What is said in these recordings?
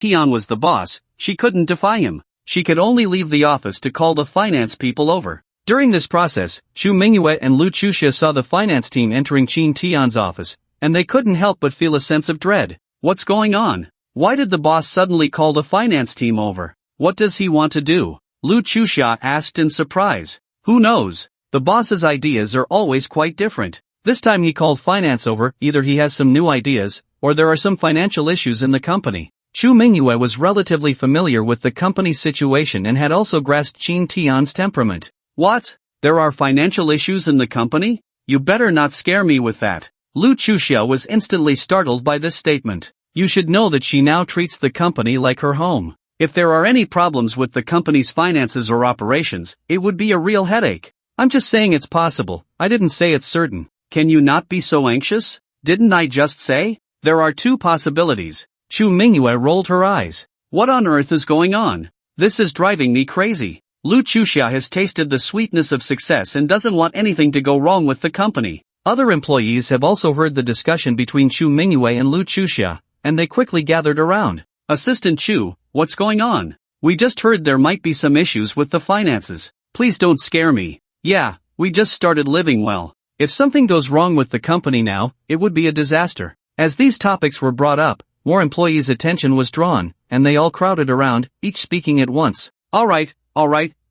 Tian was the boss, she couldn't defy him. She could only leave the office to call the finance people over. During this process, Xu Mingyue and Lu Chuxia saw the finance team entering Qin Tian's office, and they couldn't help but feel a sense of dread. What's going on? Why did the boss suddenly call the finance team over? What does he want to do? Lu Chuxia asked in surprise. Who knows? The boss's ideas are always quite different. This time he called finance over, either he has some new ideas, or there are some financial issues in the company. Xu Mingyue was relatively familiar with the company's situation and had also grasped Qin Tian's temperament. What? There are financial issues in the company? You better not scare me with that. Lu Chuxia was instantly startled by this statement. You should know that she now treats the company like her home. If there are any problems with the company's finances or operations, it would be a real headache. I'm just saying it's possible, I didn't say it's certain. Can you not be so anxious? Didn't I just say? There are two possibilities. Xu Mingyue rolled her eyes. What on earth is going on? This is driving me crazy. Lu Chuxia has tasted the sweetness of success and doesn't want anything to go wrong with the company. Other employees have also heard the discussion between Xu Mingyue and Lu Chuxia, and they quickly gathered around. Assistant Xu, what's going on? We just heard there might be some issues with the finances. Please don't scare me. Yeah, we just started living well. If something goes wrong with the company now, it would be a disaster. As these topics were brought up, more employees' attention was drawn, and they all crowded around, each speaking at once. Alright,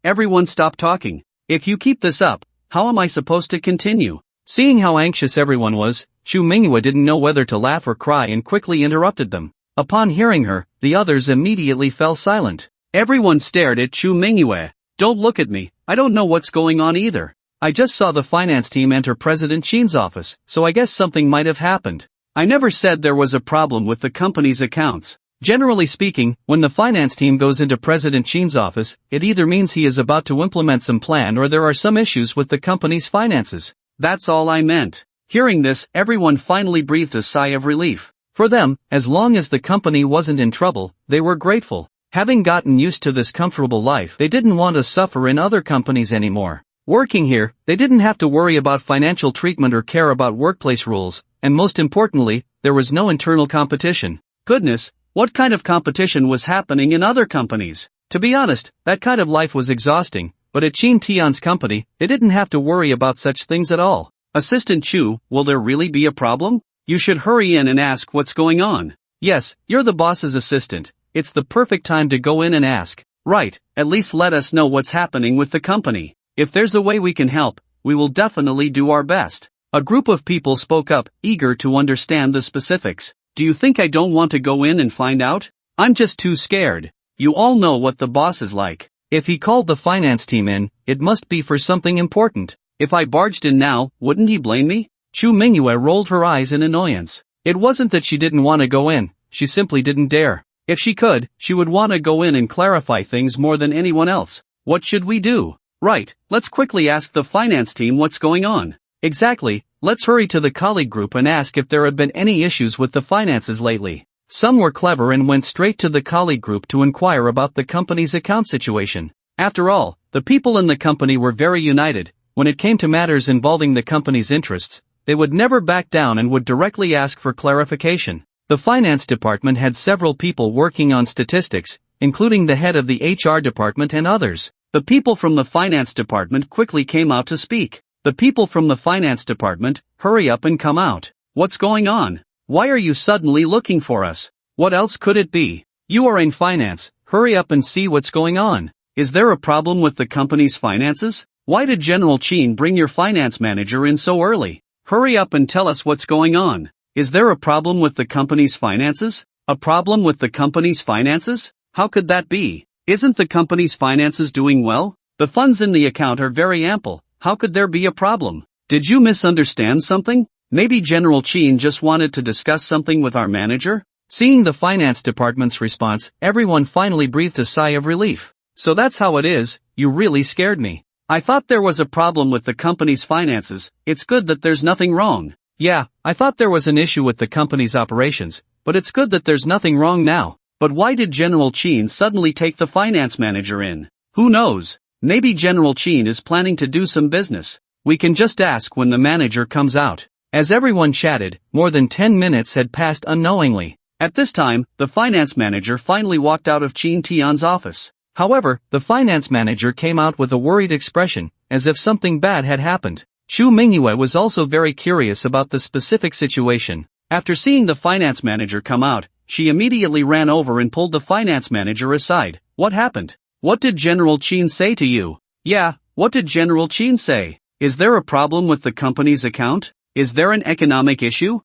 everyone stop talking. If you keep this up, how am I supposed to continue? Seeing how anxious everyone was, Xu Mingyue didn't know whether to laugh or cry and quickly interrupted them. Upon hearing her, the others immediately fell silent. Everyone stared at Xu Mingyue. Don't look at me, I don't know what's going on either. I just saw the finance team enter President Qin's office, so I guess something might have happened. I never said there was a problem with the company's accounts. Generally speaking, when the finance team goes into President Qin's office, it either means he is about to implement some plan or there are some issues with the company's finances. That's all I meant. Hearing this, everyone finally breathed a sigh of relief. For them, as long as the company wasn't in trouble, they were grateful. Having gotten used to this comfortable life, they didn't want to suffer in other companies anymore. Working here, they didn't have to worry about financial treatment or care about workplace rules, and most importantly, there was no internal competition. Goodness, what kind of competition was happening in other companies? To be honest, that kind of life was exhausting, but at Qin Tian's company, they didn't have to worry about such things at all. Assistant Xu, will there really be a problem? You should hurry in and ask what's going on. Yes, you're the boss's assistant. It's the perfect time to go in and ask. Right, at least let us know what's happening with the company. If there's a way we can help, we will definitely do our best. A group of people spoke up, eager to understand the specifics. Do you think I don't want to go in and find out? I'm just too scared. You all know what the boss is like. If he called the finance team in, it must be for something important. If I barged in now, wouldn't he blame me? Xu Mingyue rolled her eyes in annoyance. It wasn't that she didn't want to go in, she simply didn't dare. If she could, she would want to go in and clarify things more than anyone else. What should we do? Right, let's quickly ask the finance team what's going on. Exactly, let's hurry to the colleague group and ask if there had been any issues with the finances lately. Some were clever and went straight to the colleague group to inquire about the company's account situation. After all, the people in the company were very united. When it came to matters involving the company's interests, they would never back down and would directly ask for clarification. The finance department had several people working on statistics, including the head of the HR department and others. The people from the finance department quickly came out to speak. The people from the finance department, hurry up and come out. What's going on? Why are you suddenly looking for us? What else could it be? You are in finance, hurry up and see what's going on. Is there a problem with the company's finances? Why did General Qin bring your finance manager in so early? Hurry up and tell us what's going on. Is there a problem with the company's finances? A problem with the company's finances? How could that be? Isn't the company's finances doing well? The funds in the account are very ample. How could there be a problem? Did you misunderstand something? Maybe General Qin just wanted to discuss something with our manager? Seeing the finance department's response, everyone finally breathed a sigh of relief. So that's how it is, you really scared me. I thought there was a problem with the company's finances. It's good that there's nothing wrong. Yeah, I thought there was an issue with the company's operations, but it's good that there's nothing wrong now. But why did General Qin suddenly take the finance manager in? Who knows? Maybe General Qin is planning to do some business. We can just ask when the manager comes out. As everyone chatted, more than 10 minutes had passed unknowingly. At this time, the finance manager finally walked out of Chin Tian's office. However, the finance manager came out with a worried expression, as if something bad had happened. Xu Mingyue was also very curious about the specific situation. After seeing the finance manager come out, she immediately ran over and pulled the finance manager aside. What happened? What did General Qin say to you? Yeah, what did General Qin say? Is there a problem with the company's account? Is there an economic issue?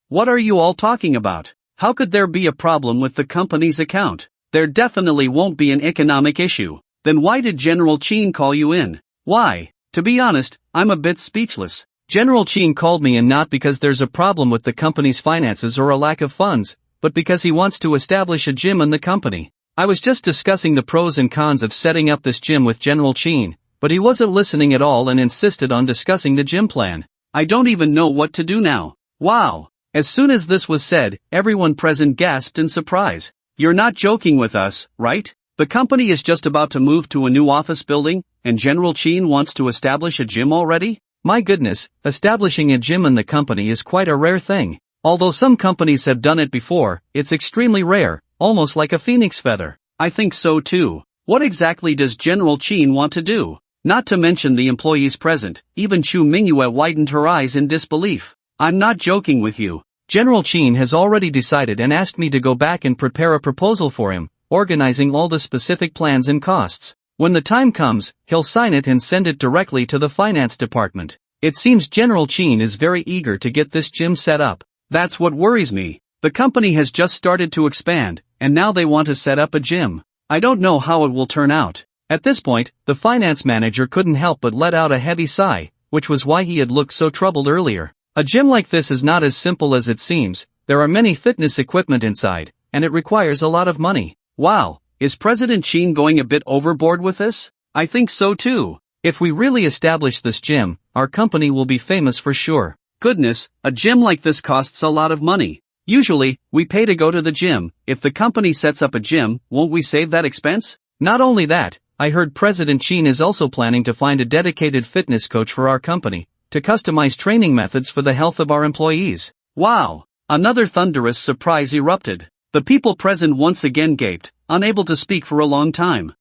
What are you all talking about? How could there be a problem with the company's account? There definitely won't be an economic issue. Then why did General Qin call you in? Why? To be honest, I'm a bit speechless. General Qin called me in not because there's a problem with the company's finances or a lack of funds, but because he wants to establish a gym in the company. I was just discussing the pros and cons of setting up this gym with General Qin, but he wasn't listening at all and insisted on discussing the gym plan. I don't even know what to do now. Wow! As soon as this was said, everyone present gasped in surprise. You're not joking with us, right? The company is just about to move to a new office building, and General Qin wants to establish a gym already? My goodness, establishing a gym in the company is quite a rare thing. Although some companies have done it before, it's extremely rare, almost like a phoenix feather. I think so too. What exactly does General Qin want to do? Not to mention the employees present, even Xu Mingyue widened her eyes in disbelief. I'm not joking with you. General Qin has already decided and asked me to go back and prepare a proposal for him, organizing all the specific plans and costs. When the time comes, he'll sign it and send it directly to the finance department. It seems General Qin is very eager to get this gym set up. That's what worries me. The company has just started to expand, and now they want to set up a gym. I don't know how it will turn out. At this point, the finance manager couldn't help but let out a heavy sigh, which was why he had looked so troubled earlier. A gym like this is not as simple as it seems. There are many fitness equipment inside, and it requires a lot of money. Wow, is President Qin going a bit overboard with this? I think so too. If we really establish this gym, our company will be famous for sure. Goodness, a gym like this costs a lot of money. Usually, we pay to go to the gym. If the company sets up a gym, won't we save that expense? Not only that, I heard President Qin is also planning to find a dedicated fitness coach for our company, to customize training methods for the health of our employees. Wow! Another thunderous surprise erupted. The people present once again gaped, unable to speak for a long time.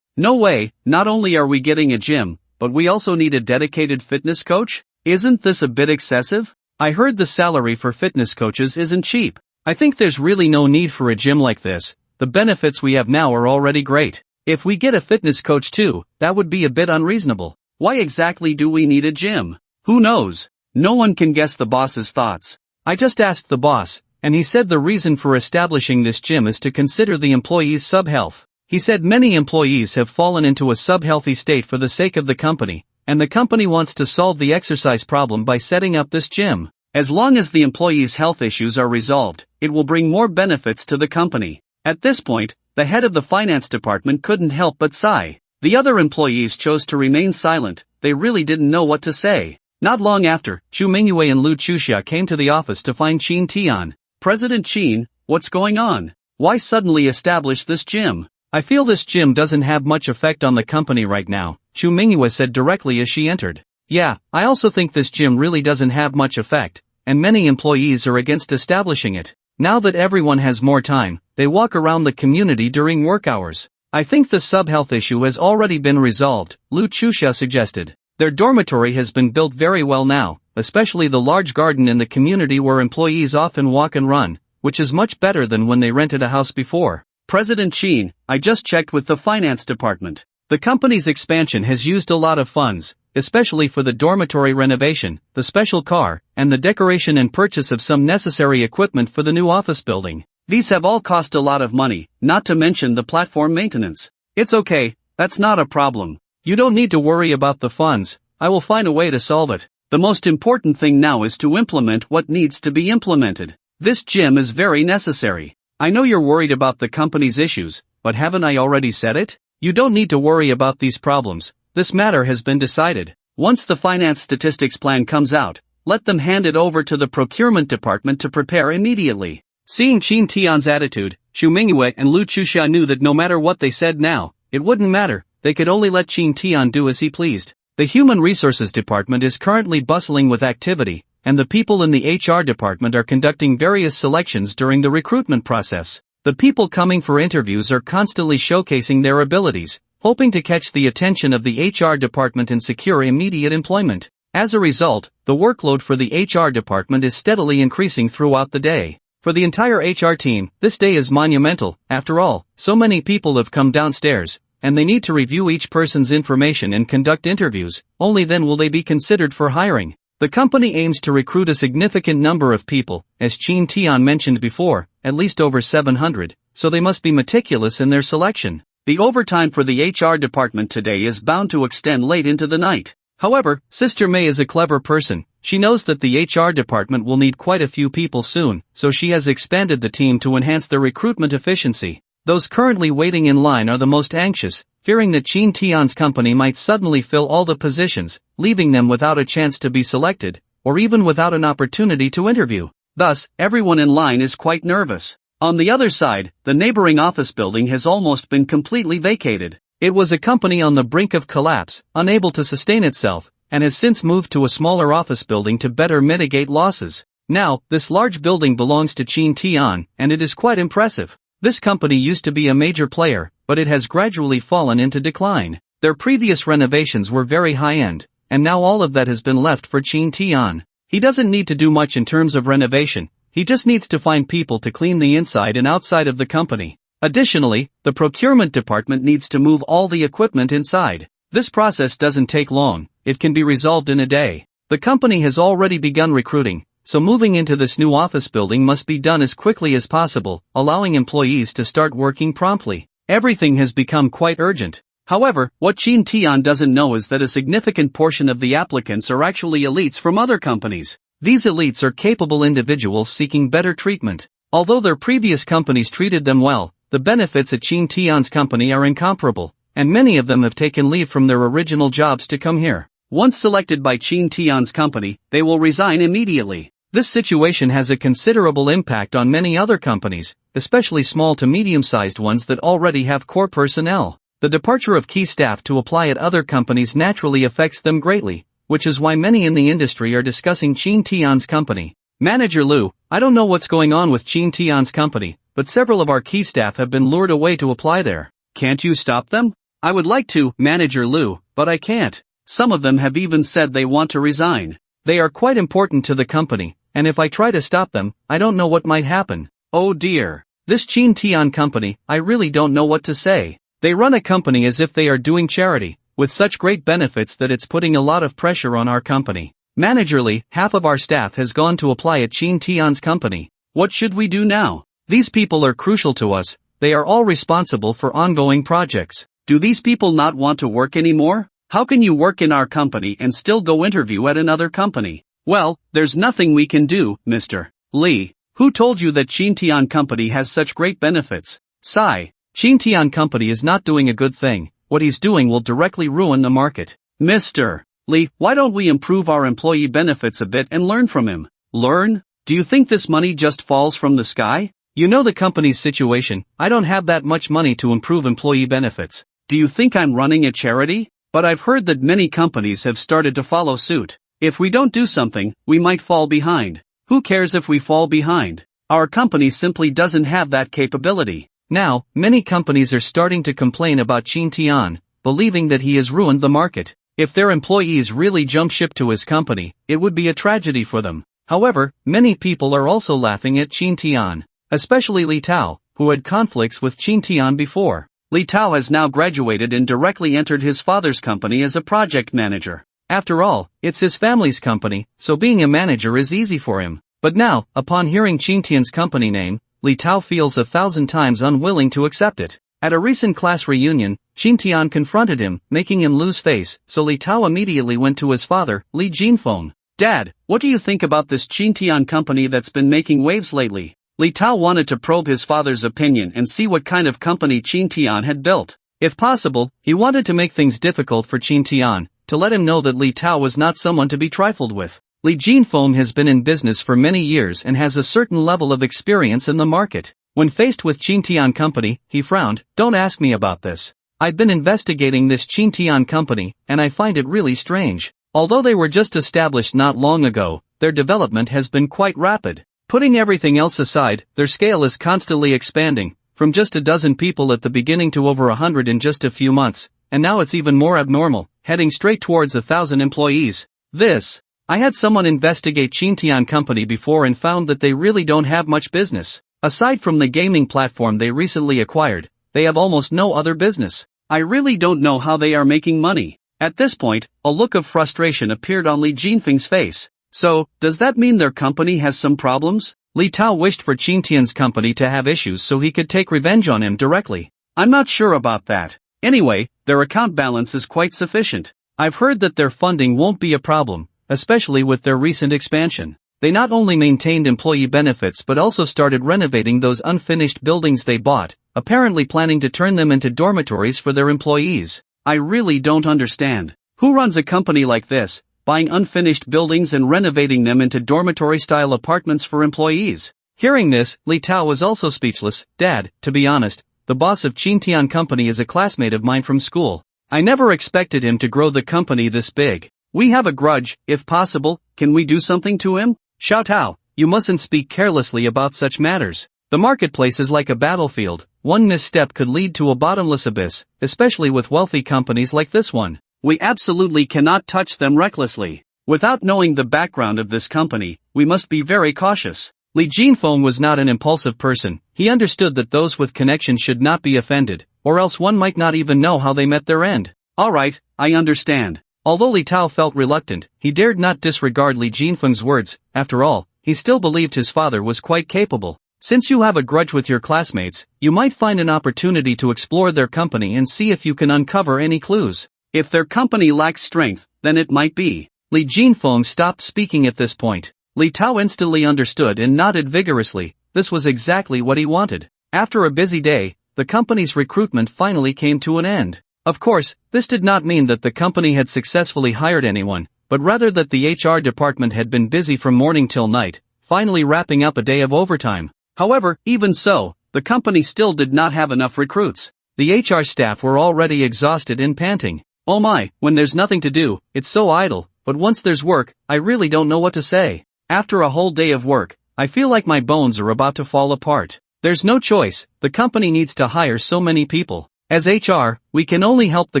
No way, not only are we getting a gym, but we also need a dedicated fitness coach? Isn't this a bit excessive? I heard the salary for fitness coaches isn't cheap. I think there's really no need for a gym like this. The benefits we have now are already great. If we get a fitness coach too, that would be a bit unreasonable. Why exactly do we need a gym? Who knows? No one can guess the boss's thoughts. I just asked the boss, and he said the reason for establishing this gym is to consider the employees' sub-health. He said many employees have fallen into a sub-healthy state for the sake of the company, and the company wants to solve the exercise problem by setting up this gym. As long as the employees' health issues are resolved, it will bring more benefits to the company. At this point, the head of the finance department couldn't help but sigh. The other employees chose to remain silent. They really didn't know what to say. Not long after, Xu Mingyue and Lu Chuxia came to the office to find Qin Tian. President Qin, what's going on? Why suddenly establish this gym? I feel this gym doesn't have much effect on the company right now, Xu Mingyue said directly as she entered. Yeah, I also think this gym really doesn't have much effect, and many employees are against establishing it. Now that everyone has more time, they walk around the community during work hours. I think the sub-health issue has already been resolved, Lu Chuxia suggested. Their dormitory has been built very well now, especially the large garden in the community where employees often walk and run, which is much better than when they rented a house before. President Qin, I just checked with the finance department. The company's expansion has used a lot of funds, especially for the dormitory renovation, the special car, and the decoration and purchase of some necessary equipment for the new office building. These have all cost a lot of money, not to mention the platform maintenance. It's okay, that's not a problem. You don't need to worry about the funds, I will find a way to solve it. The most important thing now is to implement what needs to be implemented. This gym is very necessary. I know you're worried about the company's issues, but haven't I already said it? You don't need to worry about these problems. This matter has been decided. Once the finance statistics plan comes out, let them hand it over to the procurement department to prepare immediately. Seeing Qin Tian's attitude, Xu Mingyue and Lu Chuxia knew that no matter what they said now, it wouldn't matter. They could only let Qin Tian do as he pleased. The Human Resources Department is currently bustling with activity, and the people in the HR department are conducting various selections during the recruitment process. The people coming for interviews are constantly showcasing their abilities, hoping to catch the attention of the HR department and secure immediate employment. As a result, the workload for the HR department is steadily increasing throughout the day. For the entire HR team, this day is monumental. After all, so many people have come downstairs, and they need to review each person's information and conduct interviews. Only then will they be considered for hiring. The company aims to recruit a significant number of people, as Chin Tian mentioned before, at least over 700, so they must be meticulous in their selection. The overtime for the HR department today is bound to extend late into the night. However, Sister May is a clever person. She knows that the HR department will need quite a few people soon, so she has expanded the team to enhance their recruitment efficiency. Those currently waiting in line are the most anxious, fearing that Chin Tian's company might suddenly fill all the positions, leaving them without a chance to be selected, or even without an opportunity to interview. Thus, everyone in line is quite nervous. On the other side, the neighboring office building has almost been completely vacated. It was a company on the brink of collapse, unable to sustain itself, and has since moved to a smaller office building to better mitigate losses. Now, this large building belongs to Chin Tian, and it is quite impressive. This company used to be a major player, but it has gradually fallen into decline. Their previous renovations were very high-end, and now all of that has been left for Chin Tian. He doesn't need to do much in terms of renovation, he just needs to find people to clean the inside and outside of the company. Additionally, the procurement department needs to move all the equipment inside. This process doesn't take long, it can be resolved in a day. The company has already begun recruiting, so moving into this new office building must be done as quickly as possible, allowing employees to start working promptly. Everything has become quite urgent. However, what Chin Tian doesn't know is that a significant portion of the applicants are actually elites from other companies. These elites are capable individuals seeking better treatment. Although their previous companies treated them well, the benefits at Chin Tian's company are incomparable, and many of them have taken leave from their original jobs to come here. Once selected by Chin Tian's company, they will resign immediately. This situation has a considerable impact on many other companies, especially small to medium-sized ones that already have core personnel. The departure of key staff to apply at other companies naturally affects them greatly, which is why many in the industry are discussing Chin Tian's company. Manager Lu, I don't know what's going on with Chin Tian's company, but several of our key staff have been lured away to apply there. Can't you stop them? I would like to, Manager Lu, but I can't. Some of them have even said they want to resign. They are quite important to the company, and if I try to stop them, I don't know what might happen. Oh dear. This Chin Tian company, I really don't know what to say. They run a company as if they are doing charity, with such great benefits that it's putting a lot of pressure on our company. Managerly, half of our staff has gone to apply at Chin Tian's company. What should we do now? These people are crucial to us, they are all responsible for ongoing projects. Do these people not want to work anymore? How can you work in our company and still go interview at another company? Well, there's nothing we can do, Mr. Lee. Who told you that Chin Tian company has such great benefits? Sigh. Chin Tian company is not doing a good thing. What he's doing will directly ruin the market. Mr. Lee, why don't we improve our employee benefits a bit and learn from him? Learn? Do you think this money just falls from the sky? You know the company's situation. I don't have that much money to improve employee benefits. Do you think I'm running a charity? But I've heard that many companies have started to follow suit. If we don't do something, we might fall behind. Who cares if we fall behind? Our company simply doesn't have that capability. Now, many companies are starting to complain about Chin Tian, believing that he has ruined the market. If their employees really jump ship to his company, it would be a tragedy for them. However, many people are also laughing at Chin Tian, especially Li Tao, who had conflicts with Chin Tian before. Li Tao has now graduated and directly entered his father's company as a project manager. After all, it's his family's company, so being a manager is easy for him. But now, upon hearing Chin Tian's company name, Li Tao feels 1,000 times unwilling to accept it. At a recent class reunion, Chin Tian confronted him, making him lose face, so Li Tao immediately went to his father, Li Jinfeng. Dad, what do you think about this Chin Tian company that's been making waves lately? Li Tao wanted to probe his father's opinion and see what kind of company Chin Tian had built. If possible, he wanted to make things difficult for Chin Tian, to let him know that Li Tao was not someone to be trifled with. Li Jinfeng has been in business for many years and has a certain level of experience in the market. When faced with Chin Tian company, he frowned. Don't ask me about this. I've been investigating this Chin Tian company, and I find it really strange. Although they were just established not long ago, their development has been quite rapid. Putting everything else aside, their scale is constantly expanding, from just a dozen people at the beginning to over 100 in just a few months, and now it's even more abnormal, heading straight towards 1,000 employees. I had someone investigate Xintian company before and found that they really don't have much business. Aside from the gaming platform they recently acquired, they have almost no other business. I really don't know how they are making money. At this point, a look of frustration appeared on Li Jinfeng's face. So, does that mean their company has some problems? Li Tao wished for Xintian's company to have issues so he could take revenge on him directly. I'm not sure about that. Anyway, their account balance is quite sufficient. I've heard that their funding won't be a problem, especially with their recent expansion. They not only maintained employee benefits but also started renovating those unfinished buildings they bought, apparently planning to turn them into dormitories for their employees. I really don't understand. Who runs a company like this, buying unfinished buildings and renovating them into dormitory-style apartments for employees? Hearing this, Li Tao was also speechless. Dad, to be honest, the boss of Xintian company is a classmate of mine from school. I never expected him to grow the company this big. We have a grudge. If possible, can we do something to him? Xiao Tao, you mustn't speak carelessly about such matters. The marketplace is like a battlefield. One misstep could lead to a bottomless abyss, especially with wealthy companies like this one. We absolutely cannot touch them recklessly. Without knowing the background of this company, we must be very cautious. Li Jinfeng was not an impulsive person. He understood that those with connections should not be offended, or else one might not even know how they met their end. Alright, I understand. Although Li Tao felt reluctant, he dared not disregard Li Jinfeng's words. After all, he still believed his father was quite capable. Since you have a grudge with your classmates, you might find an opportunity to explore their company and see if you can uncover any clues. If their company lacks strength, then it might be. Li Jinfeng stopped speaking at this point. Li Tao instantly understood and nodded vigorously. This was exactly what he wanted. After a busy day, the company's recruitment finally came to an end. Of course, this did not mean that the company had successfully hired anyone, but rather that the HR department had been busy from morning till night, finally wrapping up a day of overtime. However, even so, the company still did not have enough recruits. The HR staff were already exhausted and panting. Oh my, when there's nothing to do, it's so idle, but once there's work, I really don't know what to say. After a whole day of work, I feel like my bones are about to fall apart. There's no choice, the company needs to hire so many people. As HR, we can only help the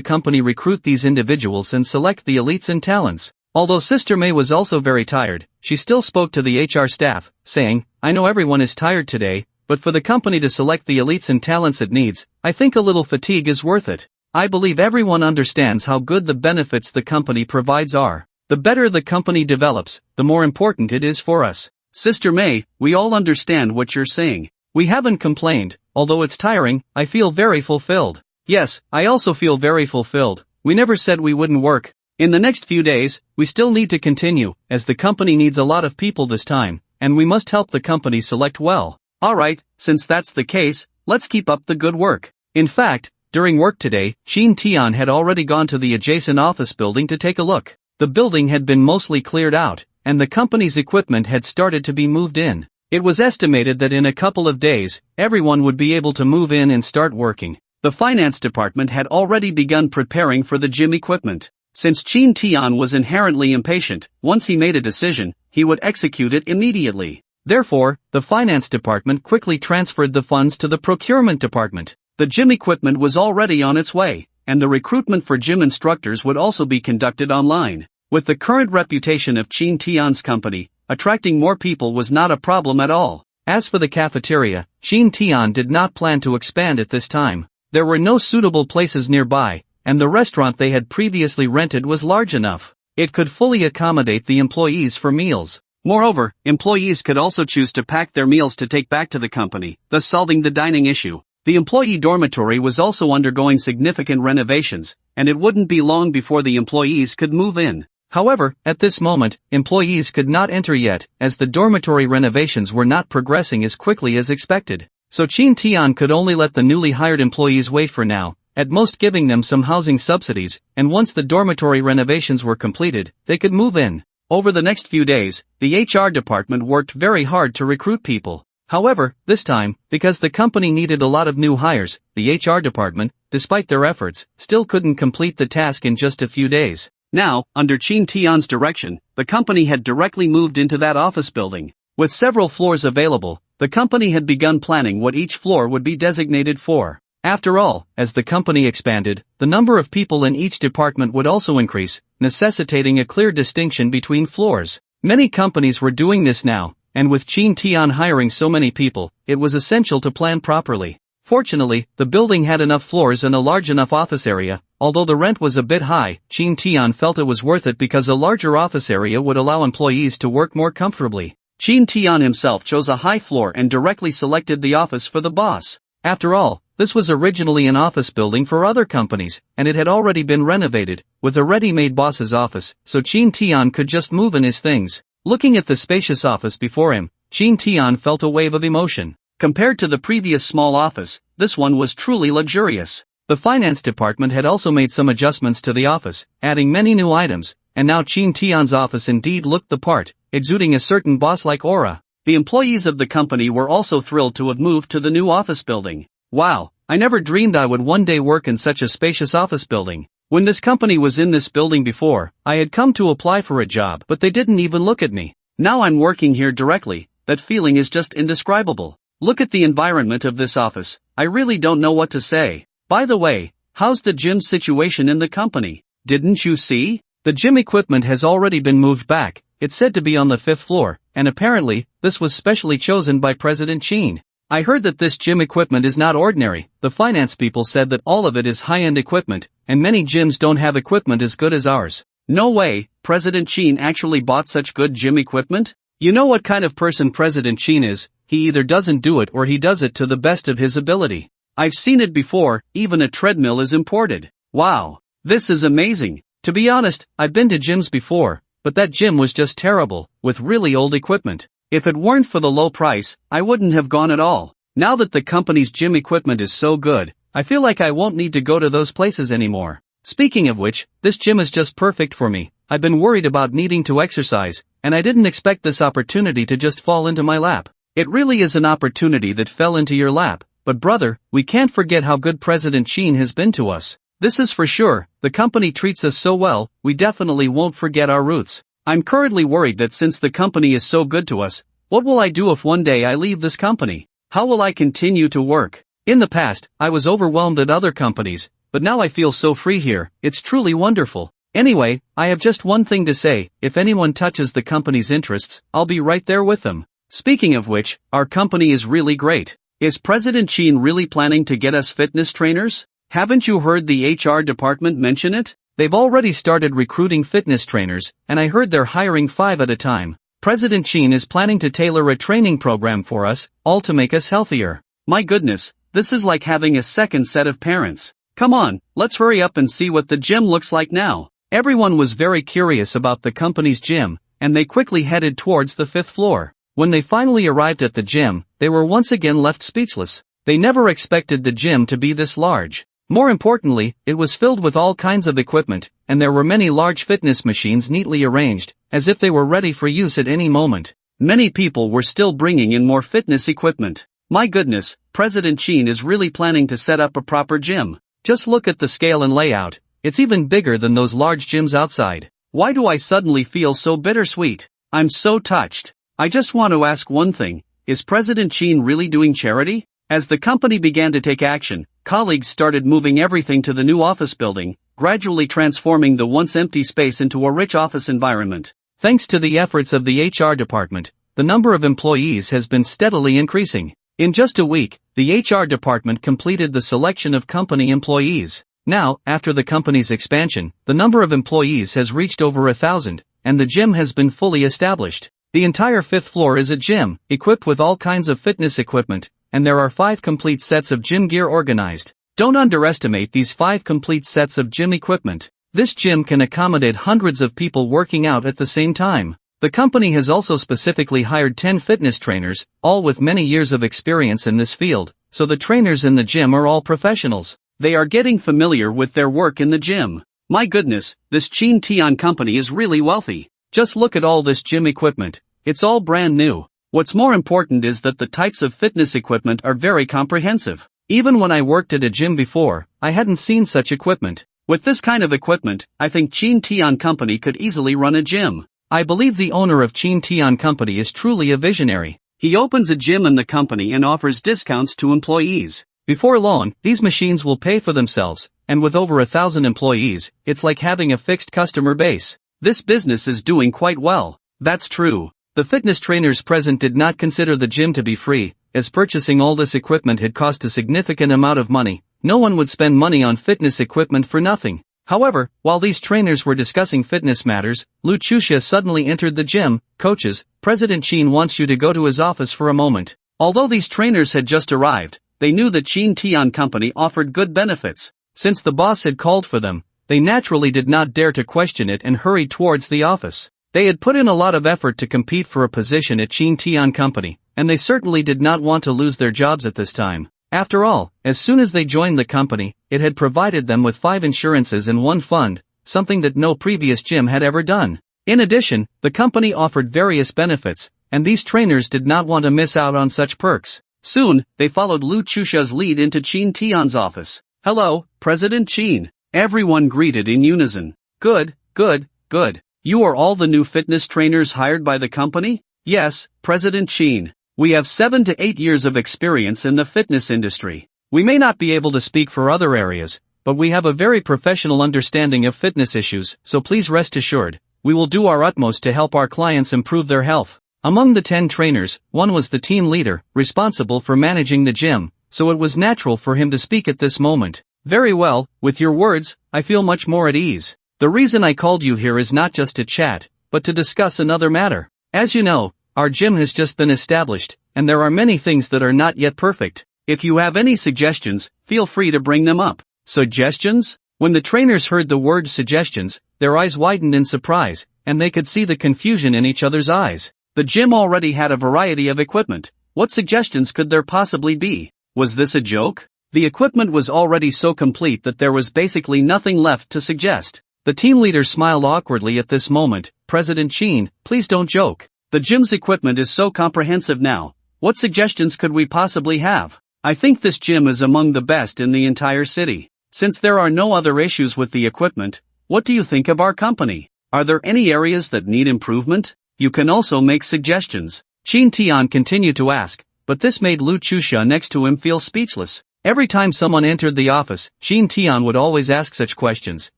company recruit these individuals and select the elites and talents. Although Sister May was also very tired, she still spoke to the HR staff, saying, I know everyone is tired today, but for the company to select the elites and talents it needs, I think a little fatigue is worth it. I believe everyone understands how good the benefits the company provides are. The better the company develops, the more important it is for us. Sister May, we all understand what you're saying. We haven't complained, although it's tiring, I feel very fulfilled. Yes, I also feel very fulfilled. We never said we wouldn't work. In the next few days, we still need to continue, as the company needs a lot of people this time, and we must help the company select well. Alright, since that's the case, let's keep up the good work. In fact, during work today, Xintian had already gone to the adjacent office building to take a look. The building had been mostly cleared out, and the company's equipment had started to be moved in. It was estimated that in a couple of days, everyone would be able to move in and start working. The finance department had already begun preparing for the gym equipment. Since Xintian was inherently impatient, once he made a decision, he would execute it immediately. Therefore, the finance department quickly transferred the funds to the procurement department. The gym equipment was already on its way, and the recruitment for gym instructors would also be conducted online. With the current reputation of Xintian's company, attracting more people was not a problem at all. As for the cafeteria, Xintian did not plan to expand at this time. There were no suitable places nearby, and the restaurant they had previously rented was large enough. It could fully accommodate the employees for meals. Moreover, employees could also choose to pack their meals to take back to the company, thus solving the dining issue. The employee dormitory was also undergoing significant renovations, and it wouldn't be long before the employees could move in. However, at this moment, employees could not enter yet, as the dormitory renovations were not progressing as quickly as expected. So Xintian could only let the newly hired employees wait for now, at most giving them some housing subsidies, and once the dormitory renovations were completed, they could move in. Over the next few days, the HR department worked very hard to recruit people. However, this time, because the company needed a lot of new hires, the HR department, despite their efforts, still couldn't complete the task in just a few days. Now, under Chin Tian's direction, the company had directly moved into that office building. With several floors available, the company had begun planning what each floor would be designated for. After all, as the company expanded, the number of people in each department would also increase, necessitating a clear distinction between floors. Many companies were doing this now, and with Chin Tian hiring so many people, it was essential to plan properly. Fortunately, the building had enough floors and a large enough office area. Although the rent was a bit high, Chin Tian felt it was worth it because a larger office area would allow employees to work more comfortably. Chin Tian himself chose a high floor and directly selected the office for the boss. After all, this was originally an office building for other companies, and it had already been renovated, with a ready-made boss's office, so Chin Tian could just move in his things. Looking at the spacious office before him, Chin Tian felt a wave of emotion. Compared to the previous small office, this one was truly luxurious. The finance department had also made some adjustments to the office, adding many new items, and now Chin Tian's office indeed looked the part, exuding a certain boss-like aura. The employees of the company were also thrilled to have moved to the new office building. Wow, I never dreamed I would one day work in such a spacious office building. When this company was in this building before, I had come to apply for a job, but they didn't even look at me. Now I'm working here directly. That feeling is just indescribable. Look at the environment of this office. I really don't know what to say. By the way, how's the gym situation in the company? Didn't you see? The gym equipment has already been moved back. It's said to be on the 5th floor, and apparently, this was specially chosen by President Chin. I heard that this gym equipment is not ordinary. The finance people said that all of it is high-end equipment, and many gyms don't have equipment as good as ours. No way, President Chin actually bought such good gym equipment? You know what kind of person President Chin is? He either doesn't do it or he does it to the best of his ability. I've seen it before, even a treadmill is imported. Wow, this is amazing. To be honest, I've been to gyms before, but that gym was just terrible, with really old equipment. If it weren't for the low price, I wouldn't have gone at all. Now that the company's gym equipment is so good, I feel like I won't need to go to those places anymore. Speaking of which, this gym is just perfect for me. I've been worried about needing to exercise, and I didn't expect this opportunity to just fall into my lap. It really is an opportunity that fell into your lap. But brother, we can't forget how good President Chin has been to us. This is for sure. The company treats us so well, we definitely won't forget our roots. I'm currently worried that since the company is so good to us, what will I do if one day I leave this company? How will I continue to work? In the past, I was overwhelmed at other companies, but now I feel so free here. It's truly wonderful. Anyway, I have just one thing to say. If anyone touches the company's interests, I'll be right there with them. Speaking of which, our company is really great. Is President Chin really planning to get us fitness trainers? Haven't you heard the HR department mention it? They've already started recruiting fitness trainers, and I heard they're hiring 5 at a time. President Chin is planning to tailor a training program for us, all to make us healthier. My goodness, this is like having a second set of parents. Come on, let's hurry up and see what the gym looks like now. Everyone was very curious about the company's gym, and they quickly headed towards the 5th floor. When they finally arrived at the gym, they were once again left speechless. They never expected the gym to be this large. More importantly, it was filled with all kinds of equipment, and there were many large fitness machines neatly arranged, as if they were ready for use at any moment. Many people were still bringing in more fitness equipment. My goodness, President Chin is really planning to set up a proper gym. Just look at the scale and layout. It's even bigger than those large gyms outside. Why do I suddenly feel so bittersweet? I'm so touched. I just want to ask one thing. Is President Chin really doing charity? As the company began to take action, colleagues started moving everything to the new office building, gradually transforming the once empty space into a rich office environment. Thanks to the efforts of the HR department, the number of employees has been steadily increasing. In just a week, the HR department completed the selection of company employees. Now, after the company's expansion, the number of employees has reached over 1,000, and the gym has been fully established. The entire 5th floor is a gym, equipped with all kinds of fitness equipment, and there are 5 complete sets of gym gear organized. Don't underestimate these 5 complete sets of gym equipment. This gym can accommodate hundreds of people working out at the same time. The company has also specifically hired 10 fitness trainers, all with many years of experience in this field, so the trainers in the gym are all professionals. They are getting familiar with their work in the gym. My goodness, this Chin Tian company is really wealthy. Just look at all this gym equipment. It's all brand new. What's more important is that the types of fitness equipment are very comprehensive. Even when I worked at a gym before, I hadn't seen such equipment. With this kind of equipment, I think Chin Tian Company could easily run a gym. I believe the owner of Chin Tian Company is truly a visionary. He opens a gym in the company and offers discounts to employees. Before long, these machines will pay for themselves, and with over 1,000 employees, it's like having a fixed customer base. This business is doing quite well. That's true. The fitness trainers present did not consider the gym to be free, as purchasing all this equipment had cost a significant amount of money. No one would spend money on fitness equipment for nothing. However, while these trainers were discussing fitness matters, Lu Chuxia suddenly entered the gym. Coaches, President Qin wants you to go to his office for a moment. Although these trainers had just arrived, they knew that Chin Tian Company offered good benefits. Since the boss had called for them, they naturally did not dare to question it and hurried towards the office. They had put in a lot of effort to compete for a position at Chin Tian Company, and they certainly did not want to lose their jobs at this time. After all, as soon as they joined the company, it had provided them with 5 insurances and 1 fund, something that no previous gym had ever done. In addition, the company offered various benefits, and these trainers did not want to miss out on such perks. Soon, they followed Lu Chuxia's lead into Chin Tian's office. "Hello, President Qin," everyone greeted in unison. "Good, good, good. You are all the new fitness trainers hired by the company?" "Yes, President Qin. We have 7 to 8 years of experience in the fitness industry. We may not be able to speak for other areas, but we have a very professional understanding of fitness issues, so please rest assured, we will do our utmost to help our clients improve their health." Among the 10 trainers, one was the team leader, responsible for managing the gym, so it was natural for him to speak at this moment. "Very well, with your words, I feel much more at ease. The reason I called you here is not just to chat, but to discuss another matter. As you know, our gym has just been established, and there are many things that are not yet perfect. If you have any suggestions, feel free to bring them up." Suggestions? When the trainers heard the word suggestions, their eyes widened in surprise, and they could see the confusion in each other's eyes. The gym already had a variety of equipment. What suggestions could there possibly be? Was this a joke? The equipment was already so complete that there was basically nothing left to suggest. The team leader smiled awkwardly at this moment. "President Qin, please don't joke. The gym's equipment is so comprehensive now. What suggestions could we possibly have? I think this gym is among the best in the entire city. Since there are no other issues with the equipment, what do you think of our company? Are there any areas that need improvement? You can also make suggestions." Chin Tian continued to ask, but this made Lu Chuxia next to him feel speechless. Every time someone entered the office, Chin Tian would always ask such questions.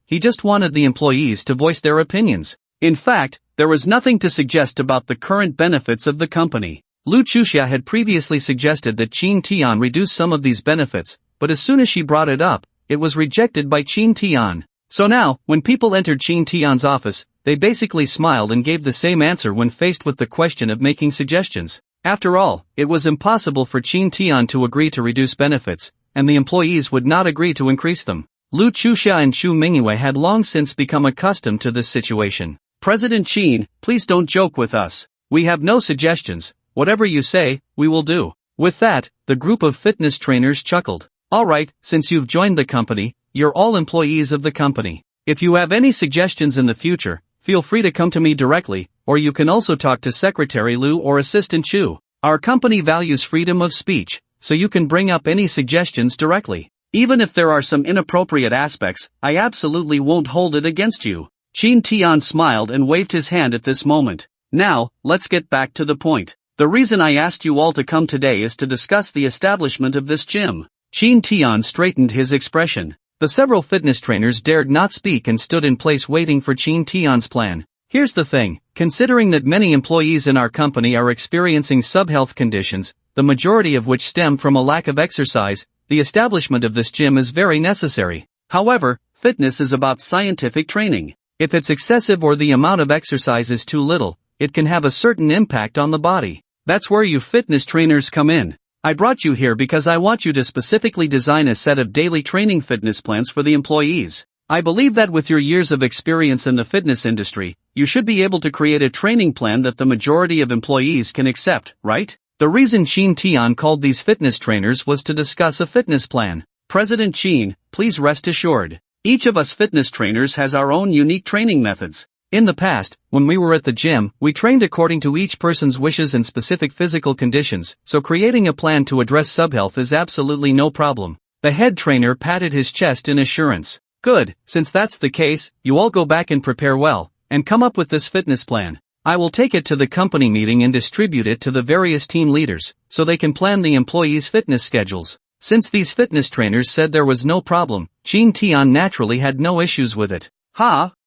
He just wanted the employees to voice their opinions. In fact, there was nothing to suggest about the current benefits of the company. Lu Chuxia had previously suggested that Chin Tian reduce some of these benefits, but as soon as she brought it up, it was rejected by Chin Tian. So now, when people entered Chin Tian's office, they basically smiled and gave the same answer when faced with the question of making suggestions. After all, it was impossible for Chin Tian to agree to reduce benefits, and the employees would not agree to increase them. Lu Chuxia and Xu Mingyue had long since become accustomed to this situation. "President Qin, please don't joke with us. We have no suggestions. Whatever you say, we will do." With that, the group of fitness trainers chuckled. "Alright, since you've joined the company, you're all employees of the company. If you have any suggestions in the future, feel free to come to me directly, or you can also talk to Secretary Lu or Assistant Chu. Our company values freedom of speech, so you can bring up any suggestions directly. Even if there are some inappropriate aspects, I absolutely won't hold it against you." Chin Tian smiled and waved his hand at this moment. "Now, let's get back to the point. The reason I asked you all to come today is to discuss the establishment of this gym." Chin Tian straightened his expression. The several fitness trainers dared not speak and stood in place waiting for Chin Tian's plan. "Here's the thing, considering that many employees in our company are experiencing sub-health conditions, the majority of which stem from a lack of exercise, the establishment of this gym is very necessary. However, fitness is about scientific training. If it's excessive or the amount of exercise is too little, it can have a certain impact on the body. That's where you fitness trainers come in. I brought you here because I want you to specifically design a set of daily training fitness plans for the employees. I believe that with your years of experience in the fitness industry, you should be able to create a training plan that the majority of employees can accept, right?" The reason Chin Tian called these fitness trainers was to discuss a fitness plan. "President Qin, please rest assured. Each of us fitness trainers has our own unique training methods. In the past, when we were at the gym, we trained according to each person's wishes and specific physical conditions, so creating a plan to address subhealth is absolutely no problem." The head trainer patted his chest in assurance. Good, since that's the case, you all go back and prepare well, and come up with this fitness plan. I will take it to the company meeting and distribute it to the various team leaders, so they can plan the employees' fitness schedules. Since these fitness trainers said there was no problem, Chin Tian naturally had no issues with it.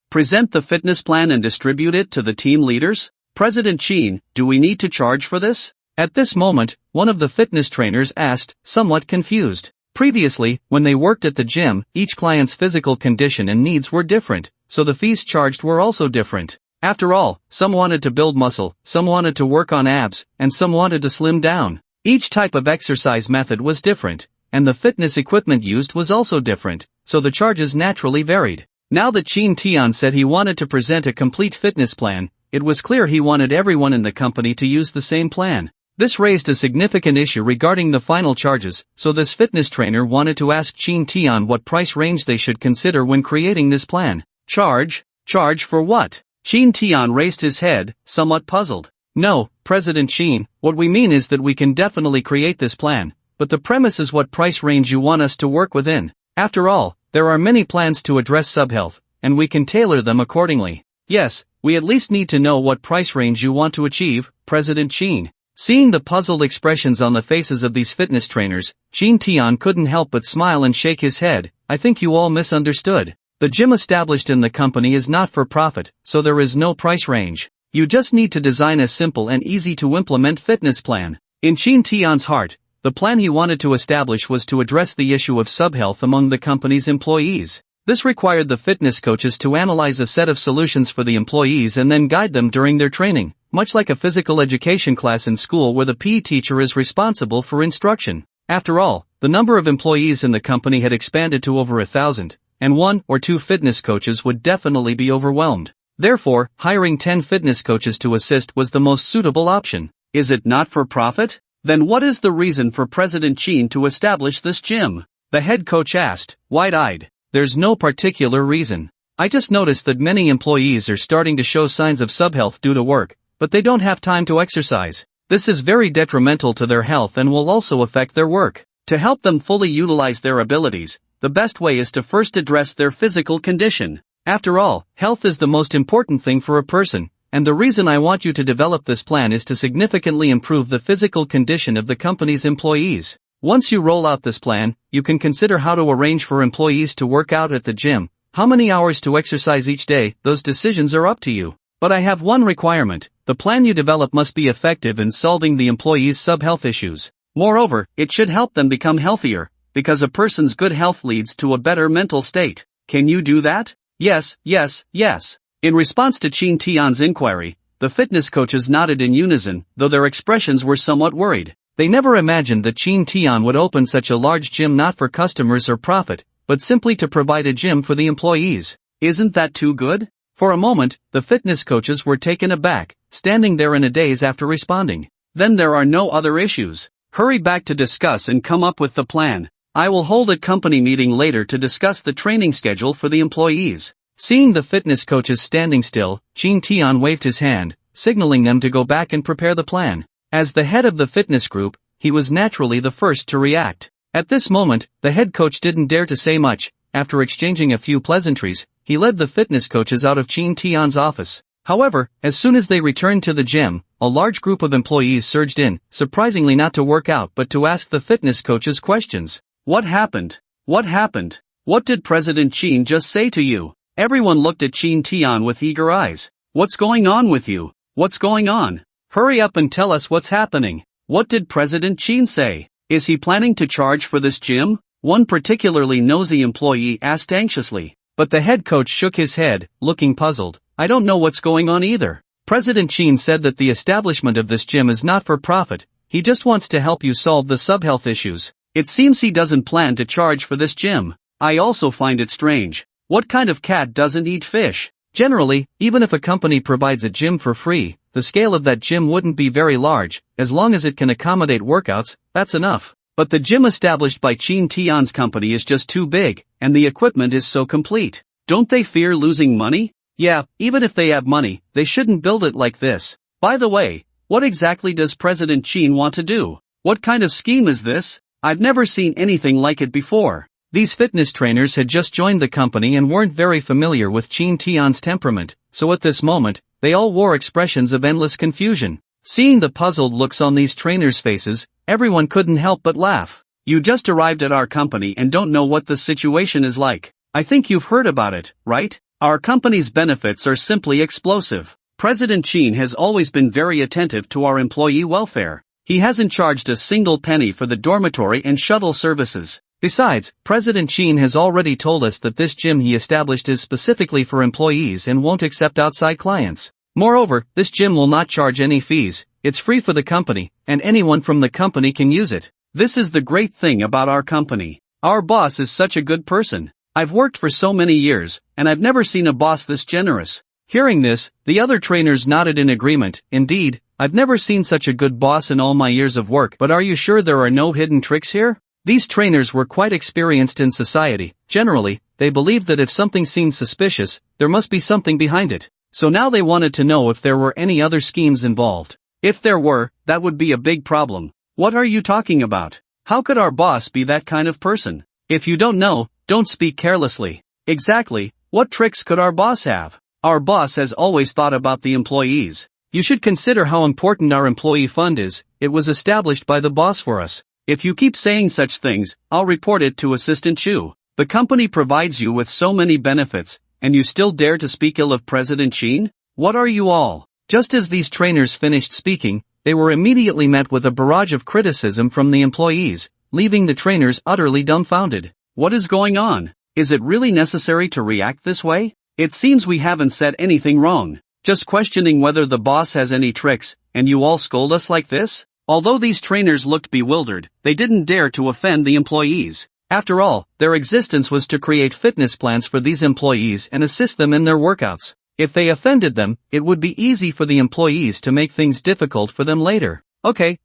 Present the fitness plan and distribute it to the team leaders? President Chin, do we need to charge for this? At this moment, one of the fitness trainers asked, somewhat confused. Previously, when they worked at the gym, each client's physical condition and needs were different, so the fees charged were also different. After all, some wanted to build muscle, some wanted to work on abs, and some wanted to slim down. Each type of exercise method was different, and the fitness equipment used was also different, so the charges naturally varied. Now that Chin Tian said he wanted to present a complete fitness plan, it was clear he wanted everyone in the company to use the same plan. This raised a significant issue regarding the final charges, so this fitness trainer wanted to ask Chin Tian what price range they should consider when creating this plan. Charge? Charge for what? Chin Tian raised his head, somewhat puzzled. No, President Chin, what we mean is that we can definitely create this plan, but the premise is what price range you want us to work within. After all, there are many plans to address subhealth, and we can tailor them accordingly. Yes, we at least need to know what price range you want to achieve, President Chin. Seeing the puzzled expressions on the faces of these fitness trainers, Chin Tian couldn't help but smile and shake his head. I think you all misunderstood. The gym established in the company is not for profit, so there is no price range. You just need to design a simple and easy to implement fitness plan. In Chin Tian's heart, the plan he wanted to establish was to address the issue of subhealth among the company's employees. This required the fitness coaches to analyze a set of solutions for the employees and then guide them during their training, much like a physical education class in school where the PE teacher is responsible for instruction. After all, the number of employees in the company had expanded to over 1,000, and 1 or 2 fitness coaches would definitely be overwhelmed. Therefore, hiring 10 fitness coaches to assist was the most suitable option. Is it not for profit? Then what is the reason for President Chin to establish this gym? The head coach asked, wide-eyed. There's no particular reason. I just noticed that many employees are starting to show signs of subhealth due to work, but they don't have time to exercise. This is very detrimental to their health and will also affect their work. To help them fully utilize their abilities, the best way is to first address their physical condition. After all, health is the most important thing for a person, and the reason I want you to develop this plan is to significantly improve the physical condition of the company's employees. Once you roll out this plan, you can consider how to arrange for employees to work out at the gym, how many hours to exercise each day. Those decisions are up to you. But I have one requirement: the plan you develop must be effective in solving the employees' subhealth issues. Moreover, it should help them become healthier, because a person's good health leads to a better mental state. Can you do that? Yes, yes, yes. In response to Chin Tian's inquiry, the fitness coaches nodded in unison, though their expressions were somewhat worried. They never imagined that Chin Tian would open such a large gym not for customers or profit, but simply to provide a gym for the employees. Isn't that too good? For a moment, the fitness coaches were taken aback, standing there in a daze after responding. Then there are no other issues. Hurry back to discuss and come up with the plan. I will hold a company meeting later to discuss the training schedule for the employees. Seeing the fitness coaches standing still, Chin Tian waved his hand, signaling them to go back and prepare the plan. As the head of the fitness group, he was naturally the first to react. At this moment, the head coach didn't dare to say much. After exchanging a few pleasantries, he led the fitness coaches out of Chin Tian's office. However, as soon as they returned to the gym, a large group of employees surged in, surprisingly not to work out but to ask the fitness coaches questions. What happened? What happened? What did President Chin just say to you? Everyone looked at Chin Tian with eager eyes. What's going on with you? What's going on? Hurry up and tell us what's happening. What did President Chin say? Is he planning to charge for this gym? One particularly nosy employee asked anxiously. But the head coach shook his head, looking puzzled. I don't know what's going on either. President Chin said that the establishment of this gym is not for profit. He just wants to help you solve the subhealth issues. It seems he doesn't plan to charge for this gym. I also find it strange. What kind of cat doesn't eat fish? Generally, even if a company provides a gym for free, the scale of that gym wouldn't be very large. As long as it can accommodate workouts, that's enough. But the gym established by Chin Tian's company is just too big, and the equipment is so complete. Don't they fear losing money? Yeah, even if they have money, they shouldn't build it like this. By the way, what exactly does President Chin want to do? What kind of scheme is this? I've never seen anything like it before. These fitness trainers had just joined the company and weren't very familiar with Chin Tian's temperament, so at this moment, they all wore expressions of endless confusion. Seeing the puzzled looks on these trainers' faces, everyone couldn't help but laugh. You just arrived at our company and don't know what the situation is like. I think you've heard about it, right? Our company's benefits are simply explosive. President Chin has always been very attentive to our employee welfare. He hasn't charged a single penny for the dormitory and shuttle services. Besides, President Chin has already told us that this gym he established is specifically for employees and won't accept outside clients. Moreover, this gym will not charge any fees, it's free for the company, and anyone from the company can use it. This is the great thing about our company. Our boss is such a good person. I've worked for so many years, and I've never seen a boss this generous. Hearing this, the other trainers nodded in agreement. Indeed, I've never seen such a good boss in all my years of work. But are you sure there are no hidden tricks here? These trainers were quite experienced in society. Generally, they believed that if something seemed suspicious, there must be something behind it. So now they wanted to know if there were any other schemes involved. If there were, that would be a big problem. What are you talking about? How could our boss be that kind of person? If you don't know, don't speak carelessly. Exactly, what tricks could our boss have? Our boss has always thought about the employees. You should consider how important our employee fund is. It was established by the boss for us. If you keep saying such things, I'll report it to Assistant Chu. The company provides you with so many benefits, and you still dare to speak ill of President Chin? What are you all? Just as these trainers finished speaking, they were immediately met with a barrage of criticism from the employees, leaving the trainers utterly dumbfounded. What is going on? Is it really necessary to react this way? It seems we haven't said anything wrong. Just questioning whether the boss has any tricks, and you all scold us like this? Although these trainers looked bewildered, they didn't dare to offend the employees. After all, their existence was to create fitness plans for these employees and assist them in their workouts. If they offended them, it would be easy for the employees to make things difficult for them later. Okay,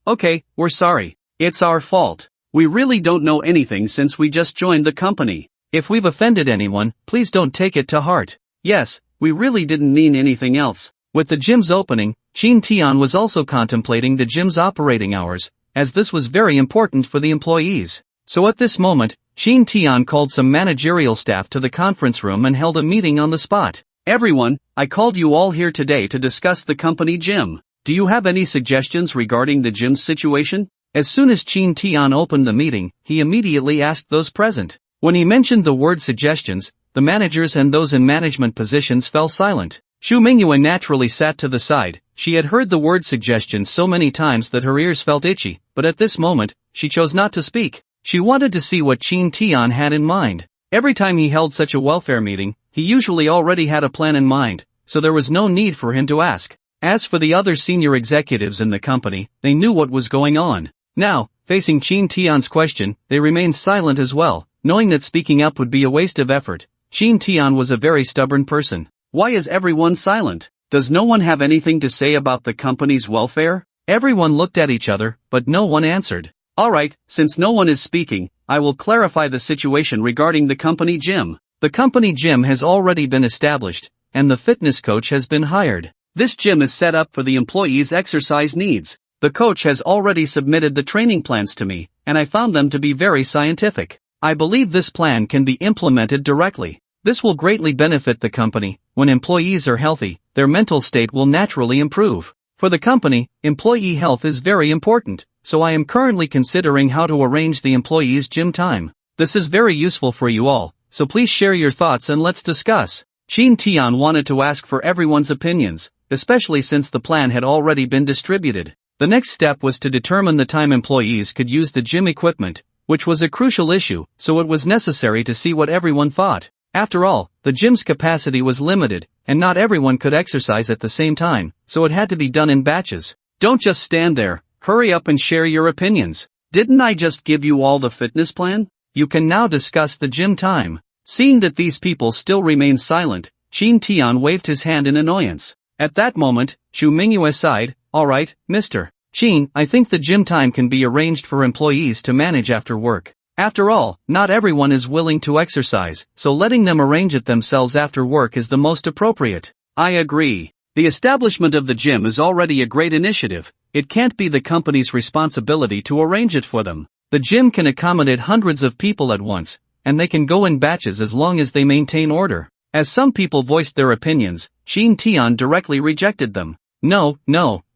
we're sorry. It's our fault. We really don't know anything since we just joined the company. If we've offended anyone, please don't take it to heart. Yes, we really didn't mean anything else. With the gym's opening, Chin Tian was also contemplating the gym's operating hours, as this was very important for the employees. So at this moment, Chin Tian called some managerial staff to the conference room and held a meeting on the spot. Everyone, I called you all here today to discuss the company gym. Do you have any suggestions regarding the gym's situation? As soon as Chin Tian opened the meeting, he immediately asked those present. When he mentioned the word suggestions, the managers and those in management positions fell silent. Xu Mingyue naturally sat to the side. She had heard the word suggestions so many times that her ears felt itchy, but at this moment, she chose not to speak. She wanted to see what Chin Tian had in mind. Every time he held such a welfare meeting, he usually already had a plan in mind, so there was no need for him to ask. As for the other senior executives in the company, they knew what was going on. Now, facing Chin Tian's question, they remained silent as well, knowing that speaking up would be a waste of effort. Chin Tian was a very stubborn person. Why is everyone silent? Does no one have anything to say about the company's welfare? Everyone looked at each other, but no one answered. Alright, since no one is speaking, I will clarify the situation regarding the company gym. The company gym has already been established, and the fitness coach has been hired. This gym is set up for the employees' exercise needs. The coach has already submitted the training plans to me, and I found them to be very scientific. I believe this plan can be implemented directly. This will greatly benefit the company. When employees are healthy, their mental state will naturally improve. For the company, employee health is very important, so I am currently considering how to arrange the employees' gym time. This is very useful for you all, so please share your thoughts and let's discuss. Chin Tian wanted to ask for everyone's opinions, especially since the plan had already been distributed. The next step was to determine the time employees could use the gym equipment, which was a crucial issue, so it was necessary to see what everyone thought. After all, the gym's capacity was limited, and not everyone could exercise at the same time, so it had to be done in batches. Don't just stand there, hurry up and share your opinions. Didn't I just give you all the fitness plan? You can now discuss the gym time. Seeing that these people still remained silent, Chin Tian waved his hand in annoyance. At that moment, Xu Mingyue sighed. Alright, Mr. Chin, I think the gym time can be arranged for employees to manage after work. After all, not everyone is willing to exercise, so letting them arrange it themselves after work is the most appropriate. I agree. The establishment of the gym is already a great initiative. It can't be the company's responsibility to arrange it for them. The gym can accommodate hundreds of people at once, and they can go in batches as long as they maintain order. As some people voiced their opinions, Shin Tae-yeon directly rejected them. No,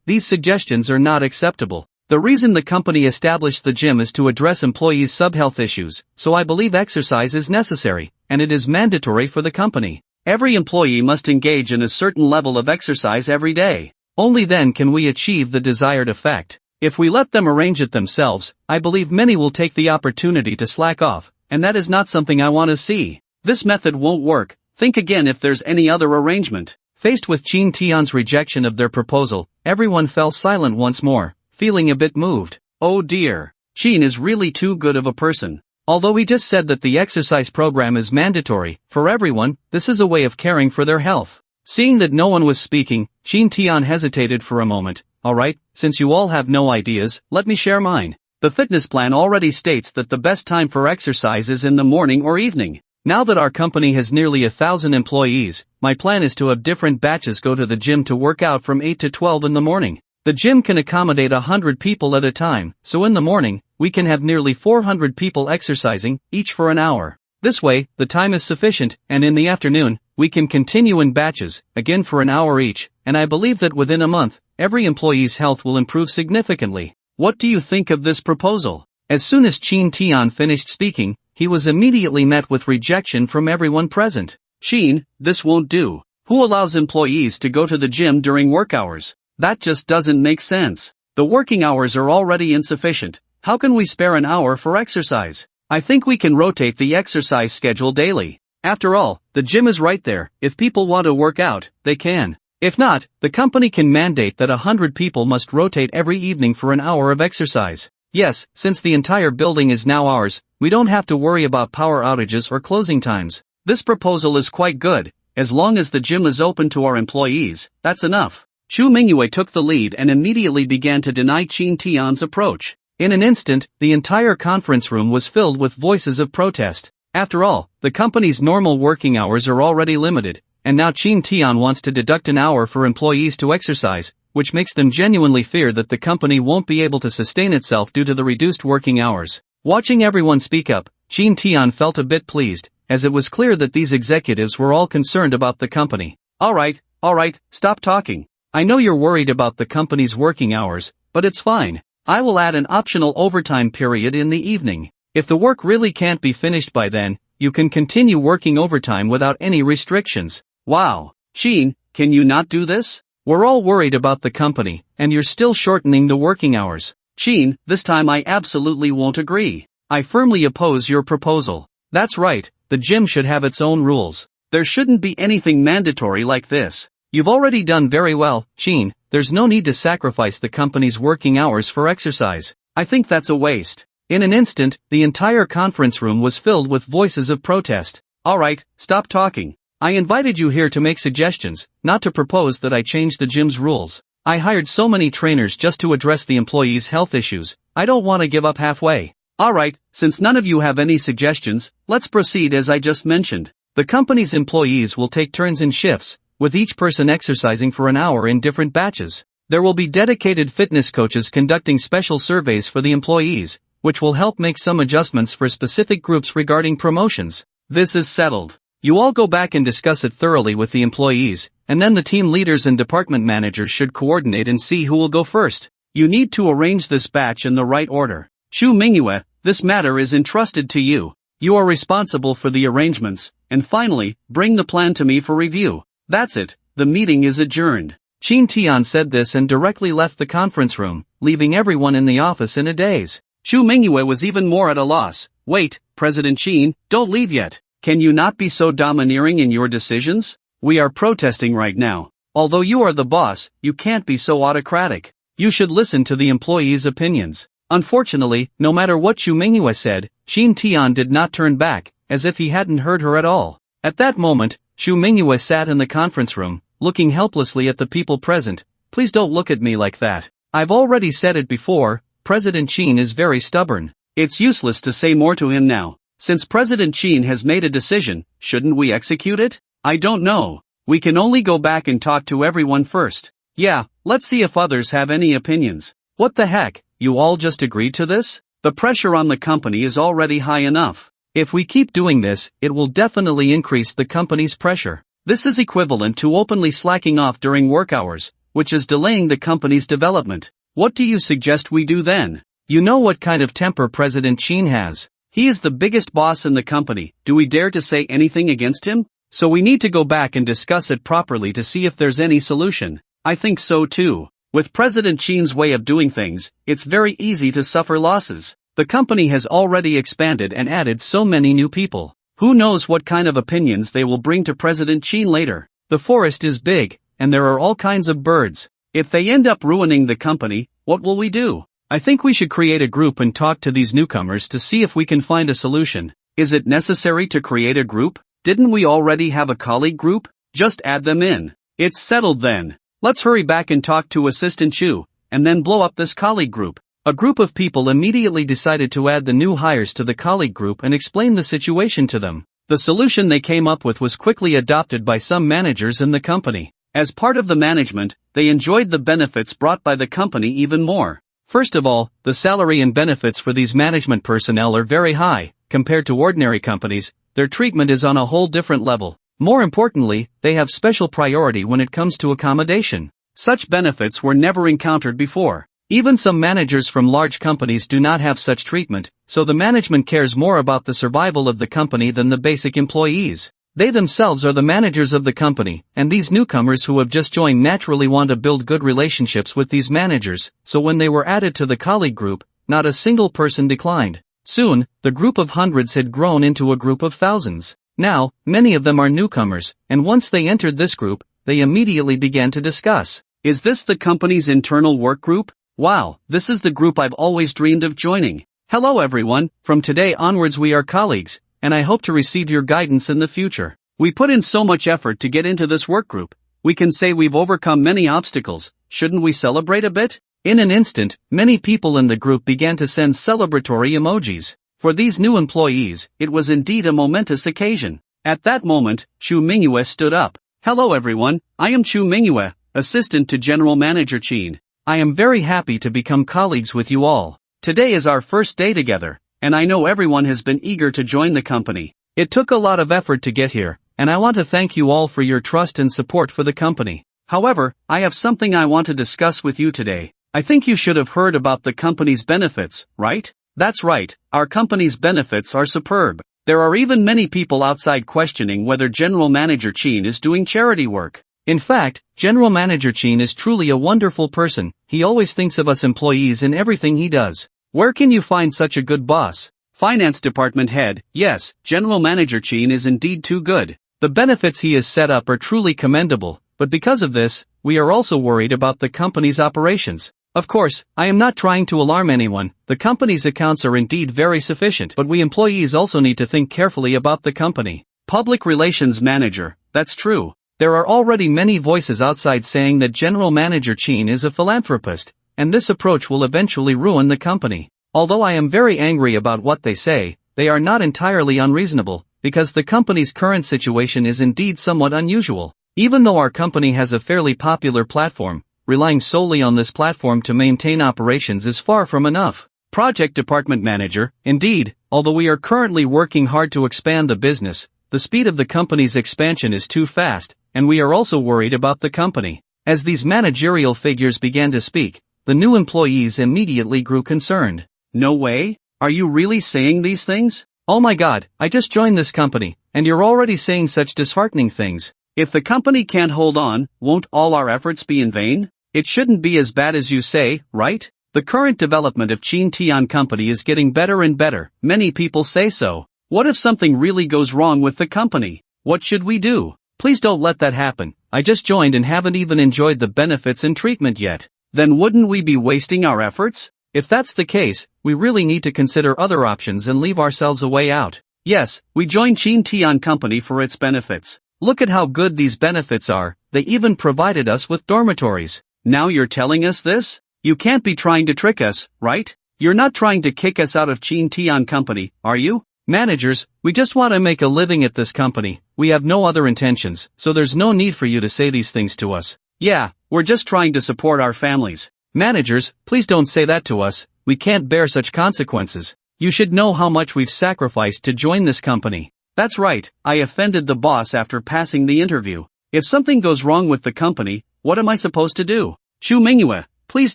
these suggestions are not acceptable. The reason the company established the gym is to address employees' sub-health issues, so I believe exercise is necessary, and it is mandatory for the company. Every employee must engage in a certain level of exercise every day. Only then can we achieve the desired effect. If we let them arrange it themselves, I believe many will take the opportunity to slack off, and that is not something I want to see. This method won't work. Think again if there's any other arrangement. Faced with Shin Tae-yeon's rejection of their proposal, everyone fell silent once more, feeling a bit moved. Oh dear. Shin is really too good of a person. Although he just said that the exercise program is mandatory for everyone, this is a way of caring for their health. Seeing that no one was speaking, Shin Tae-yeon hesitated for a moment. Alright, since you all have no ideas, let me share mine. The fitness plan already states that the best time for exercise is in the morning or evening. Now that our company has nearly 1,000 employees, my plan is to have different batches go to the gym to work out from 8 to 12 in the morning. The gym can accommodate 100 people at a time, so in the morning, we can have nearly 400 people exercising, each for an hour. This way, the time is sufficient, and in the afternoon, we can continue in batches, again for an hour each, and I believe that within a month, every employee's health will improve significantly. What do you think of this proposal? As soon as Shin Tae-yeon finished speaking, he was immediately met with rejection from everyone present. Shin, this won't do. Who allows employees to go to the gym during work hours? That just doesn't make sense. The working hours are already insufficient. How can we spare an hour for exercise? I think we can rotate the exercise schedule daily. After all, the gym is right there. If people want to work out, they can. If not, the company can mandate that 100 people must rotate every evening for an hour of exercise. Yes, since the entire building is now ours, we don't have to worry about power outages or closing times. This proposal is quite good. As long as the gym is open to our employees, that's enough. Shu Mingyue took the lead and immediately began to deny Shin Tae-yeon's approach. In an instant, the entire conference room was filled with voices of protest. After all, the company's normal working hours are already limited, and now Shin Tae-yeon wants to deduct an hour for employees to exercise, which makes them genuinely fear that the company won't be able to sustain itself due to the reduced working hours. Watching everyone speak up, Shin Tae-yeon felt a bit pleased, as it was clear that these executives were all concerned about the company. Alright, stop talking. I know you're worried about the company's working hours, but it's fine. I will add an optional overtime period in the evening. If the work really can't be finished by then, you can continue working overtime without any restrictions. Wow. Shin, can you not do this? We're all worried about the company, and you're still shortening the working hours. Shin, this time I absolutely won't agree. I firmly oppose your proposal. That's right, the gym should have its own rules. There shouldn't be anything mandatory like this. You've already done very well, Shin. There's no need to sacrifice the company's working hours for exercise. I think that's a waste. In an instant, the entire conference room was filled with voices of protest. Alright, stop talking. I invited you here to make suggestions, not to propose that I change the gym's rules. I hired so many trainers just to address the employees' health issues. I don't want to give up halfway. Alright, since none of you have any suggestions, let's proceed as I just mentioned. The company's employees will take turns in shifts, with each person exercising for an hour in different batches. There will be dedicated fitness coaches conducting special surveys for the employees, which will help make some adjustments for specific groups regarding promotions. This is settled. You all go back and discuss it thoroughly with the employees, and then the team leaders and department managers should coordinate and see who will go first. You need to arrange this batch in the right order. Shu Mingyue, this matter is entrusted to you. You are responsible for the arrangements, and finally, bring the plan to me for review. That's it, the meeting is adjourned. Shin Tae-yeon said this and directly left the conference room, leaving everyone in the office in a daze. Shu Mingyue was even more at a loss. Wait, President Shin, don't leave yet. Can you not be so domineering in your decisions? We are protesting right now. Although you are the boss, you can't be so autocratic. You should listen to the employees' opinions. Unfortunately, no matter what Shu Mingyue said, Shin Tae-yeon did not turn back, as if he hadn't heard her at all. At that moment, Shu Mingyue sat in the conference room, looking helplessly at the people present. Please don't look at me like that. I've already said it before, President Shin is very stubborn. It's useless to say more to him now. Since President Shin has made a decision, shouldn't we execute it? I don't know. We can only go back and talk to everyone first. Yeah, let's see if others have any opinions. What the heck, you all just agreed to this? The pressure on the company is already high enough. If we keep doing this, it will definitely increase the company's pressure. This is equivalent to openly slacking off during work hours, which is delaying the company's development. What do you suggest we do then? You know what kind of temper President Chin has. He is the biggest boss in the company. Do we dare to say anything against him? So we need to go back and discuss it properly to see if there's any solution. I think so too. With President Chin's way of doing things, it's very easy to suffer losses. The company has already expanded and added so many new people. Who knows what kind of opinions they will bring to President Chin later. The forest is big, and there are all kinds of birds. If they end up ruining the company, what will we do? I think we should create a group and talk to these newcomers to see if we can find a solution. Is it necessary to create a group? Didn't we already have a colleague group? Just add them in. It's settled then. Let's hurry back and talk to Assistant Chu, and then blow up this colleague group. A group of people immediately decided to add the new hires to the colleague group and explain the situation to them. The solution they came up with was quickly adopted by some managers in the company. As part of the management, they enjoyed the benefits brought by the company even more. First of all, the salary and benefits for these management personnel are very high. Compared to ordinary companies, their treatment is on a whole different level. More importantly, they have special priority when it comes to accommodation. Such benefits were never encountered before. Even some managers from large companies do not have such treatment, so the management cares more about the survival of the company than the basic employees. They themselves are the managers of the company, and these newcomers who have just joined naturally want to build good relationships with these managers, so when they were added to the colleague group, not a single person declined. Soon, the group of hundreds had grown into a group of thousands. Now, many of them are newcomers, and once they entered this group, they immediately began to discuss. Is this the company's internal work group? Wow, this is the group I've always dreamed of joining. Hello everyone, from today onwards we are colleagues, and I hope to receive your guidance in the future. We put in so much effort to get into this work group. We can say we've overcome many obstacles. Shouldn't we celebrate a bit? In an instant, many people in the group began to send celebratory emojis. For these new employees, it was indeed a momentous occasion. At that moment, Chu Mingyue stood up. Hello everyone, I am Chu Mingyue, assistant to General Manager Chin. I am very happy to become colleagues with you all. Today is our first day together, and I know everyone has been eager to join the company. It took a lot of effort to get here, and I want to thank you all for your trust and support for the company. However, I have something I want to discuss with you today. I think you should have heard about the company's benefits, right? That's right, our company's benefits are superb. There are even many people outside questioning whether General Manager Chin is doing charity work. In fact, General Manager Chin is truly a wonderful person. He always thinks of us employees in everything he does. Where can you find such a good boss? Finance department head. Yes, General Manager Chin is indeed too good. The benefits he has set up are truly commendable, but because of this, we are also worried about the company's operations. Of course, I am not trying to alarm anyone. The company's accounts are indeed very sufficient, but we employees also need to think carefully about the company. Public Relations Manager. That's true. There are already many voices outside saying that General Manager Chin is a philanthropist, and this approach will eventually ruin the company. Although I am very angry about what they say, they are not entirely unreasonable, because the company's current situation is indeed somewhat unusual. Even though our company has a fairly popular platform, relying solely on this platform to maintain operations is far from enough. Project Department Manager. Indeed, although we are currently working hard to expand the business, the speed of the company's expansion is too fast, and we are also worried about the company. As these managerial figures began to speak, the new employees immediately grew concerned. No way? Are you really saying these things? Oh my god, I just joined this company, and you're already saying such disheartening things. If the company can't hold on, won't all our efforts be in vain? It shouldn't be as bad as you say, right? The current development of Chin Tian Company is getting better and better. Many people say so. What if something really goes wrong with the company? What should we do? Please don't let that happen. I just joined and haven't even enjoyed the benefits and treatment yet. Then wouldn't we be wasting our efforts? If that's the case, we really need to consider other options and leave ourselves a way out. Yes, we joined Chin Tian Company for its benefits. Look at how good these benefits are. They even provided us with dormitories. Now you're telling us this? You can't be trying to trick us, right? You're not trying to kick us out of Chin Tian Company, are you? Managers, we just want to make a living at this company. We have no other intentions, so there's no need for you to say these things to us. Yeah, we're just trying to support our families. Managers, please don't say that to us. We can't bear such consequences. You should know how much we've sacrificed to join this company. That's right, I offended the boss after passing the interview. If something goes wrong with the company, what am I supposed to do? Shu Mingyue, please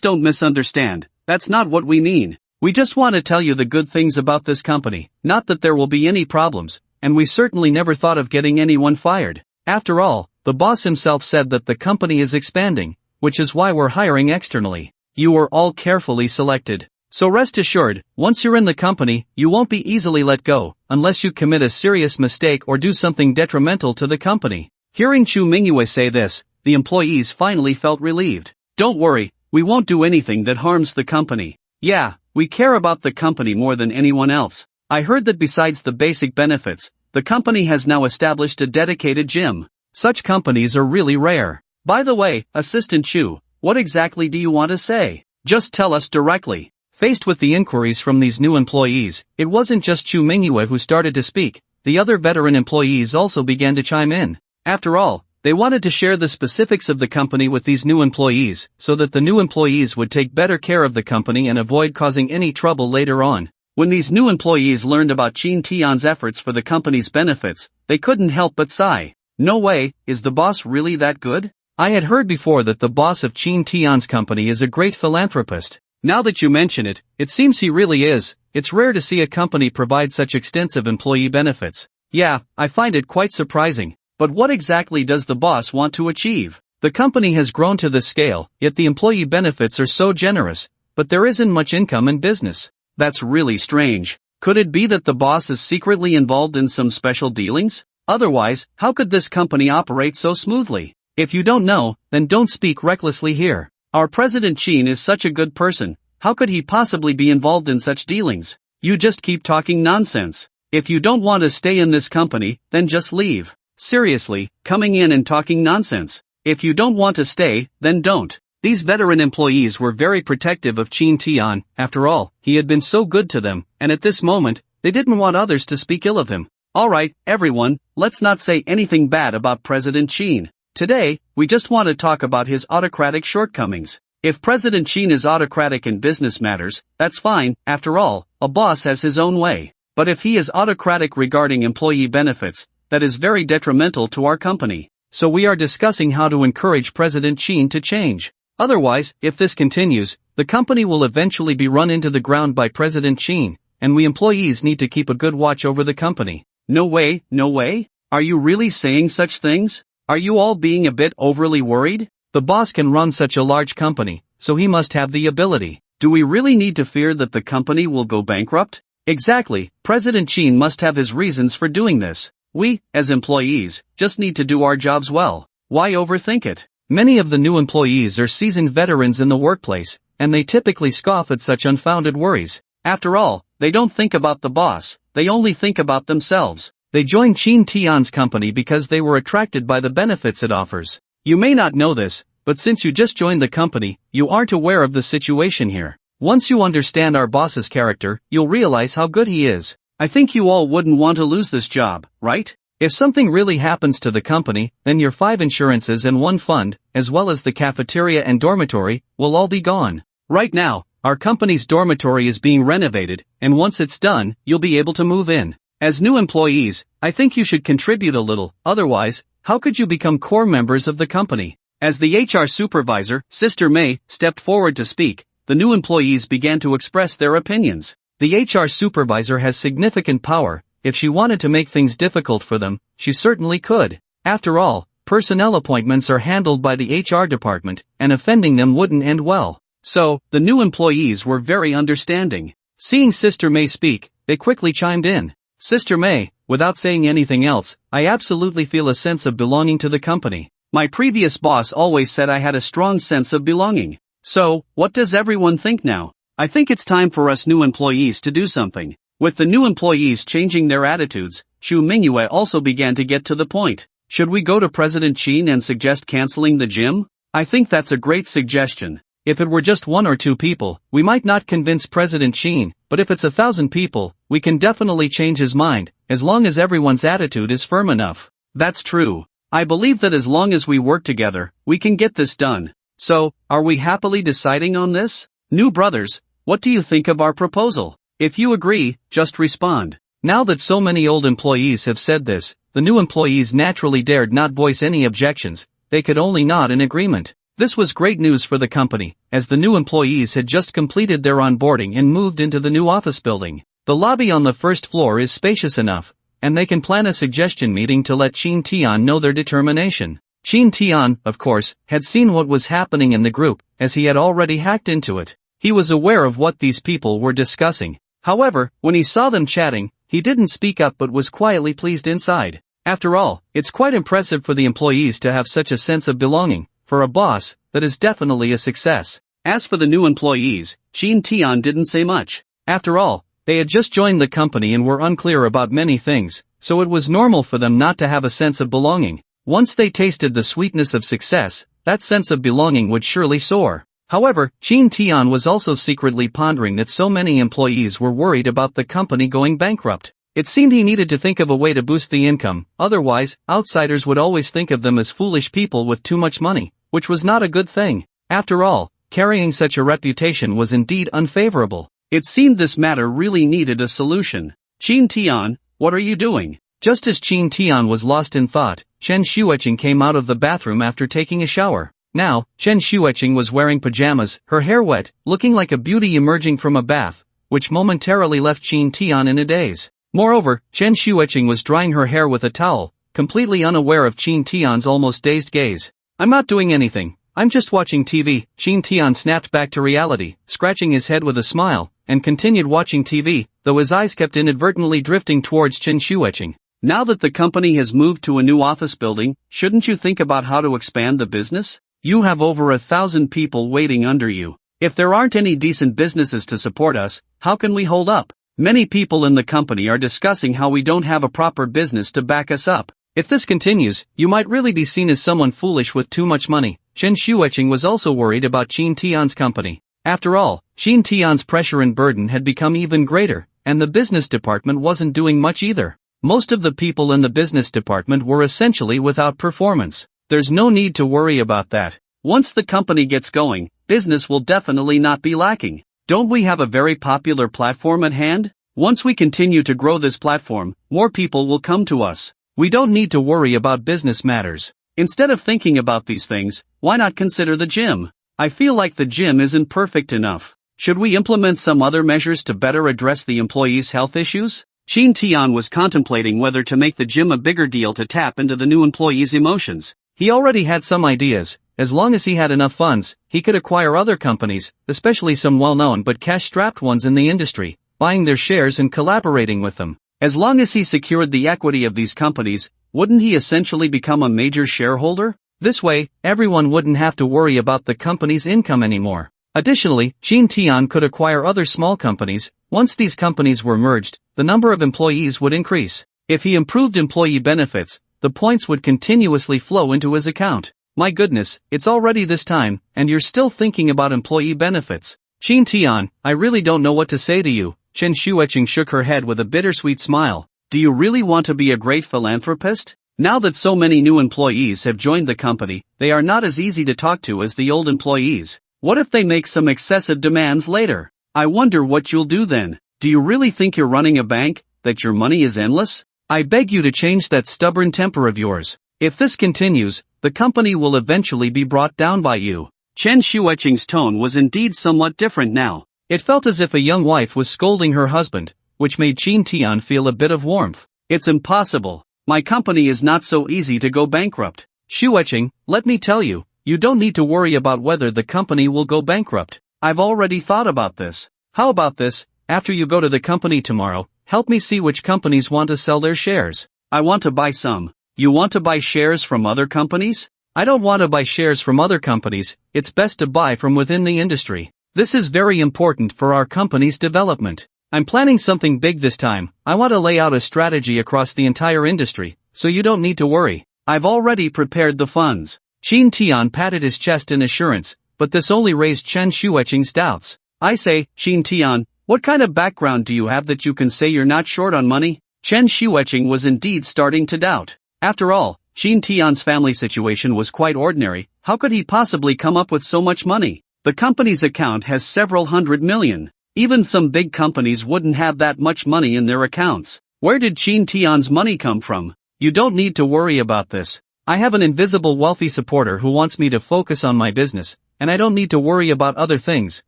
don't misunderstand. That's not what we mean. We just want to tell you the good things about this company, not that there will be any problems, and we certainly never thought of getting anyone fired. After all, the boss himself said that the company is expanding, which is why we're hiring externally. You were all carefully selected. So rest assured, once you're in the company, you won't be easily let go, unless you commit a serious mistake or do something detrimental to the company. Hearing Shu Mingyue say this, the employees finally felt relieved. Don't worry, we won't do anything that harms the company. Yeah, we care about the company more than anyone else. I heard that besides the basic benefits, the company has now established a dedicated gym. Such companies are really rare. By the way, Assistant Shu, what exactly do you want to say? Just tell us directly. Faced with the inquiries from these new employees, it wasn't just Shu Mingyue who started to speak, the other veteran employees also began to chime in. After all, they wanted to share the specifics of the company with these new employees, so that the new employees would take better care of the company and avoid causing any trouble later on. When these new employees learned about Qin Tian's efforts for the company's benefits, they couldn't help but sigh. No way, is the boss really that good? I had heard before that the boss of Qin Tian's company is a great philanthropist. Now that you mention it, it seems he really is. It's rare to see a company provide such extensive employee benefits. Yeah, I find it quite surprising. But what exactly does the boss want to achieve? The company has grown to this scale, yet the employee benefits are so generous, but there isn't much income in business. That's really strange. Could it be that the boss is secretly involved in some special dealings? Otherwise, how could this company operate so smoothly? If you don't know, then don't speak recklessly here. Our President Qin is such a good person, how could he possibly be involved in such dealings? You just keep talking nonsense. If you don't want to stay in this company, then just leave. Seriously, coming in and talking nonsense. If you don't want to stay, then don't. These veteran employees were very protective of Qin Tian. After all, he had been so good to them, and at this moment, they didn't want others to speak ill of him. Alright, everyone, let's not say anything bad about President Qin. Today, we just want to talk about his autocratic shortcomings. If President Qin is autocratic in business matters, that's fine. After all, a boss has his own way. But if he is autocratic regarding employee benefits, that is very detrimental to our company. So we are discussing how to encourage President Qin to change. Otherwise, if this continues, the company will eventually be run into the ground by President Qin, and we employees need to keep a good watch over the company. No way, no way? Are you really saying such things? Are you all being a bit overly worried? The boss can run such a large company, so he must have the ability. Do we really need to fear that the company will go bankrupt? Exactly, President Qin must have his reasons for doing this. We, as employees, just need to do our jobs well. Why overthink it? Many of the new employees are seasoned veterans in the workplace, and they typically scoff at such unfounded worries. After all, they don't think about the boss, they only think about themselves. They joined Qin Tian's company because they were attracted by the benefits it offers. You may not know this, but since you just joined the company, you aren't aware of the situation here. Once you understand our boss's character, you'll realize how good he is. I think you all wouldn't want to lose this job, right? If something really happens to the company, then your 5 insurances and 1 fund, as well as the cafeteria and dormitory, will all be gone. Right now, our company's dormitory is being renovated, and once it's done, you'll be able to move in. As new employees, I think you should contribute a little, otherwise, how could you become core members of the company? As the HR supervisor, Sister May, stepped forward to speak, the new employees began to express their opinions. The HR supervisor has significant power. If she wanted to make things difficult for them, she certainly could. After all, personnel appointments are handled by the HR department, and offending them wouldn't end well. So, the new employees were very understanding. Seeing Sister May speak, they quickly chimed in. Sister May, without saying anything else, I absolutely feel a sense of belonging to the company. My previous boss always said I had a strong sense of belonging. So, what does everyone think now? I think it's time for us new employees to do something. With the new employees changing their attitudes, Shu Mingyue also began to get to the point. Should we go to President Qin and suggest canceling the gym? I think that's a great suggestion. If it were just 1 or 2 people, we might not convince President Qin, but if it's 1,000 people, we can definitely change his mind, as long as everyone's attitude is firm enough. That's true. I believe that as long as we work together, we can get this done. So, are we happily deciding on this? New brothers, what do you think of our proposal? If you agree, just respond. Now that so many old employees have said this, the new employees naturally dared not voice any objections, they could only nod in agreement. This was great news for the company, as the new employees had just completed their onboarding and moved into the new office building. The lobby on the first floor is spacious enough, and they can plan a suggestion meeting to let Chin Tian know their determination. Chin Tian, of course, had seen what was happening in the group, as he had already hacked into it. He was aware of what these people were discussing. However, when he saw them chatting, he didn't speak up but was quietly pleased inside. After all, it's quite impressive for the employees to have such a sense of belonging. For a boss, that is definitely a success. As for the new employees, Chin Tian didn't say much. After all, they had just joined the company and were unclear about many things, so it was normal for them not to have a sense of belonging. Once they tasted the sweetness of success, that sense of belonging would surely soar. However, Chin Tian was also secretly pondering that so many employees were worried about the company going bankrupt. It seemed he needed to think of a way to boost the income, otherwise, outsiders would always think of them as foolish people with too much money, which was not a good thing. After all, carrying such a reputation was indeed unfavorable. It seemed this matter really needed a solution. Chin Tian, what are you doing? Just as Chin Tian was lost in thought, Chen Xueqing came out of the bathroom after taking a shower. Now, Chen Xueqing was wearing pajamas, her hair wet, looking like a beauty emerging from a bath, which momentarily left Chin Tian in a daze. Moreover, Chen Xueqing was drying her hair with a towel, completely unaware of Chin Tian's almost dazed gaze. I'm not doing anything, I'm just watching TV. Chin Tian snapped back to reality, scratching his head with a smile, and continued watching TV, though his eyes kept inadvertently drifting towards Chen Xueqing. Now that the company has moved to a new office building, shouldn't you think about how to expand the business? You have over 1,000 people waiting under you. If there aren't any decent businesses to support us, how can we hold up? Many people in the company are discussing how we don't have a proper business to back us up. If this continues, you might really be seen as someone foolish with too much money. Chen Xueqing was also worried about Chin Tian's company. After all, Chin Tian's pressure and burden had become even greater, and the business department wasn't doing much either. Most of the people in the business department were essentially without performance. There's no need to worry about that. Once the company gets going, business will definitely not be lacking. Don't we have a very popular platform at hand? Once we continue to grow this platform, more people will come to us. We don't need to worry about business matters. Instead of thinking about these things, why not consider the gym? I feel like the gym isn't perfect enough. Should we implement some other measures to better address the employees' health issues? Chin Tian was contemplating whether to make the gym a bigger deal to tap into the new employees' emotions. He already had some ideas. As long as he had enough funds, he could acquire other companies, especially some well-known but cash-strapped ones in the industry, buying their shares and collaborating with them. As long as he secured the equity of these companies, wouldn't he essentially become a major shareholder? This way, everyone wouldn't have to worry about the company's income anymore. Additionally, Chin Tian could acquire other small companies. Once these companies were merged, the number of employees would increase. If he improved employee benefits, the points would continuously flow into his account. My goodness, it's already this time, and you're still thinking about employee benefits. Chin Tian, I really don't know what to say to you. Chen Xueqing shook her head with a bittersweet smile. Do you really want to be a great philanthropist? Now that so many new employees have joined the company, they are not as easy to talk to as the old employees. What if they make some excessive demands later? I wonder what you'll do then. Do you really think you're running a bank, that your money is endless? I beg you to change that stubborn temper of yours. If this continues, the company will eventually be brought down by you. Chen Xueqing's tone was indeed somewhat different now. It felt as if a young wife was scolding her husband, which made Chin Tian feel a bit of warmth. It's impossible. My company is not so easy to go bankrupt. Xueqing, let me tell you, you don't need to worry about whether the company will go bankrupt. I've already thought about this. How about this? After you go to the company tomorrow, help me see which companies want to sell their shares. I want to buy some. You want to buy shares from other companies? I don't want to buy shares from other companies. It's best to buy from within the industry. This is very important for our company's development. I'm planning something big this time. I want to lay out a strategy across the entire industry, so you don't need to worry. I've already prepared the funds. Chin Tian patted his chest in assurance, but this only raised Chen Xueqing's doubts. I say, Chin Tian, what kind of background do you have that you can say you're not short on money? Chen Xueqing was indeed starting to doubt. After all, Chin Tian's family situation was quite ordinary. How could he possibly come up with so much money? The company's account has several hundred million. Even some big companies wouldn't have that much money in their accounts. Where did Chin Tian's money come from? You don't need to worry about this. I have an invisible wealthy supporter who wants me to focus on my business, and I don't need to worry about other things,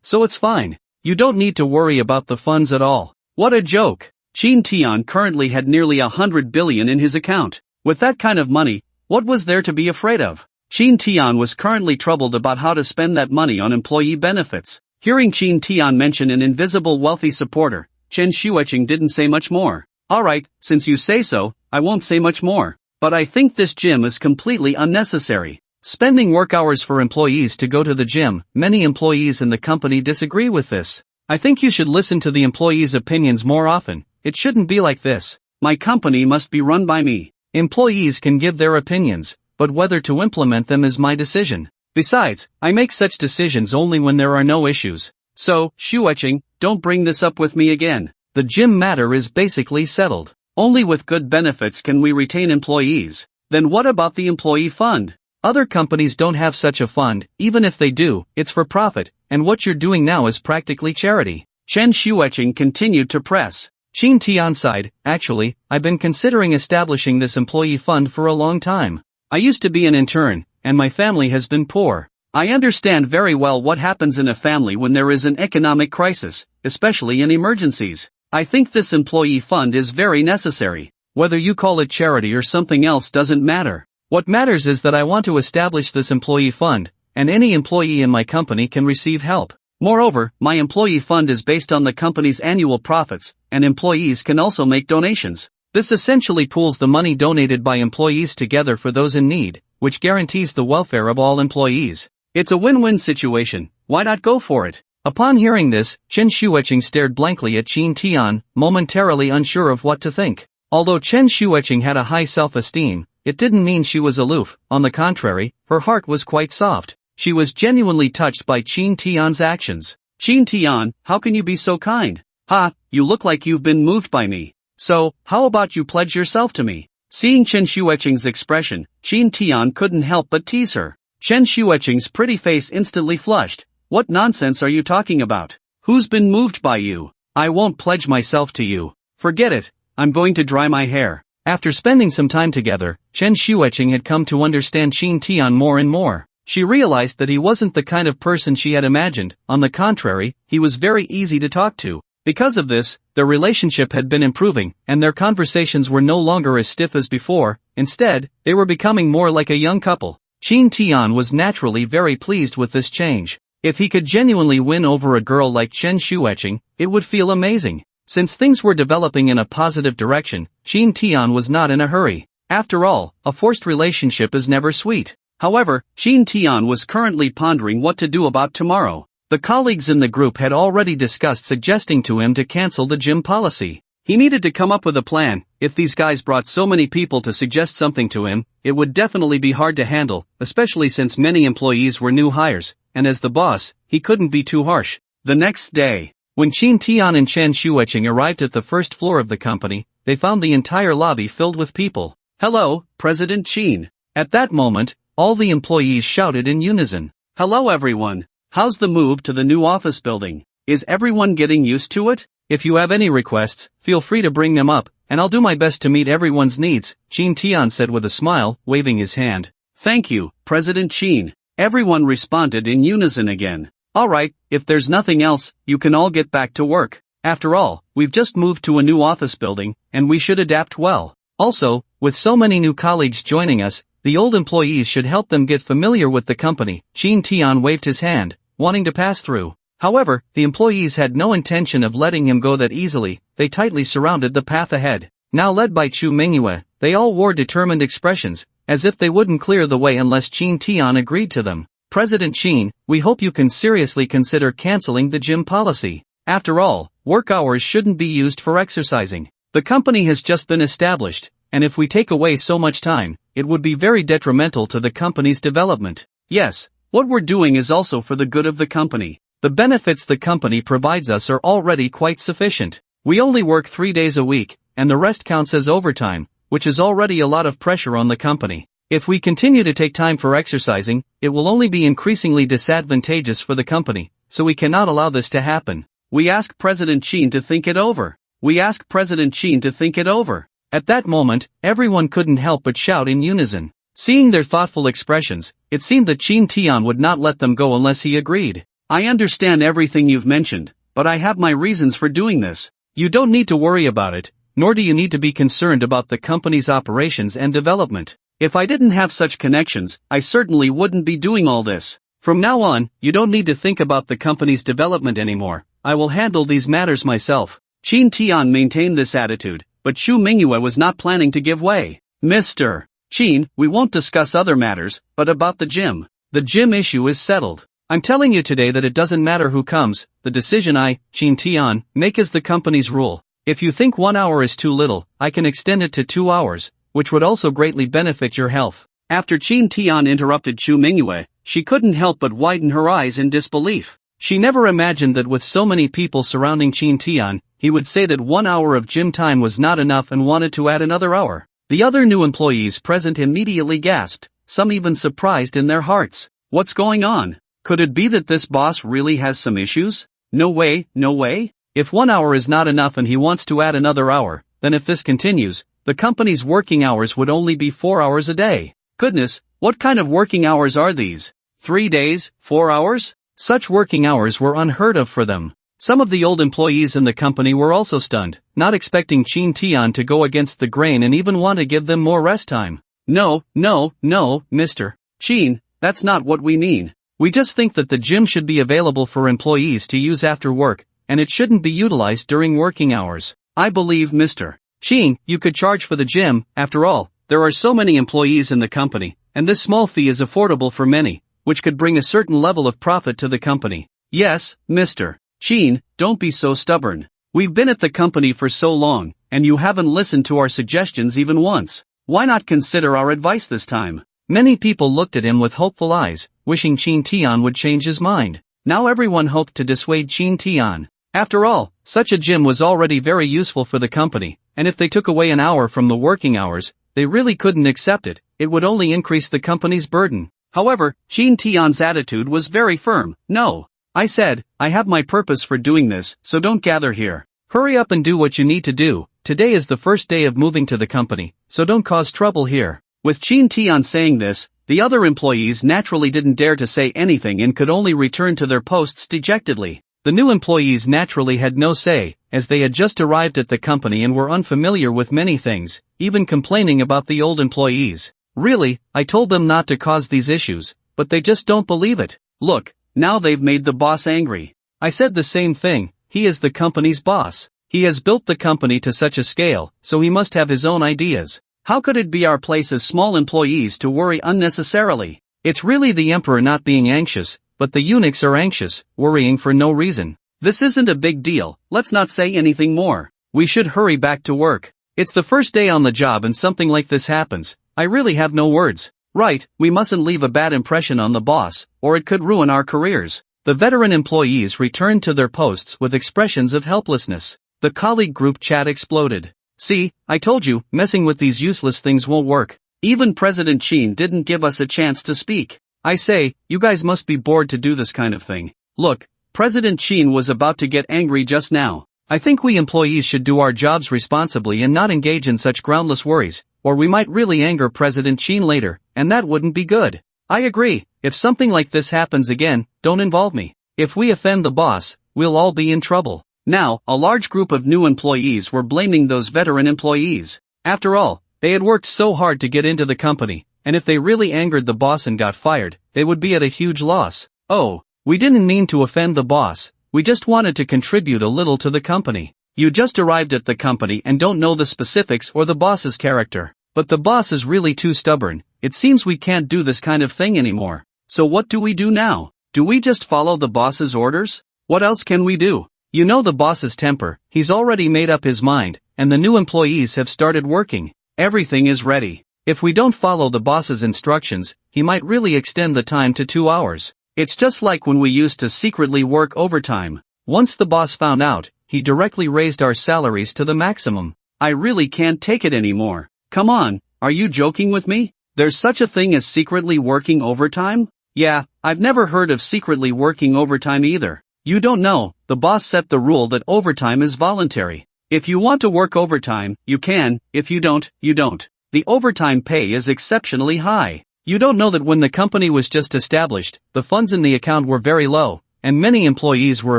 so it's fine. You don't need to worry about the funds at all. What a joke. Chin Tian currently had nearly 100 billion in his account. With that kind of money, what was there to be afraid of? Chin Tian was currently troubled about how to spend that money on employee benefits. Hearing Chin Tian mention an invisible wealthy supporter, Chen Xueqing didn't say much more. Alright, since you say so, I won't say much more. But I think this gym is completely unnecessary. Spending work hours for employees to go to the gym, many employees in the company disagree with this. I think you should listen to the employees' opinions more often. It shouldn't be like this. My company must be run by me. Employees can give their opinions, but whether to implement them is my decision. Besides, I make such decisions only when there are no issues. So, Xueqing, don't bring this up with me again. The gym matter is basically settled. Only with good benefits can we retain employees. Then what about the employee fund? Other companies don't have such a fund. Even if they do, it's for profit, and what you're doing now is practically charity. Chen Xueqing continued to press. Chin Tian sighed. Actually, I've been considering establishing this employee fund for a long time. I used to be an intern, and my family has been poor. I understand very well what happens in a family when there is an economic crisis, especially in emergencies. I think this employee fund is very necessary. Whether you call it charity or something else doesn't matter. What matters is that I want to establish this employee fund, and any employee in my company can receive help. Moreover, my employee fund is based on the company's annual profits, and employees can also make donations. This essentially pools the money donated by employees together for those in need, which guarantees the welfare of all employees. It's a win-win situation. Why not go for it? Upon hearing this, Chen Xueqing stared blankly at Chin Tian, momentarily unsure of what to think. Although Chen Xueqing had a high self-esteem, it didn't mean she was aloof. On the contrary, her heart was quite soft. She was genuinely touched by Chin Tian's actions. Chin Tian, how can you be so kind? Ha, you look like you've been moved by me. So, how about you pledge yourself to me? Seeing Chen Xueqing's expression, Chin Tian couldn't help but tease her. Chen Xueqing's pretty face instantly flushed. What nonsense are you talking about? Who's been moved by you? I won't pledge myself to you. Forget it, I'm going to dry my hair. After spending some time together, Chen Xueqing had come to understand Chin Tian more and more. She realized that he wasn't the kind of person she had imagined. On the contrary, he was very easy to talk to. Because of this, their relationship had been improving, and their conversations were no longer as stiff as before. Instead, they were becoming more like a young couple. Chin Tian was naturally very pleased with this change. If he could genuinely win over a girl like Chen Xueqing, it would feel amazing. Since things were developing in a positive direction, Chin Tian was not in a hurry. After all, a forced relationship is never sweet. However, Chin Tian was currently pondering what to do about tomorrow. The colleagues in the group had already discussed suggesting to him to cancel the gym policy. He needed to come up with a plan. If these guys brought so many people to suggest something to him, it would definitely be hard to handle, especially since many employees were new hires, and as the boss, he couldn't be too harsh. The next day, when Chin Tian and Chen Xueqing arrived at the first floor of the company, they found the entire lobby filled with people. Hello, President Chin. At that moment, all the employees shouted in unison. Hello everyone. How's the move to the new office building? Is everyone getting used to it? If you have any requests, feel free to bring them up, and I'll do my best to meet everyone's needs, Chin Tian said with a smile, waving his hand. Thank you, President Chin. Everyone responded in unison again. Alright, if there's nothing else, you can all get back to work. After all, we've just moved to a new office building, and we should adapt well. Also, with so many new colleagues joining us, the old employees should help them get familiar with the company. Chin Tian waved his hand, wanting to pass through. However, the employees had no intention of letting him go that easily. They tightly surrounded the path ahead. Now led by Chu Mingyue, they all wore determined expressions, as if they wouldn't clear the way unless Chin Tian agreed to them. President Chin, we hope you can seriously consider canceling the gym policy. After all, work hours shouldn't be used for exercising. The company has just been established, and if we take away so much time, it would be very detrimental to the company's development. Yes, what we're doing is also for the good of the company. The benefits the company provides us are already quite sufficient. We only work 3 days a week, and the rest counts as overtime, which is already a lot of pressure on the company. If we continue to take time for exercising, it will only be increasingly disadvantageous for the company, so we cannot allow this to happen. We ask President Chin to think it over. We ask President Chin to think it over. At that moment, everyone couldn't help but shout in unison. Seeing their thoughtful expressions, it seemed that Chin Tian would not let them go unless he agreed. I understand everything you've mentioned, but I have my reasons for doing this. You don't need to worry about it, nor do you need to be concerned about the company's operations and development. If I didn't have such connections, I certainly wouldn't be doing all this. From now on, you don't need to think about the company's development anymore. I will handle these matters myself. Chin Tian maintained this attitude, but Xu Mingyue was not planning to give way. Mr. Chin, we won't discuss other matters, but about the gym. The gym issue is settled. I'm telling you today that it doesn't matter who comes, the decision I, Chin Tian, make is the company's rule. If you think 1 hour is too little, I can extend it to 2 hours, which would also greatly benefit your health. After Chin Tian interrupted Xu Mingyue, she couldn't help but widen her eyes in disbelief. She never imagined that with so many people surrounding Chin Tian, he would say that 1 hour of gym time was not enough and wanted to add another hour. The other new employees present immediately gasped, some even surprised in their hearts. What's going on? Could it be that this boss really has some issues? No way, no way. If 1 hour is not enough and he wants to add another hour, then if this continues, the company's working hours would only be 4 hours a day. Goodness, what kind of working hours are these? 3 days, 4 hours? Such working hours were unheard of for them. Some of the old employees in the company were also stunned, not expecting Chin Tian to go against the grain and even want to give them more rest time. No, Mr. Chin, that's not what we mean. We just think that the gym should be available for employees to use after work, and it shouldn't be utilized during working hours. I believe Mr. Chin, you could charge for the gym. After all, there are so many employees in the company, and this small fee is affordable for many, which could bring a certain level of profit to the company. Yes, Mr. Chin, don't be so stubborn. We've been at the company for so long, and you haven't listened to our suggestions even once. Why not consider our advice this time? Many people looked at him with hopeful eyes, wishing Chin Tian would change his mind. Now everyone hoped to dissuade Chin Tian. After all, such a gym was already very useful for the company, and if they took away an hour from the working hours, they really couldn't accept it. It would only increase the company's burden. However, Chin Tian's attitude was very firm. No. I said, I have my purpose for doing this, so don't gather here. Hurry up and do what you need to do. Today is the first day of moving to the company, so don't cause trouble here. With Chin Tian saying this, the other employees naturally didn't dare to say anything and could only return to their posts dejectedly. The new employees naturally had no say, as they had just arrived at the company and were unfamiliar with many things, even complaining about the old employees. Really, I told them not to cause these issues, but they just don't believe it. Look, now they've made the boss angry. I said the same thing, he is the company's boss. He has built the company to such a scale, so he must have his own ideas. How could it be our place as small employees to worry unnecessarily? It's really the emperor not being anxious, but the eunuchs are anxious, worrying for no reason. This isn't a big deal, let's not say anything more. We should hurry back to work. It's the first day on the job and something like this happens. I really have no words. Right, we mustn't leave a bad impression on the boss, or it could ruin our careers. The veteran employees returned to their posts with expressions of helplessness. The colleague group chat exploded. See, I told you, messing with these useless things won't work. Even President Chin didn't give us a chance to speak. I say, you guys must be bored to do this kind of thing. Look, President Chin was about to get angry just now. I think we employees should do our jobs responsibly and not engage in such groundless worries, or we might really anger President Chin later, and that wouldn't be good. I agree, if something like this happens again, don't involve me. If we offend the boss, we'll all be in trouble. Now, a large group of new employees were blaming those veteran employees. After all, they had worked so hard to get into the company, and if they really angered the boss and got fired, they would be at a huge loss. Oh, we didn't mean to offend the boss, we just wanted to contribute a little to the company. You just arrived at the company and don't know the specifics or the boss's character. But the boss is really too stubborn, it seems we can't do this kind of thing anymore. So what do we do now? Do we just follow the boss's orders? What else can we do? You know the boss's temper, he's already made up his mind, and the new employees have started working. Everything is ready. If we don't follow the boss's instructions, he might really extend the time to 2 hours. It's just like when we used to secretly work overtime. Once the boss found out, he directly raised our salaries to the maximum. I really can't take it anymore. Come on, are you joking with me? There's such a thing as secretly working overtime? Yeah, I've never heard of secretly working overtime either. You don't know, the boss set the rule that overtime is voluntary. If you want to work overtime, you can, if you don't, you don't. The overtime pay is exceptionally high. You don't know that when the company was just established, the funds in the account were very low, and many employees were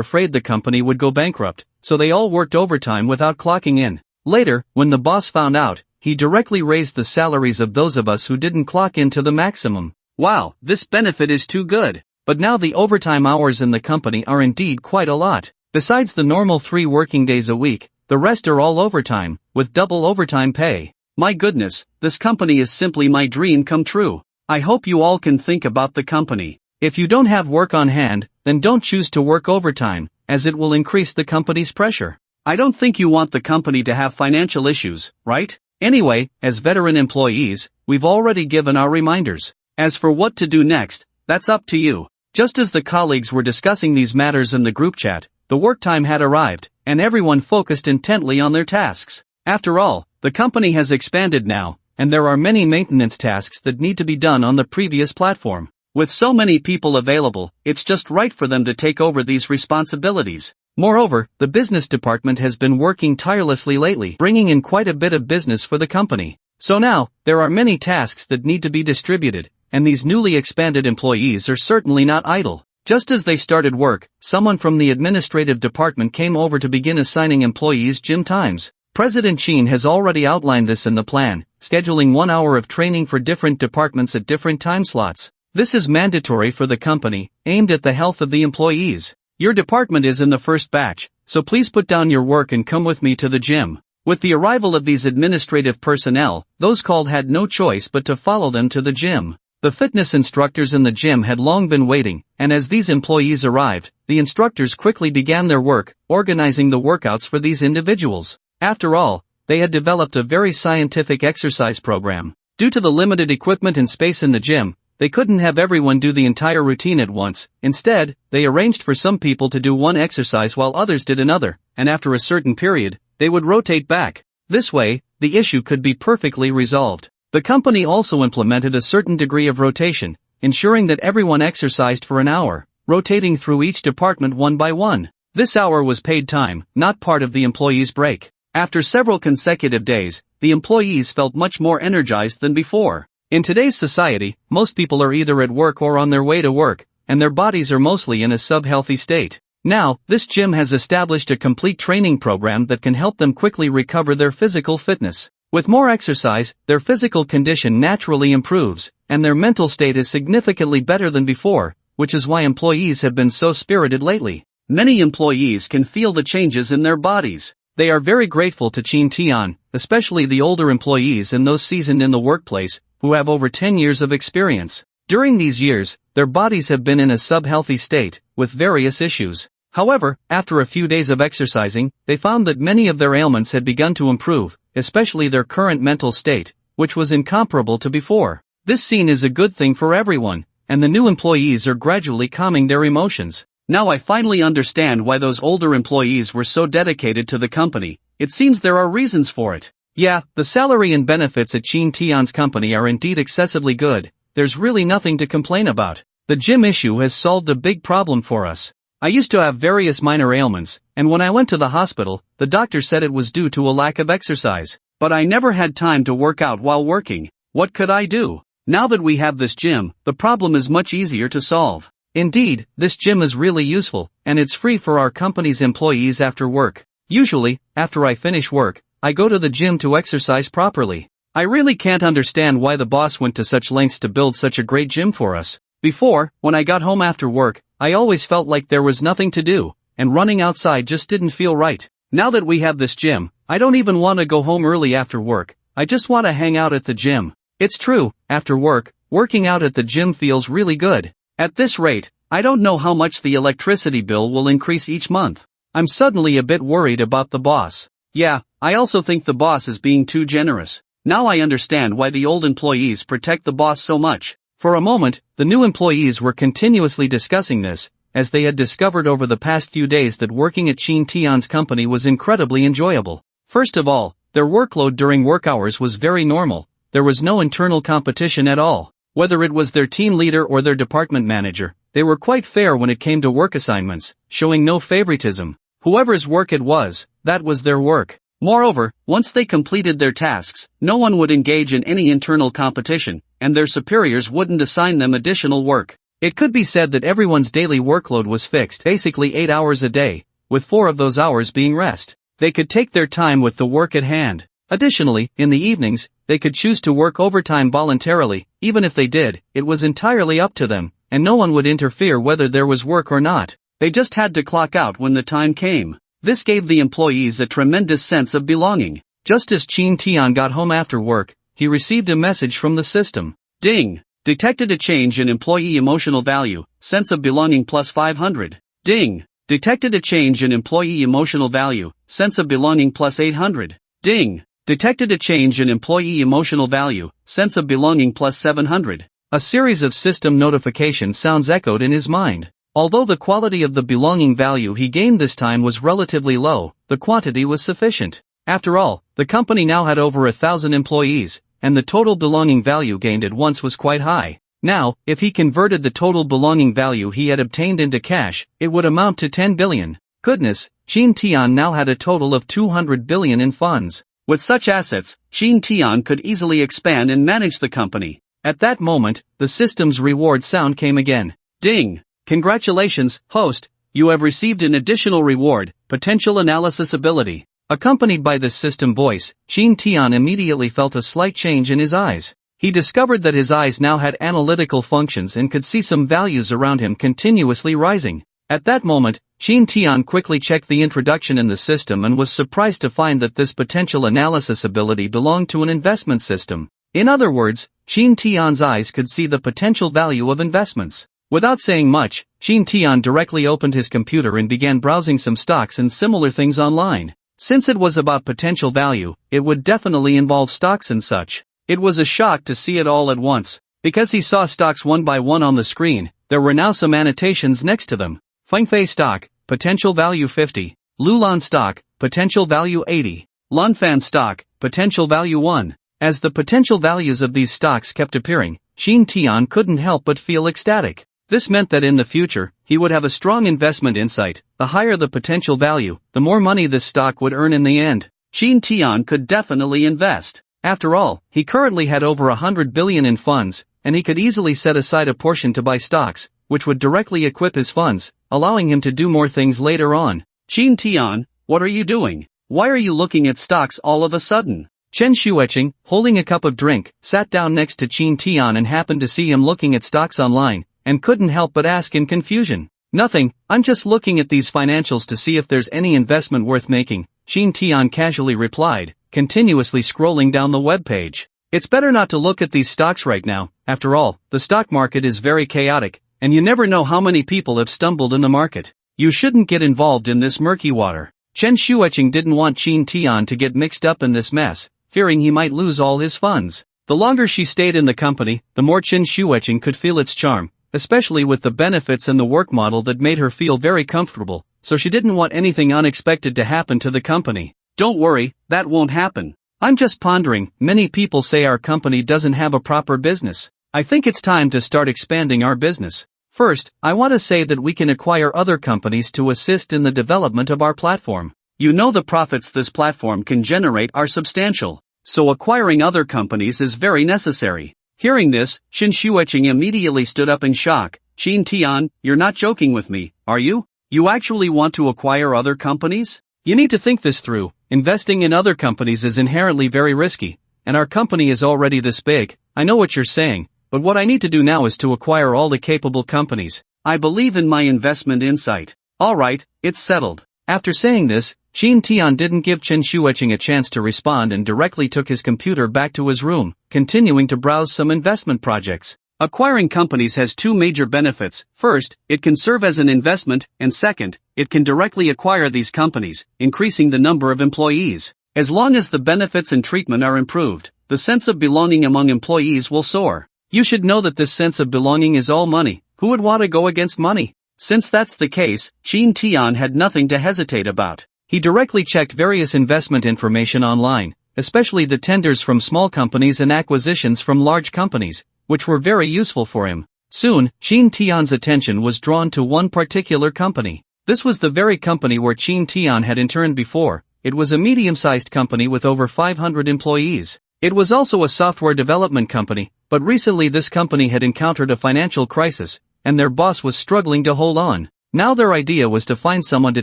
afraid the company would go bankrupt, so they all worked overtime without clocking in. Later, when the boss found out, he directly raised the salaries of those of us who didn't clock in to the maximum. Wow, this benefit is too good. But now the overtime hours in the company are indeed quite a lot. Besides the normal 3 working days a week, the rest are all overtime, with double overtime pay. My goodness, this company is simply my dream come true. I hope you all can think about the company. If you don't have work on hand, then don't choose to work overtime, as it will increase the company's pressure. I don't think you want the company to have financial issues, right? Anyway, as veteran employees, we've already given our reminders. As for what to do next, that's up to you. Just as the colleagues were discussing these matters in the group chat, the work time had arrived, and everyone focused intently on their tasks. After all, the company has expanded now, and there are many maintenance tasks that need to be done on the previous platform. With so many people available, it's just right for them to take over these responsibilities. Moreover, the business department has been working tirelessly lately, bringing in quite a bit of business for the company. So now, there are many tasks that need to be distributed, and these newly expanded employees are certainly not idle. Just as they started work, someone from the administrative department came over to begin assigning employees gym times. President Chin has already outlined this in the plan, scheduling 1 hour of training for different departments at different time slots. This is mandatory for the company, aimed at the health of the employees. Your department is in the first batch, so please put down your work and come with me to the gym. With the arrival of these administrative personnel, those called had no choice but to follow them to the gym. The fitness instructors in the gym had long been waiting, and as these employees arrived, the instructors quickly began their work, organizing the workouts for these individuals. After all, they had developed a very scientific exercise program. Due to the limited equipment and space in the gym, they couldn't have everyone do the entire routine at once. Instead, they arranged for some people to do one exercise while others did another, and after a certain period, they would rotate back. This way, the issue could be perfectly resolved. The company also implemented a certain degree of rotation, ensuring that everyone exercised for an hour, rotating through each department one by one. This hour was paid time, not part of the employees' break. After several consecutive days, the employees felt much more energized than before. In today's society, most people are either at work or on their way to work, and their bodies are mostly in a sub-healthy state. Now, this gym has established a complete training program that can help them quickly recover their physical fitness. With more exercise, their physical condition naturally improves, and their mental state is significantly better than before, which is why employees have been so spirited lately. Many employees can feel the changes in their bodies. They are very grateful to Chin Tian, especially the older employees and those seasoned in the workplace, who have over 10 years of experience. During these years, their bodies have been in a sub-healthy state, with various issues. However, after a few days of exercising, they found that many of their ailments had begun to improve, especially their current mental state, which was incomparable to before. This scene is a good thing for everyone, and the new employees are gradually calming their emotions. Now I finally understand why those older employees were so dedicated to the company. It seems there are reasons for it. Yeah, the salary and benefits at Chin Tian's company are indeed excessively good. There's really nothing to complain about. The gym issue has solved a big problem for us. I used to have various minor ailments, and when I went to the hospital, the doctor said it was due to a lack of exercise. But I never had time to work out while working. What could I do? Now that we have this gym, the problem is much easier to solve. Indeed, this gym is really useful, and it's free for our company's employees after work. Usually, after I finish work, I go to the gym to exercise properly. I really can't understand why the boss went to such lengths to build such a great gym for us. Before, when I got home after work, I always felt like there was nothing to do, and running outside just didn't feel right. Now that we have this gym, I don't even want to go home early after work. I just want to hang out at the gym. It's true, after work, working out at the gym feels really good. At this rate, I don't know how much the electricity bill will increase each month. I'm suddenly a bit worried about the boss. Yeah, I also think the boss is being too generous. Now I understand why the old employees protect the boss so much. For a moment, the new employees were continuously discussing this, as they had discovered over the past few days that working at Chin Tian's company was incredibly enjoyable. First of all, their workload during work hours was very normal. There was no internal competition at all. Whether it was their team leader or their department manager, they were quite fair when it came to work assignments, showing no favoritism. Whoever's work it was, that was their work. Moreover, once they completed their tasks, no one would engage in any internal competition, and their superiors wouldn't assign them additional work. It could be said that everyone's daily workload was fixed, basically 8 hours a day, with 4 of those hours being rest. They could take their time with the work at hand. Additionally, in the evenings, they could choose to work overtime voluntarily. Even if they did, it was entirely up to them, and no one would interfere whether there was work or not. They just had to clock out when the time came. This gave the employees a tremendous sense of belonging. Just as Chin Tian got home after work, he received a message from the system. Ding! Detected a change in employee emotional value, sense of belonging plus 500. Ding! Detected a change in employee emotional value, sense of belonging plus 800. Ding! Detected a change in employee emotional value, sense of belonging plus 700. A series of system notification sounds echoed in his mind. Although the quality of the belonging value he gained this time was relatively low, the quantity was sufficient. After all, the company now had over 1,000 employees, and the total belonging value gained at once was quite high. Now, if he converted the total belonging value he had obtained into cash, it would amount to 10 billion. Goodness, Chin Tian now had a total of 200 billion in funds. With such assets, Chin Tian could easily expand and manage the company. At that moment, the system's reward sound came again. Ding! Congratulations, host, you have received an additional reward, potential analysis ability. Accompanied by this system voice, Chin Tian immediately felt a slight change in his eyes. He discovered that his eyes now had analytical functions and could see some values around him continuously rising. At that moment, Chin Tian quickly checked the introduction in the system and was surprised to find that this potential analysis ability belonged to an investment system. In other words, Chin Tian's eyes could see the potential value of investments. Without saying much, Chin Tian directly opened his computer and began browsing some stocks and similar things online. Since it was about potential value, it would definitely involve stocks and such. It was a shock to see it all at once. Because he saw stocks one by one on the screen, there were now some annotations next to them. Fengfei stock, potential value 50. Lulan stock, potential value 80. Lunfan stock, potential value 1. As the potential values of these stocks kept appearing, Chin Tian couldn't help but feel ecstatic. This meant that in the future, he would have a strong investment insight. The higher the potential value, the more money this stock would earn in the end. Chin Tian could definitely invest. After all, he currently had over 100 billion in funds, and he could easily set aside a portion to buy stocks, which would directly equip his funds, allowing him to do more things later on. Chin Tian, what are you doing? Why are you looking at stocks all of a sudden? Chen Xueqing, holding a cup of drink, sat down next to Chin Tian and happened to see him looking at stocks online, and couldn't help but ask in confusion. Nothing, I'm just looking at these financials to see if there's any investment worth making, Chin Tian casually replied, continuously scrolling down the webpage. It's better not to look at these stocks right now. After all, the stock market is very chaotic, and you never know how many people have stumbled in the market. You shouldn't get involved in this murky water. Chen Xueqing didn't want Chin Tian to get mixed up in this mess, fearing he might lose all his funds. The longer she stayed in the company, the more Chen Xueqing could feel its charm, especially with the benefits and the work model that made her feel very comfortable, so she didn't want anything unexpected to happen to the company. Don't worry, that won't happen. I'm just pondering, many people say our company doesn't have a proper business. I think it's time to start expanding our business. First, I want to say that we can acquire other companies to assist in the development of our platform. You know the profits this platform can generate are substantial, so acquiring other companies is very necessary. Hearing this, Chen Xueqing immediately stood up in shock. Chin Tian, you're not joking with me, are you? You actually want to acquire other companies? You need to think this through. Investing in other companies is inherently very risky, and our company is already this big. I know what you're saying, but what I need to do now is to acquire all the capable companies. I believe in my investment insight. Alright, it's settled. After saying this, Chin Tian didn't give Chen Xueqing a chance to respond and directly took his computer back to his room, continuing to browse some investment projects. Acquiring companies has two major benefits. First, it can serve as an investment, and second, it can directly acquire these companies, increasing the number of employees. As long as the benefits and treatment are improved, the sense of belonging among employees will soar. You should know that this sense of belonging is all money. Who would want to go against money? Since that's the case, Chin Tian had nothing to hesitate about. He directly checked various investment information online, especially the tenders from small companies and acquisitions from large companies, which were very useful for him. Soon, Qin Tian's attention was drawn to one particular company. This was the very company where Qin Tian had interned before. It was a medium-sized company with over 500 employees. It was also a software development company, but recently this company had encountered a financial crisis, and their boss was struggling to hold on. Now their idea was to find someone to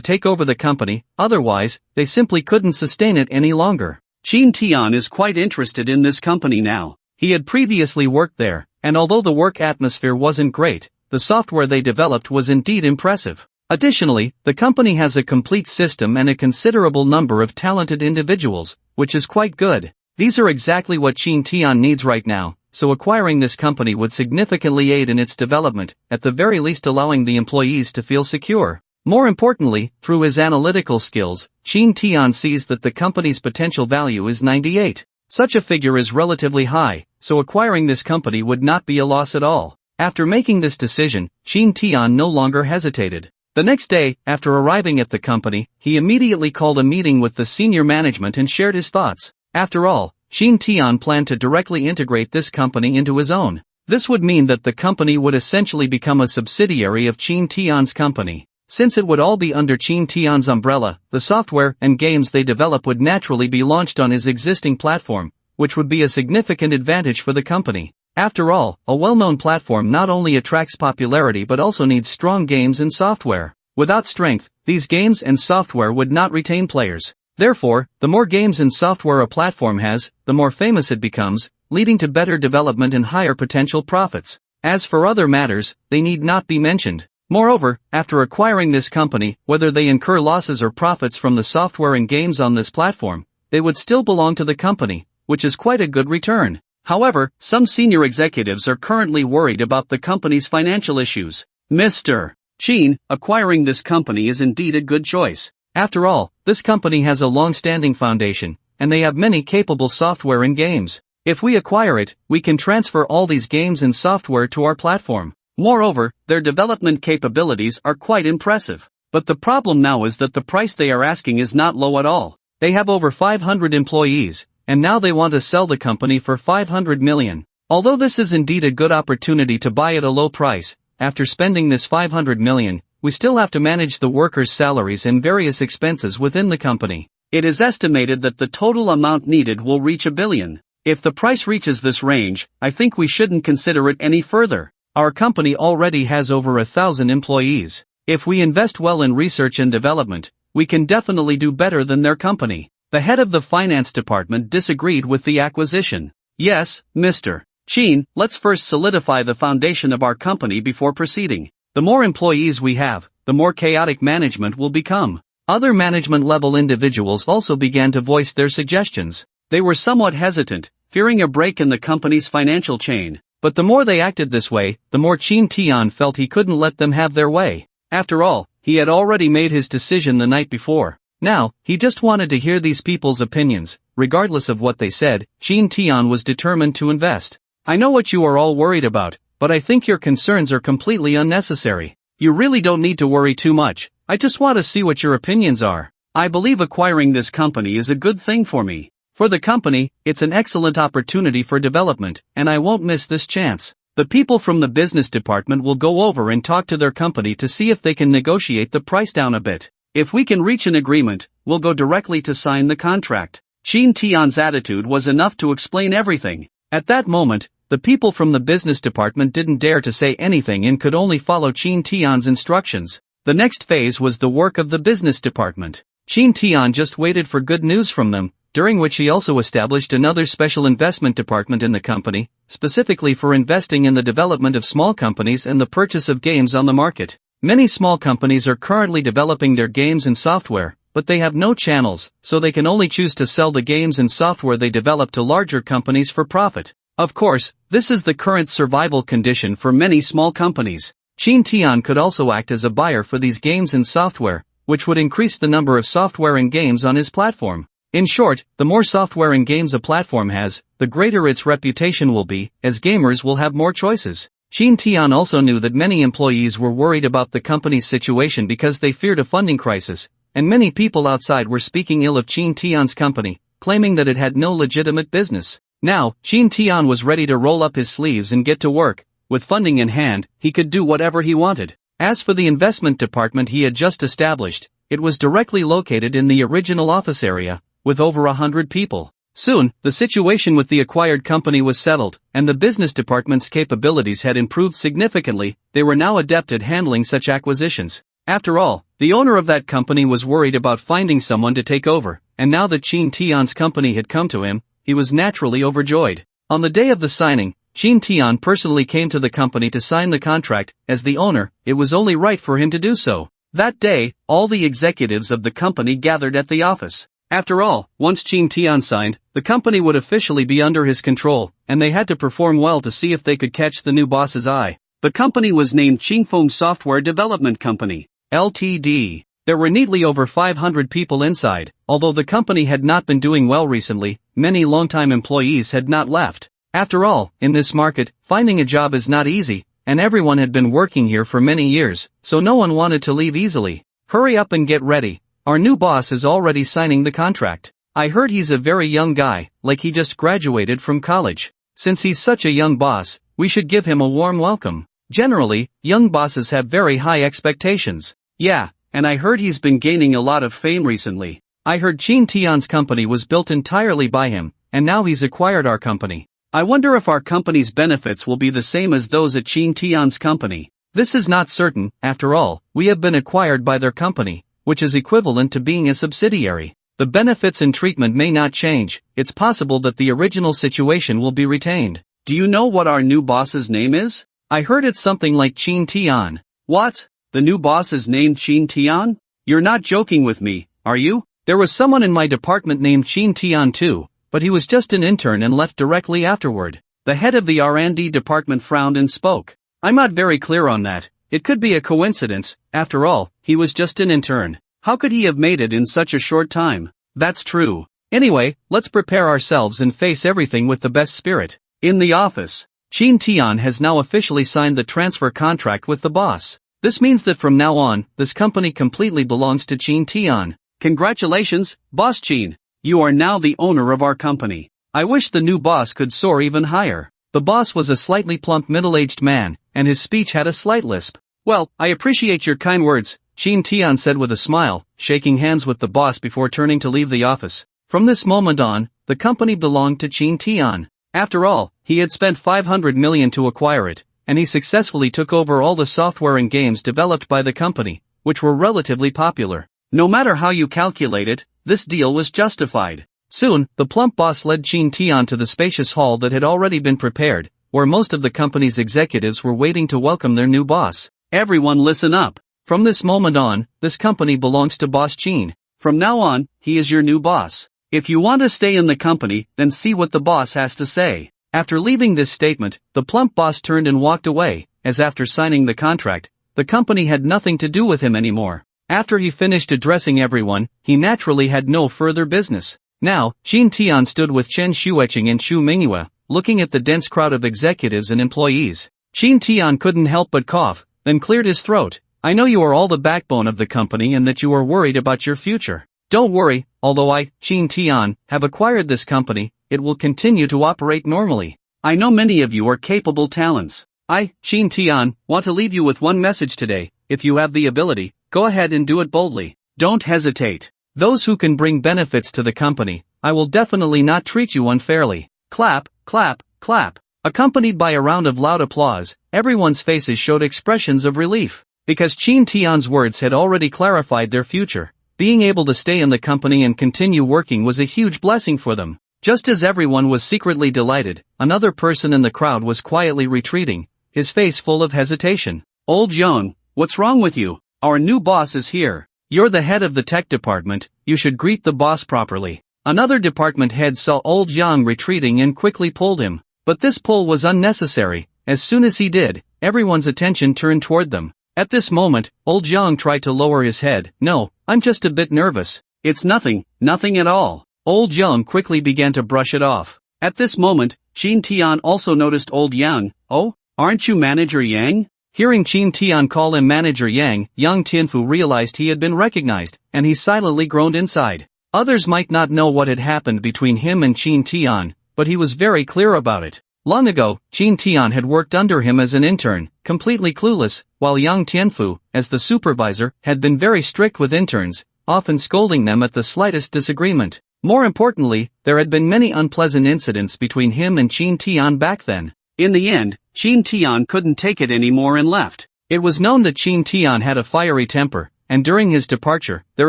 take over the company, otherwise, they simply couldn't sustain it any longer. Qin Tian is quite interested in this company now. He had previously worked there, and although the work atmosphere wasn't great, the software they developed was indeed impressive. Additionally, the company has a complete system and a considerable number of talented individuals, which is quite good. These are exactly what Qin Tian needs right now, so acquiring this company would significantly aid in its development, at the very least allowing the employees to feel secure. More importantly, through his analytical skills, Qin Tian sees that the company's potential value is 98. Such a figure is relatively high, so acquiring this company would not be a loss at all. After making this decision, Qin Tian no longer hesitated. The next day, after arriving at the company, he immediately called a meeting with the senior management and shared his thoughts. After all, Qin Tian planned to directly integrate this company into his own. This would mean that the company would essentially become a subsidiary of Qin Tian's company. Since it would all be under Qin Tian's umbrella, the software and games they develop would naturally be launched on his existing platform, which would be a significant advantage for the company. After all, a well-known platform not only attracts popularity but also needs strong games and software. Without strength, these games and software would not retain players. Therefore, the more games and software a platform has, the more famous it becomes, leading to better development and higher potential profits. As for other matters, they need not be mentioned. Moreover, after acquiring this company, whether they incur losses or profits from the software and games on this platform, they would still belong to the company, which is quite a good return. However, some senior executives are currently worried about the company's financial issues. Mr. Qin, acquiring this company is indeed a good choice. After all, this company has a long-standing foundation, and they have many capable software and games. If we acquire it, we can transfer all these games and software to our platform. Moreover, their development capabilities are quite impressive. But the problem now is that the price they are asking is not low at all. They have over 500 employees, and now they want to sell the company for 500 million. Although this is indeed a good opportunity to buy at a low price, after spending this 500 million, we still have to manage the workers' salaries and various expenses within the company. It is estimated that the total amount needed will reach 1 billion. If the price reaches this range, I think we shouldn't consider it any further. Our company already has over 1,000 employees. If we invest well in research and development, we can definitely do better than their company. The head of the finance department disagreed with the acquisition. Yes, Mr. Qin, let's first solidify the foundation of our company before proceeding. The more employees we have, the more chaotic management will become. Other management-level individuals also began to voice their suggestions. They were somewhat hesitant, fearing a break in the company's financial chain. But the more they acted this way, the more Qin Tian felt he couldn't let them have their way. After all, he had already made his decision the night before. Now, he just wanted to hear these people's opinions. Regardless of what they said, Qin Tian was determined to invest. I know what you are all worried about, but I think your concerns are completely unnecessary. You really don't need to worry too much. I just want to see what your opinions are. I believe acquiring this company is a good thing for me. For the company, it's an excellent opportunity for development, and I won't miss this chance. The people from the business department will go over and talk to their company to see if they can negotiate the price down a bit. If we can reach an agreement, we'll go directly to sign the contract. Qin Tian's attitude was enough to explain everything. At that moment, the people from the business department didn't dare to say anything and could only follow Qin Tian's instructions. The next phase was the work of the business department. Qin Tian just waited for good news from them, during which he also established another special investment department in the company, specifically for investing in the development of small companies and the purchase of games on the market. Many small companies are currently developing their games and software, but they have no channels, so they can only choose to sell the games and software they develop to larger companies for profit. Of course, this is the current survival condition for many small companies. Qin Tian could also act as a buyer for these games and software, which would increase the number of software and games on his platform. In short, the more software and games a platform has, the greater its reputation will be, as gamers will have more choices. Qin Tian also knew that many employees were worried about the company's situation because they feared a funding crisis, and many people outside were speaking ill of Qin Tian's company, claiming that it had no legitimate business. Now, Qin Tian was ready to roll up his sleeves and get to work. with funding in hand, he could do whatever he wanted. As for the investment department he had just established, it was directly located in the original office area, with over 100 people. Soon, the situation with the acquired company was settled, and the business department's capabilities had improved significantly. They were now adept at handling such acquisitions. After all, the owner of that company was worried about finding someone to take over, and now that Qin Tian's company had come to him, he was naturally overjoyed. On the day of the signing, Qin Tian personally came to the company to sign the contract. As the owner, it was only right for him to do so. That day, all the executives of the company gathered at the office. After all, once Qin Tian signed, the company would officially be under his control, and they had to perform well to see if they could catch the new boss's eye. The company was named Qingfeng Software Development Company, Ltd. There were neatly over 500 people inside. Although the company had not been doing well recently, many longtime employees had not left. After all, in this market, finding a job is not easy, and everyone had been working here for many years, so no one wanted to leave easily. Hurry up and get ready. Our new boss is already signing the contract. I heard he's a very young guy, like he just graduated from college. Since he's such a young boss, we should give him a warm welcome. Generally, young bosses have very high expectations. Yeah, and I heard he's been gaining a lot of fame recently. I heard Qin Tian's company was built entirely by him, and now he's acquired our company. I wonder if our company's benefits will be the same as those at Qin Tian's company. This is not certain. After all, we have been acquired by their company, which is equivalent to being a subsidiary. The benefits and treatment may not change. It's possible that the original situation will be retained. Do you know what our new boss's name is? I heard it's something like Qin Tian. What? The new boss is named Qin Tian? You're not joking with me, are you? There was someone in my department named Qin Tian too, but he was just an intern and left directly afterward. The head of the R&D department frowned and spoke. I'm not very clear on that. It could be a coincidence. After all, he was just an intern. How could he have made it in such a short time? That's true. Anyway, let's prepare ourselves and face everything with the best spirit. In the office, Qin Tian has now officially signed the transfer contract with the boss. This means that from now on, this company completely belongs to Qin Tian. Congratulations, Boss Qin. You are now the owner of our company. I wish the new boss could soar even higher. The boss was a slightly plump middle-aged man, and his speech had a slight lisp. Well, I appreciate your kind words, Qin Tian said with a smile, shaking hands with the boss before turning to leave the office. From this moment on, the company belonged to Qin Tian. After all, he had spent 500 million to acquire it, and he successfully took over all the software and games developed by the company, which were relatively popular. No matter how you calculate it, this deal was justified. Soon, the plump boss led Qin Tian to the spacious hall that had already been prepared, where most of the company's executives were waiting to welcome their new boss. Everyone listen up. From this moment on, this company belongs to Boss Qin. From now on, he is your new boss. If you want to stay in the company, then see what the boss has to say. After leaving this statement, the plump boss turned and walked away, as after signing the contract, the company had nothing to do with him anymore. After he finished addressing everyone, he naturally had no further business. Now, Qin Tian stood with Chen Xueqing and Xu Minghua, looking at the dense crowd of executives and employees. Qin Tian couldn't help but cough, then cleared his throat. I know you are all the backbone of the company and that you are worried about your future. Don't worry, although I, Qin Tian, have acquired this company, it will continue to operate normally. I know many of you are capable talents. I, Qin Tian, want to leave you with one message today. If you have the ability, go ahead and do it boldly. Don't hesitate. Those who can bring benefits to the company, I will definitely not treat you unfairly. Clap, clap, clap. Accompanied by a round of loud applause, everyone's faces showed expressions of relief. Because Qin Tian's words had already clarified their future, being able to stay in the company and continue working was a huge blessing for them. Just as everyone was secretly delighted, another person in the crowd was quietly retreating, his face full of hesitation. Old Young, what's wrong with you? Our new boss is here. You're the head of the tech department, you should greet the boss properly. Another department head saw Old Yang retreating and quickly pulled him. But this pull was unnecessary. As soon as he did, everyone's attention turned toward them. At this moment, Old Yang tried to lower his head. No, I'm just a bit nervous. It's nothing, nothing at all. Old Yang quickly began to brush it off. At this moment, Qin Tian also noticed Old Yang. Oh, aren't you Manager Yang? Hearing Qin Tian call him Manager Yang, Yang Tianfu realized he had been recognized, and he silently groaned inside. Others might not know what had happened between him and Qin Tian, but he was very clear about it. Long ago, Qin Tian had worked under him as an intern, completely clueless, while Yang Tianfu, as the supervisor, had been very strict with interns, often scolding them at the slightest disagreement. More importantly, there had been many unpleasant incidents between him and Qin Tian back then. In the end, Qin Tian couldn't take it anymore and left. It was known that Qin Tian had a fiery temper, and during his departure, there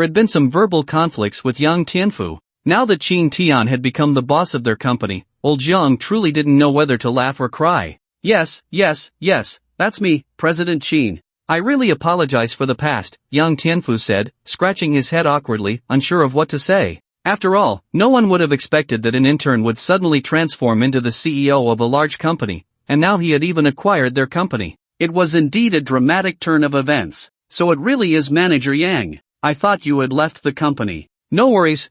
had been some verbal conflicts with Yang Tianfu. Now that Qin Tian had become the boss of their company, old Jiang truly didn't know whether to laugh or cry. Yes, that's me, President Qin. I really apologize for the past, Yang Tianfu said, scratching his head awkwardly, unsure of what to say. After all, no one would have expected that an intern would suddenly transform into the CEO of a large company, and now he had even acquired their company. It was indeed a dramatic turn of events. So it really is Manager Yang. I thought you had left the company. No worries,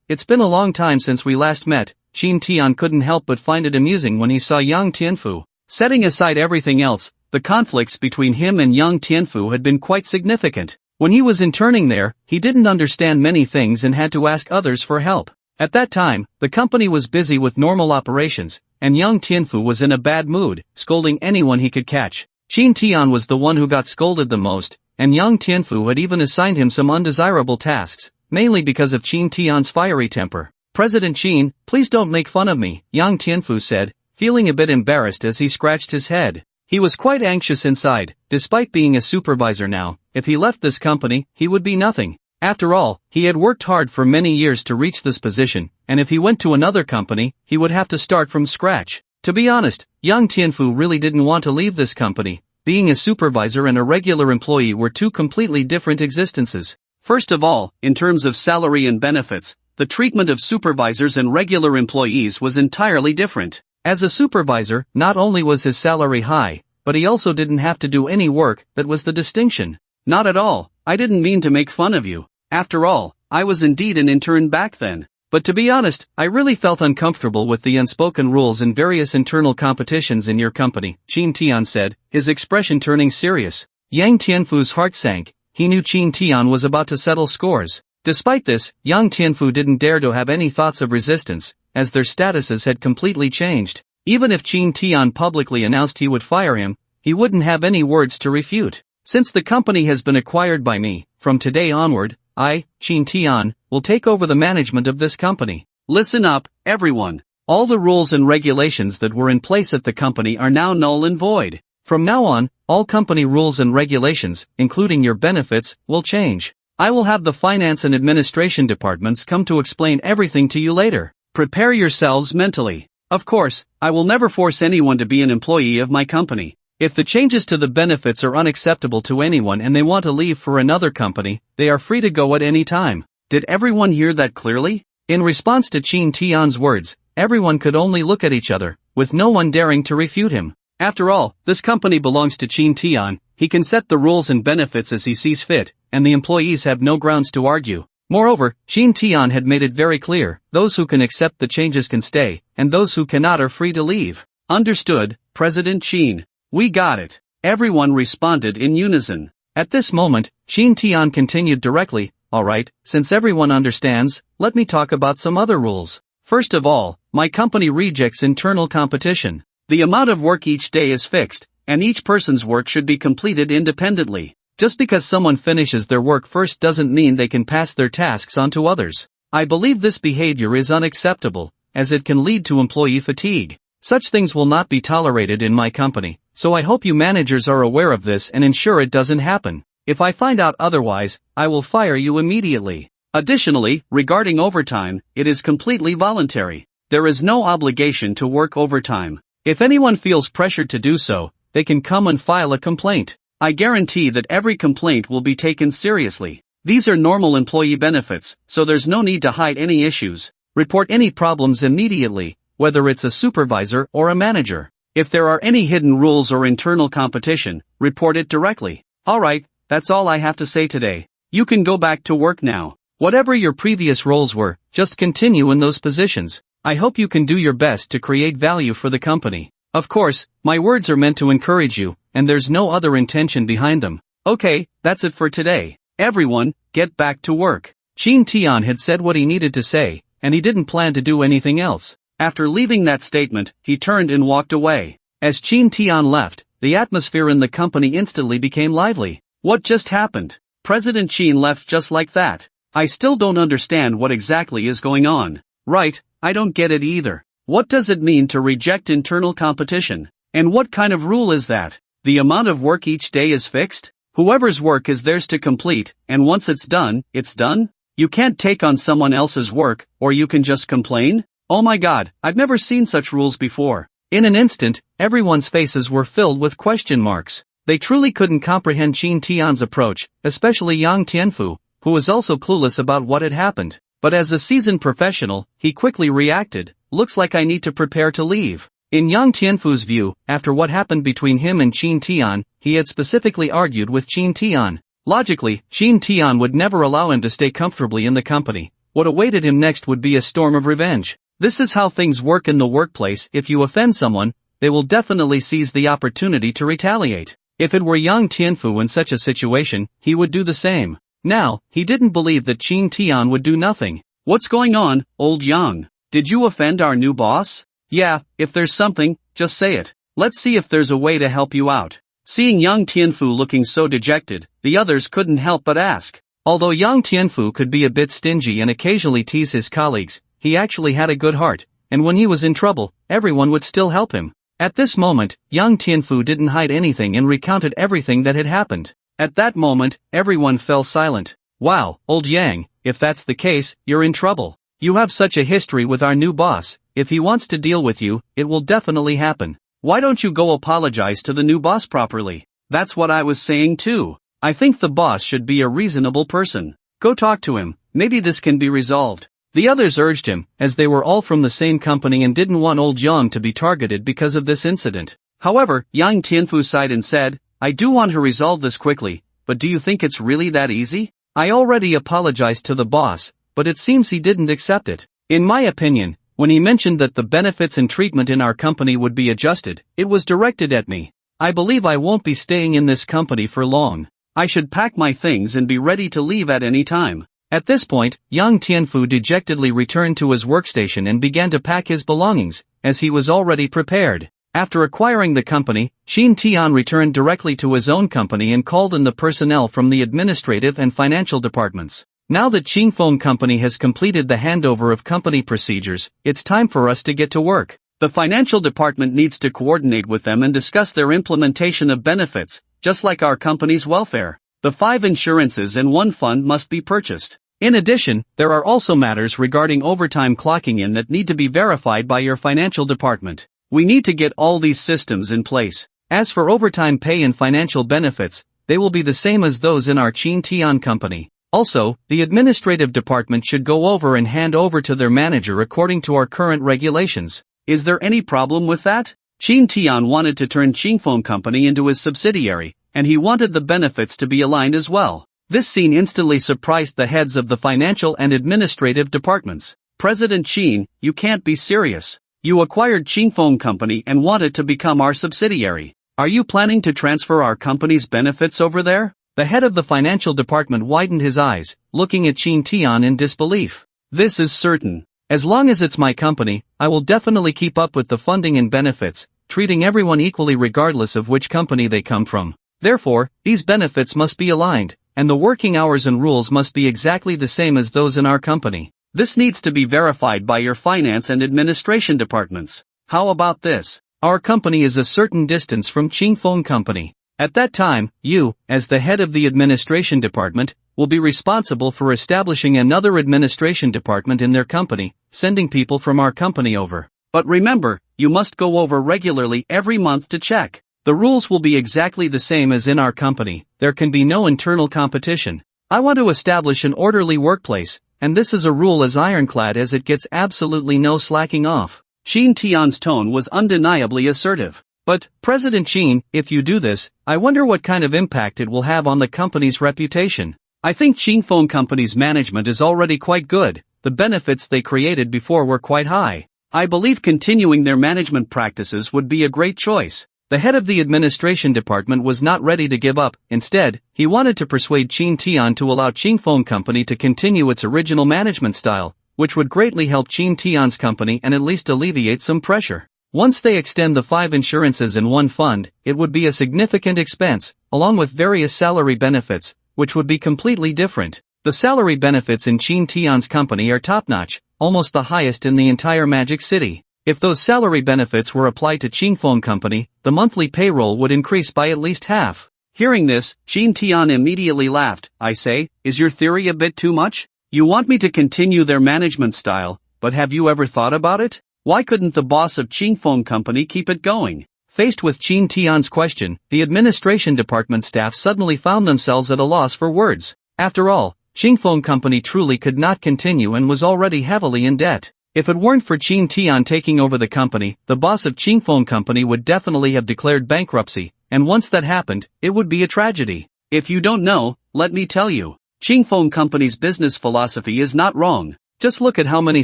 it's been a long time since we last met. Qin Tian couldn't help but find it amusing when he saw Yang Tianfu. Setting aside everything else, the conflicts between him and Yang Tianfu had been quite significant. When he was interning there, he didn't understand many things and had to ask others for help. At that time, the company was busy with normal operations, and Yang Tianfu was in a bad mood, scolding anyone he could catch. Qin Tian was the one who got scolded the most, and Yang Tianfu had even assigned him some undesirable tasks, mainly because of Qin Tian's fiery temper. President Qin, please don't make fun of me, Yang Tianfu said, feeling a bit embarrassed as he scratched his head. He was quite anxious inside. Despite being a supervisor now, if he left this company, he would be nothing. After all, he had worked hard for many years to reach this position, and if he went to another company, he would have to start from scratch. To be honest, Yang Tianfu really didn't want to leave this company. Being a supervisor and a regular employee were two completely different existences. First of all, in terms of salary and benefits, the treatment of supervisors and regular employees was entirely different. As a supervisor, not only was his salary high, but he also didn't have to do any work. That was the distinction. Not at all, I didn't mean to make fun of you. After all, I was indeed an intern back then. But to be honest, I really felt uncomfortable with the unspoken rules and various internal competitions in your company, Qin Tian said, his expression turning serious. Yang Tianfu's heart sank. He knew Qin Tian was about to settle scores. Despite this, Yang Tianfu didn't dare to have any thoughts of resistance, as their statuses had completely changed. Even if Qin Tian publicly announced he would fire him, he wouldn't have any words to refute. Since the company has been acquired by me, from today onward, I, Qin Tian, will take over the management of this company. Listen up, everyone. All the rules and regulations that were in place at the company are now null and void. From now on, all company rules and regulations, including your benefits, will change. I will have the finance and administration departments come to explain everything to you later. Prepare yourselves mentally. Of course, I will never force anyone to be an employee of my company. If the changes to the benefits are unacceptable to anyone and they want to leave for another company, they are free to go at any time. Did everyone hear that clearly? In response to Qin Tian's words, everyone could only look at each other, with no one daring to refute him. After all, this company belongs to Qin Tian. He can set the rules and benefits as he sees fit, and the employees have no grounds to argue. Moreover, Qin Tian had made it very clear, those who can accept the changes can stay, and those who cannot are free to leave. Understood, President Qin. We got it. Everyone responded in unison. At this moment, Qin Tian continued directly, alright, since everyone understands, let me talk about some other rules. First of all, my company rejects internal competition. The amount of work each day is fixed, and each person's work should be completed independently. Just because someone finishes their work first doesn't mean they can pass their tasks on to others. I believe this behavior is unacceptable, as it can lead to employee fatigue. Such things will not be tolerated in my company, so I hope you managers are aware of this and ensure it doesn't happen. If I find out otherwise, I will fire you immediately. Additionally, regarding overtime, it is completely voluntary. There is no obligation to work overtime. If anyone feels pressured to do so, they can come and file a complaint. I guarantee that every complaint will be taken seriously. These are normal employee benefits, so there's no need to hide any issues. Report any problems immediately, whether it's a supervisor or a manager. If there are any hidden rules or internal competition, report it directly. Alright, that's all I have to say today. You can go back to work now. Whatever your previous roles were, just continue in those positions. I hope you can do your best to create value for the company. Of course, my words are meant to encourage you, and there's no other intention behind them. Okay, that's it for today. Everyone, get back to work. Qin Tian had said what he needed to say, and he didn't plan to do anything else. After leaving that statement, he turned and walked away. As Chin Tian left, the atmosphere in the company instantly became lively. What just happened? President Chin left just like that. I still don't understand what exactly is going on. Right, I don't get it either. What does it mean to reject internal competition? And what kind of rule is that? The amount of work each day is fixed? Whoever's work is theirs to complete, and once it's done, it's done? You can't take on someone else's work, or you can just complain? Oh my god, I've never seen such rules before. In an instant, everyone's faces were filled with question marks. They truly couldn't comprehend Chin Tian's approach, especially Yang Tianfu, who was also clueless about what had happened. But as a seasoned professional, he quickly reacted. Looks like I need to prepare to leave. In Yang Tianfu's view, after what happened between him and Chin Tian, he had specifically argued with Chin Tian. Logically, Chin Tian would never allow him to stay comfortably in the company. What awaited him next would be a storm of revenge. This is how things work in the workplace. If you offend someone, they will definitely seize the opportunity to retaliate. If it were Yang Tianfu in such a situation, he would do the same. Now, he didn't believe that Chin Tian would do nothing. What's going on, old Yang? Did you offend our new boss? Yeah, if there's something, just say it. Let's see if there's a way to help you out. Seeing Yang Tianfu looking so dejected, the others couldn't help but ask. Although Yang Tianfu could be a bit stingy and occasionally tease his colleagues, he actually had a good heart, and when he was in trouble, everyone would still help him. At this moment, Yang Tianfu didn't hide anything and recounted everything that had happened. At that moment, everyone fell silent. Wow, old Yang, if that's the case, you're in trouble. You have such a history with our new boss. If he wants to deal with you, it will definitely happen. Why don't you go apologize to the new boss properly? That's what I was saying too. I think the boss should be a reasonable person. Go talk to him, maybe this can be resolved. The others urged him, as they were all from the same company and didn't want old Yang to be targeted because of this incident. However, Yang Tianfu sighed and said, I do want to resolve this quickly, but do you think it's really that easy? I already apologized to the boss, but it seems he didn't accept it. In my opinion, when he mentioned that the benefits and treatment in our company would be adjusted, it was directed at me. I believe I won't be staying in this company for long. I should pack my things and be ready to leave at any time. At this point, Yang Tianfu dejectedly returned to his workstation and began to pack his belongings, as he was already prepared. After acquiring the company, Chin Tian returned directly to his own company and called in the personnel from the administrative and financial departments. Now that Qingfeng Company has completed the handover of company procedures, it's time for us to get to work. The financial department needs to coordinate with them and discuss their implementation of benefits, just like our company's welfare. The 5 insurances and 1 fund must be purchased. In addition, there are also matters regarding overtime clocking in that need to be verified by your financial department. We need to get all these systems in place. As for overtime pay and financial benefits, they will be the same as those in our Chin Tian company. Also, the administrative department should go over and hand over to their manager according to our current regulations. Is there any problem with that? Chin Tian wanted to turn Qingfeng Company into his subsidiary, and he wanted the benefits to be aligned as well. This scene instantly surprised the heads of the financial and administrative departments. President Chin, you can't be serious. You acquired Qingfeng Company and want it to become our subsidiary. Are you planning to transfer our company's benefits over there? The head of the financial department widened his eyes, looking at Chin Tian in disbelief. This is certain. As long as it's my company, I will definitely keep up with the funding and benefits, treating everyone equally regardless of which company they come from. Therefore, these benefits must be aligned, and the working hours and rules must be exactly the same as those in our company. This needs to be verified by your finance and administration departments. How about this? Our company is a certain distance from Qingfeng Company. At that time, you, as the head of the administration department, will be responsible for establishing another administration department in their company, sending people from our company over. But remember, you must go over regularly every month to check. The rules will be exactly the same as in our company. There can be no internal competition. I want to establish an orderly workplace, and this is a rule as ironclad as it gets, absolutely no slacking off. Chin Tian's tone was undeniably assertive. But, President Chin, if you do this, I wonder what kind of impact it will have on the company's reputation. I think Qingfeng Company's management is already quite good. The benefits they created before were quite high. I believe continuing their management practices would be a great choice. The head of the administration department was not ready to give up. Instead, he wanted to persuade Chin Tian to allow Qingfeng Company to continue its original management style, which would greatly help Qin Tian's company and at least alleviate some pressure. Once they extend the 5 insurances in one fund, it would be a significant expense, along with various salary benefits, which would be completely different. The salary benefits in Qin Tian's company are top-notch, almost the highest in the entire Magic City. If those salary benefits were applied to Qingfeng Company, the monthly payroll would increase by at least half. Hearing this, Qin Tian immediately laughed. I say, is your theory a bit too much? You want me to continue their management style, but have you ever thought about it? Why couldn't the boss of Qingfeng Company keep it going? Faced with Qin Tian's question, the administration department staff suddenly found themselves at a loss for words. After all, Qingfeng Company truly could not continue and was already heavily in debt. If it weren't for Qin Tian taking over the company, the boss of Qingfeng Company would definitely have declared bankruptcy, and once that happened, it would be a tragedy. If you don't know, let me tell you. Qingfeng Company's business philosophy is not wrong. Just look at how many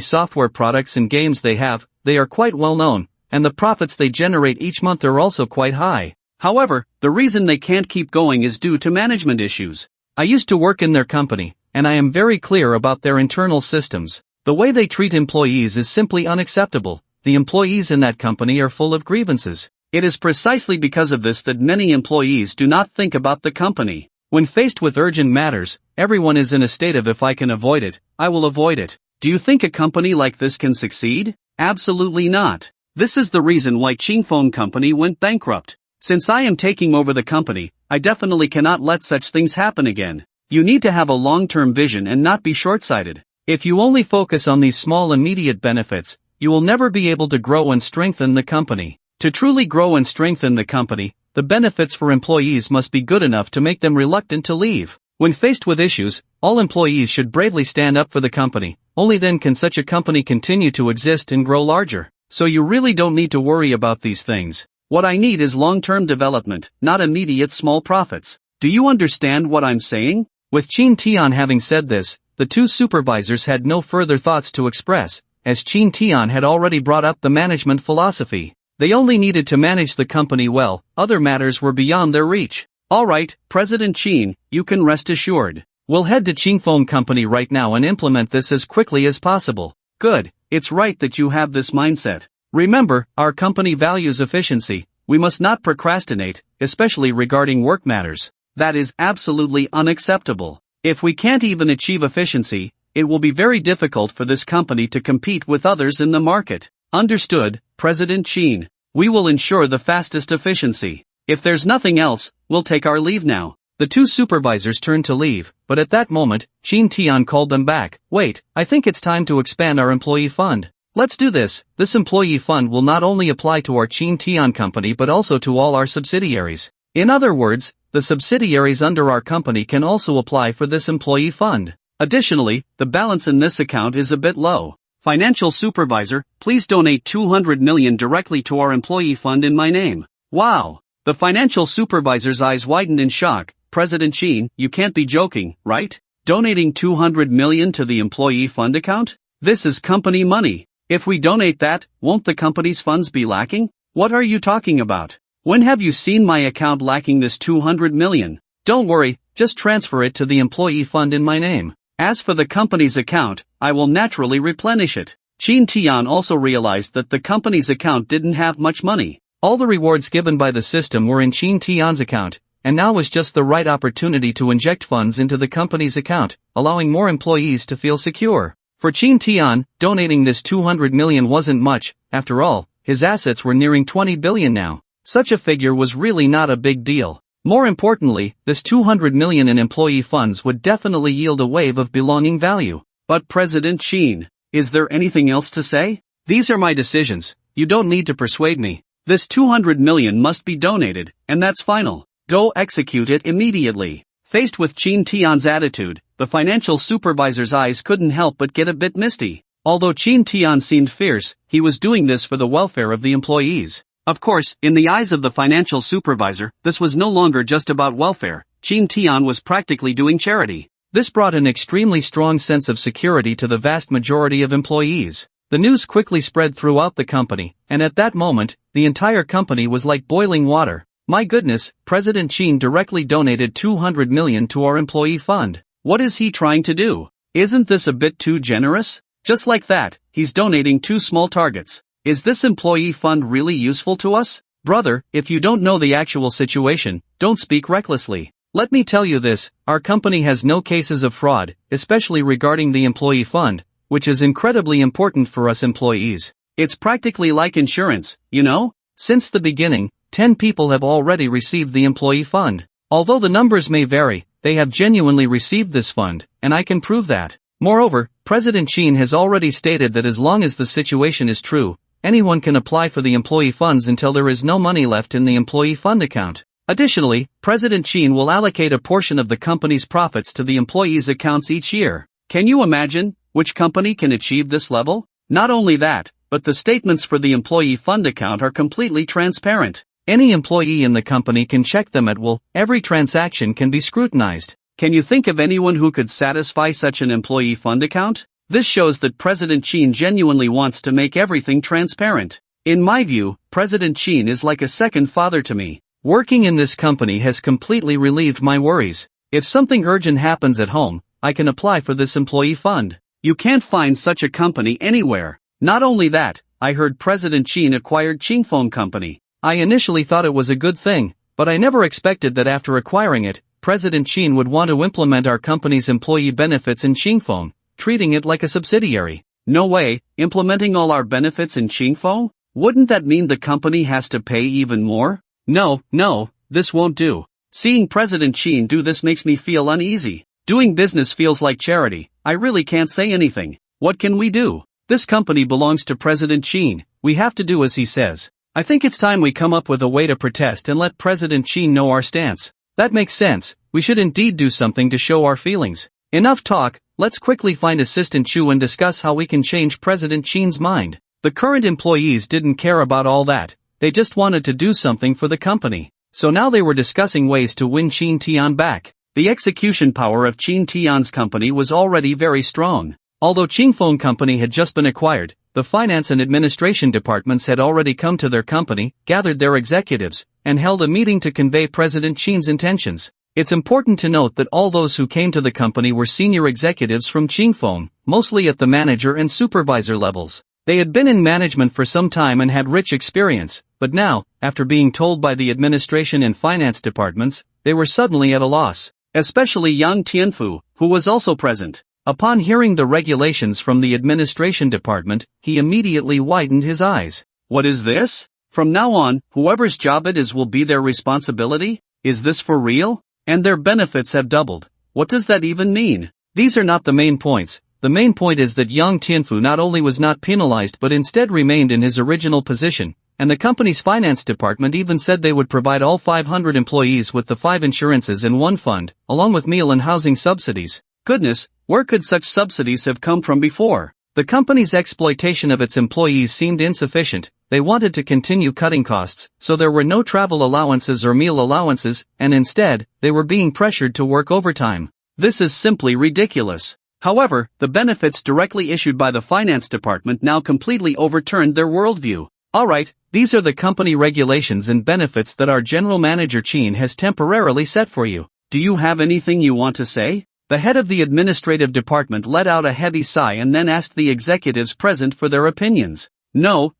software products and games they have. They are quite well known, and the profits they generate each month are also quite high. However, the reason they can't keep going is due to management issues. I used to work in their company, and I am very clear about their internal systems. The way they treat employees is simply unacceptable. The employees in that company are full of grievances. It is precisely because of this that many employees do not think about the company. When faced with urgent matters, everyone is in a state of if I can avoid it, I will avoid it. Do you think a company like this can succeed? Absolutely not. This is the reason why Qingfeng Company went bankrupt. Since I am taking over the company, I definitely cannot let such things happen again. You need to have a long-term vision and not be short-sighted. If you only focus on these small immediate benefits, you will never be able to grow and strengthen the company. To truly grow and strengthen the company, the benefits for employees must be good enough to make them reluctant to leave. When faced with issues, all employees should bravely stand up for the company. Only then can such a company continue to exist and grow larger. So you really don't need to worry about these things. What I need is long-term development, not immediate small profits. Do you understand what I'm saying? With Qin Tian having said this, the two supervisors had no further thoughts to express, as Qin Tian had already brought up the management philosophy. They only needed to manage the company well, other matters were beyond their reach. Alright, President Qin, you can rest assured. We'll head to Qingfeng Company right now and implement this as quickly as possible. Good, it's right that you have this mindset. Remember, our company values efficiency. We must not procrastinate, especially regarding work matters. That is absolutely unacceptable. If we can't even achieve efficiency, it will be very difficult for this company to compete with others in the market. Understood, President Qin. We will ensure the fastest efficiency. If there's nothing else, we'll take our leave now. The two supervisors turned to leave, but at that moment, Qin Tian called them back. Wait, I think it's time to expand our employee fund. Let's do this. This employee fund will not only apply to our Qin Tian company but also to all our subsidiaries. In other words, the subsidiaries under our company can also apply for this employee fund. Additionally, the balance in this account is a bit low. Financial supervisor, please donate 200 million directly to our employee fund in my name. Wow! The financial supervisor's eyes widened in shock. President Qin, you can't be joking, right? Donating 200 million to the employee fund account? This is company money. If we donate that, won't the company's funds be lacking? What are you talking about? When have you seen my account lacking this 200 million? Don't worry, just transfer it to the employee fund in my name. As for the company's account, I will naturally replenish it. Qin Tian also realized that the company's account didn't have much money. All the rewards given by the system were in Qin Tian's account, and now was just the right opportunity to inject funds into the company's account, allowing more employees to feel secure. For Qin Tian, donating this 200 million wasn't much. After all, his assets were nearing 20 billion now. Such a figure was really not a big deal. More importantly, this 200 million in employee funds would definitely yield a wave of belonging value. But President Qin, is there anything else to say? These are my decisions. You don't need to persuade me. This 200 million must be donated, and that's final. Go execute it immediately. Faced with Qin Tian's attitude, the financial supervisor's eyes couldn't help but get a bit misty. Although Qin Tian seemed fierce, he was doing this for the welfare of the employees. Of course, in the eyes of the financial supervisor, this was no longer just about welfare. Qin Tian was practically doing charity. This brought an extremely strong sense of security to the vast majority of employees. The news quickly spread throughout the company, and at that moment, the entire company was like boiling water. My goodness, President Qin directly donated 200 million to our employee fund. What is he trying to do? Isn't this a bit too generous? Just like that, he's donating 2 small targets. Is this employee fund really useful to us? Brother, if you don't know the actual situation, don't speak recklessly. Let me tell you this, our company has no cases of fraud, especially regarding the employee fund, which is incredibly important for us employees. It's practically like insurance, you know? Since the beginning, 10 people have already received the employee fund. Although the numbers may vary, they have genuinely received this fund, and I can prove that. Moreover, President Chin has already stated that as long as the situation is true, anyone can apply for the employee funds until there is no money left in the employee fund account. Additionally, President Chin will allocate a portion of the company's profits to the employees' accounts each year. Can you imagine which company can achieve this level? Not only that, but the statements for the employee fund account are completely transparent. Any employee in the company can check them at will, every transaction can be scrutinized. Can you think of anyone who could satisfy such an employee fund account? This shows that President Chin genuinely wants to make everything transparent. In my view, President Chin is like a second father to me. Working in this company has completely relieved my worries. If something urgent happens at home, I can apply for this employee fund. You can't find such a company anywhere. Not only that, I heard President Chin acquired Phone Company. I initially thought it was a good thing, but I never expected that after acquiring it, President Chin would want to implement our company's employee benefits in Phone, treating it like a subsidiary. No way, implementing all our benefits in Phone? Wouldn't that mean the company has to pay even more? No, this won't do. Seeing President Chin do this makes me feel uneasy. Doing business feels like charity. I really can't say anything. What can we do? This company belongs to President Chin. We have to do as he says. I think it's time we come up with a way to protest and let President Chin know our stance. That makes sense. We should indeed do something to show our feelings. Enough talk, let's quickly find Assistant Chu and discuss how we can change President Chin's mind. The current employees didn't care about all that. They just wanted to do something for the company. So now they were discussing ways to win Chin Tian back. The execution power of Chin Tian's company was already very strong. Although Phone Company had just been acquired, the finance and administration departments had already come to their company, gathered their executives, and held a meeting to convey President Chin's intentions. It's important to note that all those who came to the company were senior executives from Phone, mostly at the manager and supervisor levels. They had been in management for some time and had rich experience, but now, after being told by the administration and finance departments, they were suddenly at a loss. Especially Yang Tianfu, who was also present. Upon hearing the regulations from the administration department, he immediately widened his eyes. What is this? From now on, whoever's job it is will be their responsibility? Is this for real? And their benefits have doubled. What does that even mean? These are not the main points. The main point is that Yang Tianfu not only was not penalized but instead remained in his original position, and the company's finance department even said they would provide all 500 employees with the 5 insurances in one fund, along with meal and housing subsidies. Goodness, where could such subsidies have come from before? The company's exploitation of its employees seemed insufficient. They wanted to continue cutting costs, so there were no travel allowances or meal allowances, and instead, they were being pressured to work overtime. This is simply ridiculous. However, the benefits directly issued by the finance department now completely overturned their worldview. Alright, these are the company regulations and benefits that our general manager Chin has temporarily set for you. Do you have anything you want to say? The head of the administrative department let out a heavy sigh and then asked the executives present for their opinions. No.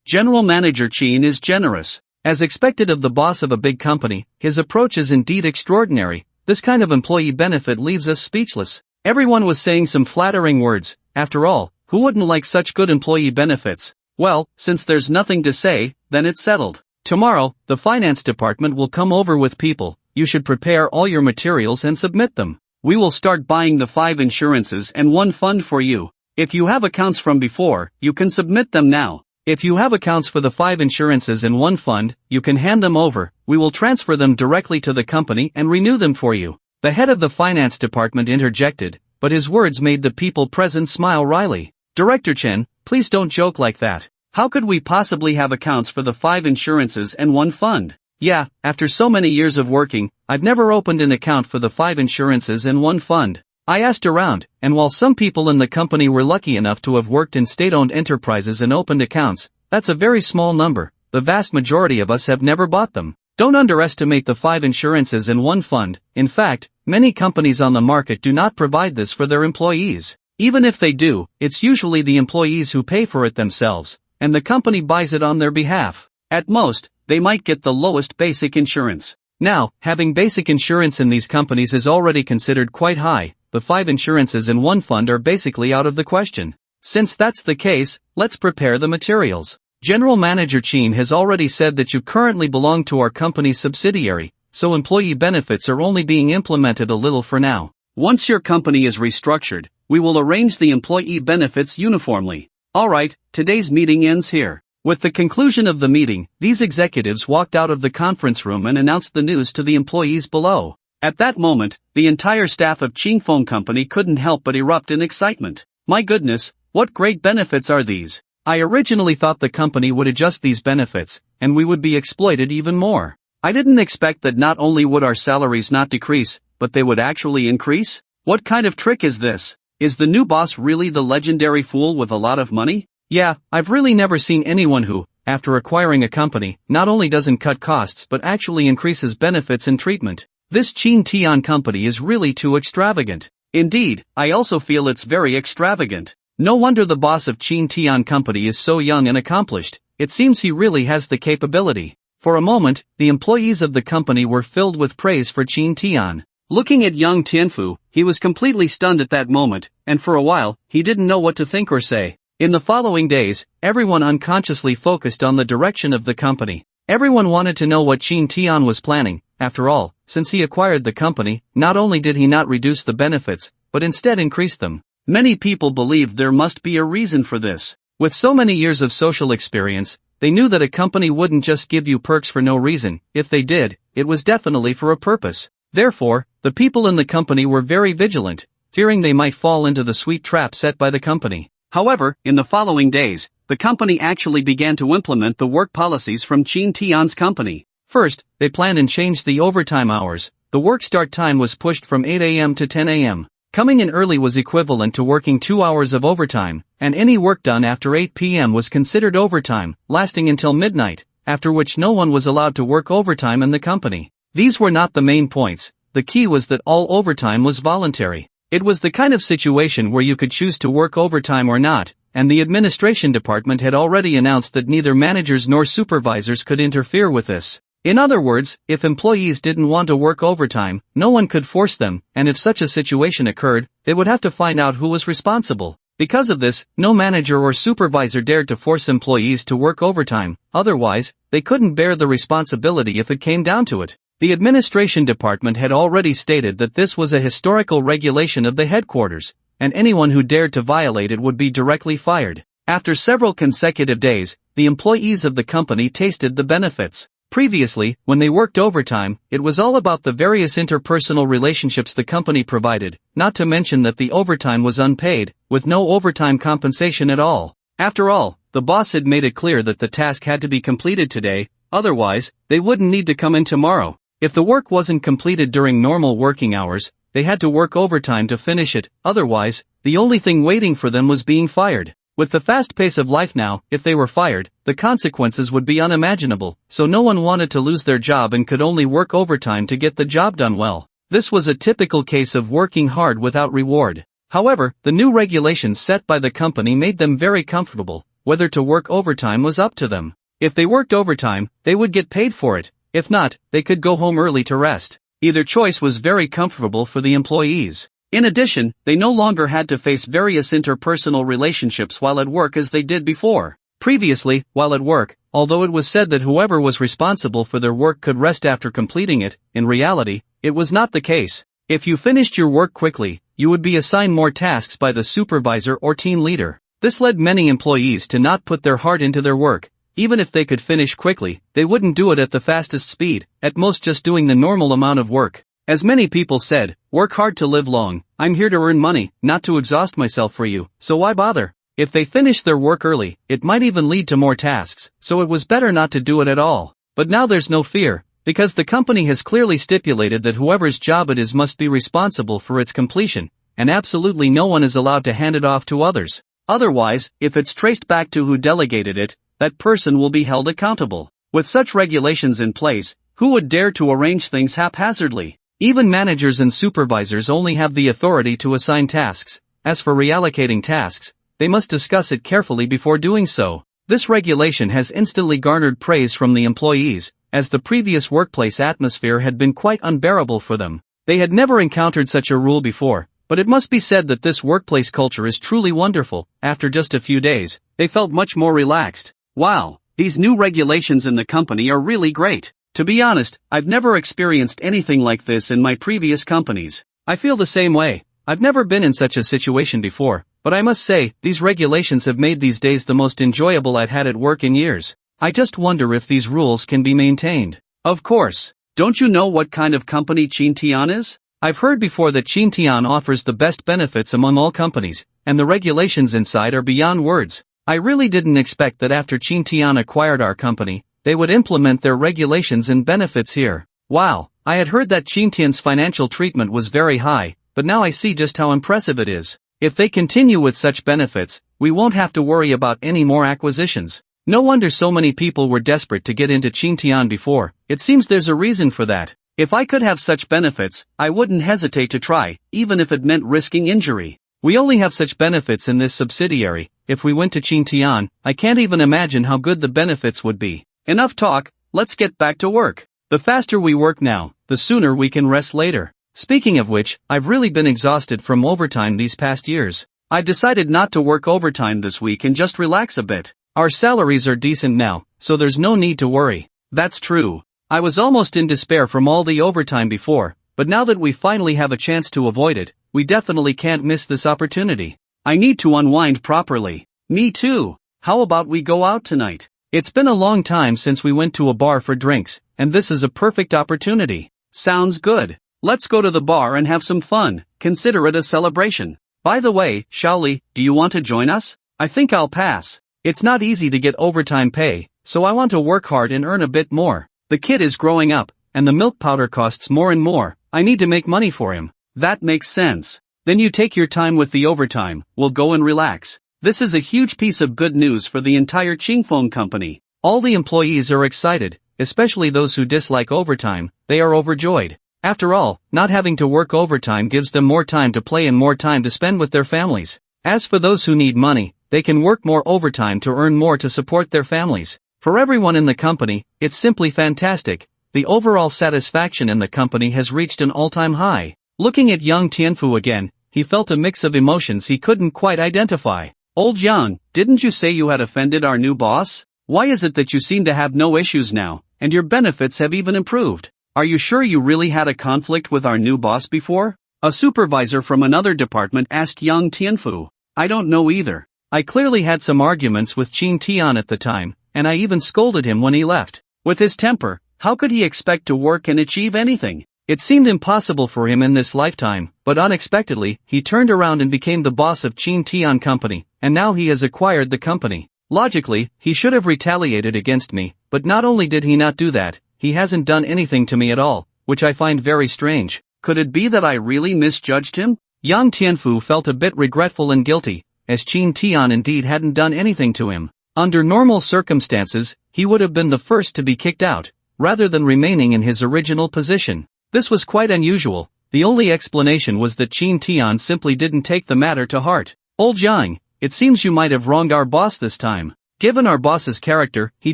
General Manager Chin is generous. As expected of the boss of a big company, his approach is indeed extraordinary. This kind of employee benefit leaves us speechless. Everyone was saying some flattering words. After all, who wouldn't like such good employee benefits? Well, since there's nothing to say, then it's settled. Tomorrow, the finance department will come over with people. You should prepare all your materials and submit them. We will start buying the 5 insurances and 1 fund for you. If you have accounts from before, you can submit them now. If you have accounts for the 5 insurances and 1 fund, you can hand them over. We will transfer them directly to the company and renew them for you. The head of the finance department interjected, but his words made the people present smile wryly. Director Chen, please don't joke like that. How could we possibly have accounts for the 5 insurances and 1 fund? Yeah, after so many years of working, I've never opened an account for the 5 insurances and 1 fund. I asked around, and while some people in the company were lucky enough to have worked in state-owned enterprises and opened accounts, that's a very small number. The vast majority of us have never bought them. Don't underestimate the 5 insurances and 1 fund. In fact, many companies on the market do not provide this for their employees. Even if they do, it's usually the employees who pay for it themselves, and the company buys it on their behalf. At most, they might get the lowest basic insurance. Now, having basic insurance in these companies is already considered quite high. The 5 insurances in one fund are basically out of the question. Since that's the case, let's prepare the materials. General Manager Chin has already said that you currently belong to our company's subsidiary, so employee benefits are only being implemented a little for now. Once your company is restructured, we will arrange the employee benefits uniformly. Alright, today's meeting ends here. With the conclusion of the meeting, these executives walked out of the conference room and announced the news to the employees below. At that moment, the entire staff of Ching Phone Company couldn't help but erupt in excitement. My goodness, what great benefits are these? I originally thought the company would adjust these benefits, and we would be exploited even more. I didn't expect that not only would our salaries not decrease, but they would actually increase? What kind of trick is this? Is the new boss really the legendary fool with a lot of money? Yeah, I've really never seen anyone who, after acquiring a company, not only doesn't cut costs but actually increases benefits and treatment. This Chin Tian company is really too extravagant. Indeed, I also feel it's very extravagant. No wonder the boss of Chin Tian company is so young and accomplished. It seems he really has the capability. For a moment, the employees of the company were filled with praise for Chin Tian. Looking at young Tianfu, he was completely stunned at that moment, and for a while, he didn't know what to think or say. In the following days, everyone unconsciously focused on the direction of the company. Everyone wanted to know what Chin Tian was planning. After all, since he acquired the company, not only did he not reduce the benefits, but instead increased them. Many people believed there must be a reason for this. With so many years of social experience, they knew that a company wouldn't just give you perks for no reason. If they did, it was definitely for a purpose. Therefore, the people in the company were very vigilant, fearing they might fall into the sweet trap set by the company. However, in the following days, the company actually began to implement the work policies from Chin Tian's company. First, they planned and changed the overtime hours. The work start time was pushed from 8 a.m. to 10 a.m. Coming in early was equivalent to working 2 hours of overtime, and any work done after 8 p.m. was considered overtime, lasting until midnight, after which no one was allowed to work overtime in the company. These were not the main points. The key was that all overtime was voluntary. It was the kind of situation where you could choose to work overtime or not, and the administration department had already announced that neither managers nor supervisors could interfere with this. In other words, if employees didn't want to work overtime, no one could force them, and if such a situation occurred, they would have to find out who was responsible. Because of this, no manager or supervisor dared to force employees to work overtime, otherwise, they couldn't bear the responsibility if it came down to it. The administration department had already stated that this was a historical regulation of the headquarters, and anyone who dared to violate it would be directly fired. After several consecutive days, the employees of the company tasted the benefits. Previously, when they worked overtime, it was all about the various interpersonal relationships the company provided, not to mention that the overtime was unpaid, with no overtime compensation at all. After all, the boss had made it clear that the task had to be completed today, otherwise, they wouldn't need to come in tomorrow. If the work wasn't completed during normal working hours, they had to work overtime to finish it, otherwise, the only thing waiting for them was being fired. With the fast pace of life now, if they were fired, the consequences would be unimaginable, so no one wanted to lose their job and could only work overtime to get the job done well. This was a typical case of working hard without reward. However, the new regulations set by the company made them very comfortable. Whether to work overtime was up to them. If they worked overtime, they would get paid for it. If not, they could go home early to rest. Either choice was very comfortable for the employees. In addition, they no longer had to face various interpersonal relationships while at work as they did before. Previously, while at work, although it was said that whoever was responsible for their work could rest after completing it, in reality, it was not the case. If you finished your work quickly, you would be assigned more tasks by the supervisor or team leader. This led many employees to not put their heart into their work. Even if they could finish quickly, they wouldn't do it at the fastest speed, at most just doing the normal amount of work. As many people said, work hard to live long. I'm here to earn money, not to exhaust myself for you, so why bother? If they finished their work early, it might even lead to more tasks, so it was better not to do it at all. But now there's no fear, because the company has clearly stipulated that whoever's job it is must be responsible for its completion, and absolutely no one is allowed to hand it off to others. Otherwise, if it's traced back to who delegated it, that person will be held accountable. With such regulations in place, who would dare to arrange things haphazardly? Even managers and supervisors only have the authority to assign tasks, As for reallocating tasks, they must discuss it carefully before doing so. This regulation has instantly garnered praise from the employees, as the previous workplace atmosphere had been quite unbearable for them. They had never encountered such a rule before, but it must be said that this workplace culture is truly wonderful. After just a few days, they felt much more relaxed. Wow, these new regulations in the company are really great. To be honest, I've never experienced anything like this in my previous companies. I feel the same way. I've never been in such a situation before, but I must say, these regulations have made these days the most enjoyable I've had at work in years. I just wonder if these rules can be maintained. Of course. Don't you know what kind of company Chintian is? I've heard before that Chintian offers the best benefits among all companies, and the regulations inside are beyond words. I really didn't expect that after Chintian acquired our company, they would implement their regulations and benefits here. Wow, I had heard that Chintian's financial treatment was very high, but now I see just how impressive it is. If they continue with such benefits, we won't have to worry about any more acquisitions. No wonder so many people were desperate to get into Chintian before. It seems there's a reason for that. If I could have such benefits, I wouldn't hesitate to try, even if it meant risking injury. We only have such benefits in this subsidiary. If we went to Chintian, I can't even imagine how good the benefits would be. Enough talk, let's get back to work. The faster we work now, the sooner we can rest later. Speaking of which, I've really been exhausted from overtime these past years. I've decided not to work overtime this week and just relax a bit. Our salaries are decent now, so there's no need to worry. That's true. I was almost in despair from all the overtime before, but now that we finally have a chance to avoid it, we definitely can't miss this opportunity. I need to unwind properly. Me too. How about we go out tonight? It's been a long time since we went to a bar for drinks, and this is a perfect opportunity. Sounds good. Let's go to the bar and have some fun. Consider it a celebration. By the way, Shaoli, do you want to join us? I think I'll pass. It's not easy to get overtime pay, so I want to work hard and earn a bit more. The kid is growing up, and the milk powder costs more and more. I need to make money for him. That makes sense. Then you take your time with the overtime. We'll go and relax. This is a huge piece of good news for the entire Qingfeng company. All the employees are excited, especially those who dislike overtime. They are overjoyed. After all, not having to work overtime gives them more time to play and more time to spend with their families. As for those who need money, they can work more overtime to earn more to support their families. For everyone in the company, it's simply fantastic. The overall satisfaction in the company has reached an all-time high. Looking at young Tianfu again, he felt a mix of emotions he couldn't quite identify. Old Yang, didn't you say you had offended our new boss? Why is it that you seem to have no issues now, and your benefits have even improved? Are you sure you really had a conflict with our new boss before? A supervisor from another department asked young Tianfu. I don't know either. I clearly had some arguments with Qin Tian at the time, and I even scolded him when he left. With his temper, how could he expect to work and achieve anything? It seemed impossible for him in this lifetime, but unexpectedly, he turned around and became the boss of Qin Tian Company, and now he has acquired the company. Logically, he should have retaliated against me, but not only did he not do that, he hasn't done anything to me at all, which I find very strange. Could it be that I really misjudged him? Yang Tianfu felt a bit regretful and guilty, as Qin Tian indeed hadn't done anything to him. Under normal circumstances, he would have been the first to be kicked out, rather than remaining in his original position. This was quite unusual. The only explanation was that Qin Tian simply didn't take the matter to heart. Old Yang, it seems you might have wronged our boss this time. Given our boss's character, he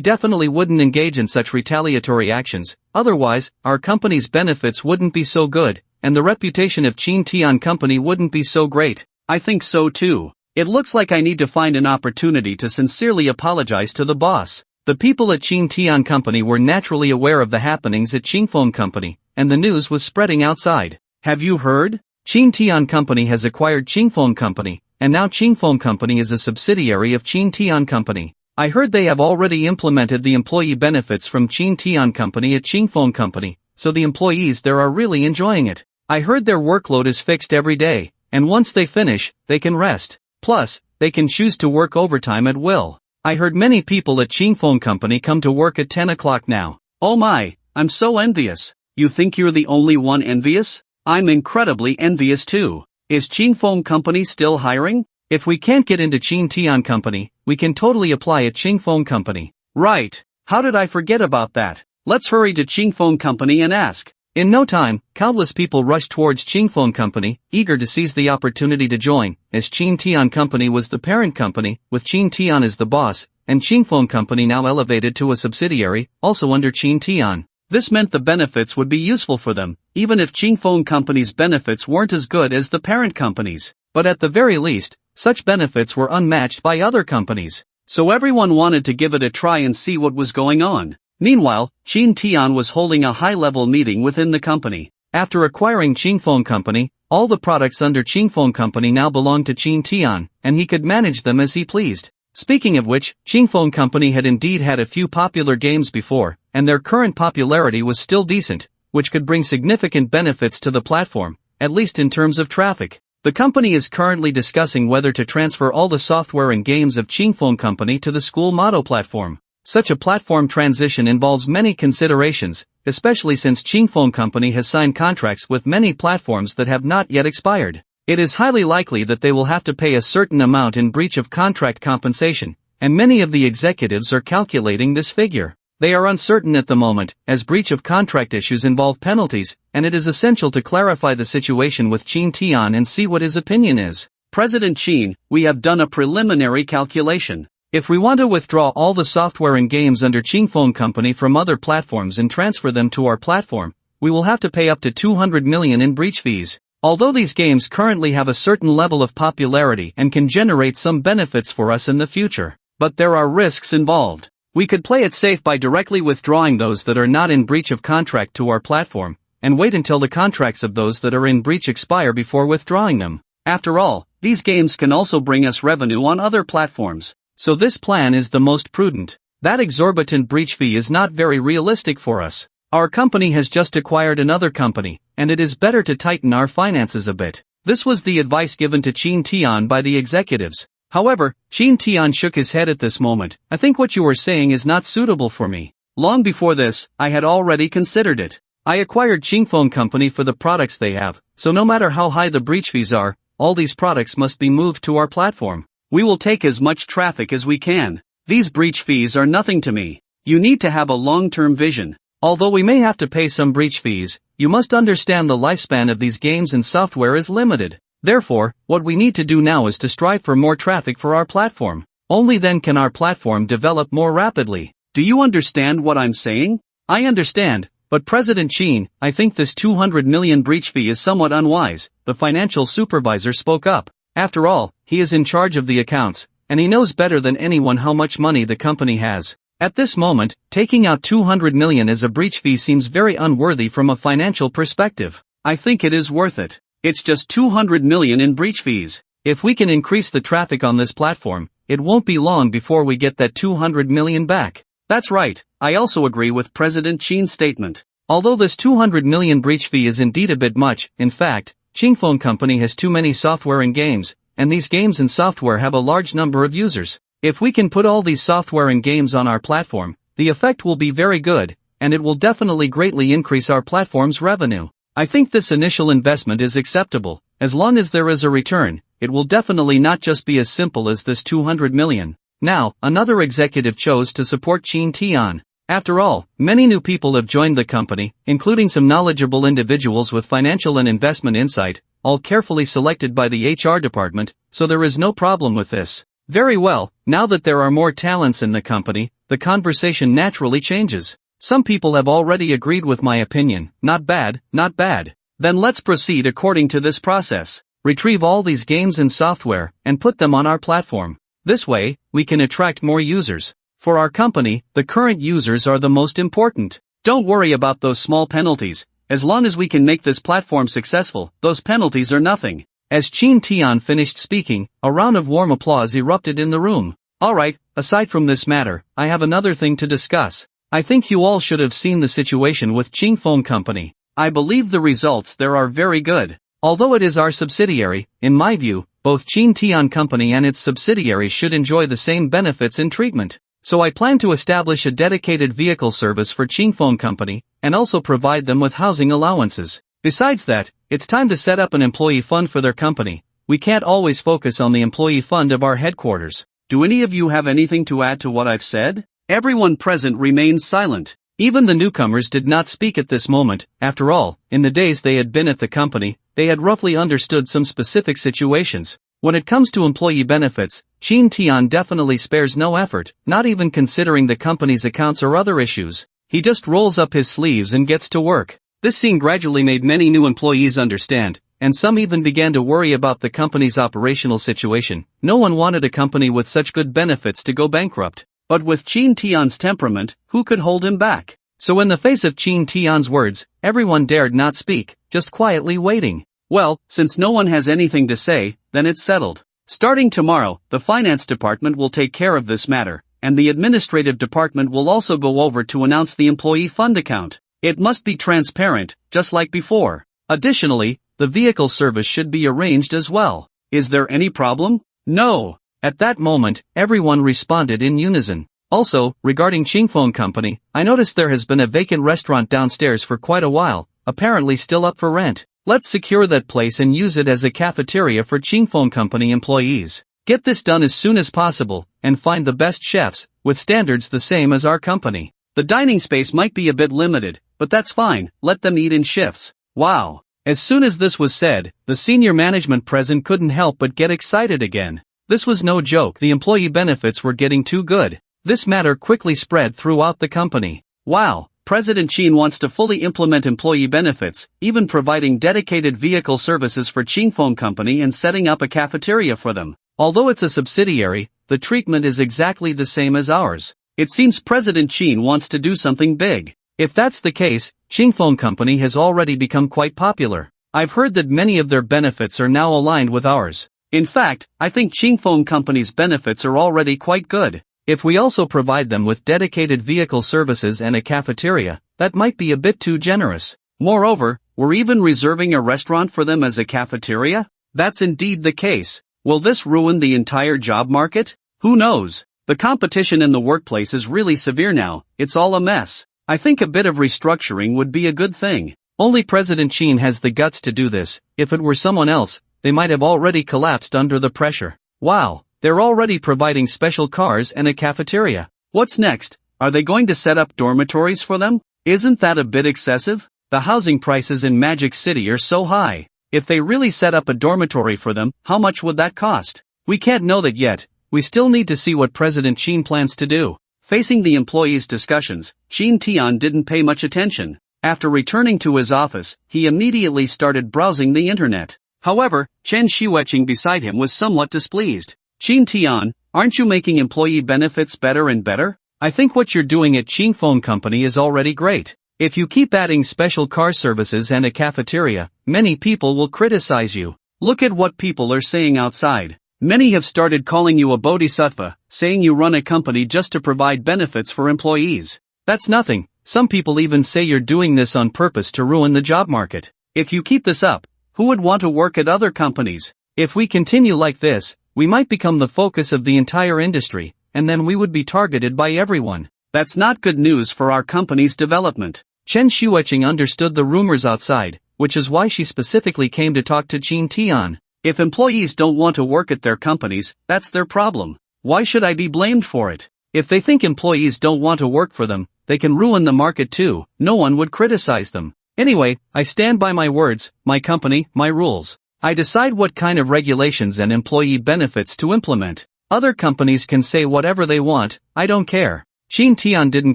definitely wouldn't engage in such retaliatory actions. Otherwise, our company's benefits wouldn't be so good, and the reputation of Qin Tian Company wouldn't be so great. I think so too. It looks like I need to find an opportunity to sincerely apologize to the boss. The people at Qin Tian Company were naturally aware of the happenings at Qingfeng Company, and the news was spreading outside. Have you heard? Qin Tian Company has acquired Qingfeng Company, and now Qingfeng Company is a subsidiary of Qin Tian Company. I heard they have already implemented the employee benefits from Qin Tian Company at Qingfeng Company, so the employees there are really enjoying it. I heard their workload is fixed every day, and once they finish, they can rest. Plus, they can choose to work overtime at will. I heard many people at Qingfeng Company come to work at 10 o'clock now. Oh my, I'm so envious. You think you're the only one envious? I'm incredibly envious too. Is Qingfeng Company still hiring? If we can't get into Qin Tian Company, we can totally apply at Qingfeng Company. Right. How did I forget about that? Let's hurry to Qingfeng Company and ask. In no time, countless people rushed towards Qingfeng Company, eager to seize the opportunity to join, as Qing Tian Company was the parent company, with Qing Tian as the boss, and Qingfeng Company now elevated to a subsidiary, also under Qing Tian. This meant the benefits would be useful for them, even if Qingfeng Company's benefits weren't as good as the parent company's. But at the very least, such benefits were unmatched by other companies. So everyone wanted to give it a try and see what was going on. Meanwhile, Qing Tian was holding a high-level meeting within the company. After acquiring Qingfeng Company, all the products under Qingfeng Company now belonged to Qing Tian, and he could manage them as he pleased. Speaking of which, Qingfeng Company had indeed had a few popular games before, and their current popularity was still decent, which could bring significant benefits to the platform, at least in terms of traffic. The company is currently discussing whether to transfer all the software and games of Qingfeng Company to the school motto platform. Such a platform transition involves many considerations, especially since Qingfeng Company has signed contracts with many platforms that have not yet expired. It is highly likely that they will have to pay a certain amount in breach of contract compensation, and many of the executives are calculating this figure. They are uncertain at the moment, as breach of contract issues involve penalties, and it is essential to clarify the situation with Qing Tian and see what his opinion is. President Qin, we have done a preliminary calculation. If we want to withdraw all the software and games under Qingfeng Company from other platforms and transfer them to our platform, we will have to pay up to 200 million in breach fees. Although these games currently have a certain level of popularity and can generate some benefits for us in the future, but there are risks involved. We could play it safe by directly withdrawing those that are not in breach of contract to our platform, and wait until the contracts of those that are in breach expire before withdrawing them. After all, these games can also bring us revenue on other platforms. So this plan is the most prudent. That exorbitant breach fee is not very realistic for us. Our company has just acquired another company, and it is better to tighten our finances a bit. This was the advice given to Qing Tian by the executives. However, Qing Tian shook his head at this moment. I think what you are saying is not suitable for me. Long before this, I had already considered it. I acquired Qingfeng Company for the products they have, so no matter how high the breach fees are, all these products must be moved to our platform. We will take as much traffic as we can. These breach fees are nothing to me. You need to have a long-term vision. Although we may have to pay some breach fees, you must understand the lifespan of these games and software is limited. Therefore, what we need to do now is to strive for more traffic for our platform. Only then can our platform develop more rapidly. Do you understand what I'm saying? I understand, but President Qin, I think this 200 million breach fee is somewhat unwise, the financial supervisor spoke up. After all, he is in charge of the accounts, and he knows better than anyone how much money the company has. At this moment, taking out 200 million as a breach fee seems very unworthy from a financial perspective. I think it is worth it. It's just 200 million in breach fees. If we can increase the traffic on this platform, it won't be long before we get that 200 million back. That's right, I also agree with President Qin's statement. Although this 200 million breach fee is indeed a bit much, in fact, Qingfeng Company has too many software and games, and these games and software have a large number of users. If we can put all these software and games on our platform, the effect will be very good, and it will definitely greatly increase our platform's revenue. I think this initial investment is acceptable. As long as there is a return, it will definitely not just be as simple as this 200 million. Now, another executive chose to support Qing Tian. After all, many new people have joined the company, including some knowledgeable individuals with financial and investment insight, all carefully selected by the HR department, so there is no problem with this. Very well, now that there are more talents in the company, the conversation naturally changes. Some people have already agreed with my opinion. Not bad, not bad. Then let's proceed according to this process. Retrieve all these games and software, and put them on our platform. This way, we can attract more users. For our company, the current users are the most important. Don't worry about those small penalties. As long as we can make this platform successful, those penalties are nothing. As Qing Tian finished speaking, a round of warm applause erupted in the room. Alright, aside from this matter, I have another thing to discuss. I think you all should have seen the situation with Qingfeng Company. I believe the results there are very good. Although it is our subsidiary, in my view, both Qing Tian Company and its subsidiaries should enjoy the same benefits and treatment. So I plan to establish a dedicated vehicle service for Qingfeng Company, and also provide them with housing allowances. Besides that, it's time to set up an employee fund for their company. We can't always focus on the employee fund of our headquarters. Do any of you have anything to add to what I've said? Everyone present remains silent. Even the newcomers did not speak at this moment. After all, in the days they had been at the company, they had roughly understood some specific situations. When it comes to employee benefits, Shin Tian definitely spares no effort, not even considering the company's accounts or other issues. He just rolls up his sleeves and gets to work. This scene gradually made many new employees understand, and some even began to worry about the company's operational situation. No one wanted a company with such good benefits to go bankrupt. But with Shin Tian's temperament, who could hold him back? So in the face of Shin Tian's words, everyone dared not speak, just quietly waiting. Well, since no one has anything to say, then it's settled. Starting tomorrow, the finance department will take care of this matter, and the administrative department will also go over to announce the employee fund account. It must be transparent, just like before. Additionally, the vehicle service should be arranged as well. Is there any problem? No. At that moment, everyone responded in unison. Also, regarding Qingfeng Company, I noticed there has been a vacant restaurant downstairs for quite a while, apparently still up for rent. Let's secure that place and use it as a cafeteria for Qingfeng Company employees. Get this done as soon as possible, and find the best chefs, with standards the same as our company. The dining space might be a bit limited, but that's fine, let them eat in shifts. Wow. As soon as this was said, the senior management present couldn't help but get excited again. This was no joke, the employee benefits were getting too good. This matter quickly spread throughout the company. Wow, President Qin wants to fully implement employee benefits, even providing dedicated vehicle services for Qingfeng Company and setting up a cafeteria for them. Although it's a subsidiary, the treatment is exactly the same as ours. It seems President Qin wants to do something big. If that's the case, Qingfeng Company has already become quite popular. I've heard that many of their benefits are now aligned with ours. In fact, I think Qingfeng Company's benefits are already quite good. If we also provide them with dedicated vehicle services and a cafeteria, that might be a bit too generous. Moreover, we're even reserving a restaurant for them as a cafeteria? That's indeed the case. Will this ruin the entire job market? Who knows? The competition in the workplace is really severe now, it's all a mess. I think a bit of restructuring would be a good thing. Only President Qin has the guts to do this. If it were someone else, they might have already collapsed under the pressure. Wow, they're already providing special cars and a cafeteria. What's next? Are they going to set up dormitories for them? Isn't that a bit excessive? The housing prices in Magic City are so high. If they really set up a dormitory for them, how much would that cost? We can't know that yet. We still need to see what President Qin plans to do. Facing the employees' discussions, Shin Tian didn't pay much attention. After returning to his office, he immediately started browsing the internet. However, Chen Xiueqing beside him was somewhat displeased. Shin Tian, aren't you making employee benefits better and better? I think what you're doing at Qingfeng Company is already great. If you keep adding special car services and a cafeteria, many people will criticize you. Look at what people are saying outside. Many have started calling you a bodhisattva, saying you run a company just to provide benefits for employees. That's nothing. Some people even say you're doing this on purpose to ruin the job market. If you keep this up, who would want to work at other companies? If we continue like this, we might become the focus of the entire industry, and then we would be targeted by everyone. That's not good news for our company's development. Chen Xiueqing understood the rumors outside, which is why she specifically came to talk to Shin Tian. If employees don't want to work at their companies, that's their problem. Why should I be blamed for it? If they think employees don't want to work for them, they can ruin the market too. No one would criticize them. Anyway, I stand by my words, my company, my rules. I decide what kind of regulations and employee benefits to implement. Other companies can say whatever they want, I don't care. Shin Tian didn't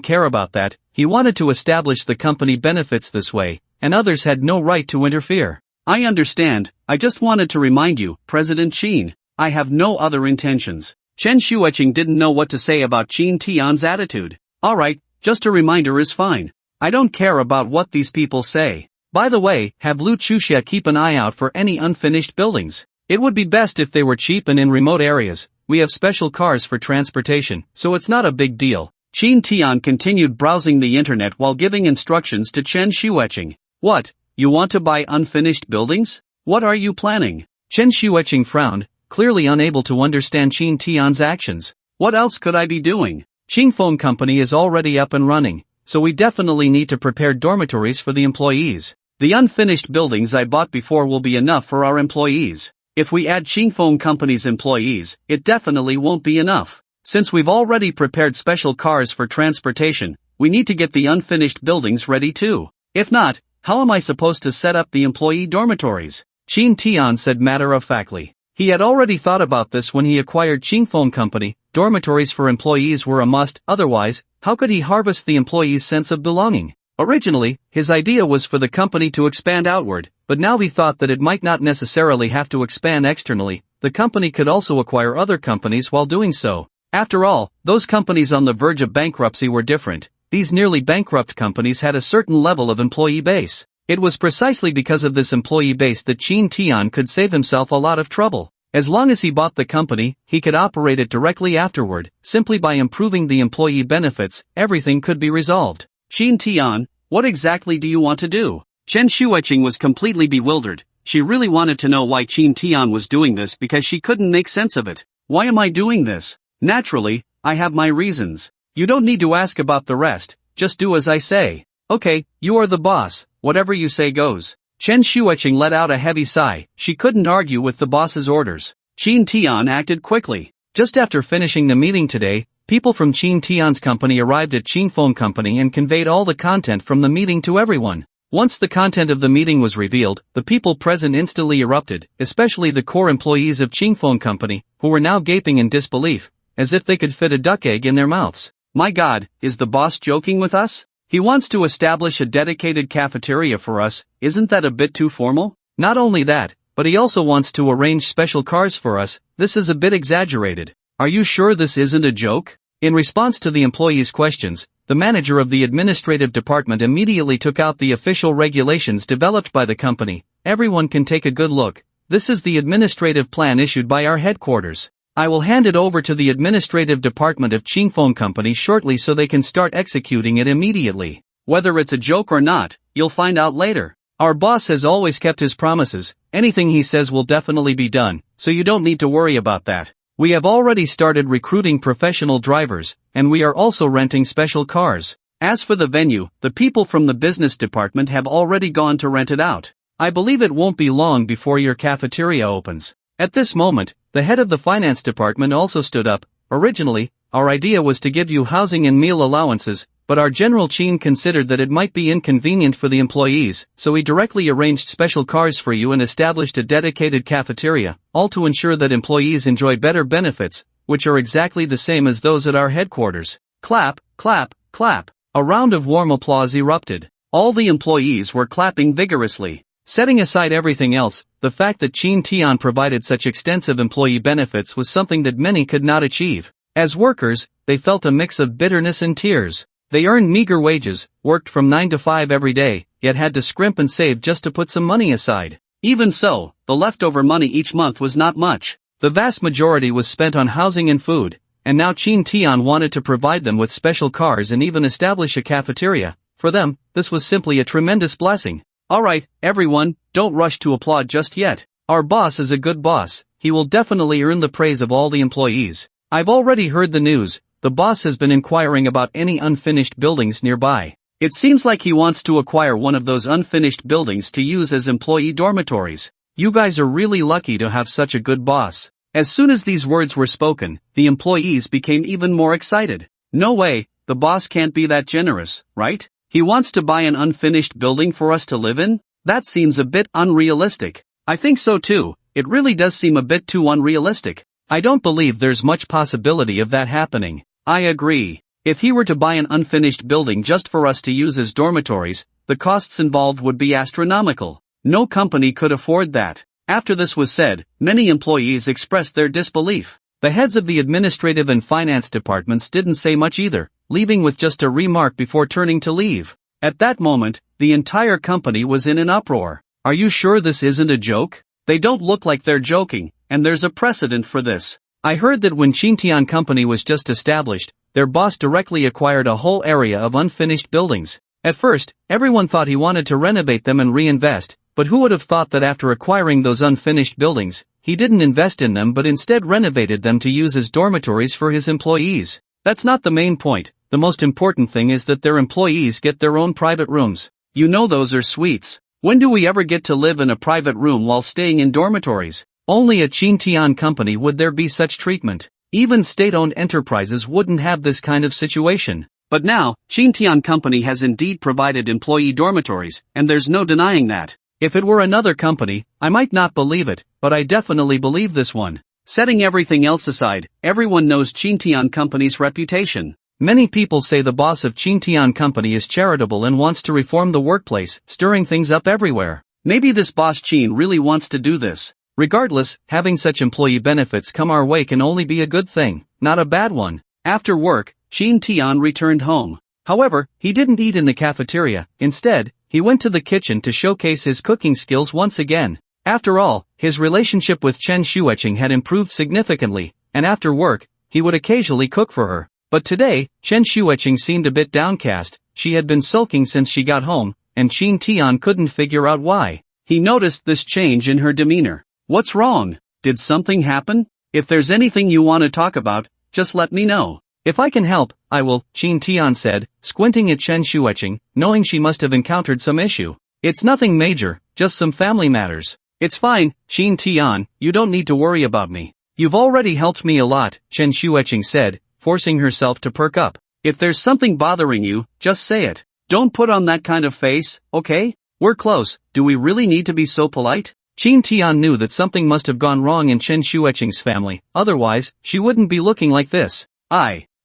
care about that. He wanted to establish the company benefits this way, and others had no right to interfere. I understand, I just wanted to remind you, President Qin. I have no other intentions. Chen Xiueqing didn't know what to say about Shin Tian's attitude. Alright, just a reminder is fine. I don't care about what these people say. By the way, have Lu Chuxia keep an eye out for any unfinished buildings. It would be best if they were cheap and in remote areas. We have special cars for transportation, so it's not a big deal. Shin Tian continued browsing the internet while giving instructions to Chen Xiueqing. What? You want to buy unfinished buildings? What are you planning? Chen Xiueqing frowned, clearly unable to understand Shin Tian's actions. What else could I be doing? Qingfeng Company is already up and running, so we definitely need to prepare dormitories for the employees. The unfinished buildings I bought before will be enough for our employees. If we add Qingfeng Company's employees, it definitely won't be enough. Since we've already prepared special cars for transportation, we need to get the unfinished buildings ready too. If not, how am I supposed to set up the employee dormitories? Chin Tian said matter-of-factly. He had already thought about this when he acquired Phone Company. Dormitories for employees were a must, otherwise, how could he harvest the employees' sense of belonging? Originally, his idea was for the company to expand outward, but now he thought that it might not necessarily have to expand externally. The company could also acquire other companies while doing so. After all, those companies on the verge of bankruptcy were different. These nearly bankrupt companies had a certain level of employee base. It was precisely because of this employee base that Chin Tian could save himself a lot of trouble. As long as he bought the company, he could operate it directly afterward. Simply by improving the employee benefits, everything could be resolved. Chin Tian, what exactly do you want to do? Chen Shuiqing was completely bewildered. She really wanted to know why Chin Tian was doing this because she couldn't make sense of it. Why am I doing this? Naturally, I have my reasons. You don't need to ask about the rest, just do as I say. Okay, you are the boss, whatever you say goes. Chen Shuiqing let out a heavy sigh. She couldn't argue with the boss's orders. Chin Tian acted quickly. Just after finishing the meeting today, people from Chin Tian's company arrived at Phone Company and conveyed all the content from the meeting to everyone. Once the content of the meeting was revealed, the people present instantly erupted, especially the core employees of Phone Company, who were now gaping in disbelief, as if they could fit a duck egg in their mouths. My God, is the boss joking with us? He wants to establish a dedicated cafeteria for us, isn't that a bit too formal? Not only that, but he also wants to arrange special cars for us. This is a bit exaggerated. Are you sure this isn't a joke? In response to the employees' questions, the manager of the administrative department immediately took out the official regulations developed by the company. Everyone can take a good look. This is the administrative plan issued by our headquarters. I will hand it over to the administrative department of Phone Company shortly so they can start executing it immediately. Whether it's a joke or not, you'll find out later. Our boss has always kept his promises. Anything he says will definitely be done, so you don't need to worry about that. We have already started recruiting professional drivers, and we are also renting special cars. As for the venue, the people from the business department have already gone to rent it out. I believe it won't be long before your cafeteria opens. At this moment, the head of the finance department also stood up. Originally, our idea was to give you housing and meal allowances, but our General Chin considered that it might be inconvenient for the employees, so he directly arranged special cars for you and established a dedicated cafeteria, all to ensure that employees enjoy better benefits, which are exactly the same as those at our headquarters. Clap, clap, clap. A round of warm applause erupted. All the employees were clapping vigorously. Setting aside everything else, the fact that Chin Tian provided such extensive employee benefits was something that many could not achieve. As workers, they felt a mix of bitterness and tears. They earned meager wages, worked from 9 to 5 every day, yet had to scrimp and save just to put some money aside. Even so, the leftover money each month was not much. The vast majority was spent on housing and food, and now Chin Tian wanted to provide them with special cars and even establish a cafeteria. For them, this was simply a tremendous blessing. Alright, everyone, don't rush to applaud just yet. Our boss is a good boss. He will definitely earn the praise of all the employees. I've already heard the news. The boss has been inquiring about any unfinished buildings nearby. It seems like he wants to acquire one of those unfinished buildings to use as employee dormitories. You guys are really lucky to have such a good boss. As soon as these words were spoken, the employees became even more excited. No way, the boss can't be that generous, right? He wants to buy an unfinished building for us to live in? That seems a bit unrealistic. I think so too, it really does seem a bit too unrealistic. I don't believe there's much possibility of that happening. I agree. If he were to buy an unfinished building just for us to use as dormitories, the costs involved would be astronomical. No company could afford that. After this was said, many employees expressed their disbelief. The heads of the administrative and finance departments didn't say much either, leaving with just a remark before turning to leave. At that moment, the entire company was in an uproar. Are you sure this isn't a joke? They don't look like they're joking, and there's a precedent for this. I heard that when Chin Tian Company was just established, their boss directly acquired a whole area of unfinished buildings. At first, everyone thought he wanted to renovate them and reinvest, but who would have thought that after acquiring those unfinished buildings, he didn't invest in them but instead renovated them to use as dormitories for his employees. That's not the main point. The most important thing is that their employees get their own private rooms. You know those are suites. When do we ever get to live in a private room while staying in dormitories? Only at Chin Tian Company would there be such treatment. Even state-owned enterprises wouldn't have this kind of situation. But now, Xintian Company has indeed provided employee dormitories, and there's no denying that. If it were another company, I might not believe it, but I definitely believe this one. Setting everything else aside, everyone knows Xintian Company's reputation. Many people say the boss of Xintian Company is charitable and wants to reform the workplace, stirring things up everywhere. Maybe this boss Qin really wants to do this. Regardless, having such employee benefits come our way can only be a good thing, not a bad one. After work, Qin Tian returned home. However, he didn't eat in the cafeteria. Instead, he went to the kitchen to showcase his cooking skills once again. After all, his relationship with Chen Xueqing had improved significantly, and after work, he would occasionally cook for her. But today, Chen Xueqing seemed a bit downcast. She had been sulking since she got home, and Qin Tian couldn't figure out why. He noticed this change in her demeanor. What's wrong? Did something happen? If there's anything you want to talk about, just let me know. If I can help, I will, Qin Tian said, squinting at Chen Xueqing, knowing she must have encountered some issue. It's nothing major, just some family matters. It's fine, Qin Tian, you don't need to worry about me. You've already helped me a lot, Chen Xueqing said, forcing herself to perk up. If there's something bothering you, just say it. Don't put on that kind of face, okay? We're close, do we really need to be so polite? Qin Tian knew that something must have gone wrong in Chen Xueqing's family, otherwise, she wouldn't be looking like this.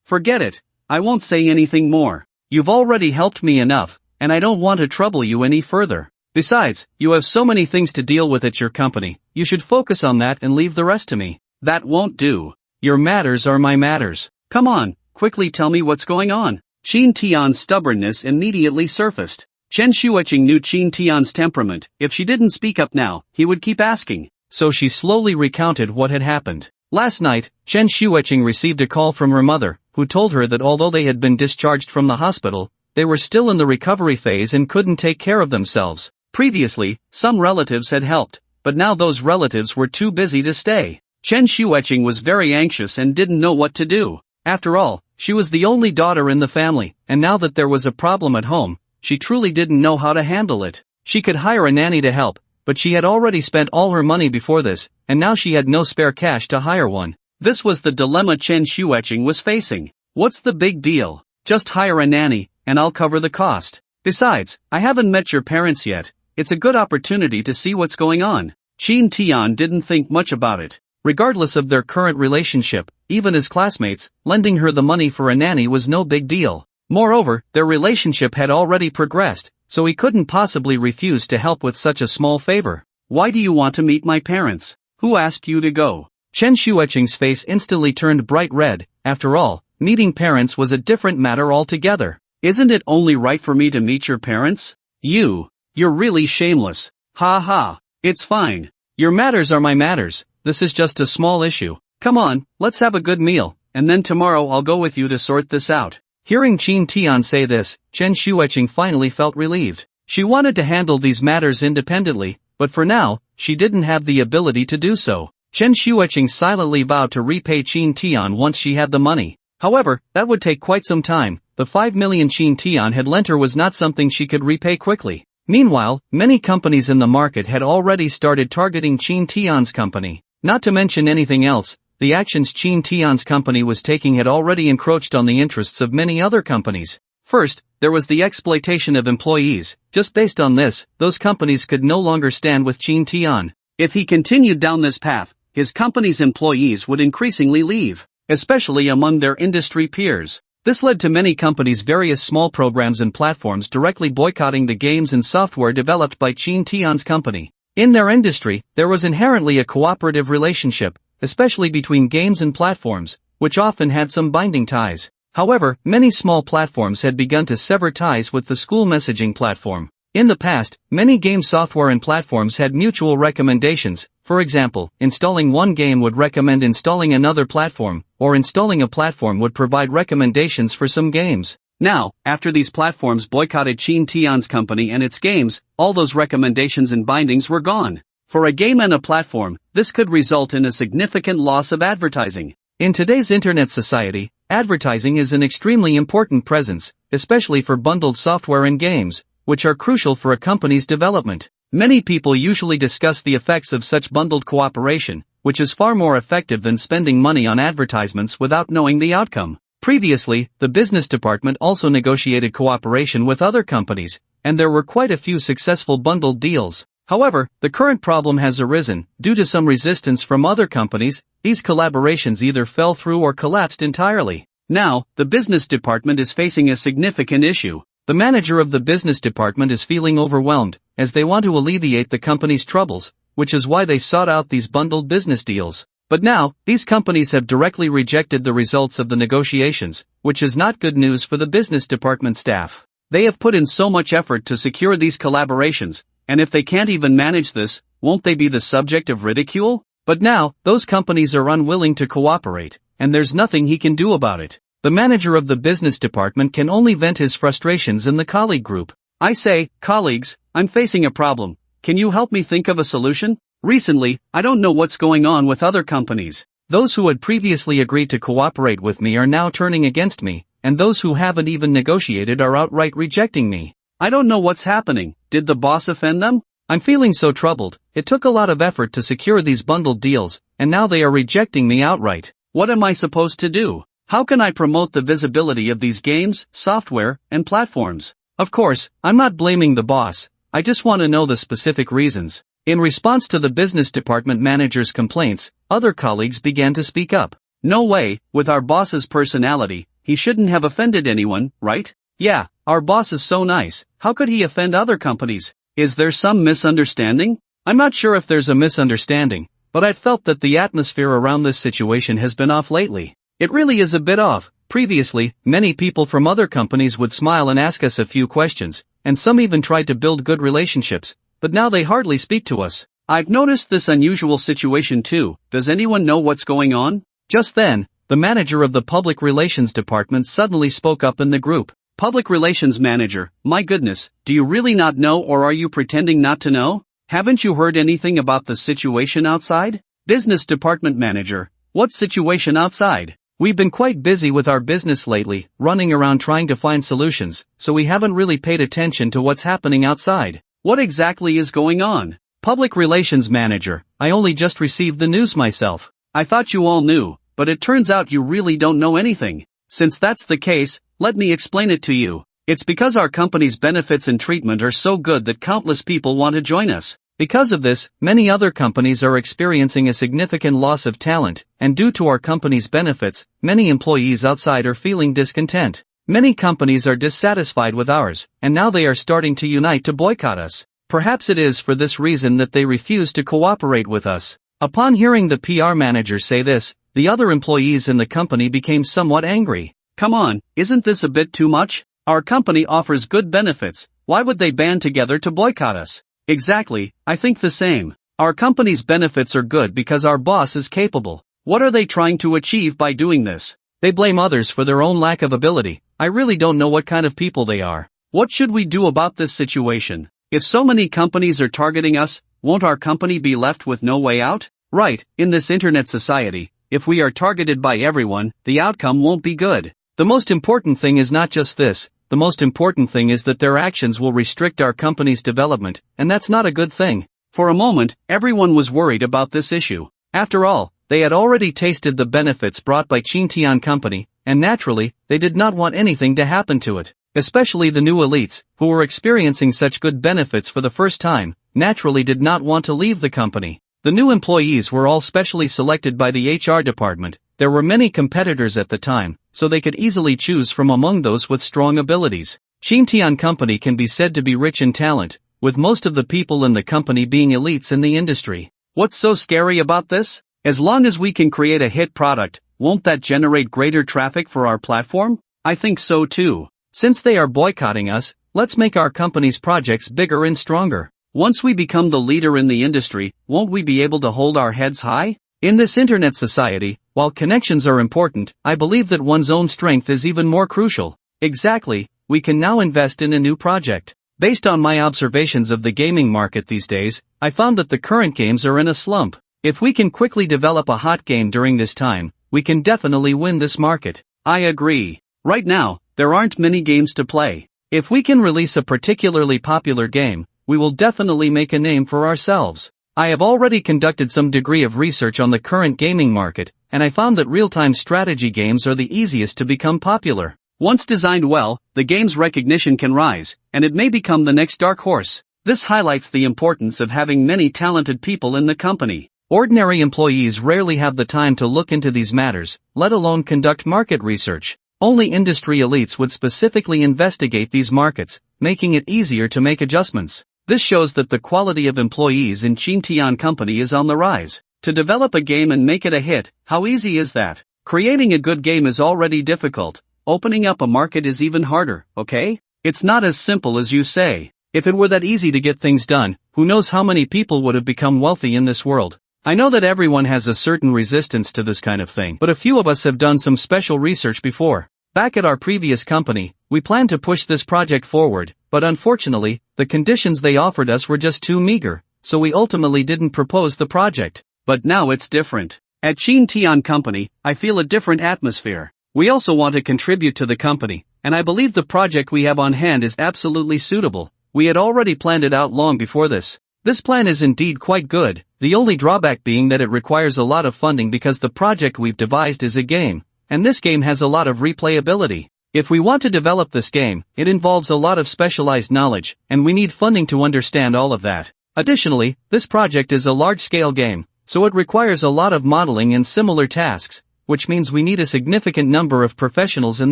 Forget it, I won't say anything more. You've already helped me enough, and I don't want to trouble you any further. Besides, you have so many things to deal with at your company, you should focus on that and leave the rest to me. That won't do. Your matters are my matters. Come on, quickly tell me what's going on. Qin Tian's stubbornness immediately surfaced. Chen Xueqing knew Qin Tian's temperament. If she didn't speak up now, he would keep asking. So she slowly recounted what had happened. Last night, Chen Xueqing received a call from her mother, who told her that although they had been discharged from the hospital, they were still in the recovery phase and couldn't take care of themselves. Previously, some relatives had helped, but now those relatives were too busy to stay. Chen Xueqing was very anxious and didn't know what to do. After all, she was the only daughter in the family, and now that there was a problem at home, she truly didn't know how to handle it. She could hire a nanny to help, but she had already spent all her money before this, and now she had no spare cash to hire one. This was the dilemma Chen Xueqing was facing. What's the big deal? Just hire a nanny, and I'll cover the cost. Besides, I haven't met your parents yet. It's a good opportunity to see what's going on. Qin Tian didn't think much about it. Regardless of their current relationship, even as classmates, lending her the money for a nanny was no big deal. Moreover, their relationship had already progressed, so he couldn't possibly refuse to help with such a small favor. Why do you want to meet my parents? Who asked you to go? Chen Xueqing's face instantly turned bright red. After all, meeting parents was a different matter altogether. Isn't it only right for me to meet your parents? You're really shameless. Ha ha. It's fine. Your matters are my matters. This is just a small issue. Come on, let's have a good meal, and then tomorrow I'll go with you to sort this out. Hearing Qin Tian say this, Chen Xueqing finally felt relieved. She wanted to handle these matters independently, but for now, she didn't have the ability to do so. Chen Xueqing silently vowed to repay Qin Tian once she had the money. However, that would take quite some time. The 5 million Qin Tian had lent her was not something she could repay quickly. Meanwhile, many companies in the market had already started targeting Qin Tian's company. Not to mention anything else, the actions Qin Tian's company was taking had already encroached on the interests of many other companies. First, there was the exploitation of employees. Just based on this, those companies could no longer stand with Qin Tian. If he continued down this path, his company's employees would increasingly leave, especially among their industry peers. This led to many companies' various small programs and platforms directly boycotting the games and software developed by Qin Tian's company. In their industry, there was inherently a cooperative relationship, especially between games and platforms, which often had some binding ties. However, many small platforms had begun to sever ties with the school messaging platform. In the past, many game software and platforms had mutual recommendations. For example, installing one game would recommend installing another platform, or installing a platform would provide recommendations for some games. Now, after these platforms boycotted Qin Tian's company and its games, all those recommendations and bindings were gone. For a game and a platform, this could result in a significant loss of advertising. In today's internet society, advertising is an extremely important presence, especially for bundled software and games, which are crucial for a company's development. Many people usually discuss the effects of such bundled cooperation, which is far more effective than spending money on advertisements without knowing the outcome. Previously, the business department also negotiated cooperation with other companies, and there were quite a few successful bundled deals. However, the current problem has arisen. Due to some resistance from other companies, these collaborations either fell through or collapsed entirely. Now, the business department is facing a significant issue. The manager of the business department is feeling overwhelmed, as they want to alleviate the company's troubles, which is why they sought out these bundled business deals. But now, these companies have directly rejected the results of the negotiations, which is not good news for the business department staff. They have put in so much effort to secure these collaborations, and if they can't even manage this, won't they be the subject of ridicule? But now, those companies are unwilling to cooperate, and there's nothing he can do about it. The manager of the business department can only vent his frustrations in the colleague group. I say, colleagues, I'm facing a problem. Can you help me think of a solution? Recently, I don't know what's going on with other companies. Those who had previously agreed to cooperate with me are now turning against me, and those who haven't even negotiated are outright rejecting me. I don't know what's happening. Did the boss offend them? I'm feeling so troubled. It took a lot of effort to secure these bundled deals, and now they are rejecting me outright. What am I supposed to do? How can I promote the visibility of these games, software, and platforms? Of course, I'm not blaming the boss. I just want to know the specific reasons. In response to the business department manager's complaints, other colleagues began to speak up. No way, with our boss's personality, he shouldn't have offended anyone, right? Yeah, our boss is so nice. How could he offend other companies? Is there some misunderstanding? I'm not sure if there's a misunderstanding, but I've felt that the atmosphere around this situation has been off lately. It really is a bit off. Previously, many people from other companies would smile and ask us a few questions, and some even tried to build good relationships, but now they hardly speak to us. I've noticed this unusual situation too. Does anyone know what's going on? Just then, the manager of the public relations department suddenly spoke up in the group. Public relations manager, my goodness, do you really not know, or are you pretending not to know? Haven't you heard anything about the situation outside? Business department manager, what situation outside? We've been quite busy with our business lately, running around trying to find solutions, so we haven't really paid attention to what's happening outside. What exactly is going on? Public relations manager, I only just received the news myself. I thought you all knew, but it turns out you really don't know anything. Since that's the case, let me explain it to you. It's because our company's benefits and treatment are so good that countless people want to join us. Because of this, many other companies are experiencing a significant loss of talent, and due to our company's benefits, many employees outside are feeling discontent. Many companies are dissatisfied with ours, and now they are starting to unite to boycott us. Perhaps it is for this reason that they refuse to cooperate with us. Upon hearing the PR manager say this, the other employees in the company became somewhat angry. Come on, isn't this a bit too much? Our company offers good benefits. Why would they band together to boycott us? Exactly, I think the same. Our company's benefits are good because our boss is capable. What are they trying to achieve by doing this? They blame others for their own lack of ability. I really don't know what kind of people they are. What should we do about this situation? If so many companies are targeting us, won't our company be left with no way out? Right, in this internet society, if we are targeted by everyone, the outcome won't be good. The most important thing is not just this. The most important thing is that their actions will restrict our company's development, and that's not a good thing. For a moment, everyone was worried about this issue. After all, they had already tasted the benefits brought by Xintian Company, and naturally, they did not want anything to happen to it. Especially the new elites, who were experiencing such good benefits for the first time, naturally did not want to leave the company. The new employees were all specially selected by the HR department. There were many competitors at the time, so they could easily choose from among those with strong abilities. Xintian Company can be said to be rich in talent, with most of the people in the company being elites in the industry. What's so scary about this? As long as we can create a hit product, won't that generate greater traffic for our platform? I think so too. Since they are boycotting us, let's make our company's projects bigger and stronger. Once we become the leader in the industry, won't we be able to hold our heads high? In this internet society, while connections are important, I believe that one's own strength is even more crucial. Exactly, we can now invest in a new project. Based on my observations of the gaming market these days, I found that the current games are in a slump. If we can quickly develop a hot game during this time, we can definitely win this market. I agree. Right now, there aren't many games to play. If we can release a particularly popular game, we will definitely make a name for ourselves. I have already conducted some degree of research on the current gaming market, and I found that real-time strategy games are the easiest to become popular. Once designed well, the game's recognition can rise, and it may become the next dark horse. This highlights the importance of having many talented people in the company. Ordinary employees rarely have the time to look into these matters, let alone conduct market research. Only industry elites would specifically investigate these markets, making it easier to make adjustments. This shows that the quality of employees in Chintian Company is on the rise. To develop a game and make it a hit, how easy is that? Creating a good game is already difficult. Opening up a market is even harder, okay? It's not as simple as you say. If it were that easy to get things done, who knows how many people would have become wealthy in this world? I know that everyone has a certain resistance to this kind of thing, but a few of us have done some special research before. Back at our previous company, we planned to push this project forward, but unfortunately, the conditions they offered us were just too meager, so we ultimately didn't propose the project. But now it's different. At Chintian Company, I feel a different atmosphere. We also want to contribute to the company, and I believe the project we have on hand is absolutely suitable. We had already planned it out long before this. This plan is indeed quite good, the only drawback being that it requires a lot of funding because the project we've devised is a game, and this game has a lot of replayability. If we want to develop this game, it involves a lot of specialized knowledge, and we need funding to understand all of that. Additionally, this project is a large-scale game, so it requires a lot of modeling and similar tasks, which means we need a significant number of professionals in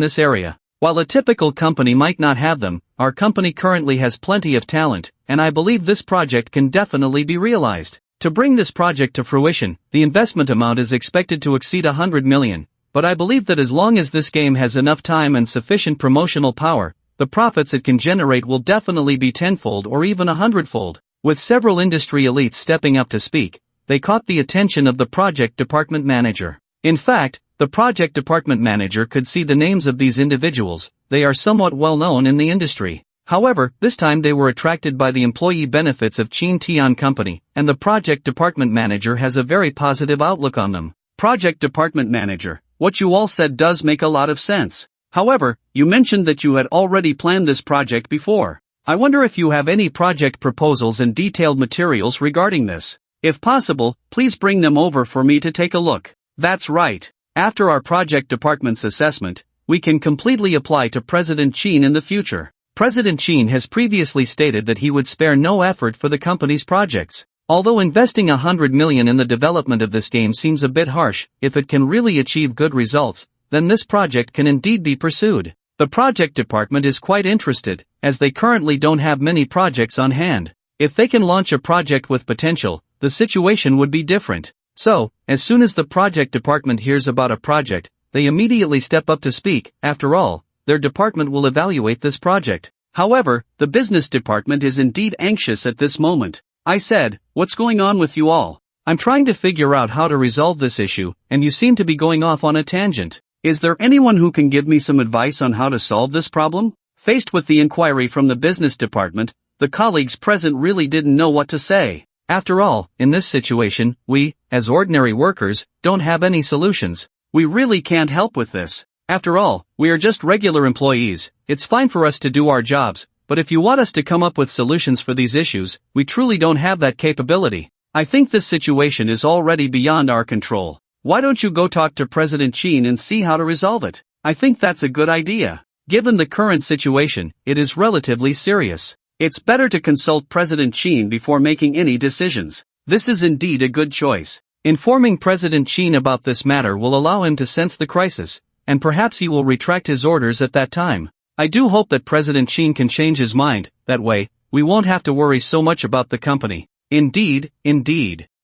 this area. While a typical company might not have them, our company currently has plenty of talent, and I believe this project can definitely be realized. To bring this project to fruition, the investment amount is expected to exceed 100 million, but I believe that as long as this game has enough time and sufficient promotional power, the profits it can generate will definitely be tenfold or even 100-fold. With several industry elites stepping up to speak, they caught the attention of the project department manager. In fact, the project department manager could see the names of these individuals. They are somewhat well known in the industry. However, this time they were attracted by the employee benefits of Chintian Company, and the project department manager has a very positive outlook on them. Project department manager, what you all said does make a lot of sense. However, you mentioned that you had already planned this project before. I wonder if you have any project proposals and detailed materials regarding this. If possible, please bring them over for me to take a look. That's right. After our project department's assessment, we can completely apply to President Chin in the future. President Chin has previously stated that he would spare no effort for the company's projects. Although investing 100 million in the development of this game seems a bit harsh, if it can really achieve good results, then this project can indeed be pursued. The project department is quite interested, as they currently don't have many projects on hand. If they can launch a project with potential, the situation would be different. So, as soon as the project department hears about a project, they immediately step up to speak. After all, their department will evaluate this project. However, the business department is indeed anxious at this moment. I said, what's going on with you all? I'm trying to figure out how to resolve this issue, and you seem to be going off on a tangent. Is there anyone who can give me some advice on how to solve this problem? Faced with the inquiry from the business department, the colleagues present really didn't know what to say. After all, in this situation, we, as ordinary workers, don't have any solutions. We really can't help with this. After all, we are just regular employees. It's fine for us to do our jobs, but if you want us to come up with solutions for these issues, we truly don't have that capability. I think this situation is already beyond our control. Why don't you go talk to President Chin and see how to resolve it? I think that's a good idea. Given the current situation, it is relatively serious. It's better to consult President Chin before making any decisions. This is indeed a good choice. Informing President Chin about this matter will allow him to sense the crisis, and perhaps he will retract his orders at that time. I do hope that President Chin can change his mind. That way, we won't have to worry so much about the company. Indeed.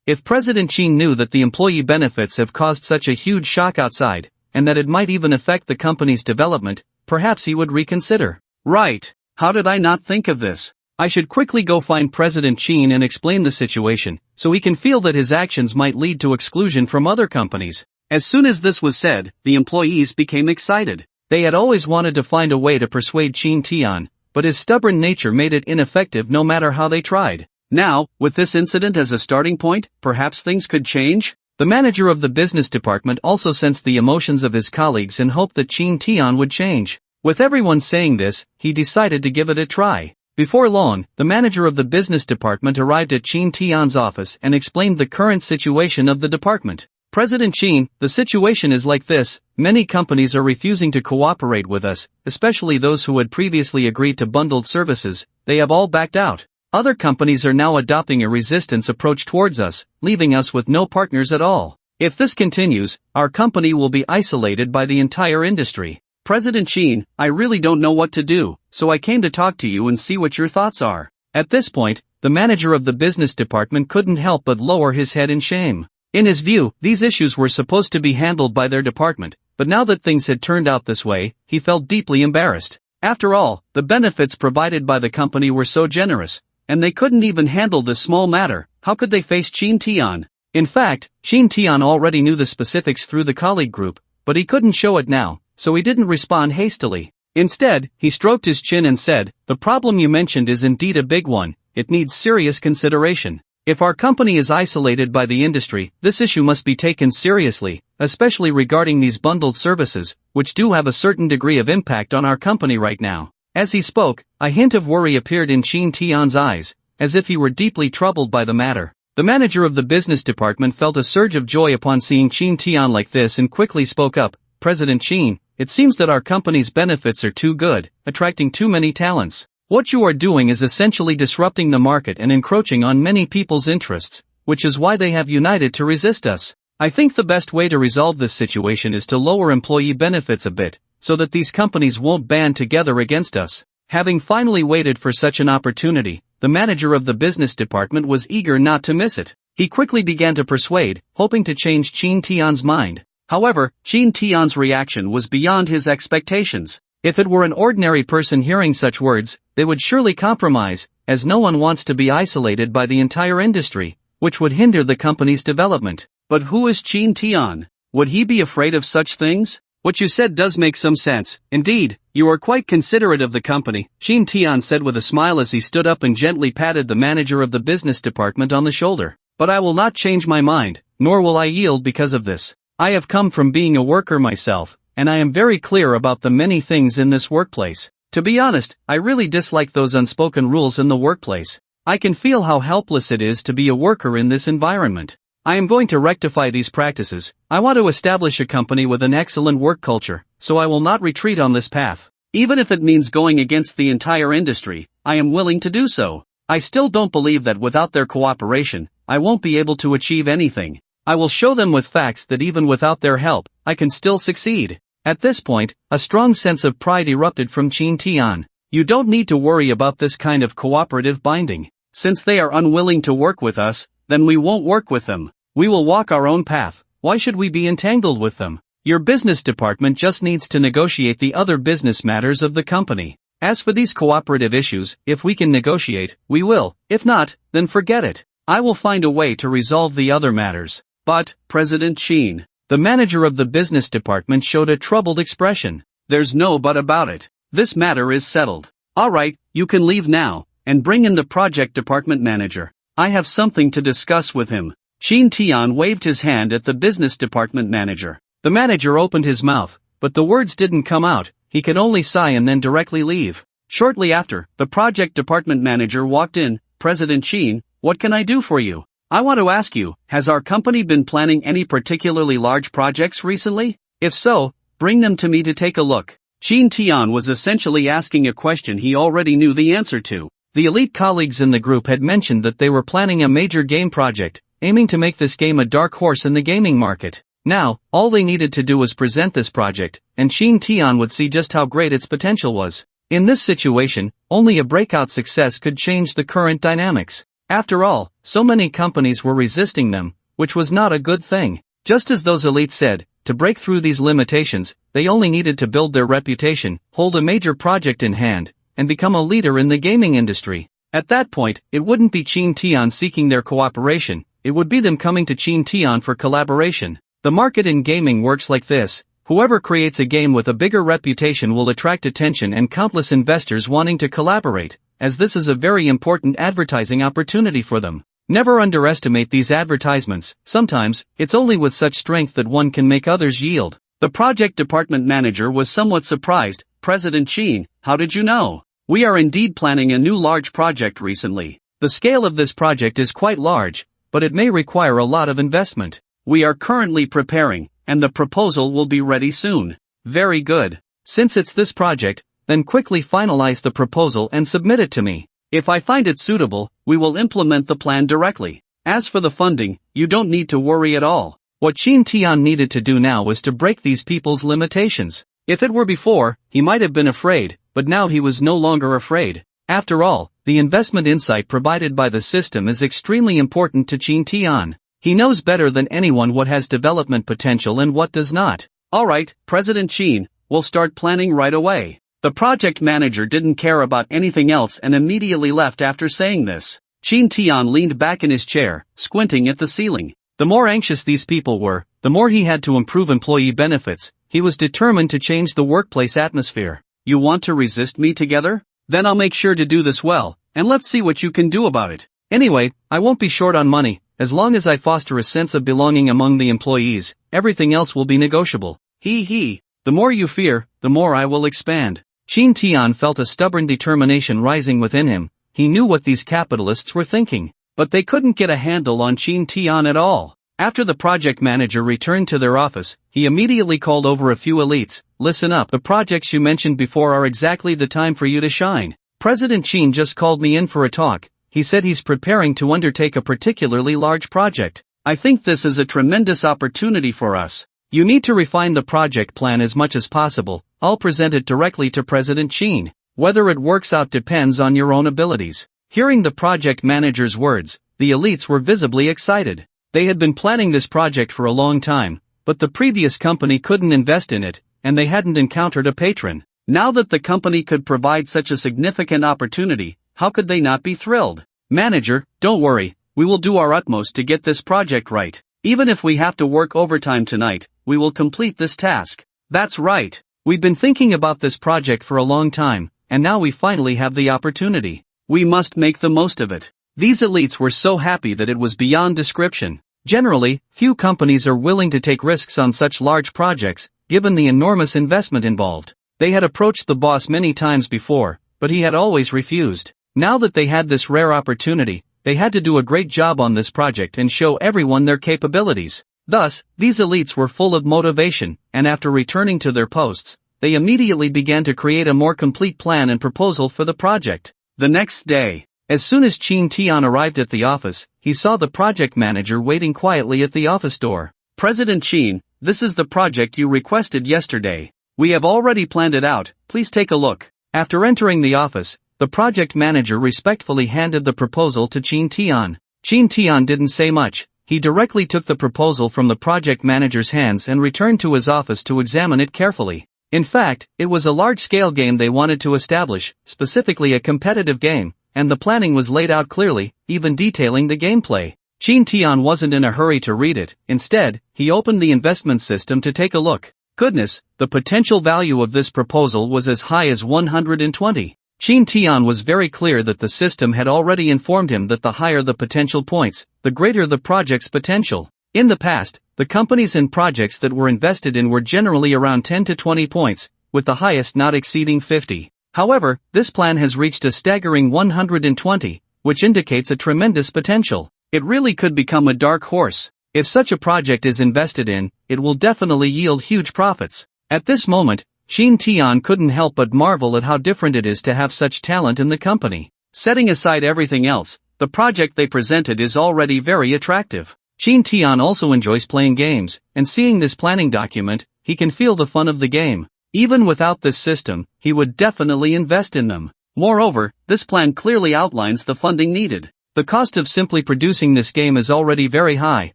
If President Chin knew that the employee benefits have caused such a huge shock outside, and that it might even affect the company's development, perhaps he would reconsider. Right. How did I not think of this? I should quickly go find President Chin and explain the situation, so he can feel that his actions might lead to exclusion from other companies. As soon as this was said, the employees became excited. They had always wanted to find a way to persuade Chin Tian, but his stubborn nature made it ineffective no matter how they tried. Now, with this incident as a starting point, perhaps things could change? The manager of the business department also sensed the emotions of his colleagues and hoped that Chin Tian would change. With everyone saying this, he decided to give it a try. Before long, the manager of the business department arrived at Chin Tian's office and explained the current situation of the department. President Chin, the situation is like this: many companies are refusing to cooperate with us, especially those who had previously agreed to bundled services. They have all backed out. Other companies are now adopting a resistance approach towards us, leaving us with no partners at all. If this continues, our company will be isolated by the entire industry. President Chin, I really don't know what to do, so I came to talk to you and see what your thoughts are. At this point, the manager of the business department couldn't help but lower his head in shame. In his view, these issues were supposed to be handled by their department, but now that things had turned out this way, he felt deeply embarrassed. After all, the benefits provided by the company were so generous, and they couldn't even handle this small matter. How could they face Chin Tian? In fact, Chin Tian already knew the specifics through the colleague group, but he couldn't show it now, so he didn't respond hastily. Instead, he stroked his chin and said, "The problem you mentioned is indeed a big one. It needs serious consideration. If our company is isolated by the industry, this issue must be taken seriously, especially regarding these bundled services, which do have a certain degree of impact on our company right now." As he spoke, a hint of worry appeared in Chin Tian's eyes, as if he were deeply troubled by the matter. The manager of the business department felt a surge of joy upon seeing Chin Tian like this and quickly spoke up, "President Chin, it seems that our company's benefits are too good, attracting too many talents. What you are doing is essentially disrupting the market and encroaching on many people's interests, which is why they have united to resist us. I think the best way to resolve this situation is to lower employee benefits a bit, so that these companies won't band together against us." Having finally waited for such an opportunity, the manager of the business department was eager not to miss it. He quickly began to persuade, hoping to change Chin Tian's mind. However, Chin Tian's reaction was beyond his expectations. If it were an ordinary person hearing such words, they would surely compromise, as no one wants to be isolated by the entire industry, which would hinder the company's development. But who is Chin Tian? Would he be afraid of such things? What you said does make some sense. Indeed, you are quite considerate of the company, Chin Tian said with a smile as he stood up and gently patted the manager of the business department on the shoulder. But I will not change my mind, nor will I yield because of this. I have come from being a worker myself, and I am very clear about the many things in this workplace. To be honest, I really dislike those unspoken rules in the workplace. I can feel how helpless it is to be a worker in this environment. I am going to rectify these practices. I want to establish a company with an excellent work culture, so I will not retreat on this path. Even if it means going against the entire industry, I am willing to do so. I still don't believe that without their cooperation, I won't be able to achieve anything. I will show them with facts that even without their help, I can still succeed. At this point, a strong sense of pride erupted from Chin Tian. You don't need to worry about this kind of cooperative binding. Since they are unwilling to work with us, then we won't work with them. We will walk our own path. Why should we be entangled with them? Your business department just needs to negotiate the other business matters of the company. As for these cooperative issues, if we can negotiate, we will. If not, then forget it. I will find a way to resolve the other matters. But, President Chin, the manager of the business department showed a troubled expression. There's no but about it. This matter is settled. Alright, you can leave now, and bring in the project department manager. I have something to discuss with him. Chin Tian waved his hand at the business department manager. The manager opened his mouth, but the words didn't come out. He could only sigh and then directly leave. Shortly after, the project department manager walked in. President Chin, what can I do for you? I want to ask you, has our company been planning any particularly large projects recently? If so, bring them to me to take a look. Chin Tian was essentially asking a question he already knew the answer to. The elite colleagues in the group had mentioned that they were planning a major game project, aiming to make this game a dark horse in the gaming market. Now, all they needed to do was present this project, and Chin Tian would see just how great its potential was. In this situation, only a breakout success could change the current dynamics. After all, so many companies were resisting them, which was not a good thing. Just as those elites said, to break through these limitations, they only needed to build their reputation, hold a major project in hand, and become a leader in the gaming industry. At that point, it wouldn't be Chin Tian seeking their cooperation, it would be them coming to Chin Tian for collaboration. The market in gaming works like this. Whoever creates a game with a bigger reputation will attract attention and countless investors wanting to collaborate, as this is a very important advertising opportunity for them. Never underestimate these advertisements. Sometimes, it's only with such strength that one can make others yield. The project department manager was somewhat surprised. President Chin, how did you know? We are indeed planning a new large project recently. The scale of this project is quite large, but it may require a lot of investment. We are currently preparing, and the proposal will be ready soon. Very good. Since it's this project, then quickly finalize the proposal and submit it to me. If I find it suitable, we will implement the plan directly. As for the funding, you don't need to worry at all. What Qin Tian needed to do now was to break these people's limitations. If it were before, he might have been afraid, but now he was no longer afraid. After all, the investment insight provided by the system is extremely important to Qin Tian. He knows better than anyone what has development potential and what does not. Alright, President Qin, we'll start planning right away. The project manager didn't care about anything else and immediately left after saying this. Qin Tian leaned back in his chair, squinting at the ceiling. The more anxious these people were, the more he had to improve employee benefits. He was determined to change the workplace atmosphere. You want to resist me together? Then I'll make sure to do this well, and let's see what you can do about it. Anyway, I won't be short on money. As long as I foster a sense of belonging among the employees, everything else will be negotiable. The more you fear, the more I will expand. Qin Tian felt a stubborn determination rising within him. He knew what these capitalists were thinking, but they couldn't get a handle on Qin Tian at all. After the project manager returned to their office, he immediately called over a few elites. Listen up, the projects you mentioned before are exactly the time for you to shine. President Qin just called me in for a talk. He said he's preparing to undertake a particularly large project. I think this is a tremendous opportunity for us. You need to refine the project plan as much as possible. I'll present it directly to President Qin. Whether it works out depends on your own abilities. Hearing the project manager's words, the elites were visibly excited. They had been planning this project for a long time, but the previous company couldn't invest in it, and they hadn't encountered a patron. Now that the company could provide such a significant opportunity, how could they not be thrilled? Manager, don't worry, we will do our utmost to get this project right. Even if we have to work overtime tonight, we will complete this task. That's right. We've been thinking about this project for a long time, and now we finally have the opportunity. We must make the most of it. These elites were so happy that it was beyond description. Generally, few companies are willing to take risks on such large projects, given the enormous investment involved. They had approached the boss many times before, but he had always refused. Now that they had this rare opportunity, they had to do a great job on this project and show everyone their capabilities. Thus, these elites were full of motivation, and after returning to their posts, they immediately began to create a more complete plan and proposal for the project. The next day, as soon as Qin Tian arrived at the office, he saw the project manager waiting quietly at the office door. President Qin, this is the project you requested yesterday. We have already planned it out, please take a look. After entering the office, the project manager respectfully handed the proposal to Qin Tian. Qin Tian didn't say much. He directly took the proposal from the project manager's hands and returned to his office to examine it carefully. In fact, it was a large-scale game they wanted to establish, specifically a competitive game, and the planning was laid out clearly, even detailing the gameplay. Qin Tian wasn't in a hurry to read it. Instead, he opened the investment system to take a look. Goodness, the potential value of this proposal was as high as 120. Qin Tian was very clear that the system had already informed him that the higher the potential points, the greater the project's potential. In the past, the companies and projects that were invested in were generally around 10 to 20 points, with the highest not exceeding 50. However, this plan has reached a staggering 120, which indicates a tremendous potential. It really could become a dark horse. If such a project is invested in, it will definitely yield huge profits. At this moment, Qin Tian couldn't help but marvel at how different it is to have such talent in the company. Setting aside everything else, the project they presented is already very attractive. Qin Tian also enjoys playing games, and seeing this planning document, he can feel the fun of the game. Even without this system, he would definitely invest in them. Moreover, this plan clearly outlines the funding needed. The cost of simply producing this game is already very high,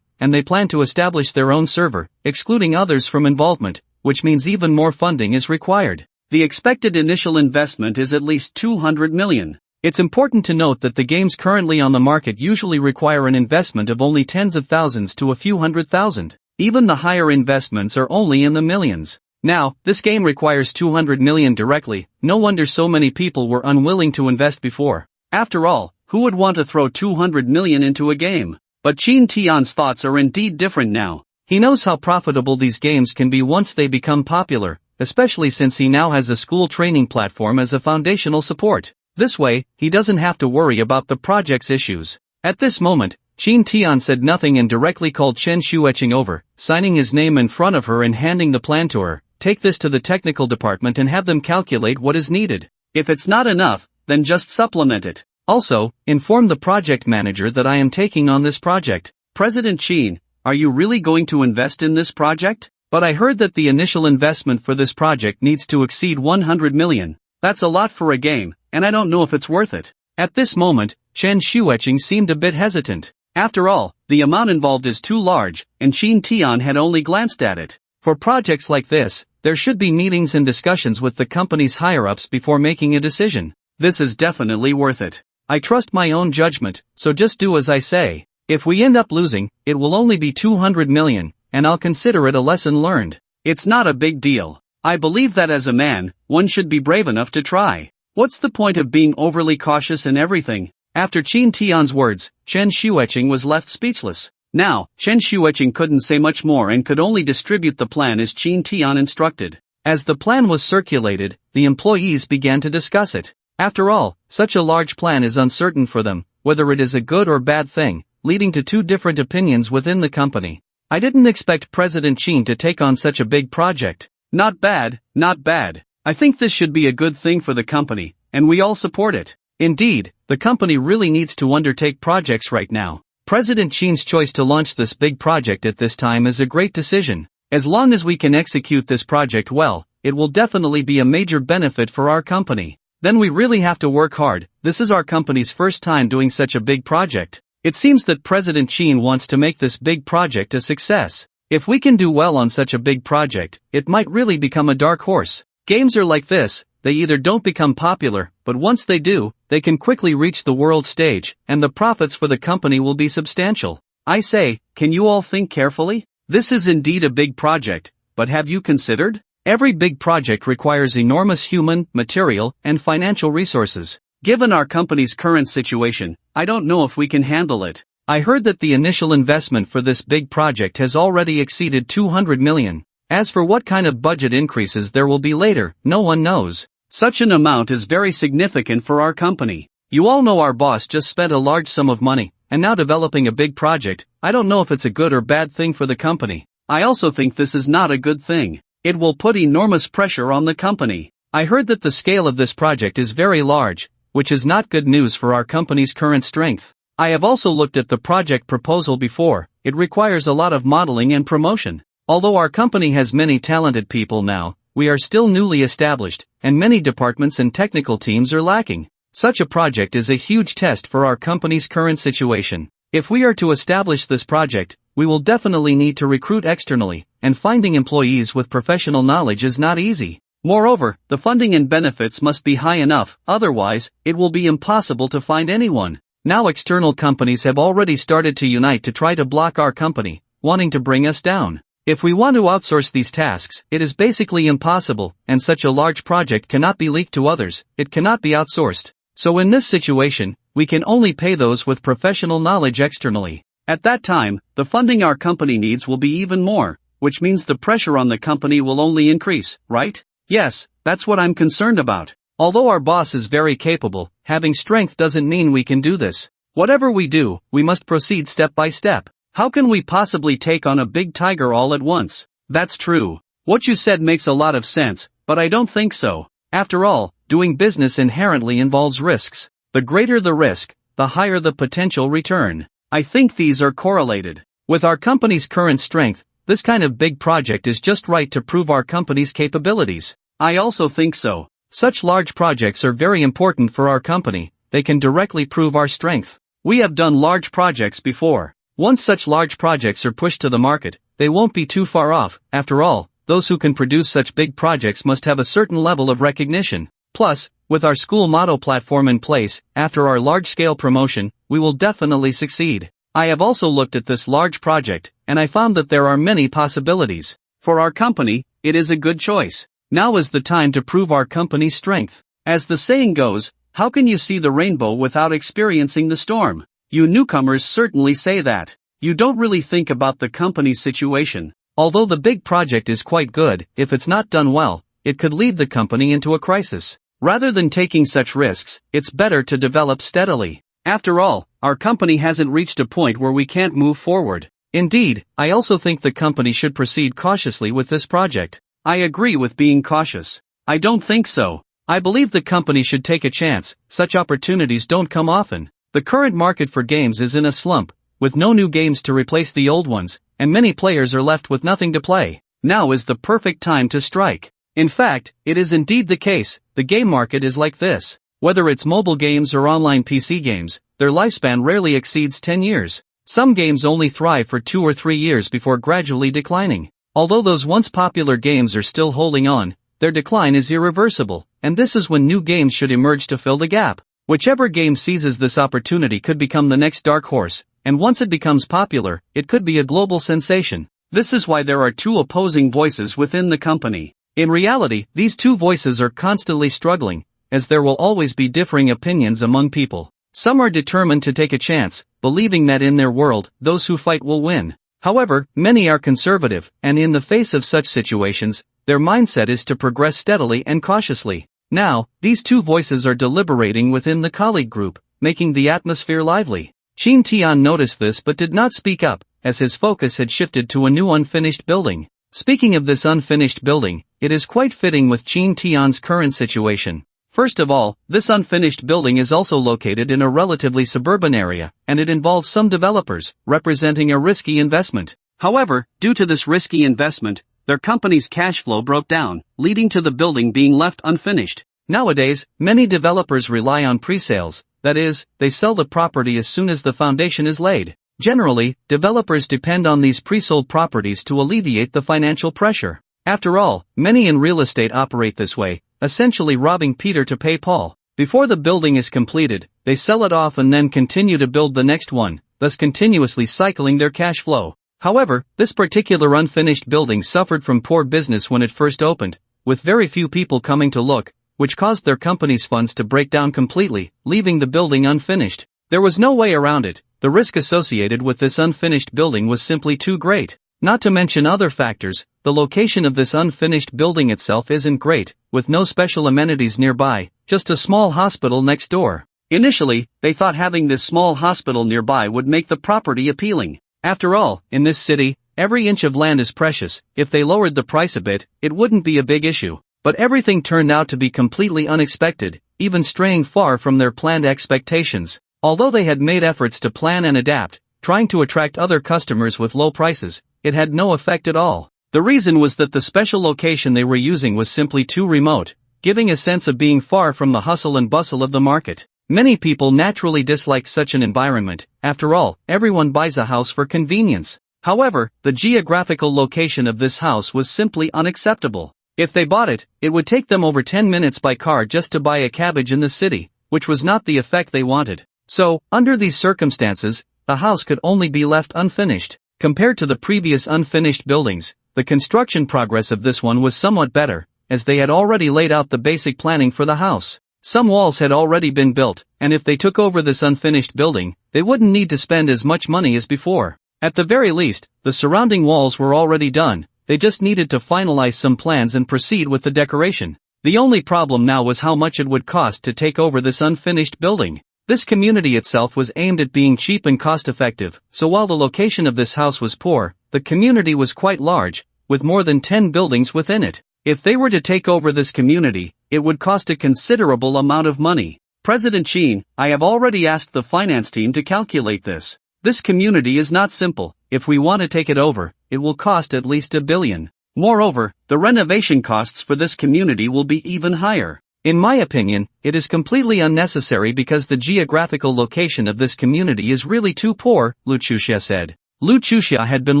and they plan to establish their own server, excluding others from involvement, which means even more funding is required. The expected initial investment is at least 200 million. It's important to note that the games currently on the market usually require an investment of only tens of thousands to a few hundred thousand. Even the higher investments are only in the millions. Now, this game requires 200 million directly. No wonder so many people were unwilling to invest before. After all, who would want to throw 200 million into a game? But Qin Tian's thoughts are indeed different now. He knows how profitable these games can be once they become popular, especially since he now has a school training platform as a foundational support. This way, he doesn't have to worry about the project's issues. At this moment, Qin Tian said nothing and directly called Chen Shuiqing over, signing his name in front of her and handing the plan to her. Take this to the technical department and have them calculate what is needed. If it's not enough, then just supplement it. Also, inform the project manager that I am taking on this project. President Qin, are you really going to invest in this project? But I heard that the initial investment for this project needs to exceed 100 million. That's a lot for a game, and I don't know if it's worth it. At this moment, Chen Shuiqing seemed a bit hesitant. After all, the amount involved is too large, and Qin Tian had only glanced at it. For projects like this, there should be meetings and discussions with the company's higher-ups before making a decision. This is definitely worth it. I trust my own judgment, so just do as I say. If we end up losing, it will only be 200 million, and I'll consider it a lesson learned. It's not a big deal. I believe that as a man, one should be brave enough to try. What's the point of being overly cautious in everything? After Qin Tian's words, Chen Shuiqing was left speechless. Now, Chen Shuiqing couldn't say much more and could only distribute the plan as Qin Tian instructed. As the plan was circulated, the employees began to discuss it. After all, such a large plan is uncertain for them, whether it is a good or bad thing, leading to two different opinions within the company. I didn't expect President Qin to take on such a big project. Not bad, not bad. I think this should be a good thing for the company, and we all support it. Indeed, the company really needs to undertake projects right now. President Qin's choice to launch this big project at this time is a great decision. As long as we can execute this project well, it will definitely be a major benefit for our company. Then we really have to work hard. This is our company's first time doing such a big project. It seems that President Qin wants to make this big project a success. If we can do well on such a big project, it might really become a dark horse. Games are like this, they either don't become popular, but once they do, they can quickly reach the world stage, and the profits for the company will be substantial. I say, can you all think carefully? This is indeed a big project, but have you considered? Every big project requires enormous human, material, and financial resources. Given our company's current situation, I don't know if we can handle it. I heard that the initial investment for this big project has already exceeded 200 million. As for what kind of budget increases there will be later, no one knows. Such an amount is very significant for our company. You all know our boss just spent a large sum of money, and now developing a big project. I don't know if it's a good or bad thing for the company. I also think this is not a good thing. It will put enormous pressure on the company. I heard that the scale of this project is very large, which is not good news for our company's current strength. I have also looked at the project proposal before. It requires a lot of modeling and promotion. Although our company has many talented people now, we are still newly established, and many departments and technical teams are lacking. Such a project is a huge test for our company's current situation. If we are to establish this project, we will definitely need to recruit externally, and finding employees with professional knowledge is not easy. Moreover, the funding and benefits must be high enough, otherwise, it will be impossible to find anyone. Now external companies have already started to unite to try to block our company, wanting to bring us down. If we want to outsource these tasks, it is basically impossible, and such a large project cannot be leaked to others, it cannot be outsourced. So in this situation, we can only pay those with professional knowledge externally. At that time, the funding our company needs will be even more, which means the pressure on the company will only increase, right? Yes, that's what I'm concerned about. Although our boss is very capable, having strength doesn't mean we can do this. Whatever we do, we must proceed step by step. How can we possibly take on a big tiger all at once? That's true. What you said makes a lot of sense, but I don't think so. After all, doing business inherently involves risks. The greater the risk, the higher the potential return. I think these are correlated. With our company's current strength, this kind of big project is just right to prove our company's capabilities. I also think so. Such large projects are very important for our company. They can directly prove our strength. We have done large projects before. Once such large projects are pushed to the market, they won't be too far off. After all, those who can produce such big projects must have a certain level of recognition. Plus, with our school model platform in place, after our large-scale promotion, we will definitely succeed. I have also looked at this large project, and I found that there are many possibilities. For our company, it is a good choice. Now is the time to prove our company's strength. As the saying goes, how can you see the rainbow without experiencing the storm? You newcomers certainly say that. You don't really think about the company's situation. Although the big project is quite good, if it's not done well, it could lead the company into a crisis. Rather than taking such risks, it's better to develop steadily. After all, our company hasn't reached a point where we can't move forward. Indeed, I also think the company should proceed cautiously with this project. I agree with being cautious. I don't think so. I believe the company should take a chance, such opportunities don't come often. The current market for games is in a slump, with no new games to replace the old ones, and many players are left with nothing to play. Now is the perfect time to strike. In fact, it is indeed the case, the game market is like this. Whether it's mobile games or online PC games, their lifespan rarely exceeds 10 years. Some games only thrive for 2 or 3 years before gradually declining. Although those once popular games are still holding on, their decline is irreversible, and this is when new games should emerge to fill the gap. Whichever game seizes this opportunity could become the next dark horse, and once it becomes popular, it could be a global sensation. This is why there are two opposing voices within the company. In reality, these two voices are constantly struggling, as there will always be differing opinions among people. Some are determined to take a chance, believing that in their world, those who fight will win. However, many are conservative, and in the face of such situations, their mindset is to progress steadily and cautiously. Now, these two voices are deliberating within the colleague group, making the atmosphere lively. Qin Tian noticed this but did not speak up, as his focus had shifted to a new unfinished building. Speaking of this unfinished building, it is quite fitting with Qin Tian's current situation. First of all, this unfinished building is also located in a relatively suburban area, and it involves some developers, representing a risky investment. However, due to this risky investment, their company's cash flow broke down, leading to the building being left unfinished. Nowadays, many developers rely on pre-sales, that is, they sell the property as soon as the foundation is laid. Generally, developers depend on these pre-sold properties to alleviate the financial pressure. After all, many in real estate operate this way, essentially robbing Peter to pay Paul. Before the building is completed, they sell it off and then continue to build the next one, thus continuously cycling their cash flow. However, this particular unfinished building suffered from poor business when it first opened, with very few people coming to look, which caused their company's funds to break down completely, leaving the building unfinished. There was no way around it. The risk associated with this unfinished building was simply too great. Not to mention other factors, the location of this unfinished building itself isn't great, with no special amenities nearby, just a small hospital next door. Initially, they thought having this small hospital nearby would make the property appealing. After all, in this city, every inch of land is precious. If they lowered the price a bit, it wouldn't be a big issue. But everything turned out to be completely unexpected, even straying far from their planned expectations. Although they had made efforts to plan and adapt, trying to attract other customers with low prices, it had no effect at all. The reason was that the special location they were using was simply too remote, giving a sense of being far from the hustle and bustle of the market. Many people naturally dislike such an environment. After all, everyone buys a house for convenience. However, the geographical location of this house was simply unacceptable. If they bought it, it would take them over 10 minutes by car just to buy a cabbage in the city, which was not the effect they wanted. So, under these circumstances, the house could only be left unfinished. Compared to the previous unfinished buildings, the construction progress of this one was somewhat better, as they had already laid out the basic planning for the house. Some walls had already been built, and if they took over this unfinished building, they wouldn't need to spend as much money as before. At the very least, the surrounding walls were already done, they just needed to finalize some plans and proceed with the decoration. The only problem now was how much it would cost to take over this unfinished building. This community itself was aimed at being cheap and cost-effective, so while the location of this house was poor, the community was quite large, with more than 10 buildings within it. If they were to take over this community, it would cost a considerable amount of money. President Qin, I have already asked the finance team to calculate this. This community is not simple. If we want to take it over, it will cost at least $1 billion. Moreover, the renovation costs for this community will be even higher. In my opinion, it is completely unnecessary because the geographical location of this community is really too poor, Lu Chuxia said. Lu Chuxia had been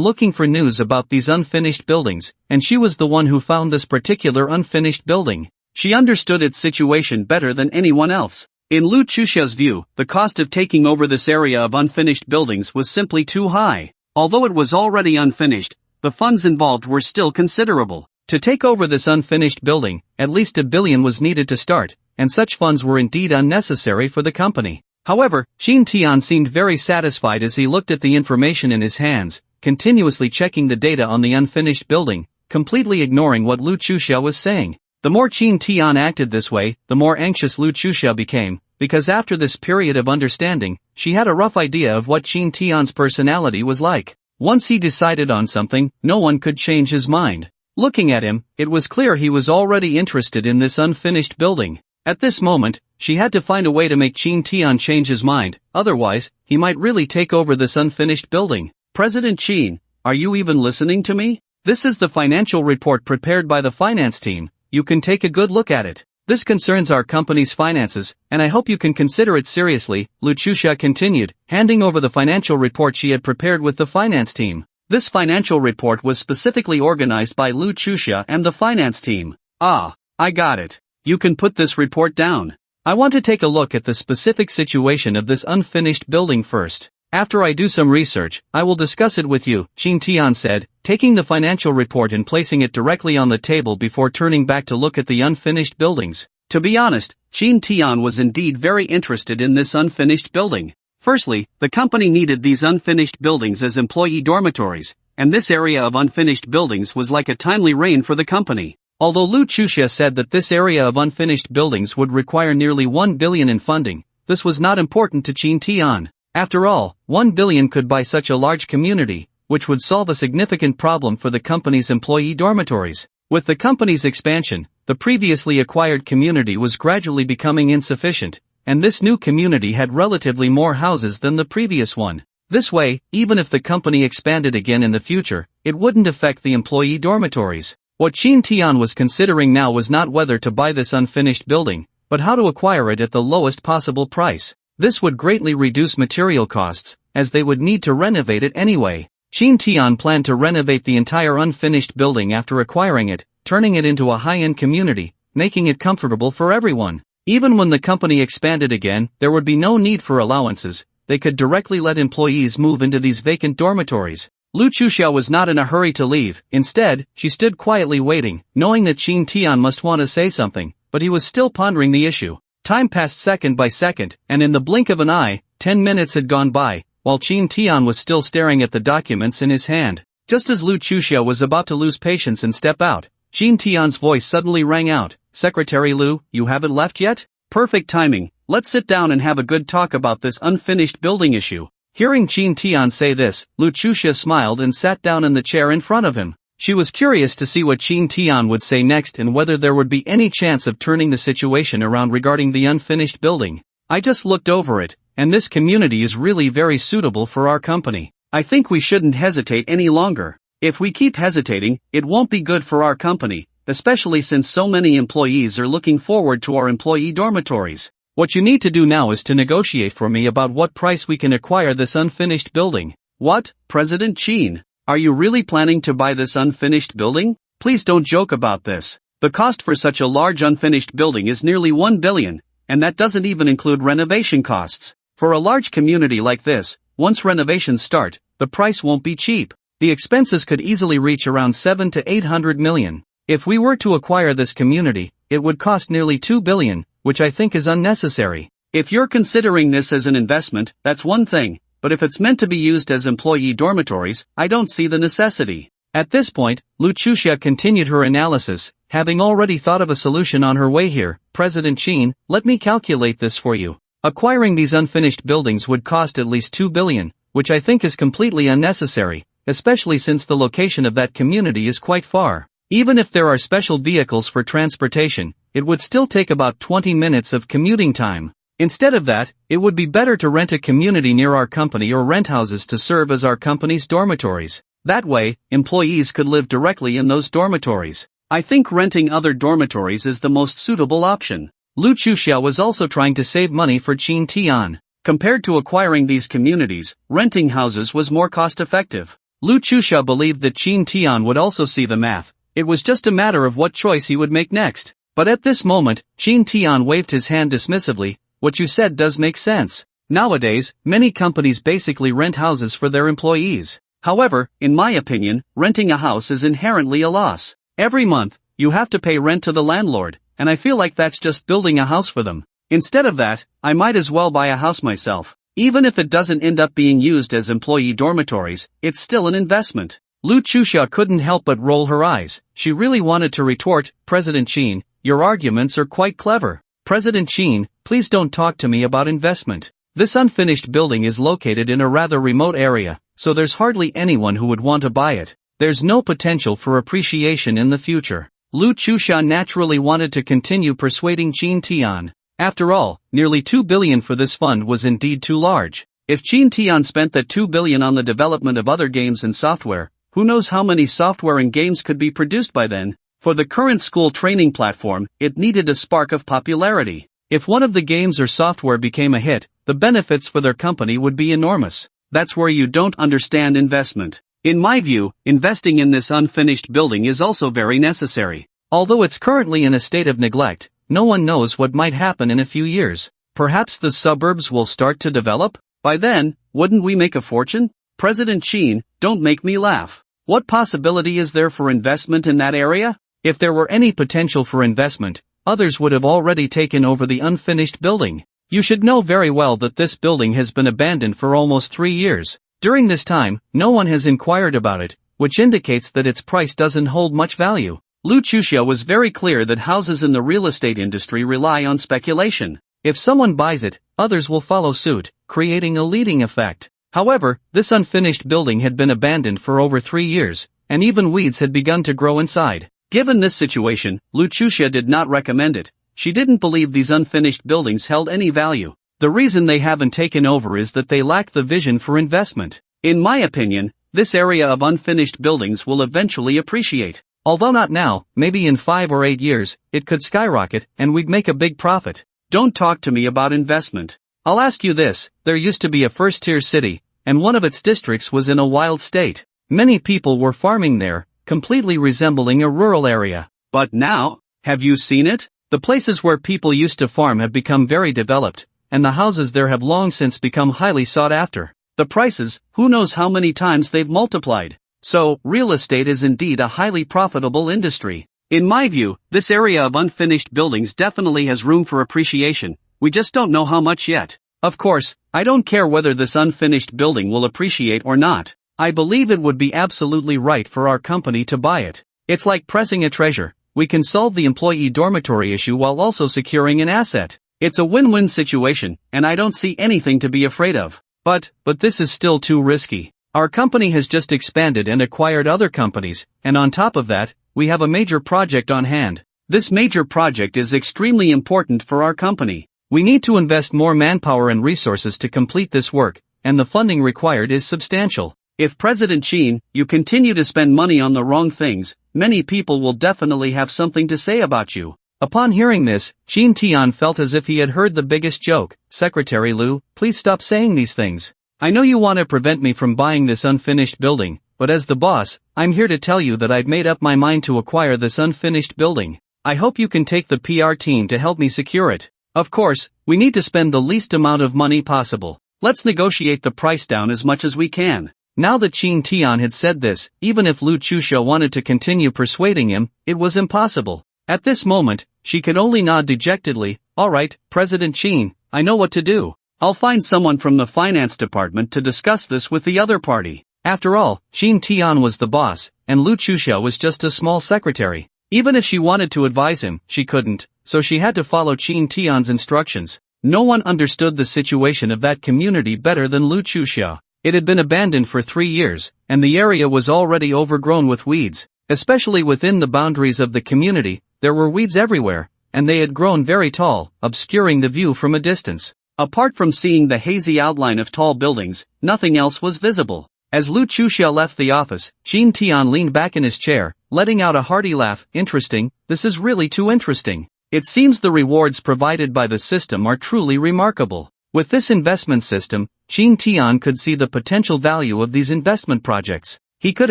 looking for news about these unfinished buildings, and she was the one who found this particular unfinished building. She understood its situation better than anyone else. In Lu Chuxia's view, the cost of taking over this area of unfinished buildings was simply too high. Although it was already unfinished, the funds involved were still considerable. To take over this unfinished building, at least $1 billion was needed to start, and such funds were indeed unnecessary for the company. However, Qin Tian seemed very satisfied as he looked at the information in his hands, continuously checking the data on the unfinished building, completely ignoring what Lu Chuxia was saying. The more Qin Tian acted this way, the more anxious Lu Chuxia became, because after this period of understanding, she had a rough idea of what Qin Tian's personality was like. Once he decided on something, no one could change his mind. Looking at him, it was clear he was already interested in this unfinished building. At this moment, she had to find a way to make Qin Tian change his mind, otherwise, he might really take over this unfinished building. President Qin, are you even listening to me? This is the financial report prepared by the finance team. You can take a good look at it. This concerns our company's finances, and I hope you can consider it seriously, Luciusha continued, handing over the financial report she had prepared with the finance team. This financial report was specifically organized by Luciusha and the finance team. Ah, I got it. You can put this report down. I want to take a look at the specific situation of this unfinished building first. After I do some research, I will discuss it with you, Qin Tian said, taking the financial report and placing it directly on the table before turning back to look at the unfinished buildings. To be honest, Qin Tian was indeed very interested in this unfinished building. Firstly, the company needed these unfinished buildings as employee dormitories, and this area of unfinished buildings was like a timely rain for the company. Although Luciusha said that this area of unfinished buildings would require nearly 1 billion in funding, this was not important to Qin Tian. After all, 1 billion could buy such a large community, which would solve a significant problem for the company's employee dormitories. With the company's expansion, the previously acquired community was gradually becoming insufficient, and this new community had relatively more houses than the previous one. This way, even if the company expanded again in the future, it wouldn't affect the employee dormitories. What Qin Tian was considering now was not whether to buy this unfinished building, but how to acquire it at the lowest possible price. This would greatly reduce material costs, as they would need to renovate it anyway. Qin Tian planned to renovate the entire unfinished building after acquiring it, turning it into a high-end community, making it comfortable for everyone. Even when the company expanded again, there would be no need for allowances. They could directly let employees move into these vacant dormitories. Luciusha was not in a hurry to leave. Instead, she stood quietly waiting, knowing that Qin Tian must want to say something, but he was still pondering the issue. Time passed second by second, and in the blink of an eye, 10 minutes had gone by, while Qin Tian was still staring at the documents in his hand. Just as Luciusha was about to lose patience and step out, Qin Tian's voice suddenly rang out, "Secretary Lu, you haven't left yet? Perfect timing, let's sit down and have a good talk about this unfinished building issue." Hearing Qin Tian say this, Luciusha smiled and sat down in the chair in front of him. She was curious to see what Qin Tian would say next and whether there would be any chance of turning the situation around regarding the unfinished building. "I just looked over it, and this community is really very suitable for our company. I think we shouldn't hesitate any longer. If we keep hesitating, it won't be good for our company, especially since so many employees are looking forward to our employee dormitories. What you need to do now is to negotiate for me about what price we can acquire this unfinished building." "What, President Qin? Are you really planning to buy this unfinished building? Please don't joke about this. The cost for such a large unfinished building is nearly 1 billion, and that doesn't even include renovation costs. For a large community like this, once renovations start, the price won't be cheap. The expenses could easily reach around 7 to 800 million. If we were to acquire this community, it would cost nearly 2 billion, which I think is unnecessary. If you're considering this as an investment, that's one thing. But if it's meant to be used as employee dormitories, I don't see the necessity." At this point, Luciusha continued her analysis, having already thought of a solution on her way here. "President Qin, let me calculate this for you. Acquiring these unfinished buildings would cost at least 2 billion, which I think is completely unnecessary, especially since the location of that community is quite far. Even if there are special vehicles for transportation, it would still take about 20 minutes of commuting time. Instead of that, it would be better to rent a community near our company or rent houses to serve as our company's dormitories. That way, employees could live directly in those dormitories. I think renting other dormitories is the most suitable option." Luciusha was also trying to save money for Qin Tian. Compared to acquiring these communities, renting houses was more cost-effective. Luciusha believed that Qin Tian would also see the math. It was just a matter of what choice he would make next. But at this moment, Qin Tian waved his hand dismissively. "What you said does make sense. Nowadays, many companies basically rent houses for their employees. However, in my opinion, renting a house is inherently a loss. Every month, you have to pay rent to the landlord, and I feel like that's just building a house for them. Instead of that, I might as well buy a house myself. Even if it doesn't end up being used as employee dormitories, it's still an investment." Luciusha couldn't help but roll her eyes. She really wanted to retort, "President Qin, your arguments are quite clever. President Qin, please don't talk to me about investment. This unfinished building is located in a rather remote area, so there's hardly anyone who would want to buy it. There's no potential for appreciation in the future. Lu Chusha naturally wanted to continue persuading Qin Tian. After all, nearly 2 billion for this fund was indeed too large. If Qin Tian spent that 2 billion on the development of other games and software, who knows how many software and games could be produced by then? For the current school training platform, it needed a spark of popularity. If one of the games or software became a hit, the benefits for their company would be enormous. That's where you don't understand investment. In my view, investing in this unfinished building is also very necessary. Although it's currently in a state of neglect, no one knows what might happen in a few years. Perhaps the suburbs will start to develop? By then, wouldn't we make a fortune? President Qin, don't make me laugh. What possibility is there for investment in that area? If there were any potential for investment, others would have already taken over the unfinished building. You should know very well that this building has been abandoned for almost 3 years. During this time, no one has inquired about it, which indicates that its price doesn't hold much value. Lu Chusha was very clear that houses in the real estate industry rely on speculation. If someone buys it, others will follow suit, creating a leading effect. However, this unfinished building had been abandoned for over 3 years, and even weeds had begun to grow inside. Given this situation, Lu Chusha did not recommend it. She didn't believe these unfinished buildings held any value. The reason they haven't taken over is that they lack the vision for investment. In my opinion, this area of unfinished buildings will eventually appreciate. Although not now, maybe in 5 or 8 years, it could skyrocket and we'd make a big profit. Don't talk to me about investment. I'll ask you this, there used to be a first-tier city, and one of its districts was in a wild state. Many people were farming there, completely resembling a rural area. But now, have you seen it? The places where people used to farm have become very developed, and the houses there have long since become highly sought after. The prices, who knows how many times they've multiplied. So, real estate is indeed a highly profitable industry. In my view, this area of unfinished buildings definitely has room for appreciation. We just don't know how much yet. Of course, I don't care whether this unfinished building will appreciate or not. I believe it would be absolutely right for our company to buy it. It's like pressing a treasure. We can solve the employee dormitory issue while also securing an asset. It's a win-win situation, and I don't see anything to be afraid of. But this is still too risky. Our company has just expanded and acquired other companies, and on top of that, we have a major project on hand. This major project is extremely important for our company. We need to invest more manpower and resources to complete this work, and the funding required is substantial. If President Qin, you continue to spend money on the wrong things, many people will definitely have something to say about you. Upon hearing this, Qin Tian felt as if he had heard the biggest joke. Secretary Lu, please stop saying these things. I know you want to prevent me from buying this unfinished building, but as the boss, I'm here to tell you that I've made up my mind to acquire this unfinished building. I hope you can take the PR team to help me secure it. Of course, we need to spend the least amount of money possible. Let's negotiate the price down as much as we can. Now that Qin Tian had said this, even if Lu Chusha wanted to continue persuading him, it was impossible. At this moment, she could only nod dejectedly. Alright, President Qin, I know what to do. I'll find someone from the finance department to discuss this with the other party. After all, Qin Tian was the boss, and Lu Chusha was just a small secretary. Even if she wanted to advise him, she couldn't, so she had to follow Qin Tian's instructions. No one understood the situation of that community better than Lu Chusha. It had been abandoned for 3 years, and the area was already overgrown with weeds. Especially within the boundaries of the community, there were weeds everywhere, and they had grown very tall, obscuring the view from a distance. Apart from seeing the hazy outline of tall buildings, nothing else was visible. As Lu Chusha left the office, Qin Tian leaned back in his chair, letting out a hearty laugh. Interesting, this is really too interesting. It seems the rewards provided by the system are truly remarkable. With this investment system, Qin Tian could see the potential value of these investment projects. He could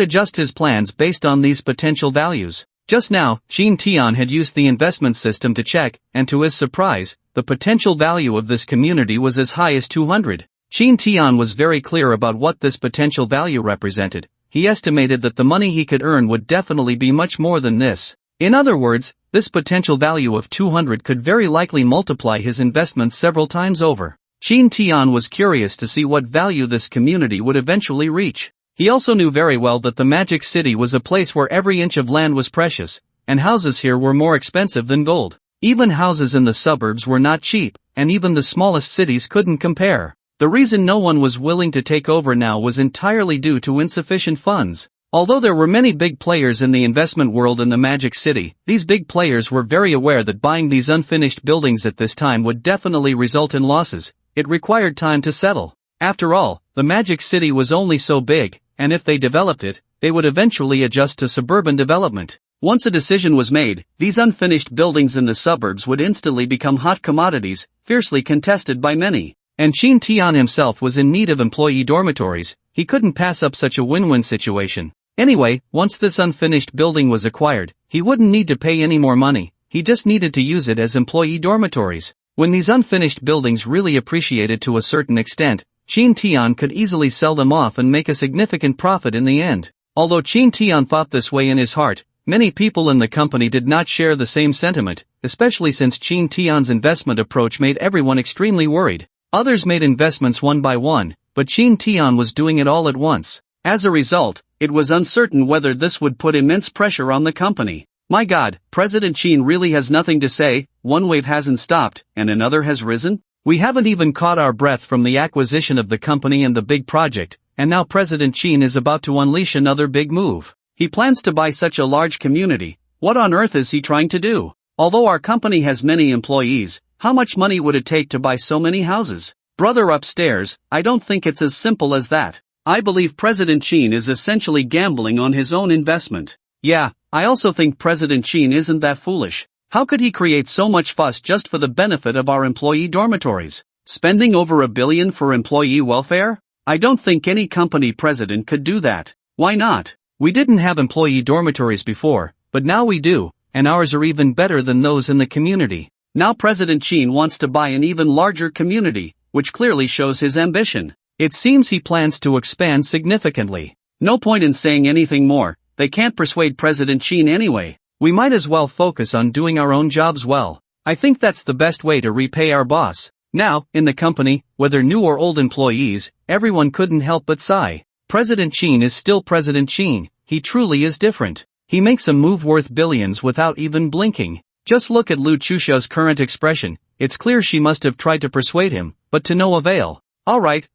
adjust his plans based on these potential values. Just now, Qin Tian had used the investment system to check, and to his surprise, the potential value of this community was as high as 200. Qin Tian was very clear about what this potential value represented. He estimated that the money he could earn would definitely be much more than this. In other words, this potential value of 200 could very likely multiply his investments several times over. Qin Tian was curious to see what value this community would eventually reach. He also knew very well that the Magic City was a place where every inch of land was precious, and houses here were more expensive than gold. Even houses in the suburbs were not cheap, and even the smallest cities couldn't compare. The reason no one was willing to take over now was entirely due to insufficient funds. Although there were many big players in the investment world in the Magic City, these big players were very aware that buying these unfinished buildings at this time would definitely result in losses. It required time to settle. After all, the Magic City was only so big, and if they developed it, they would eventually adjust to suburban development. Once a decision was made, these unfinished buildings in the suburbs would instantly become hot commodities, fiercely contested by many. And Qin Tian himself was in need of employee dormitories. He couldn't pass up such a win-win situation. Anyway, once this unfinished building was acquired, he wouldn't need to pay any more money, he just needed to use it as employee dormitories. When these unfinished buildings really appreciated to a certain extent, Qin Tian could easily sell them off and make a significant profit in the end. Although Qin Tian thought this way in his heart, many people in the company did not share the same sentiment, especially since Qin Tian's investment approach made everyone extremely worried. Others made investments one by one, but Qin Tian was doing it all at once. As a result, it was uncertain whether this would put immense pressure on the company. My God, President Qin really has nothing to say. One wave hasn't stopped, and another has risen? We haven't even caught our breath from the acquisition of the company and the big project, and now President Qin is about to unleash another big move. He plans to buy such a large community. What on earth is he trying to do? Although our company has many employees, how much money would it take to buy so many houses? Brother upstairs, I don't think it's as simple as that. I believe President Qin is essentially gambling on his own investment. Yeah, I also think President Qin isn't that foolish. How could he create so much fuss just for the benefit of our employee dormitories? Spending over $1 billion for employee welfare? I don't think any company president could do that. Why not? We didn't have employee dormitories before, but now we do, and ours are even better than those in the community. Now President Qin wants to buy an even larger community, which clearly shows his ambition. It seems he plans to expand significantly. No point in saying anything more, they can't persuade President Qin anyway. We might as well focus on doing our own jobs well. I think that's the best way to repay our boss. Now, in the company, whether new or old employees, everyone couldn't help but sigh. President Qin is still President Qin, he truly is different. He makes a move worth billions without even blinking. Just look at Lu Chuxia's current expression, it's clear she must have tried to persuade him, but to no avail. Alright,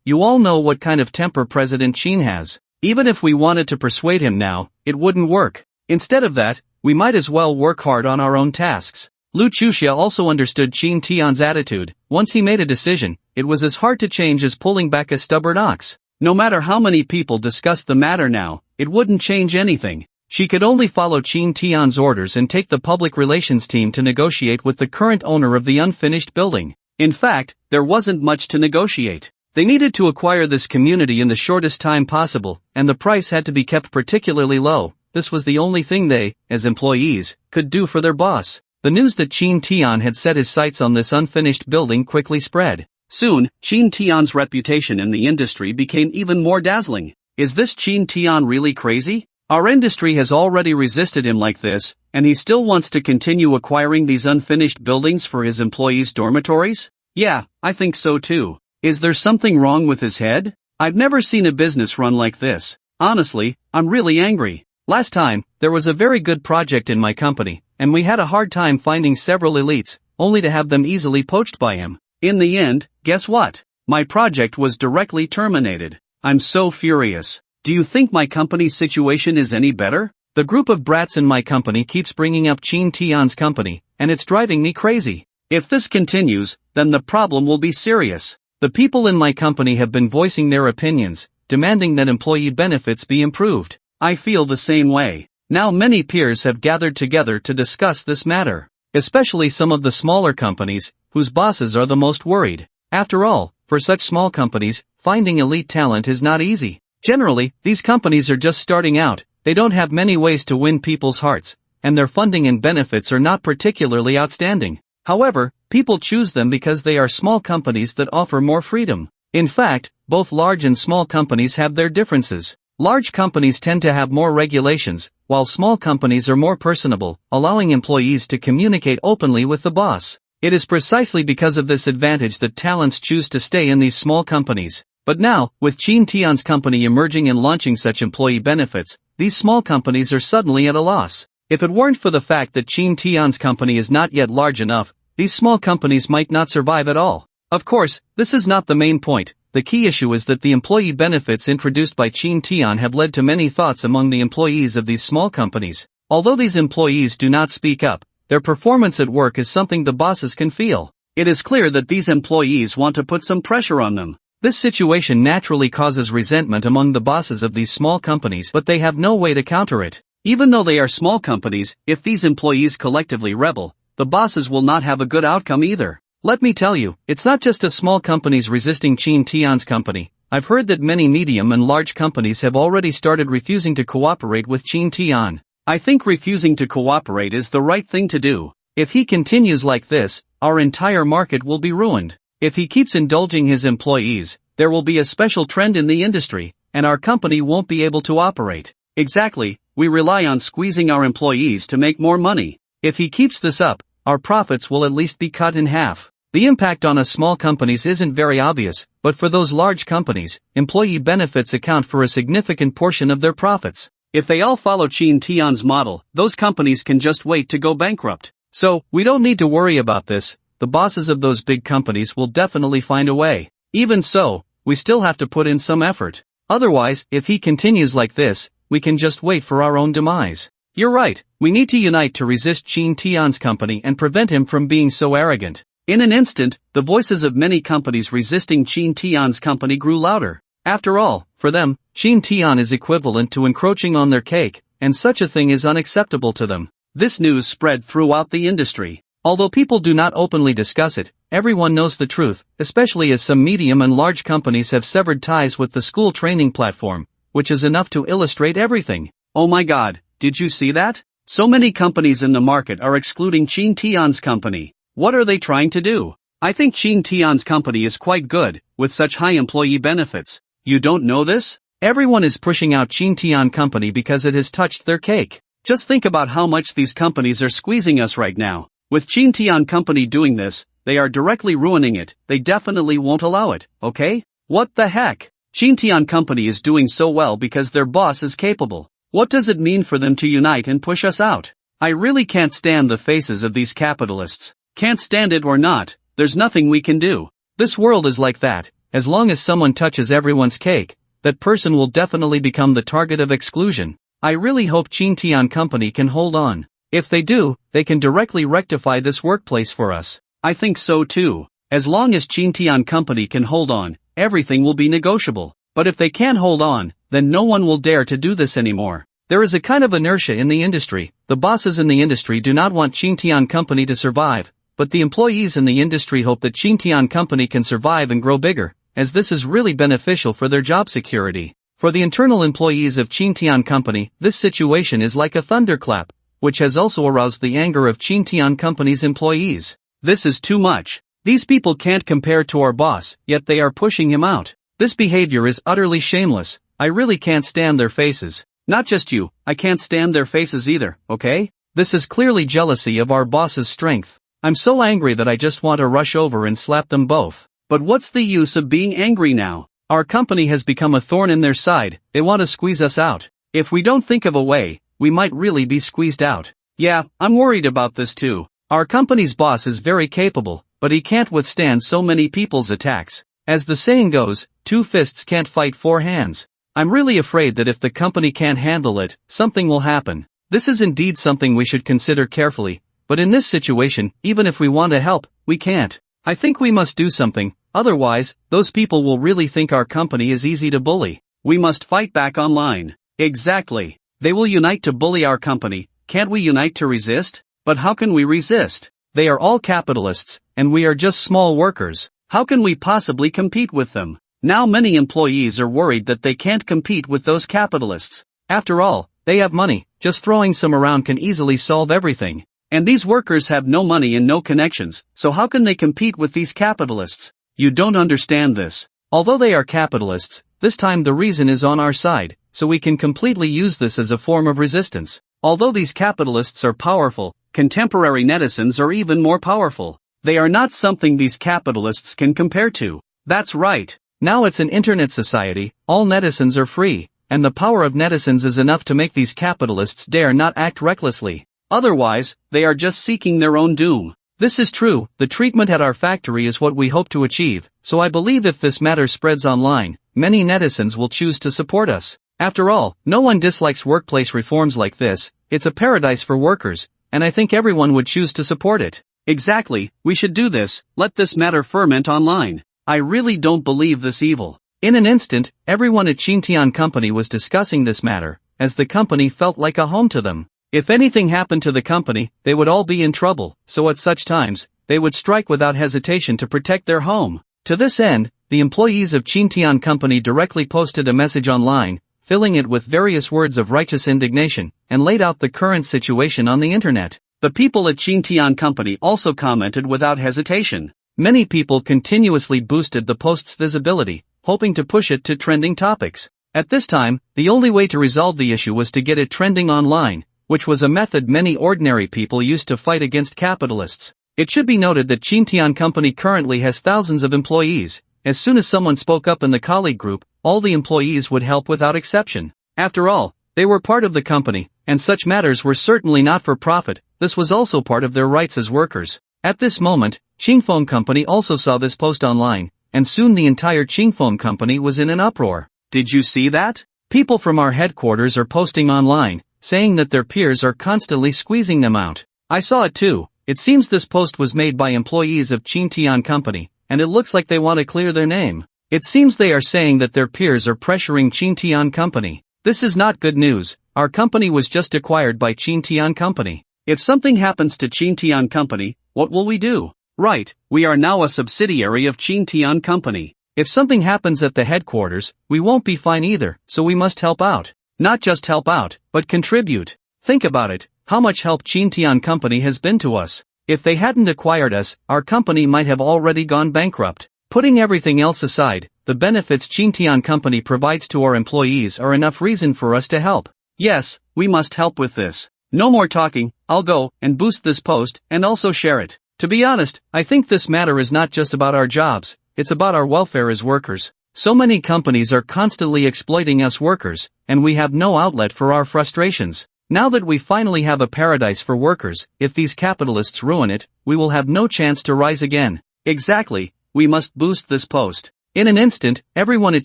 you all know what kind of temper President Qin has. Even if we wanted to persuade him now, it wouldn't work. Instead of that, we might as well work hard on our own tasks. Lu Chuxia also understood Qin Tian's attitude. Once he made a decision, it was as hard to change as pulling back a stubborn ox. No matter how many people discussed the matter now, it wouldn't change anything. She could only follow Qin Tian's orders and take the public relations team to negotiate with the current owner of the unfinished building. In fact, there wasn't much to negotiate. They needed to acquire this community in the shortest time possible, and the price had to be kept particularly low. This was the only thing they, as employees, could do for their boss. The news that Qin Tian had set his sights on this unfinished building quickly spread. Soon, Qin Tian's reputation in the industry became even more dazzling. Is this Qin Tian really crazy? Our industry has already resisted him like this, and he still wants to continue acquiring these unfinished buildings for his employees' dormitories? Yeah, I think so too. Is there something wrong with his head? I've never seen a business run like this. Honestly, I'm really angry. Last time, there was a very good project in my company, and we had a hard time finding several elites, only to have them easily poached by him. In the end, guess what? My project was directly terminated. I'm so furious. Do you think my company's situation is any better? The group of brats in my company keeps bringing up Qin Tian's company, and it's driving me crazy. If this continues, then the problem will be serious. The people in my company have been voicing their opinions, demanding that employee benefits be improved. I feel the same way. Now many peers have gathered together to discuss this matter, especially some of the smaller companies, whose bosses are the most worried. After all, for such small companies, finding elite talent is not easy. Generally, these companies are just starting out, they don't have many ways to win people's hearts, and their funding and benefits are not particularly outstanding. However, people choose them because they are small companies that offer more freedom. In fact, both large and small companies have their differences. Large companies tend to have more regulations, while small companies are more personable, allowing employees to communicate openly with the boss. It is precisely because of this advantage that talents choose to stay in these small companies. But now, with Qin Tian's company emerging and launching such employee benefits, these small companies are suddenly at a loss. If it weren't for the fact that Qin Tian's company is not yet large enough, these small companies might not survive at all. Of course, this is not the main point. The key issue is that the employee benefits introduced by Qin Tian have led to many thoughts among the employees of these small companies. Although these employees do not speak up, their performance at work is something the bosses can feel. It is clear that these employees want to put some pressure on them. This situation naturally causes resentment among the bosses of these small companies, but they have no way to counter it. Even though they are small companies, if these employees collectively rebel, the bosses will not have a good outcome either. Let me tell you, it's not just a small companies resisting Qin Tian's company. I've heard that many medium and large companies have already started refusing to cooperate with Qin Tian. I think refusing to cooperate is the right thing to do. If he continues like this, our entire market will be ruined. If he keeps indulging his employees, there will be a special trend in the industry, and our company won't be able to operate. Exactly, we rely on squeezing our employees to make more money. If he keeps this up, our profits will at least be cut in half. The impact on us small companies isn't very obvious, but for those large companies, employee benefits account for a significant portion of their profits. If they all follow Qin Tian's model, those companies can just wait to go bankrupt. So, we don't need to worry about this. The bosses of those big companies will definitely find a way. Even so, we still have to put in some effort. Otherwise, if he continues like this, we can just wait for our own demise. You're right, we need to unite to resist Qin Tian's company and prevent him from being so arrogant. In an instant, the voices of many companies resisting Qin Tian's company grew louder. After all, for them, Qin Tian is equivalent to encroaching on their cake, and such a thing is unacceptable to them. This news spread throughout the industry. Although people do not openly discuss it, everyone knows the truth, especially as some medium and large companies have severed ties with the school training platform, which is enough to illustrate everything. Oh my god, did you see that? So many companies in the market are excluding Qin Tian's company. What are they trying to do? I think Qin Tian's company is quite good, with such high employee benefits. You don't know this? Everyone is pushing out Qin Tian company because it has touched their cake. Just think about how much these companies are squeezing us right now. With Qin Tian company doing this, they are directly ruining it. They definitely won't allow it, okay? What the heck? Qin Tian company is doing so well because their boss is capable. What does it mean for them to unite and push us out? I really can't stand the faces of these capitalists. Can't stand it or not, there's nothing we can do. This world is like that. As long as someone touches everyone's cake, that person will definitely become the target of exclusion. I really hope Qin Tian company can hold on. If they do, they can directly rectify this workplace for us. I think so too. As long as Qin Tian company can hold on, everything will be negotiable. But if they can't hold on, then no one will dare to do this anymore. There is a kind of inertia in the industry. The bosses in the industry do not want Qin Tian company to survive, but the employees in the industry hope that Qin Tian company can survive and grow bigger, as this is really beneficial for their job security. For the internal employees of Qin Tian company, this situation is like a thunderclap, which has also aroused the anger of Qin Tian company's employees. This is too much. These people can't compare to our boss, yet they are pushing him out. This behavior is utterly shameless. I really can't stand their faces. Not just you, I can't stand their faces either, okay? This is clearly jealousy of our boss's strength. I'm so angry that I just want to rush over and slap them both. But what's the use of being angry now? Our company has become a thorn in their side. They want to squeeze us out. If we don't think of a way, we might really be squeezed out. Yeah, I'm worried about this too. Our company's boss is very capable, but he can't withstand so many people's attacks. As the saying goes, 2 fists can't fight 4 hands. I'm really afraid that if the company can't handle it, something will happen. This is indeed something we should consider carefully, but in this situation, even if we want to help, we can't. I think we must do something, otherwise, those people will really think our company is easy to bully. We must fight back online. Exactly. They will unite to bully our company. Can't we unite to resist? But how can we resist? They are all capitalists, and we are just small workers. How can we possibly compete with them? Now many employees are worried that they can't compete with those capitalists. After all, they have money, just throwing some around can easily solve everything. And these workers have no money and no connections, so how can they compete with these capitalists? You don't understand this. Although they are capitalists, this time the reason is on our side, so we can completely use this as a form of resistance. Although these capitalists are powerful, contemporary netizens are even more powerful. They are not something these capitalists can compare to. That's right. Now it's an internet society, all netizens are free, and the power of netizens is enough to make these capitalists dare not act recklessly. Otherwise, they are just seeking their own doom. This is true, the treatment at our factory is what we hope to achieve, so I believe if this matter spreads online, many netizens will choose to support us. After all, no one dislikes workplace reforms like this, it's a paradise for workers, and I think everyone would choose to support it. Exactly, we should do this, let this matter ferment online. I really don't believe this evil. In an instant, everyone at Xintian Company was discussing this matter, as the company felt like a home to them. If anything happened to the company, they would all be in trouble, so at such times, they would strike without hesitation to protect their home. To this end, the employees of Xintian Company directly posted a message online, filling it with various words of righteous indignation, and laid out the current situation on the internet. The people at Xintian Company also commented without hesitation. Many people continuously boosted the post's visibility, hoping to push it to trending topics. At this time, the only way to resolve the issue was to get it trending online, which was a method many ordinary people used to fight against capitalists. It should be noted that Xintian Company currently has thousands of employees. As soon as someone spoke up in the colleague group, all the employees would help without exception. After all, they were part of the company, and such matters were certainly not for profit, this was also part of their rights as workers. At this moment, Qingfeng Company also saw this post online, and soon the entire Qingfeng Company was in an uproar. Did you see that? People from our headquarters are posting online, saying that their peers are constantly squeezing them out. I saw it too. It seems this post was made by employees of Xintian Company, and it looks like they want to clear their name. It seems they are saying that their peers are pressuring Xintian Company. This is not good news. Our company was just acquired by Xintian Company. If something happens to Xintian Company, what will we do? Right, we are now a subsidiary of Xintian Company. If something happens at the headquarters, we won't be fine either, so we must help out. Not just help out, but contribute. Think about it, how much help Xintian Company has been to us. If they hadn't acquired us, our company might have already gone bankrupt. Putting everything else aside, the benefits Xintian Company provides to our employees are enough reason for us to help. Yes, we must help with this. No more talking, I'll go and boost this post and also share it. To be honest, I think this matter is not just about our jobs, it's about our welfare as workers. So many companies are constantly exploiting us workers, and we have no outlet for our frustrations. Now that we finally have a paradise for workers, if these capitalists ruin it, we will have no chance to rise again. Exactly, we must boost this post. In an instant, everyone at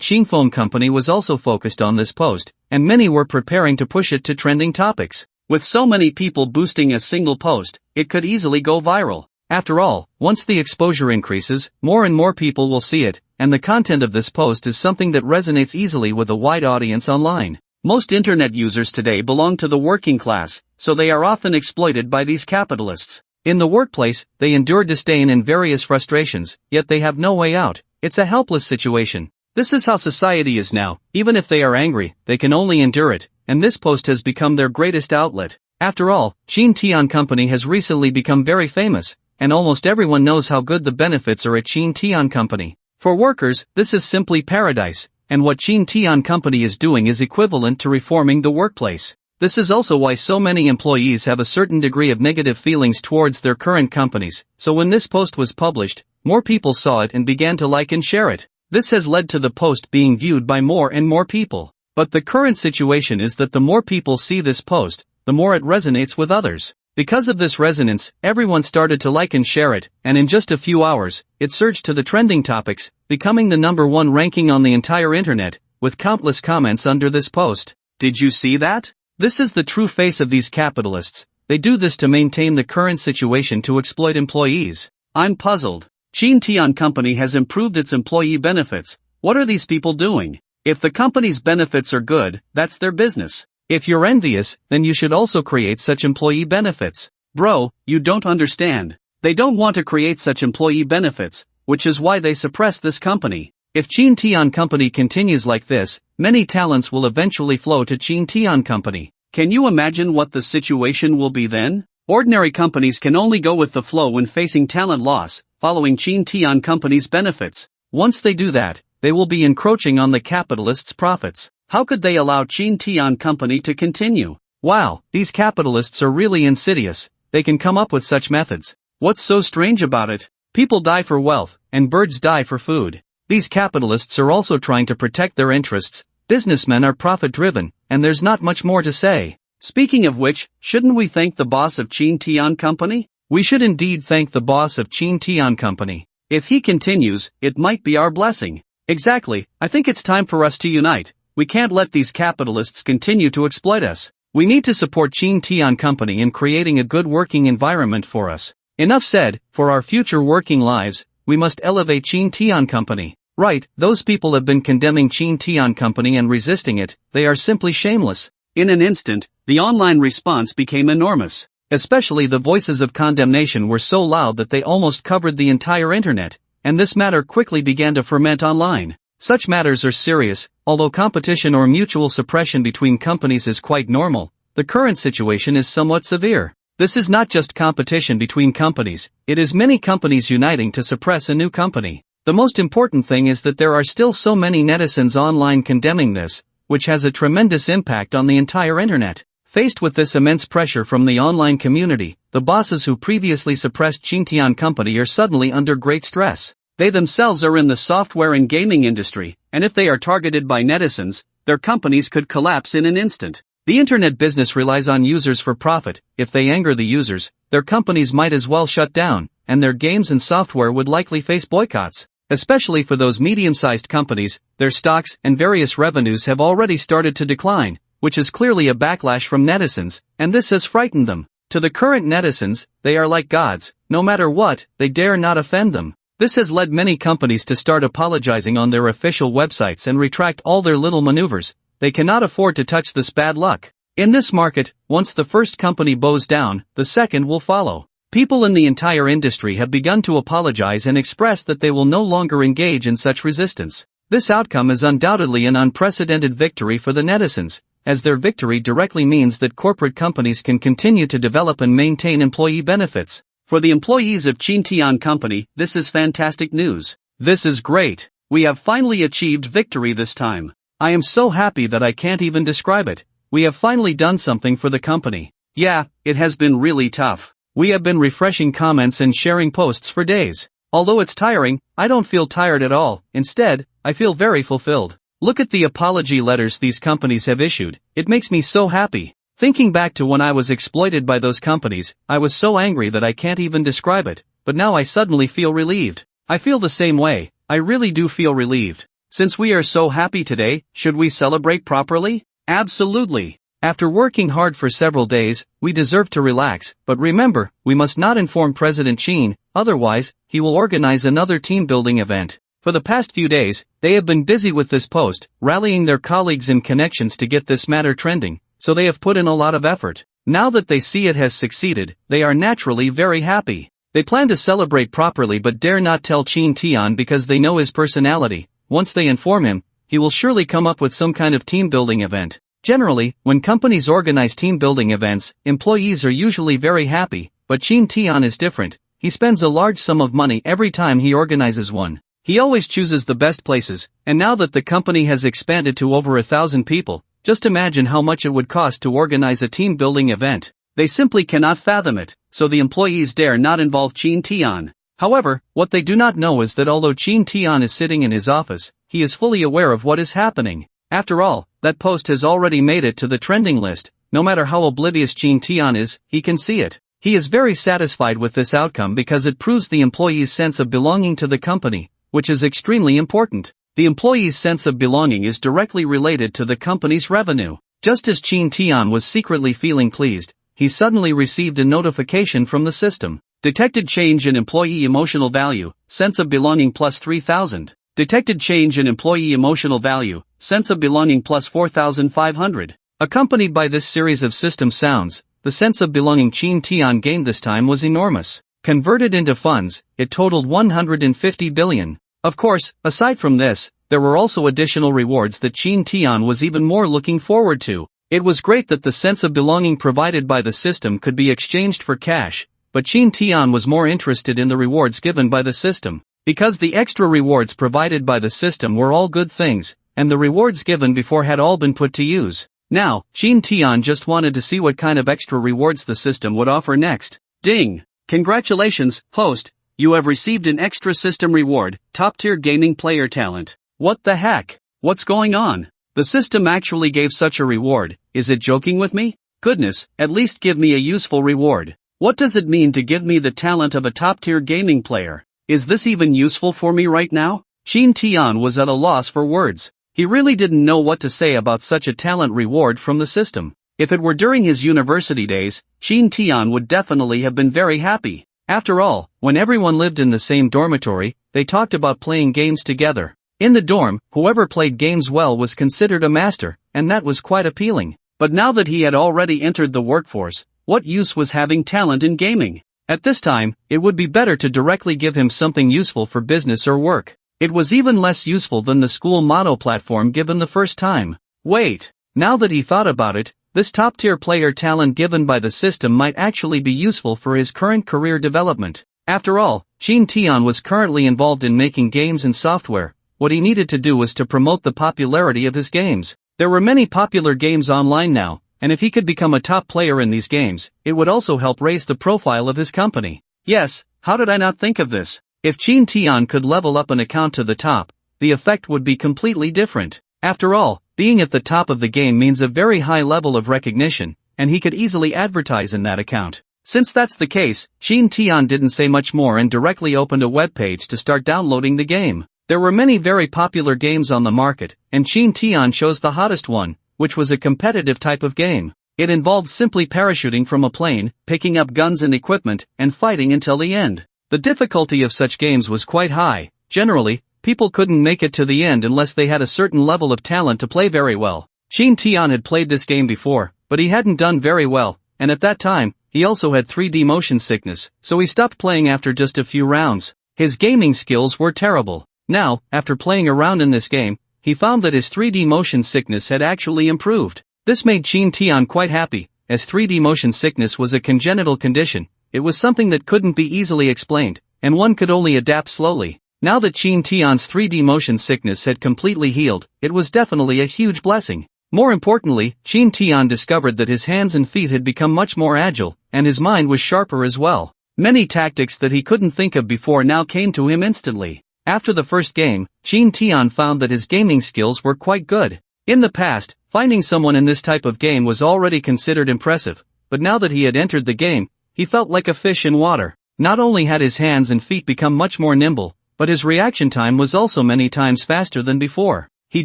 Qingfeng Company was also focused on this post, and many were preparing to push it to trending topics. With so many people boosting a single post, it could easily go viral. After all, once the exposure increases, more and more people will see it, and the content of this post is something that resonates easily with a wide audience online. Most internet users today belong to the working class, so they are often exploited by these capitalists. In the workplace, they endure disdain and various frustrations, yet they have no way out. It's a helpless situation. This is how society is now. Even if they are angry, they can only endure it, and this post has become their greatest outlet. After all, Xintian Company has recently become very famous, and almost everyone knows how good the benefits are at Xintian Company. For workers, this is simply paradise, and what Xintian Company is doing is equivalent to reforming the workplace. This is also why so many employees have a certain degree of negative feelings towards their current companies, so when this post was published, more people saw it and began to like and share it. This has led to the post being viewed by more and more people. But the current situation is that the more people see this post, the more it resonates with others. Because of this resonance, everyone started to like and share it, and in just a few hours, it surged to the trending topics, becoming the #1 ranking on the entire internet, with countless comments under this post. Did you see that? This is the true face of these capitalists. They do this to maintain the current situation to exploit employees. I'm puzzled. Xintian Company has improved its employee benefits. What are these people doing? If the company's benefits are good, that's their business. If you're envious, then you should also create such employee benefits. Bro, you don't understand. They don't want to create such employee benefits, which is why they suppress this company. If Xintian Company continues like this, many talents will eventually flow to Xintian Company. Can you imagine what the situation will be then? Ordinary companies can only go with the flow when facing talent loss, following Xintian Company's benefits. Once they do that, they will be encroaching on the capitalists' profits. How could they allow Xintian Company to continue? Wow, these capitalists are really insidious. They can come up with such methods. What's so strange about it? People die for wealth, and birds die for food. These capitalists are also trying to protect their interests, Businessmen are profit-driven, and there's not much more to say. Speaking of which, shouldn't we thank the boss of Chin Tian Company? We should indeed thank the boss of Chin Tian Company. If he continues, it might be our blessing. Exactly, I think it's time for us to unite. We can't let these capitalists continue to exploit us. We need to support Chin Tian Company in creating a good working environment for us. Enough said, for our future working lives, we must elevate Chin Tian Company. Right, those people have been condemning Chin Tian Company and resisting it, they are simply shameless. In an instant, the online response became enormous. Especially the voices of condemnation were so loud that they almost covered the entire internet, and this matter quickly began to ferment online. Such matters are serious, although competition or mutual suppression between companies is quite normal, the current situation is somewhat severe. This is not just competition between companies, it is many companies uniting to suppress a new company. The most important thing is that there are still so many netizens online condemning this, which has a tremendous impact on the entire internet. Faced with this immense pressure from the online community, the bosses who previously suppressed Chin Tian Company are suddenly under great stress. They themselves are in the software and gaming industry, and if they are targeted by netizens, their companies could collapse in an instant. The internet business relies on users for profit. If they anger the users, their companies might as well shut down, and their games and software would likely face boycotts. Especially for those medium-sized companies, their stocks and various revenues have already started to decline, which is clearly a backlash from netizens, and this has frightened them. To the current netizens, they are like gods, no matter what, they dare not offend them. This has led many companies to start apologizing on their official websites and retract all their little maneuvers. They cannot afford to touch this bad luck. In this market, once the first company bows down, the second will follow. People in the entire industry have begun to apologize and express that they will no longer engage in such resistance. This outcome is undoubtedly an unprecedented victory for the netizens, as their victory directly means that corporate companies can continue to develop and maintain employee benefits. For the employees of Chin Tian Company, this is fantastic news. This is great. We have finally achieved victory this time. I am so happy that I can't even describe it. We have finally done something for the company. Yeah, it has been really tough. We have been refreshing comments and sharing posts for days. Although it's tiring, I don't feel tired at all. Instead, I feel very fulfilled. Look at the apology letters these companies have issued. It makes me so happy. Thinking back to when I was exploited by those companies, I was so angry that I can't even describe it, but now I suddenly feel relieved. I feel the same way. I really do feel relieved. Since we are so happy today, should we celebrate properly? Absolutely. After working hard for several days, we deserve to relax, but remember, we must not inform President Chin, otherwise, he will organize another team-building event. For the past few days, they have been busy with this post, rallying their colleagues and connections to get this matter trending, so they have put in a lot of effort. Now that they see it has succeeded, they are naturally very happy. They plan to celebrate properly but dare not tell Chin Tian because they know his personality. Once they inform him, he will surely come up with some kind of team-building event. Generally, when companies organize team-building events, employees are usually very happy, but Chin Tian is different. He spends a large sum of money every time he organizes one. He always chooses the best places, and now that the company has expanded to over 1,000 people, just imagine how much it would cost to organize a team-building event. They simply cannot fathom it, so the employees dare not involve Chin Tian. However, what they do not know is that although Chin Tian is sitting in his office, he is fully aware of what is happening. After all, that post has already made it to the trending list. No matter how oblivious Chin Tian is, he can see it. He is very satisfied with this outcome because it proves the employee's sense of belonging to the company, which is extremely important. The employee's sense of belonging is directly related to the company's revenue. Just as Chin Tian was secretly feeling pleased, he suddenly received a notification from the system. Detected change in employee emotional value, sense of belonging plus 3,000. Detected change in employee emotional value, sense of belonging plus 4,500. Accompanied by this series of system sounds, the sense of belonging Chin Tian gained this time was enormous. Converted into funds, it totaled 150 billion. Of course, aside from this, there were also additional rewards that Chin Tian was even more looking forward to. It was great that the sense of belonging provided by the system could be exchanged for cash, but Chin Tian was more interested in the rewards given by the system. Because the extra rewards provided by the system were all good things, and the rewards given before had all been put to use. Now, Chin Tian just wanted to see what kind of extra rewards the system would offer next. Ding! Congratulations, host, you have received an extra system reward, top-tier gaming player talent. What the heck? What's going on? The system actually gave such a reward. Is it joking with me? Goodness, at least give me a useful reward. What does it mean to give me the talent of a top-tier gaming player? Is this even useful for me right now? Shin Tian was at a loss for words. He really didn't know what to say about such a talent reward from the system. If it were during his university days, Shin Tian would definitely have been very happy. After all, when everyone lived in the same dormitory, they talked about playing games together. In the dorm, whoever played games well was considered a master, and that was quite appealing. But now that he had already entered the workforce, what use was having talent in gaming? At this time, it would be better to directly give him something useful for business or work. It was even less useful than the school motto platform given the first time. Wait, now that he thought about it, this top-tier player talent given by the system might actually be useful for his current career development. After all, Shin Tian was currently involved in making games and software. What he needed to do was to promote the popularity of his games. There were many popular games online now, and if he could become a top player in these games, it would also help raise the profile of his company. Yes, how did I not think of this? If Shin Tian could level up an account to the top, the effect would be completely different. After all, being at the top of the game means a very high level of recognition, and he could easily advertise in that account. Since that's the case, Shin Tian didn't say much more and directly opened a web page to start downloading the game. There were many very popular games on the market, and Shin Tian chose the hottest one, which was a competitive type of game. It involved simply parachuting from a plane, picking up guns and equipment, and fighting until the end. The difficulty of such games was quite high. Generally, people couldn't make it to the end unless they had a certain level of talent to play very well. Shin Tian had played this game before, but he hadn't done very well, and at that time, he also had 3D motion sickness, so he stopped playing after just a few rounds. His gaming skills were terrible. Now, after playing around in this game, he found that his 3D motion sickness had actually improved. This made Shin Tian quite happy, as 3D motion sickness was a congenital condition. It was something that couldn't be easily explained, and one could only adapt slowly. Now that Shin Tian's 3D motion sickness had completely healed, it was definitely a huge blessing. More importantly, Shin Tian discovered that his hands and feet had become much more agile, and his mind was sharper as well. Many tactics that he couldn't think of before now came to him instantly. After the first game, Shin Tian found that his gaming skills were quite good. In the past, finding someone in this type of game was already considered impressive, but now that he had entered the game, he felt like a fish in water. Not only had his hands and feet become much more nimble, but his reaction time was also many times faster than before. He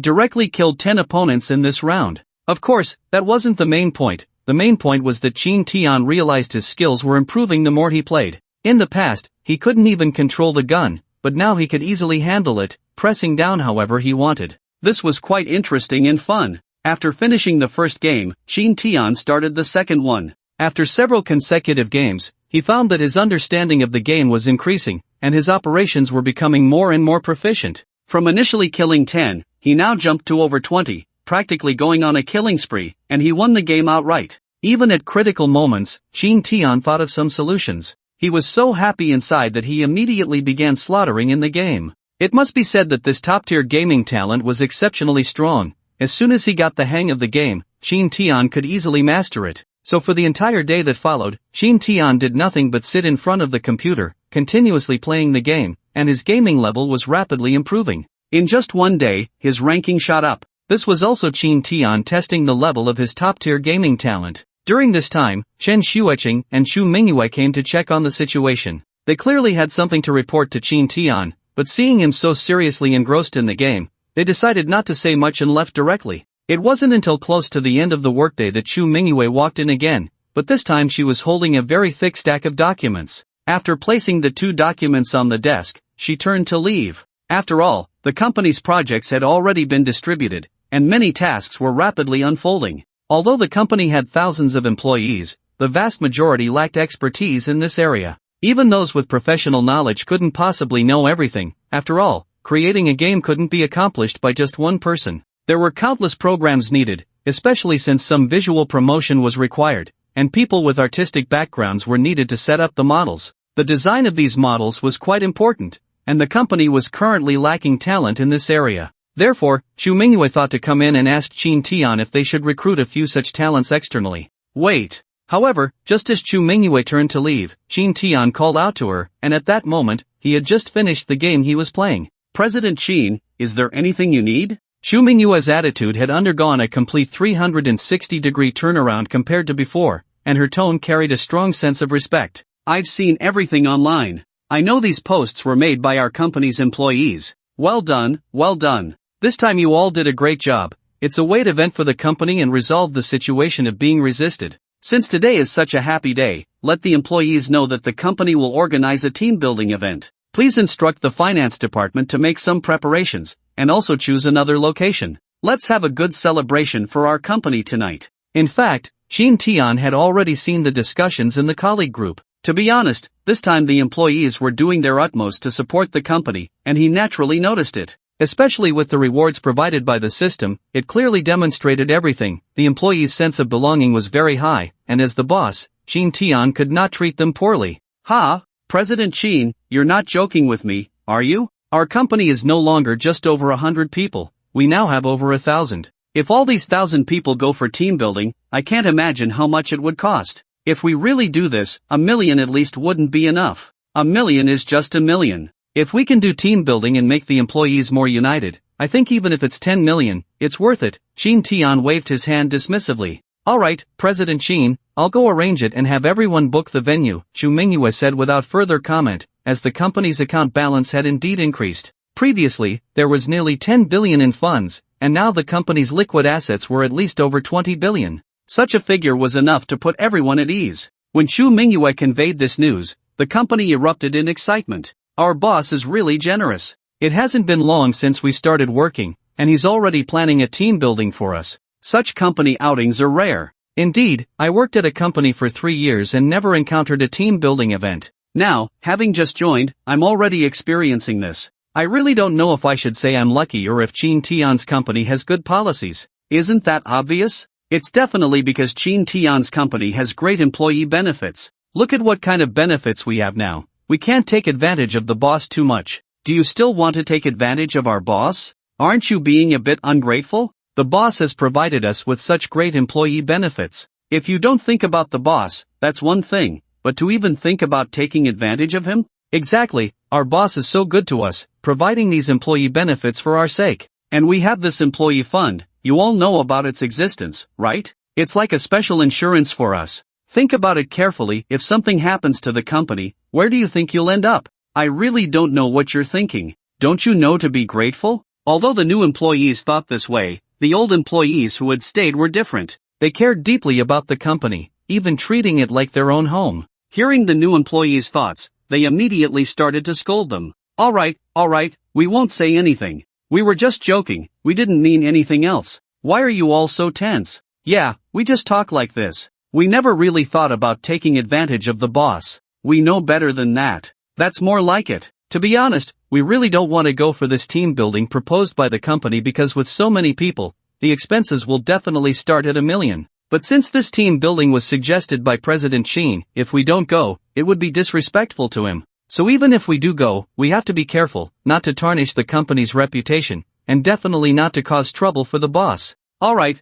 directly killed 10 opponents in this round. Of course, that wasn't the main point. The main point was that Shin Tian realized his skills were improving the more he played. In the past, he couldn't even control the gun, but now he could easily handle it, pressing down however he wanted. This was quite interesting and fun. After finishing the first game, Shin Tian started the second one. After several consecutive games, he found that his understanding of the game was increasing, and his operations were becoming more and more proficient. From initially killing 10, he now jumped to over 20, practically going on a killing spree, and he won the game outright. Even at critical moments, Shin Tian thought of some solutions. He was so happy inside that he immediately began slaughtering in the game. It must be said that this top-tier gaming talent was exceptionally strong. As soon as he got the hang of the game, Shin Tian could easily master it. So for the entire day that followed, Shin Tian did nothing but sit in front of the computer, continuously playing the game, and his gaming level was rapidly improving. In just one day, his ranking shot up. This was also Shin Tian testing the level of his top-tier gaming talent. During this time, Chen Xueqing and Xu Mingyue came to check on the situation. They clearly had something to report to Shin Tian, but seeing him so seriously engrossed in the game, they decided not to say much and left directly. It wasn't until close to the end of the workday that Xu Mingyue walked in again, but this time she was holding a very thick stack of documents. After placing the 2 documents on the desk, she turned to leave. After all, the company's projects had already been distributed, and many tasks were rapidly unfolding. Although the company had thousands of employees, the vast majority lacked expertise in this area. Even those with professional knowledge couldn't possibly know everything. After all, creating a game couldn't be accomplished by just one person. There were countless programs needed, especially since some visual promotion was required, and people with artistic backgrounds were needed to set up the models. The design of these models was quite important, and the company was currently lacking talent in this area. Therefore, Xu Mingyue thought to come in and ask Shin Tian if they should recruit a few such talents externally. Wait. However, just as Xu Mingyue turned to leave, Shin Tian called out to her, and at that moment, he had just finished the game he was playing. President Shin, is there anything you need? Xu Mingyue's attitude had undergone a complete 360-degree turnaround compared to before, and her tone carried a strong sense of respect. I've seen everything online. I know these posts were made by our company's employees. Well done, well done. This time you all did a great job. It's a way to vent for the company and resolve the situation of being resisted. Since today is such a happy day, let the employees know that the company will organize a team-building event. Please instruct the finance department to make some preparations, and also choose another location. Let's have a good celebration for our company tonight. In fact, Qin Tian had already seen the discussions in the colleague group. To be honest, this time the employees were doing their utmost to support the company, and he naturally noticed it. Especially with the rewards provided by the system, it clearly demonstrated everything. The employees' sense of belonging was very high, and as the boss, Qin Tian could not treat them poorly. Ha! President Qin, you're not joking with me, are you? Our company is no longer just over 100 people, we now have over 1,000. If all these 1,000 people go for team building, I can't imagine how much it would cost. If we really do this, 1 million at least wouldn't be enough. 1 million is just 1 million. If we can do team building and make the employees more united, I think even if it's 10 million, it's worth it. Qin Tian waved his hand dismissively. Alright, President Qin, I'll go arrange it and have everyone book the venue, Xu Mingyue said without further comment, as the company's account balance had indeed increased. Previously, there was nearly 10 billion in funds, and now the company's liquid assets were at least over 20 billion. Such a figure was enough to put everyone at ease. When Xu Mingyue conveyed this news, the company erupted in excitement. Our boss is really generous. It hasn't been long since we started working, and he's already planning a team building for us. Such company outings are rare. Indeed, I worked at a company for 3 years and never encountered a team building event. Now, having just joined, I'm already experiencing this. I really don't know if I should say I'm lucky or if Qin Tian's company has good policies. Isn't that obvious? It's definitely because Qin Tian's company has great employee benefits. Look at what kind of benefits we have now. We can't take advantage of the boss too much. Do you still want to take advantage of our boss? Aren't you being a bit ungrateful? The boss has provided us with such great employee benefits. If you don't think about the boss, that's one thing, but to even think about taking advantage of him? Exactly, our boss is so good to us, providing these employee benefits for our sake. And we have this employee fund, you all know about its existence, right? It's like a special insurance for us. Think about it carefully. If something happens to the company, where do you think you'll end up? I really don't know what you're thinking. Don't you know to be grateful? Although the new employees thought this way, the old employees who had stayed were different. They cared deeply about the company, even treating it like their own home. Hearing the new employees' thoughts, they immediately started to scold them. Alright, we won't say anything. We were just joking, we didn't mean anything else. Why are you all so tense? Yeah, we just talk like this. We never really thought about taking advantage of the boss. We know better than that. That's more like it. To be honest, we really don't want to go for this team building proposed by the company because with so many people, the expenses will definitely start at 1 million. But since this team building was suggested by President Qin, if we don't go, it would be disrespectful to him. So even if we do go, we have to be careful, not to tarnish the company's reputation, and definitely not to cause trouble for the boss. Alright,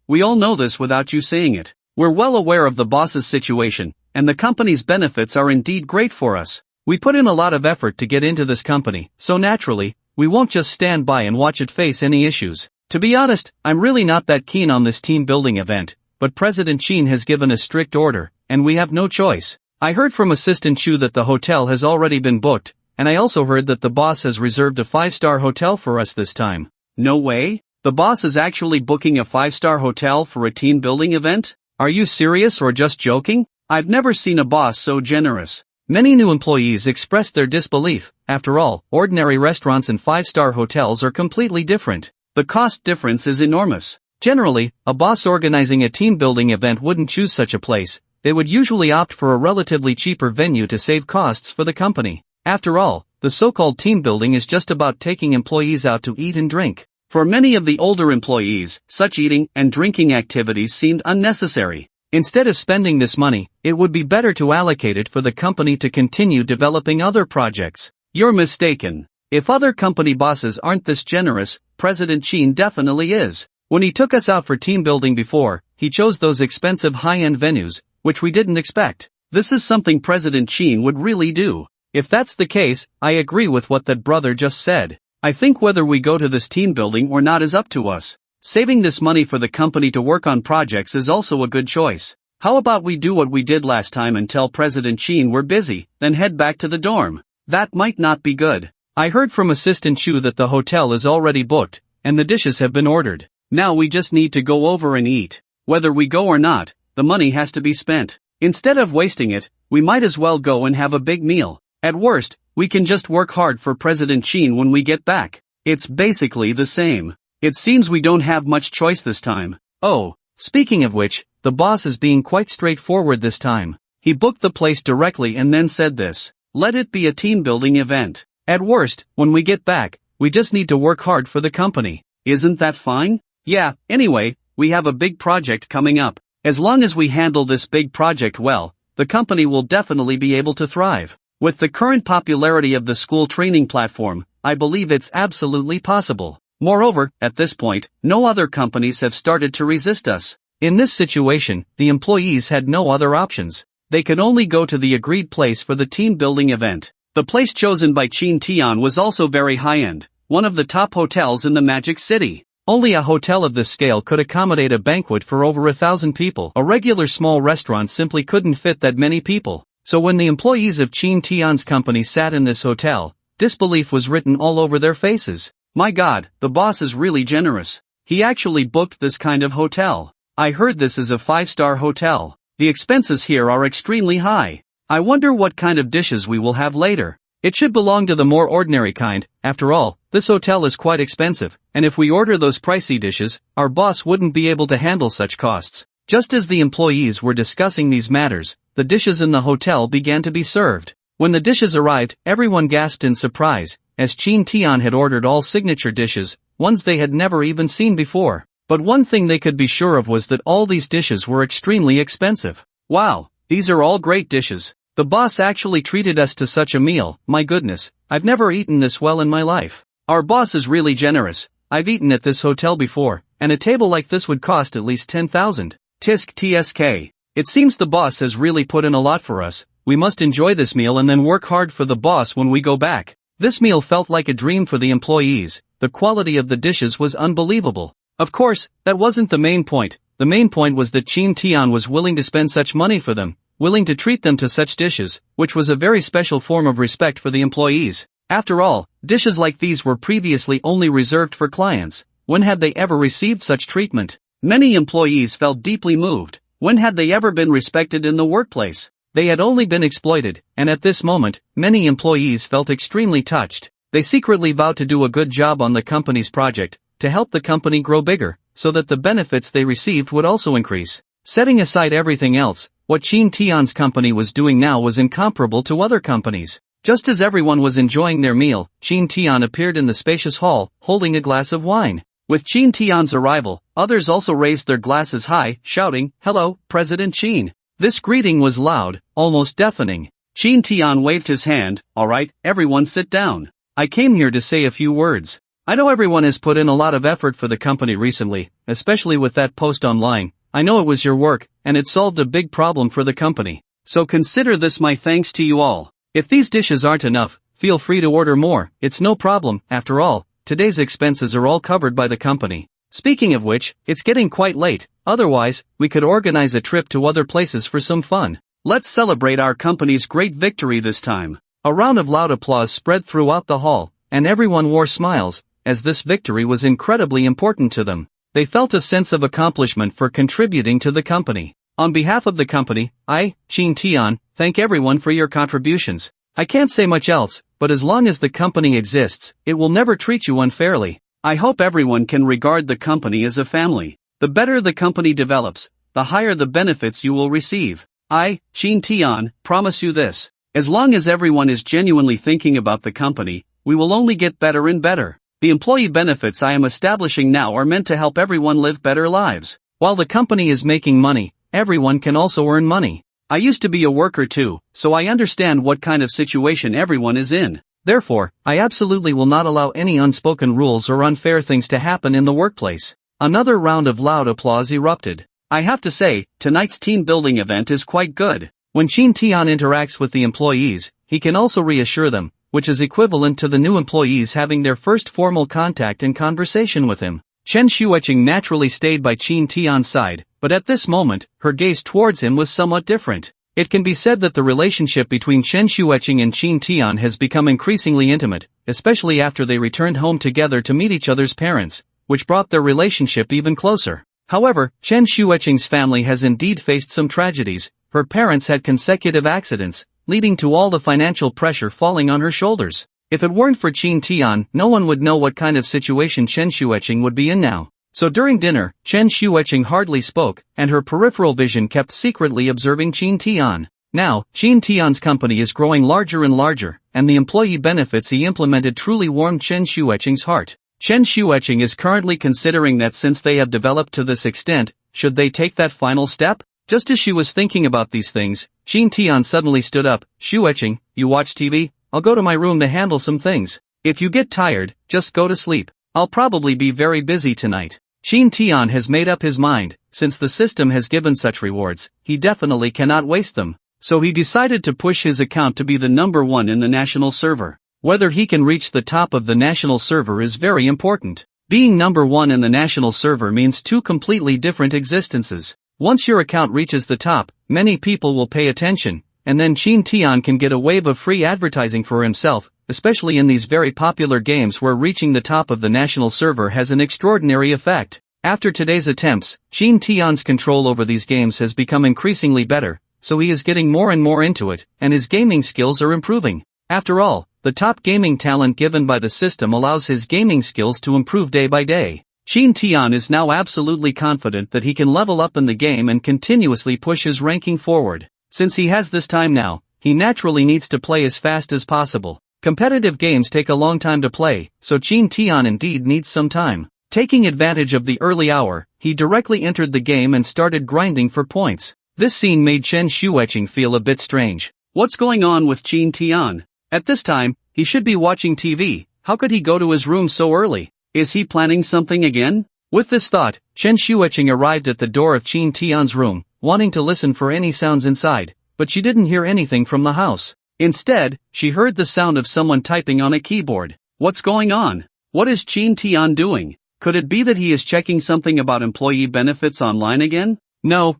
we all know this without you saying it. We're well aware of the boss's situation, and the company's benefits are indeed great for us. We put in a lot of effort to get into this company, so naturally, we won't just stand by and watch it face any issues. To be honest, I'm really not that keen on this team building event, but President Qin has given a strict order, and we have no choice. I heard from Assistant Chu that the hotel has already been booked, and I also heard that the boss has reserved a 5-star hotel for us this time. No way? The boss is actually booking a 5-star hotel for a team building event? Are you serious or just joking? I've never seen a boss so generous. Many new employees expressed their disbelief. After all, ordinary restaurants and 5-star hotels are completely different. The cost difference is enormous. Generally, a boss organizing a team-building event wouldn't choose such a place. They would usually opt for a relatively cheaper venue to save costs for the company. After all, the so-called team building is just about taking employees out to eat and drink. For many of the older employees, such eating and drinking activities seemed unnecessary. Instead of spending this money, it would be better to allocate it for the company to continue developing other projects. You're mistaken. If other company bosses aren't this generous, President Qin definitely is. When he took us out for team building before, he chose those expensive high-end venues, which we didn't expect. This is something President Qin would really do. If that's the case, I agree with what that brother just said. I think whether we go to this team building or not is up to us. Saving this money for the company to work on projects is also a good choice. How about we do what we did last time and tell President Chin we're busy, then head back to the dorm? That might not be good. I heard from Assistant Chu that the hotel is already booked, and the dishes have been ordered. Now we just need to go over and eat. Whether we go or not, the money has to be spent. Instead of wasting it, we might as well go and have a big meal. At worst, we can just work hard for President Chin when we get back. It's basically the same. It seems we don't have much choice this time. Oh, speaking of which, the boss is being quite straightforward this time. He booked the place directly and then said this: let it be a team building event. At worst, when we get back, we just need to work hard for the company. Isn't that fine? Yeah, anyway, we have a big project coming up. As long as we handle this big project well, the company will definitely be able to thrive. With the current popularity of the school training platform, I believe it's absolutely possible. Moreover, at this point, no other companies have started to resist us. In this situation, the employees had no other options. They could only go to the agreed place for the team building event. The place chosen by Chin Tian was also very high-end, one of the top hotels in the Magic City. Only a hotel of this scale could accommodate a banquet for over 1,000 people. A regular small restaurant simply couldn't fit that many people. So when the employees of Chin Tian's company sat in this hotel, disbelief was written all over their faces. My God, the boss is really generous. He actually booked this kind of hotel. I heard this is a 5-star hotel. The expenses here are extremely high. I wonder what kind of dishes we will have later. It should belong to the more ordinary kind. After all, this hotel is quite expensive, and if we order those pricey dishes, our boss wouldn't be able to handle such costs. Just as the employees were discussing these matters, the dishes in the hotel began to be served. When the dishes arrived, everyone gasped in surprise, as Chin Tian had ordered all signature dishes, ones they had never even seen before. But one thing they could be sure of was that all these dishes were extremely expensive. Wow, these are all great dishes. The boss actually treated us to such a meal. My goodness, I've never eaten this well in my life. Our boss is really generous. I've eaten at this hotel before, and a table like this would cost at least 10,000. Tisk tsk. It seems the boss has really put in a lot for us. We must enjoy this meal and then work hard for the boss when we go back. This meal felt like a dream for the employees. The quality of the dishes was unbelievable. Of course, that wasn't the main point. The main point was that Chin Tian was willing to spend such money for them, willing to treat them to such dishes, which was a very special form of respect for the employees. After all, dishes like these were previously only reserved for clients. When had they ever received such treatment? Many employees felt deeply moved. When had they ever been respected in the workplace? They had only been exploited, and at this moment, many employees felt extremely touched. They secretly vowed to do a good job on the company's project, to help the company grow bigger, so that the benefits they received would also increase. Setting aside everything else, what Chin Tian's company was doing now was incomparable to other companies. Just as everyone was enjoying their meal, Chin Tian appeared in the spacious hall, holding a glass of wine. With Chin Tian's arrival, others also raised their glasses high, shouting, "Hello, President Chin." This greeting was loud, almost deafening. Chin Tian waved his hand. "Alright, everyone sit down. I came here to say a few words. I know everyone has put in a lot of effort for the company recently, especially with that post online. I know it was your work, and it solved a big problem for the company. So consider this my thanks to you all. If these dishes aren't enough, feel free to order more. It's no problem. After all, today's expenses are all covered by the company. Speaking of which, it's getting quite late. Otherwise, we could organize a trip to other places for some fun. Let's celebrate our company's great victory this time." A round of loud applause spread throughout the hall, and everyone wore smiles, as this victory was incredibly important to them. They felt a sense of accomplishment for contributing to the company. On behalf of the company, I, Chin Tian, thank everyone for your contributions. I can't say much else, but as long as the company exists, it will never treat you unfairly. I hope everyone can regard the company as a family. The better the company develops, the higher the benefits you will receive. I, Chin Tian, promise you this. As long as everyone is genuinely thinking about the company, we will only get better and better. The employee benefits I am establishing now are meant to help everyone live better lives. While the company is making money, everyone can also earn money. I used to be a worker too, so I understand what kind of situation everyone is in. Therefore, I absolutely will not allow any unspoken rules or unfair things to happen in the workplace. Another round of loud applause erupted. I have to say, tonight's team building event is quite good. When Chin Tian interacts with the employees, he can also reassure them, which is equivalent to the new employees having their first formal contact and conversation with him. Chen Shuiqing naturally stayed by Qin Tian's side, but at this moment, her gaze towards him was somewhat different. It can be said that the relationship between Chen Shuiqing and Qin Tian has become increasingly intimate, especially after they returned home together to meet each other's parents, which brought their relationship even closer. However, Chen Shuiqing's family has indeed faced some tragedies. Her parents had consecutive accidents, leading to all the financial pressure falling on her shoulders. If it weren't for Qin Tian, no one would know what kind of situation Chen Shuiqing would be in now. So during dinner, Chen Shuiqing hardly spoke, and her peripheral vision kept secretly observing Qin Tian. Now, Qin Tian's company is growing larger and larger, and the employee benefits he implemented truly warmed Chen Shuiqing's heart. Chen Shuiqing is currently considering that since they have developed to this extent, should they take that final step? Just as she was thinking about these things, Qin Tian suddenly stood up. Shuiqing, you watch TV? I'll go to my room to handle some things. If you get tired, just go to sleep. I'll probably be very busy tonight. Qin Tian has made up his mind, since the system has given such rewards, he definitely cannot waste them. So he decided to push his account to be the number one in the national server. Whether he can reach the top of the national server is very important. Being number one in the national server means two completely different existences. Once your account reaches the top, many people will pay attention, and then Qin Tian can get a wave of free advertising for himself, especially in these very popular games where reaching the top of the national server has an extraordinary effect. After today's attempts, Qin Tian's control over these games has become increasingly better, so he is getting more and more into it, and his gaming skills are improving. After all, the top gaming talent given by the system allows his gaming skills to improve day by day. Qin Tian is now absolutely confident that he can level up in the game and continuously push his ranking forward. Since he has this time now, he naturally needs to play as fast as possible. Competitive games take a long time to play, so Qin Tian indeed needs some time. Taking advantage of the early hour, he directly entered the game and started grinding for points. This scene made Chen Shuiqing feel a bit strange. What's going on with Qin Tian? At this time, he should be watching TV. How could he go to his room so early? Is he planning something again? With this thought, Chen Shuiqing arrived at the door of Qin Tian's room, wanting to listen for any sounds inside, but she didn't hear anything from the house. Instead, she heard the sound of someone typing on a keyboard. What's going on? What is Qin Tian doing? Could it be that he is checking something about employee benefits online again? No,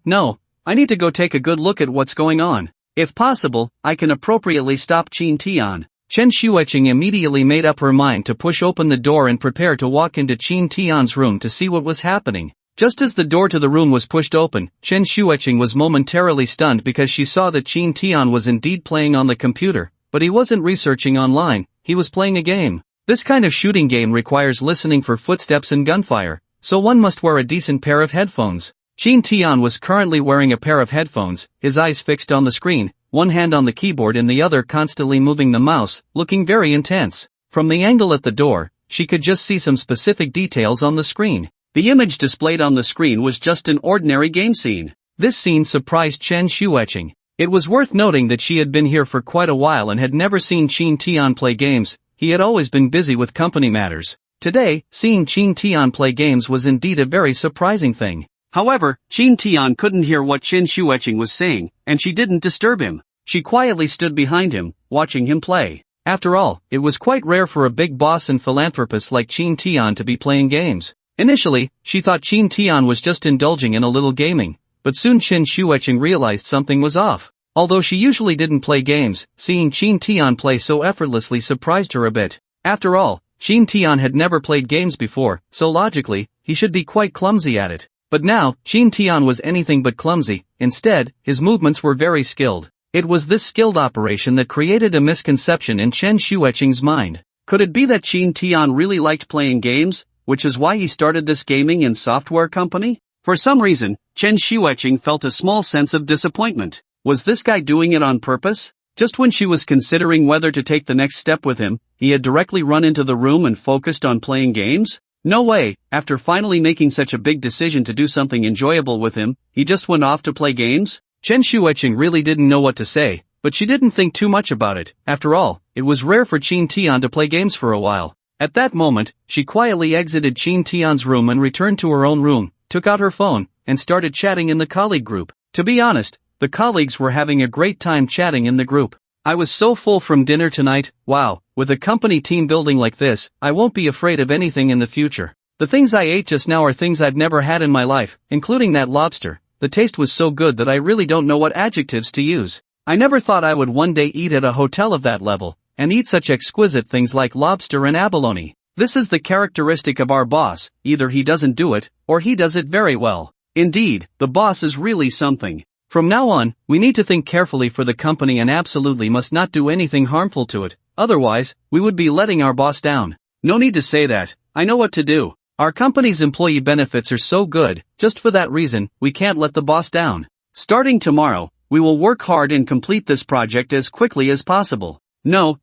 I need to go take a good look at what's going on. If possible, I can appropriately stop Qin Tian. Chen Shuiqing immediately made up her mind to push open the door and prepare to walk into Qin Tian's room to see what was happening. Just as the door to the room was pushed open, Chen Shuiqing was momentarily stunned because she saw that Qin Tian was indeed playing on the computer, but he wasn't researching online, he was playing a game. This kind of shooting game requires listening for footsteps and gunfire, so one must wear a decent pair of headphones. Qin Tian was currently wearing a pair of headphones, his eyes fixed on the screen, one hand on the keyboard and the other constantly moving the mouse, looking very intense. From the angle at the door, she could just see some specific details on the screen. The image displayed on the screen was just an ordinary game scene. This scene surprised Chen Shuiqing. It was worth noting that she had been here for quite a while and had never seen Qin Tian play games. He had always been busy with company matters. Today, seeing Qin Tian play games was indeed a very surprising thing. However, Qin Tian couldn't hear what Chen Shuiqing was saying, and she didn't disturb him. She quietly stood behind him, watching him play. After all, it was quite rare for a big boss and philanthropist like Qin Tian to be playing games. Initially, she thought Qin Tian was just indulging in a little gaming, but soon Chen Shuiqing realized something was off. Although she usually didn't play games, seeing Qin Tian play so effortlessly surprised her a bit. After all, Qin Tian had never played games before, so logically, he should be quite clumsy at it. But now, Qin Tian was anything but clumsy. Instead, his movements were very skilled. It was this skilled operation that created a misconception in Chen Shuiqing's mind. Could it be that Qin Tian really liked playing games, which is why he started this gaming and software company? For some reason, Chen Shuiqing felt a small sense of disappointment. Was this guy doing it on purpose? Just when she was considering whether to take the next step with him, he had directly run into the room and focused on playing games? No way, after finally making such a big decision to do something enjoyable with him, he just went off to play games? Chen Shuiqing really didn't know what to say, but she didn't think too much about it. After all, it was rare for Qin Tian to play games for a while. At that moment, she quietly exited Qin Tian's room and returned to her own room, took out her phone, and started chatting in the colleague group. To be honest, the colleagues were having a great time chatting in the group. I was so full from dinner tonight. Wow, with a company team building like this, I won't be afraid of anything in the future. The things I ate just now are things I've never had in my life, including that lobster. The taste was so good that I really don't know what adjectives to use. I never thought I would one day eat at a hotel of that level, and eat such exquisite things like lobster and abalone. This is the characteristic of our boss, either he doesn't do it, or he does it very well. Indeed, the boss is really something. From now on, we need to think carefully for the company and absolutely must not do anything harmful to it, otherwise, we would be letting our boss down. No need to say that, I know what to do. Our company's employee benefits are so good, just for that reason, we can't let the boss down. Starting tomorrow, we will work hard and complete this project as quickly as possible. No,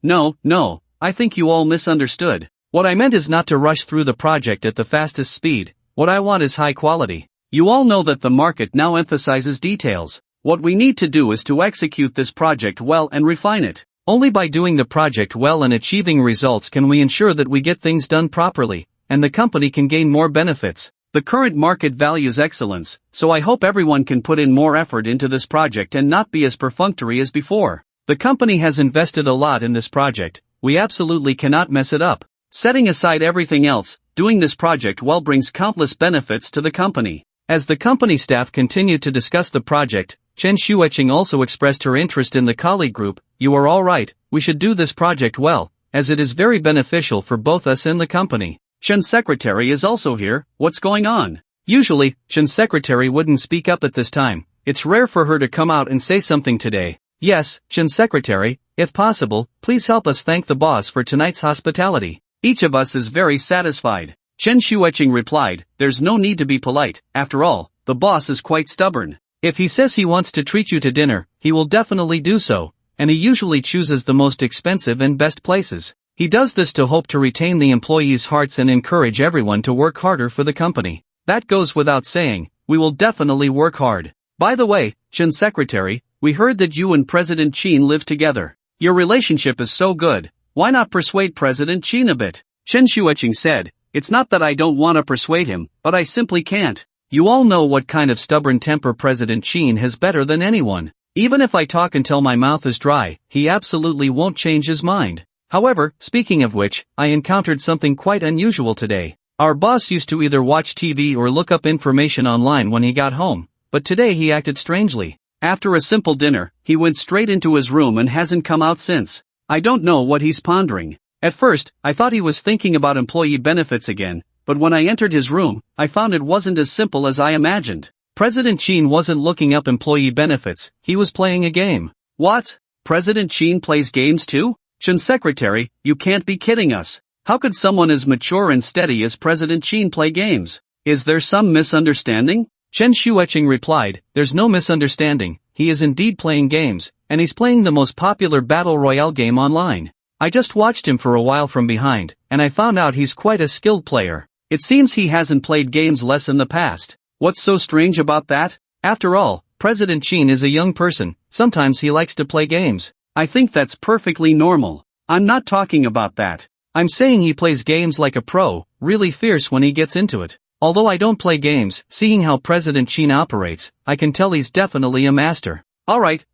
I think you all misunderstood. What I meant is not to rush through the project at the fastest speed. What I want is high quality. You all know that the market now emphasizes details. What we need to do is to execute this project well and refine it. Only by doing the project well and achieving results can we ensure that we get things done properly, and the company can gain more benefits. The current market values excellence, so I hope everyone can put in more effort into this project and not be as perfunctory as before. The company has invested a lot in this project, we absolutely cannot mess it up. Setting aside everything else, doing this project well brings countless benefits to the company. As the company staff continued to discuss the project, Chen Shueching also expressed her interest in the colleague group. You are all right, we should do this project well, as it is very beneficial for both us and the company. Chen's secretary is also here, what's going on? Usually, Chen's secretary wouldn't speak up at this time. It's rare for her to come out and say something today. Yes, Chen's secretary, if possible, please help us thank the boss for tonight's hospitality. Each of us is very satisfied. Chen Shueching replied, there's no need to be polite, after all, the boss is quite stubborn. If he says he wants to treat you to dinner, he will definitely do so, and he usually chooses the most expensive and best places. He does this to hope to retain the employees' hearts and encourage everyone to work harder for the company. That goes without saying, we will definitely work hard. By the way, Chen's secretary, we heard that you and President Qin live together. Your relationship is so good, why not persuade President Qin a bit? Chen Shueching said, it's not that I don't want to persuade him, but I simply can't. You all know what kind of stubborn temper President Qin has better than anyone. Even if I talk until my mouth is dry, he absolutely won't change his mind. However, speaking of which, I encountered something quite unusual today. Our boss used to either watch TV or look up information online when he got home, but today he acted strangely. After a simple dinner, he went straight into his room and hasn't come out since. I don't know what he's pondering. At first, I thought he was thinking about employee benefits again, but when I entered his room, I found it wasn't as simple as I imagined. President Qin wasn't looking up employee benefits, he was playing a game. What? President Qin plays games too? Chen's secretary, you can't be kidding us. How could someone as mature and steady as President Qin play games? Is there some misunderstanding? Chen Shueching replied, there's no misunderstanding, he is indeed playing games, and he's playing the most popular battle royale game online. I just watched him for a while from behind, and I found out he's quite a skilled player. It seems he hasn't played games less in the past. What's so strange about that? After all, President Qin is a young person, sometimes he likes to play games. I think that's perfectly normal. I'm not talking about that. I'm saying he plays games like a pro, really fierce when he gets into it. Although I don't play games, seeing how President Qin operates, I can tell he's definitely a master. Alright,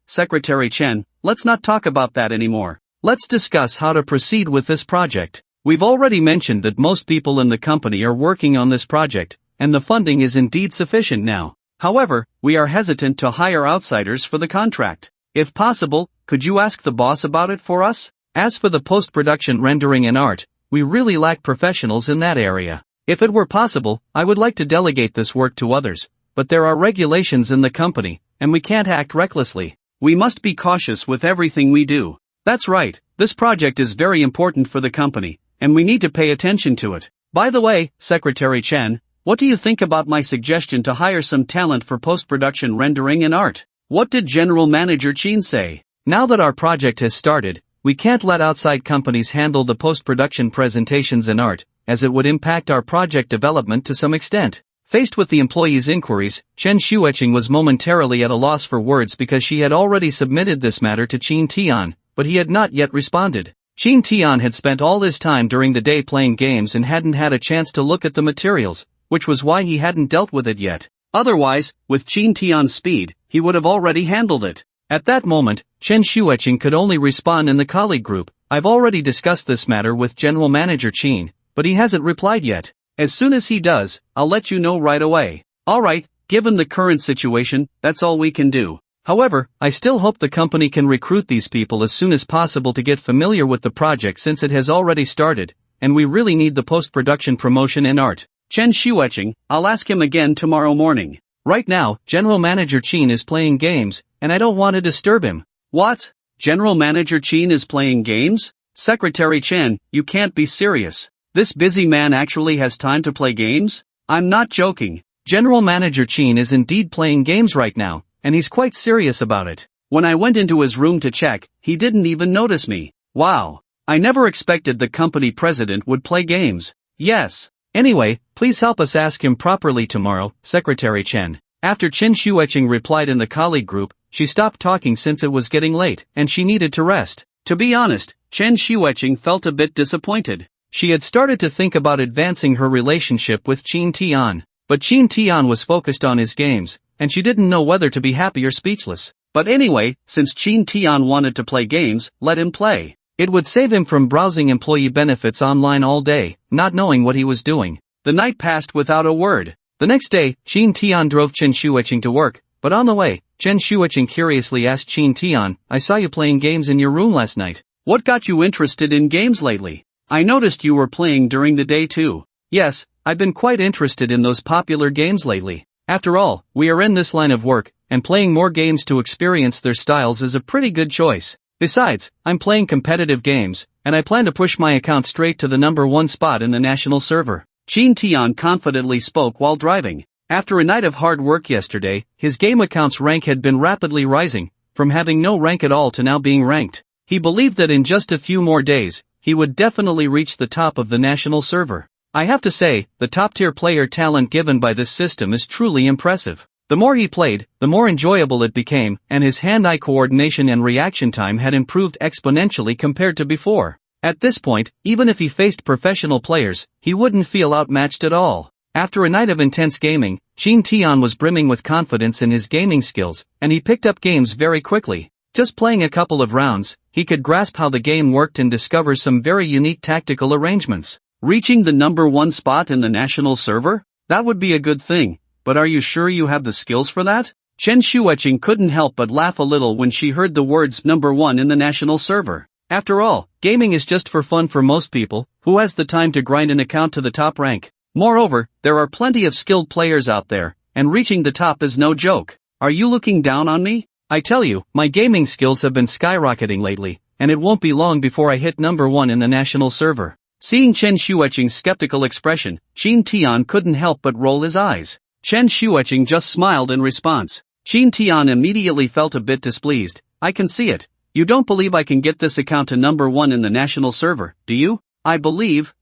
Secretary Chen, let's not talk about that anymore. Let's discuss how to proceed with this project. We've already mentioned that most people in the company are working on this project, and the funding is indeed sufficient now. However, we are hesitant to hire outsiders for the contract. If possible, could you ask the boss about it for us? As for the post-production rendering and art, we really lack professionals in that area. If it were possible, I would like to delegate this work to others, but there are regulations in the company, and we can't act recklessly. We must be cautious with everything we do. That's right, this project is very important for the company, and we need to pay attention to it. By the way, Secretary Chen, what do you think about my suggestion to hire some talent for post-production rendering and art? What did General Manager Qin say? Now that our project has started, we can't let outside companies handle the post-production presentations and art, as it would impact our project development to some extent. Faced with the employees' inquiries, Chen Shueching was momentarily at a loss for words because she had already submitted this matter to Qin Tian, but he had not yet responded. Qin Tian had spent all his time during the day playing games and hadn't had a chance to look at the materials, which was why he hadn't dealt with it yet. Otherwise, with Qin Tian's speed, he would have already handled it. At that moment, Chen Shueqing could only respond in the colleague group, "I've already discussed this matter with General Manager Qin, but he hasn't replied yet. As soon as he does, I'll let you know right away." Alright, given the current situation, that's all we can do. However, I still hope the company can recruit these people as soon as possible to get familiar with the project since it has already started, and we really need the post-production promotion and art. Chen Shueqing, I'll ask him again tomorrow morning. Right now, General Manager Qin is playing games, and I don't want to disturb him. What? General Manager Qin is playing games? Secretary Chen, you can't be serious. This busy man actually has time to play games? I'm not joking. General Manager Qin is indeed playing games right now, and he's quite serious about it. When I went into his room to check, he didn't even notice me. Wow. I never expected the company president would play games. Yes. Anyway, please help us ask him properly tomorrow, Secretary Chen. After Chen Shueqing replied in the colleague group, she stopped talking since it was getting late, and she needed to rest. To be honest, Chen Shueqing felt a bit disappointed. She had started to think about advancing her relationship with Qin Tian, but Qin Tian was focused on his games, and she didn't know whether to be happy or speechless. But anyway, since Qin Tian wanted to play games, let him play. It would save him from browsing employee benefits online all day, not knowing what he was doing. The night passed without a word. The next day, Qin Tian drove Chen Shueqing to work, but on the way, Chen Shueqing curiously asked Qin Tian, "I saw you playing games in your room last night. What got you interested in games lately? I noticed you were playing during the day too." "Yes, I've been quite interested in those popular games lately. After all, we are in this line of work, and playing more games to experience their styles is a pretty good choice. Besides, I'm playing competitive games, and I plan to push my account straight to the #1 spot in the national server." Qin Tian confidently spoke while driving. After a night of hard work yesterday, his game account's rank had been rapidly rising, from having no rank at all to now being ranked. He believed that in just a few more days, he would definitely reach the top of the national server. I have to say, the top-tier player talent given by this system is truly impressive. The more he played, the more enjoyable it became, and his hand-eye coordination and reaction time had improved exponentially compared to before. At this point, even if he faced professional players, he wouldn't feel outmatched at all. After a night of intense gaming, Qin Tian was brimming with confidence in his gaming skills, and he picked up games very quickly. Just playing a couple of rounds, he could grasp how the game worked and discover some very unique tactical arrangements. Reaching the #1 spot in the national server? That would be a good thing. But are you sure you have the skills for that? Chen Shueqing couldn't help but laugh a little when she heard the words #1 in the national server. After all, gaming is just for fun for most people. Who has the time to grind an account to the top rank? Moreover, there are plenty of skilled players out there, and reaching the top is no joke. Are you looking down on me? I tell you, my gaming skills have been skyrocketing lately, and it won't be long before I hit #1 in the national server. Seeing Chen Shueqing's skeptical expression, Qin Tian couldn't help but roll his eyes. Chen Shueqing just smiled in response. Qin Tian immediately felt a bit displeased. "I can see it. You don't believe I can get this account to #1 in the national server, do you?" I believe.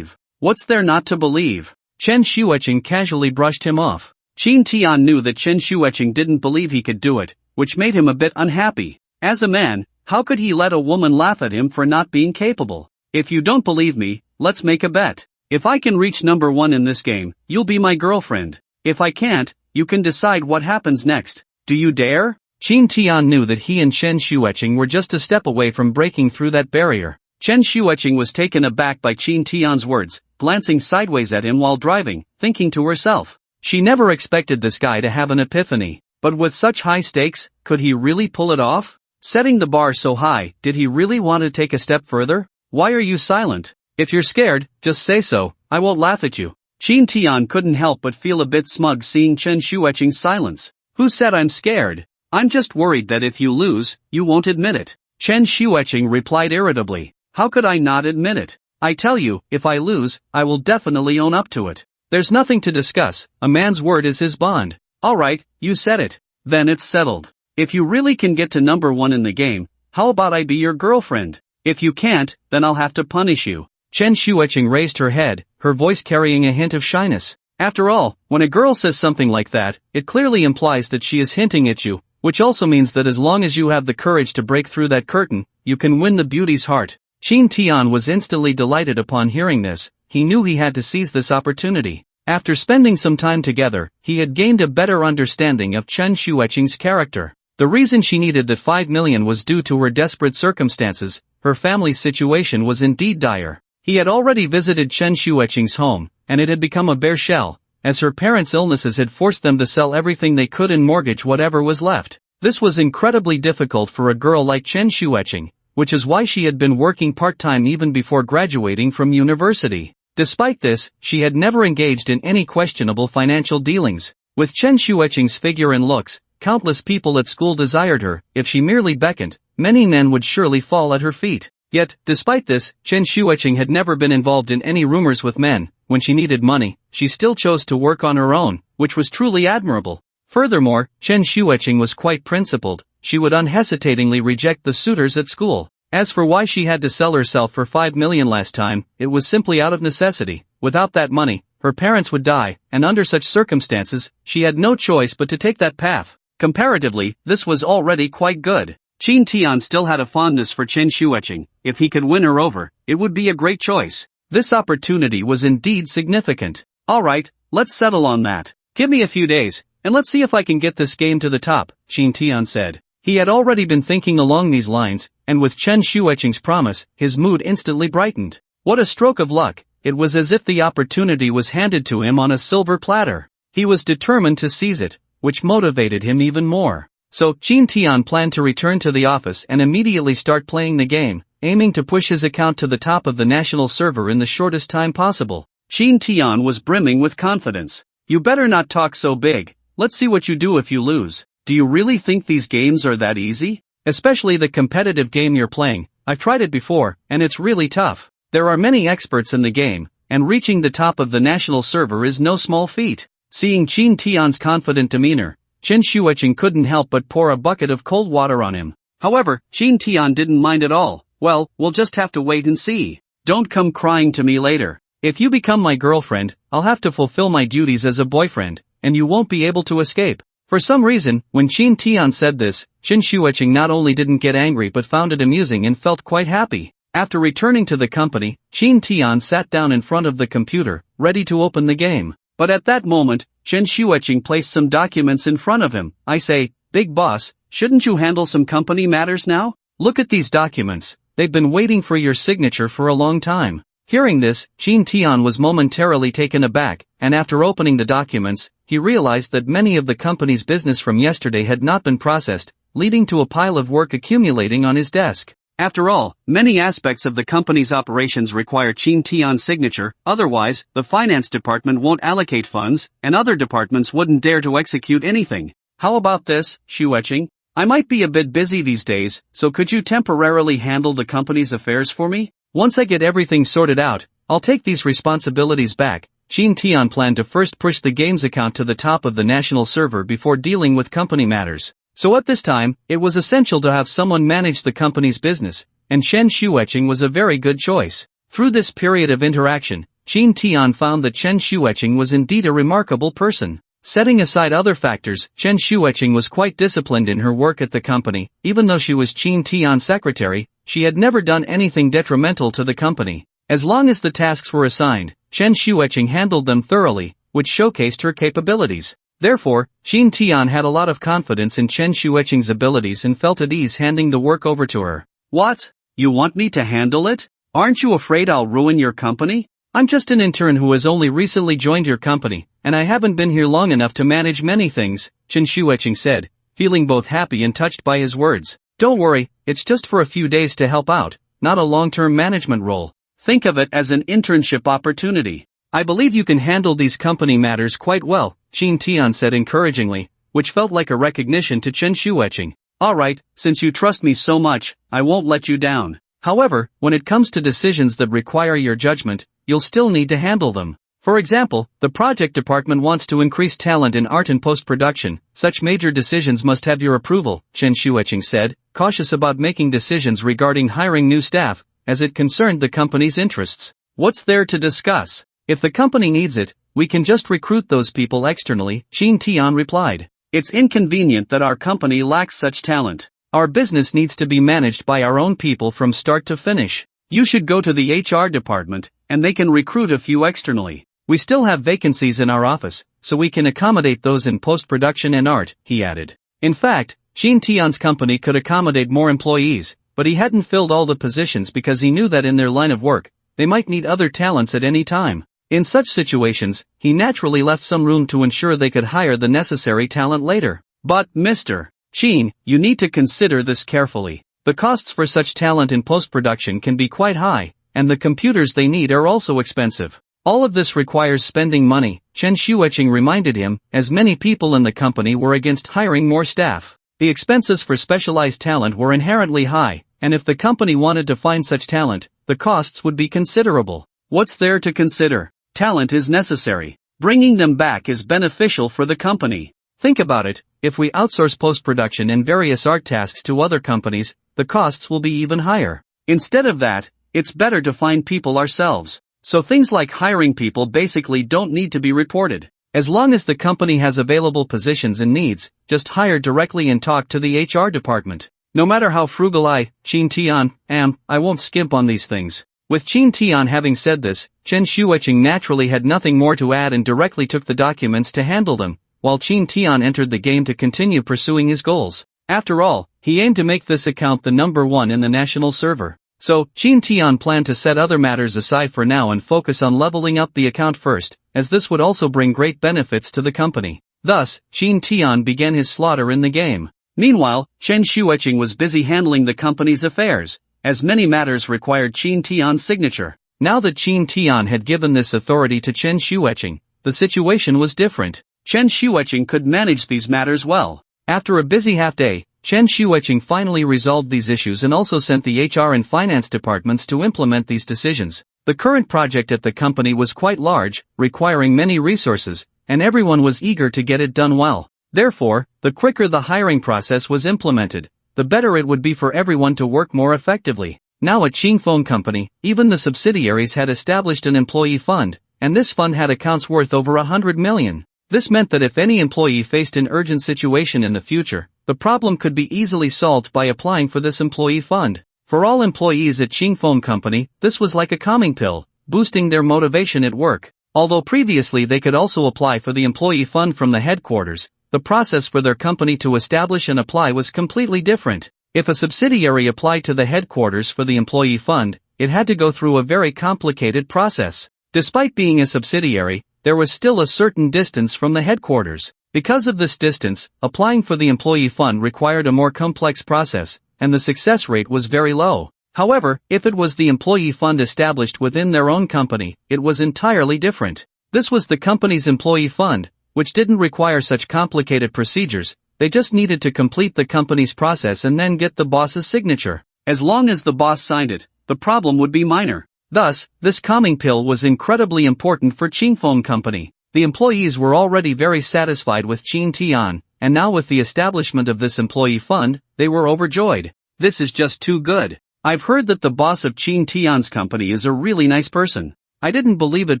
What's there not to believe?" Chen Shueqing casually brushed him off. Qin Tian knew that Chen Shueqing didn't believe he could do it, which made him a bit unhappy. As a man, how could he let a woman laugh at him for not being capable? "If you don't believe me, let's make a bet. If I can reach #1 in this game, you'll be my girlfriend. If I can't, you can decide what happens next. Do you dare?" Qin Tian knew that he and Chen Shueqing were just a step away from breaking through that barrier. Chen Shueqing was taken aback by Qin Tian's words, glancing sideways at him while driving, thinking to herself. She never expected this guy to have an epiphany. But with such high stakes, could he really pull it off? Setting the bar so high, did he really want to take a step further? "Why are you silent? If you're scared, just say so, I won't laugh at you." Qin Tian couldn't help but feel a bit smug seeing Chen Shueqing's silence. "Who said I'm scared? I'm just worried that if you lose, you won't admit it." Chen Shueqing replied irritably. "How could I not admit it? I tell you, if I lose, I will definitely own up to it. There's nothing to discuss, a man's word is his bond." "Alright, you said it. Then it's settled. If you really can get to #1 in the game, how about I be your girlfriend? If you can't, then I'll have to punish you." Chen Shueqing raised her head, her voice carrying a hint of shyness. After all, when a girl says something like that, it clearly implies that she is hinting at you, which also means that as long as you have the courage to break through that curtain, you can win the beauty's heart. Qin Tian was instantly delighted upon hearing this. He knew he had to seize this opportunity. After spending some time together, he had gained a better understanding of Chen Shueqing's character. The reason she needed the 5 million was due to her desperate circumstances. Her family's situation was indeed dire. He had already visited Chen Shueqing's home, and it had become a bare shell, as her parents' illnesses had forced them to sell everything they could and mortgage whatever was left. This was incredibly difficult for a girl like Chen Shueqing, which is why she had been working part-time even before graduating from university. Despite this, she had never engaged in any questionable financial dealings. With Chen Shueqing's figure and looks, countless people at school desired her. If she merely beckoned, many men would surely fall at her feet. Yet, despite this, Chen Shueqing had never been involved in any rumors with men. When she needed money, she still chose to work on her own, which was truly admirable. Furthermore, Chen Shueqing was quite principled. She would unhesitatingly reject the suitors at school. As for why she had to sell herself for 5 million last time, it was simply out of necessity. Without that money, her parents would die, and under such circumstances, she had no choice but to take that path. Comparatively, this was already quite good. Qin Tian still had a fondness for Chen Shueqing. If he could win her over, it would be a great choice. This opportunity was indeed significant. Alright, let's settle on that. Give me a few days, and let's see if I can get this game to the top, Qin Tian said. He had already been thinking along these lines, and with Chen Shueqing's promise, his mood instantly brightened. What a stroke of luck! It was as if the opportunity was handed to him on a silver platter. He was determined to seize it, which motivated him even more. So, Qin Tian planned to return to the office and immediately start playing the game, aiming to push his account to the top of the national server in the shortest time possible. Qin Tian was brimming with confidence. You better not talk so big. Let's see what you do if you lose. Do you really think these games are that easy? Especially the competitive game you're playing. I've tried it before, and it's really tough. There are many experts in the game, and reaching the top of the national server is no small feat. Seeing Qin Tian's confident demeanor, Chen Shueqing couldn't help but pour a bucket of cold water on him. However, Qin Tian didn't mind at all. Well, we'll just have to wait and see. Don't come crying to me later. If you become my girlfriend, I'll have to fulfill my duties as a boyfriend, and you won't be able to escape. For some reason, when Qin Tian said this, Chen Shueqing not only didn't get angry but found it amusing and felt quite happy. After returning to the company, Qin Tian sat down in front of the computer, ready to open the game. But at that moment, Chen Shueqing placed some documents in front of him. I say, big boss, shouldn't you handle some company matters now? Look at these documents. They've been waiting for your signature for a long time. Hearing this, Qin Tian was momentarily taken aback, and after opening the documents, he realized that many of the company's business from yesterday had not been processed, leading to a pile of work accumulating on his desk. After all, many aspects of the company's operations require Qin Tian's signature, otherwise, the finance department won't allocate funds, and other departments wouldn't dare to execute anything. How about this, Shueqing? I might be a bit busy these days, so could you temporarily handle the company's affairs for me? Once I get everything sorted out, I'll take these responsibilities back. Qin Tian planned to first push the game's account to the top of the national server before dealing with company matters. So at this time, it was essential to have someone manage the company's business, and Chen Shueqing was a very good choice. Through this period of interaction, Qin Tian found that Chen Shueqing was indeed a remarkable person. Setting aside other factors, Chen Shueqing was quite disciplined in her work at the company. Even though she was Qin Tian's secretary, she had never done anything detrimental to the company. As long as the tasks were assigned, Chen Shueqing handled them thoroughly, which showcased her capabilities. Therefore, Qin Tian had a lot of confidence in Chen Shueqing's abilities and felt at ease handing the work over to her. What? You want me to handle it? Aren't you afraid I'll ruin your company? I'm just an intern who has only recently joined your company, and I haven't been here long enough to manage many things, Chen Shueqing said, feeling both happy and touched by his words. Don't worry, it's just for a few days to help out, not a long-term management role. Think of it as an internship opportunity. I believe you can handle these company matters quite well, Qin Tian said encouragingly, which felt like a recognition to Chen Shueqing. Alright, since you trust me so much, I won't let you down. However, when it comes to decisions that require your judgment, you'll still need to handle them. For example, the project department wants to increase talent in art and post-production. Such major decisions must have your approval, Chen Shueqing said, cautious about making decisions regarding hiring new staff, as it concerned the company's interests. What's there to discuss? If the company needs it, we can just recruit those people externally, Qin Tian replied. It's inconvenient that our company lacks such talent. Our business needs to be managed by our own people from start to finish. You should go to the HR department, and they can recruit a few externally. We still have vacancies in our office, so we can accommodate those in post-production and art, he added. In fact, Shin Tian's company could accommodate more employees, but he hadn't filled all the positions because he knew that in their line of work, they might need other talents at any time. In such situations, he naturally left some room to ensure they could hire the necessary talent later. But, Mr. Shin, you need to consider this carefully. The costs for such talent in post-production can be quite high, and the computers they need are also expensive. All of this requires spending money, Chen Shuiqing reminded him, as many people in the company were against hiring more staff. The expenses for specialized talent were inherently high, and if the company wanted to find such talent, the costs would be considerable. What's there to consider? Talent is necessary. Bringing them back is beneficial for the company. Think about it, if we outsource post-production and various art tasks to other companies, the costs will be even higher. Instead of that, it's better to find people ourselves. So things like hiring people basically don't need to be reported. As long as the company has available positions and needs, just hire directly and talk to the HR department. No matter how frugal I, Shin Tian, am, I won't skimp on these things. With Shin Tian having said this, Chen Shuiqing naturally had nothing more to add and directly took the documents to handle them, while Shin Tian entered the game to continue pursuing his goals. After all, he aimed to make this account the #1 in the national server. So, Shin Tian planned to set other matters aside for now and focus on leveling up the account first, as this would also bring great benefits to the company. Thus, Shin Tian began his slaughter in the game. Meanwhile, Chen Shuiqing was busy handling the company's affairs, as many matters required Shin Tian's signature. Now that Shin Tian had given this authority to Chen Shuiqing, the situation was different. Chen Shuiqing could manage these matters well. After a busy half-day, Chen Shuiqing finally resolved these issues and also sent the HR and finance departments to implement these decisions. The current project at the company was quite large, requiring many resources, and everyone was eager to get it done well. Therefore, the quicker the hiring process was implemented, the better it would be for everyone to work more effectively. Now at Qingfeng Company, even the subsidiaries had established an employee fund, and this fund had accounts worth over 100 million. This meant that if any employee faced an urgent situation in the future, the problem could be easily solved by applying for this employee fund. For all employees at Qingfeng Company, this was like a calming pill, boosting their motivation at work. Although previously they could also apply for the employee fund from the headquarters, the process for their company to establish and apply was completely different. If a subsidiary applied to the headquarters for the employee fund, it had to go through a very complicated process. Despite being a subsidiary, there was still a certain distance from the headquarters. Because of this distance, applying for the employee fund required a more complex process, and the success rate was very low. However, if it was the employee fund established within their own company, it was entirely different. This was the company's employee fund, which didn't require such complicated procedures. They just needed to complete the company's process and then get the boss's signature. As long as the boss signed it, the problem would be minor. Thus, this calming pill was incredibly important for Qingfeng Company. The employees were already very satisfied with Shin Tian, and now with the establishment of this employee fund, they were overjoyed. This is just too good. I've heard that the boss of Shin Tian's company is a really nice person. I didn't believe it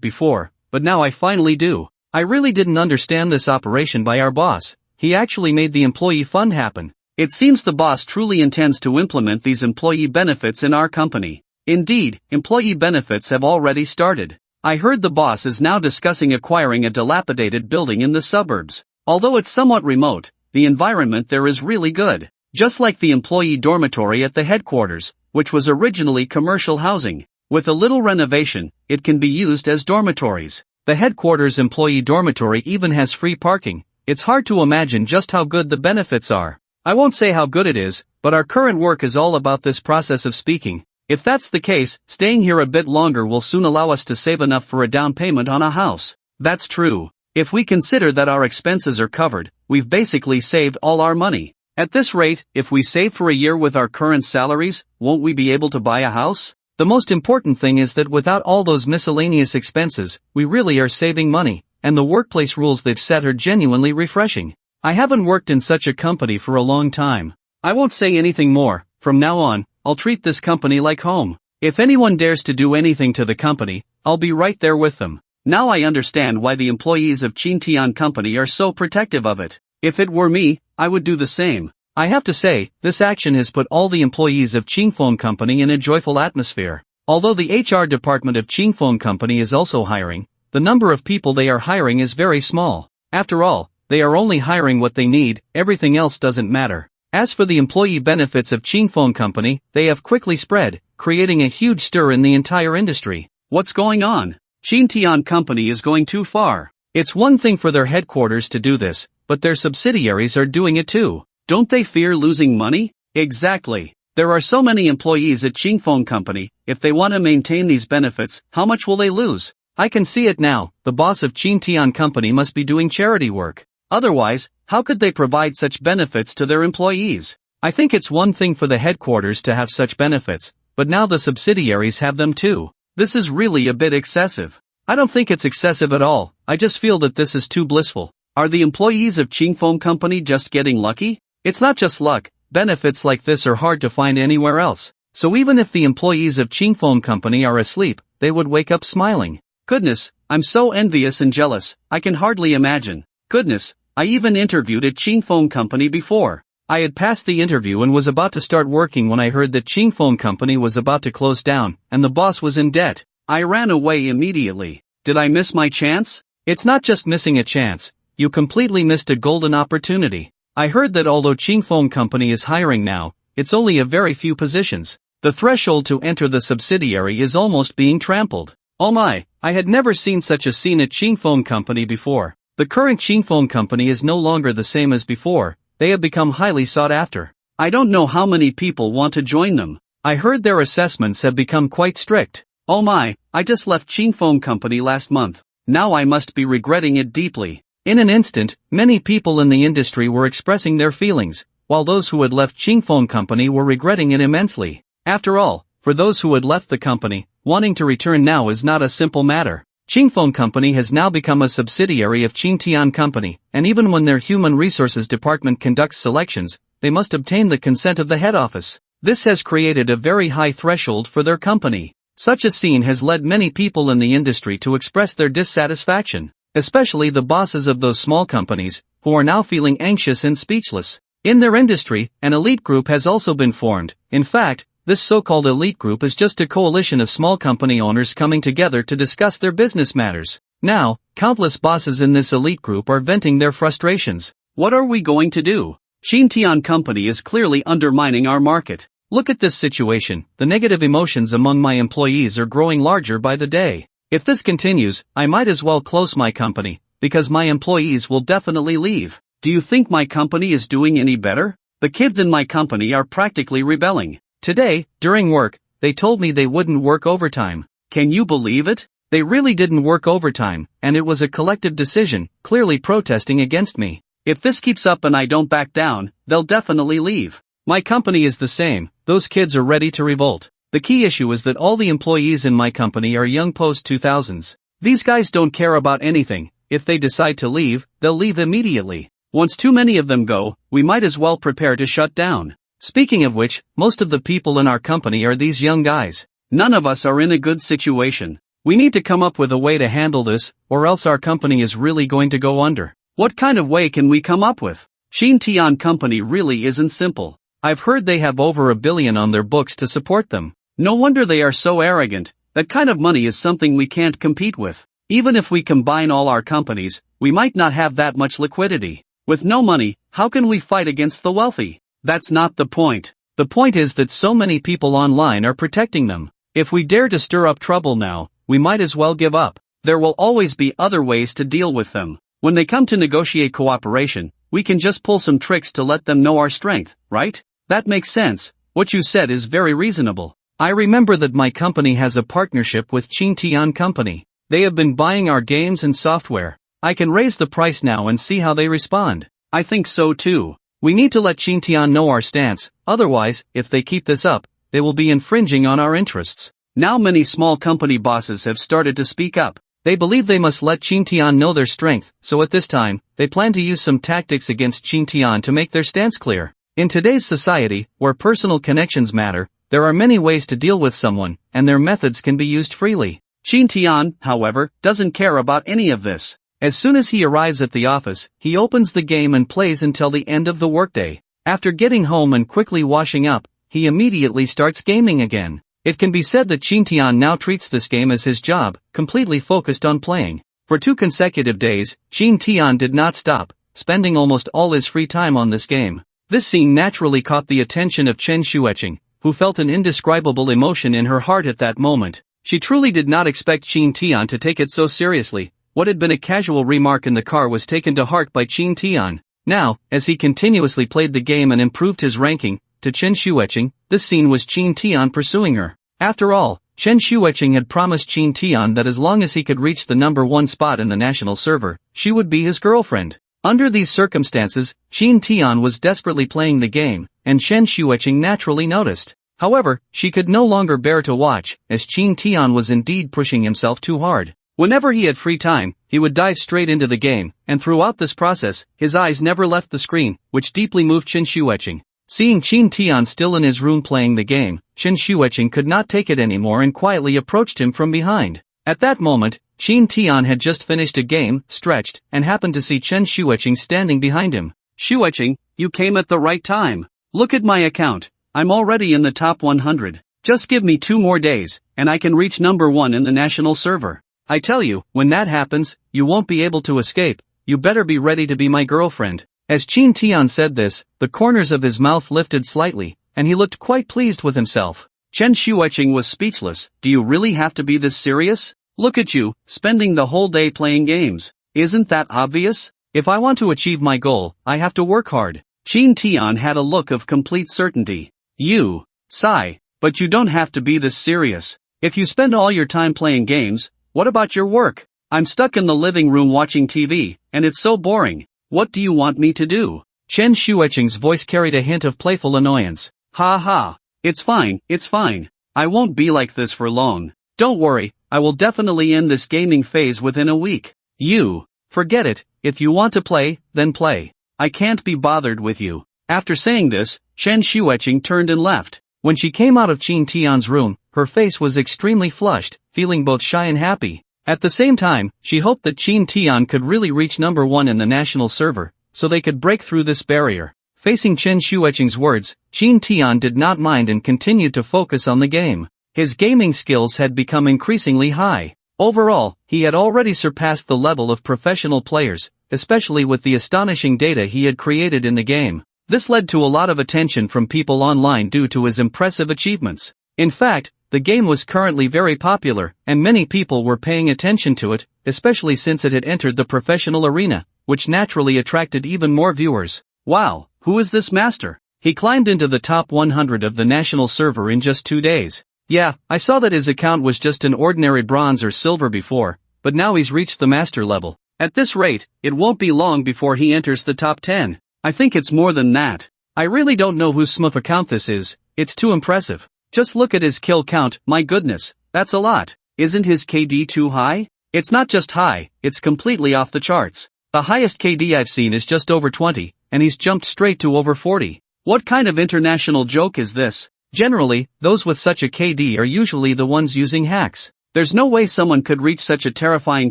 before, but now I finally do. I really didn't understand this operation by our boss. He actually made the employee fund happen. It seems the boss truly intends to implement these employee benefits in our company. Indeed, employee benefits have already started. I heard the boss is now discussing acquiring a dilapidated building in the suburbs. Although it's somewhat remote, the environment there is really good. Just like the employee dormitory at the headquarters, which was originally commercial housing. With a little renovation, it can be used as dormitories. The headquarters employee dormitory even has free parking. It's hard to imagine just how good the benefits are. I won't say how good it is, but our current work is all about this process of speaking. If that's the case, staying here a bit longer will soon allow us to save enough for a down payment on a house. That's true. If we consider that our expenses are covered, we've basically saved all our money. At this rate, if we save for a year with our current salaries, won't we be able to buy a house? The most important thing is that without all those miscellaneous expenses, we really are saving money, and the workplace rules they've set are genuinely refreshing. I haven't worked in such a company for a long time. I won't say anything more. From now on, I'll treat this company like home. If anyone dares to do anything to the company, I'll be right there with them. Now I understand why the employees of Qingtian Company are so protective of it. If it were me, I would do the same. I have to say, this action has put all the employees of Qingfeng Company in a joyful atmosphere. Although the HR department of Qingfeng Company is also hiring, the number of people they are hiring is very small. After all, they are only hiring what they need, everything else doesn't matter. As for the employee benefits of Qing Phone Company, they have quickly spread, creating a huge stir in the entire industry. What's going on? Qing Tian Company is going too far. It's one thing for their headquarters to do this, but their subsidiaries are doing it too. Don't they fear losing money? Exactly. There are so many employees at Qing Phone Company, if they want to maintain these benefits, how much will they lose? I can see it now, the boss of Qing Tian Company must be doing charity work. Otherwise, how could they provide such benefits to their employees? I think it's one thing for the headquarters to have such benefits, but now the subsidiaries have them too. This is really a bit excessive. I don't think it's excessive at all, I just feel that this is too blissful. Are the employees of Qing Phone Company just getting lucky? It's not just luck, benefits like this are hard to find anywhere else. So even if the employees of Qing Phone Company are asleep, they would wake up smiling. Goodness, I'm so envious and jealous, I can hardly imagine. Goodness, I even interviewed at Qing Phone Company before. I had passed the interview and was about to start working when I heard that Qing Phone Company was about to close down, and the boss was in debt. I ran away immediately. Did I miss my chance? It's not just missing a chance, you completely missed a golden opportunity. I heard that although Qing Phone Company is hiring now, it's only a very few positions. The threshold to enter the subsidiary is almost being trampled. Oh my, I had never seen such a scene at Qing Phone Company before. The current Qing Phone Company is no longer the same as before, they have become highly sought after. I don't know how many people want to join them. I heard their assessments have become quite strict. Oh my, I just left Qing Phone Company last month. Now I must be regretting it deeply. In an instant, many people in the industry were expressing their feelings, while those who had left Qing Phone Company were regretting it immensely. After all, for those who had left the company, wanting to return now is not a simple matter. Qing Phone Company has now become a subsidiary of Qing Tian Company, and even when their human resources department conducts selections, they must obtain the consent of the head office. This has created a very high threshold for their company. Such a scene has led many people in the industry to express their dissatisfaction, especially the bosses of those small companies, who are now feeling anxious and speechless. In their industry, an elite group has also been formed. In fact, this so-called elite group is just a coalition of small company owners coming together to discuss their business matters. Now, countless bosses in this elite group are venting their frustrations. What are we going to do? Qing Tian Company is clearly undermining our market. Look at this situation, the negative emotions among my employees are growing larger by the day. If this continues, I might as well close my company, because my employees will definitely leave. Do you think my company is doing any better? The kids in my company are practically rebelling. Today, during work, they told me they wouldn't work overtime. Can you believe it? They really didn't work overtime, and it was a collective decision, clearly protesting against me. If this keeps up and I don't back down, they'll definitely leave. My company is the same, those kids are ready to revolt. The key issue is that all the employees in my company are young post-2000s. These guys don't care about anything. If they decide to leave, they'll leave immediately. Once too many of them go, we might as well prepare to shut down. Speaking of which, most of the people in our company are these young guys. None of us are in a good situation. We need to come up with a way to handle this, or else our company is really going to go under. What kind of way can we come up with? Qing Tian Company really isn't simple. I've heard they have over $1 billion on their books to support them. No wonder they are so arrogant. That kind of money is something we can't compete with. Even if we combine all our companies, we might not have that much liquidity. With no money, how can we fight against the wealthy? That's not the point. The point is that so many people online are protecting them. If we dare to stir up trouble now, we might as well give up. There will always be other ways to deal with them. When they come to negotiate cooperation, we can just pull some tricks to let them know our strength, right? That makes sense. What you said is very reasonable. I remember that my company has a partnership with Qing Tian Company. They have been buying our games and software. I can raise the price now and see how they respond. I think so too. We need to let Qing Tian know our stance, otherwise, if they keep this up, they will be infringing on our interests. Now many small company bosses have started to speak up. They believe they must let Qing Tian know their strength, so at this time, they plan to use some tactics against Qing Tian to make their stance clear. In today's society, where personal connections matter, there are many ways to deal with someone, and their methods can be used freely. Qing Tian, however, doesn't care about any of this. As soon as he arrives at the office, he opens the game and plays until the end of the workday. After getting home and quickly washing up, he immediately starts gaming again. It can be said that Qing Tian now treats this game as his job, completely focused on playing. For 2 consecutive days, Qing Tian did not stop, spending almost all his free time on this game. This scene naturally caught the attention of Chen Shueqing, who felt an indescribable emotion in her heart at that moment. She truly did not expect Qin Tian to take it so seriously. What had been a casual remark in the car was taken to heart by Qin Tian. Now, as he continuously played the game and improved his ranking, to Chen Shueqing, this scene was Qin Tian pursuing her. After all, Chen Shueqing had promised Qin Tian that as long as he could reach the #1 spot in the national server, she would be his girlfriend. Under these circumstances, Qin Tian was desperately playing the game, and Chen Shueqing naturally noticed. However, she could no longer bear to watch, as Qin Tian was indeed pushing himself too hard. Whenever he had free time, he would dive straight into the game, and throughout this process, his eyes never left the screen, which deeply moved Chen Shueqing. Seeing Qin Tian still in his room playing the game, Chen Shueqing could not take it anymore and quietly approached him from behind. At that moment, Qin Tian had just finished a game, stretched, and happened to see Chen Shueqing standing behind him. "Shueqing, you came at the right time. Look at my account. I'm already in the top 100. Just give me 2 more days, and I can reach #1 in the national server. I tell you, when that happens, you won't be able to escape. You better be ready to be my girlfriend." As Qin Tian said this, the corners of his mouth lifted slightly, and he looked quite pleased with himself. Chen Shueqing was speechless. "Do you really have to be this serious? Look at you, spending the whole day playing games. Isn't that obvious? If I want to achieve my goal, I have to work hard." Qin Tian had a look of complete certainty. "You, sigh, but you don't have to be this serious. If you spend all your time playing games, what about your work? I'm stuck in the living room watching TV, and it's so boring. What do you want me to do?" Chen Shueqing's voice carried a hint of playful annoyance. "Ha ha. It's fine. I won't be like this for long. Don't worry, I will definitely end this gaming phase within a week. You, forget it. If you want to play, then play. I can't be bothered with you." After saying this, Chen Shueqing turned and left. When she came out of Qin Tian's room, her face was extremely flushed, feeling both shy and happy. At the same time, she hoped that Qin Tian could really reach #1 in the national server, so they could break through this barrier. Facing Chen Shueqing's words, Qin Tian did not mind and continued to focus on the game. His gaming skills had become increasingly high. Overall, he had already surpassed the level of professional players, especially with the astonishing data he had created in the game. This led to a lot of attention from people online due to his impressive achievements. In fact, the game was currently very popular, and many people were paying attention to it, especially since it had entered the professional arena, which naturally attracted even more viewers. Wow, who is this master? He climbed into the top 100 of the national server in just 2 days. Yeah, I saw that his account was just an ordinary bronze or silver before, but now he's reached the master level. At this rate, it won't be long before he enters the top 10. I think it's more than that. I really don't know whose smooth account this is. It's too impressive. Just look at his kill count, my goodness, that's a lot. Isn't his KD too high? It's not just high, it's completely off the charts. The highest KD I've seen is just over 20, and he's jumped straight to over 40. What kind of international joke is this? Generally, those with such a KD are usually the ones using hacks. There's no way someone could reach such a terrifying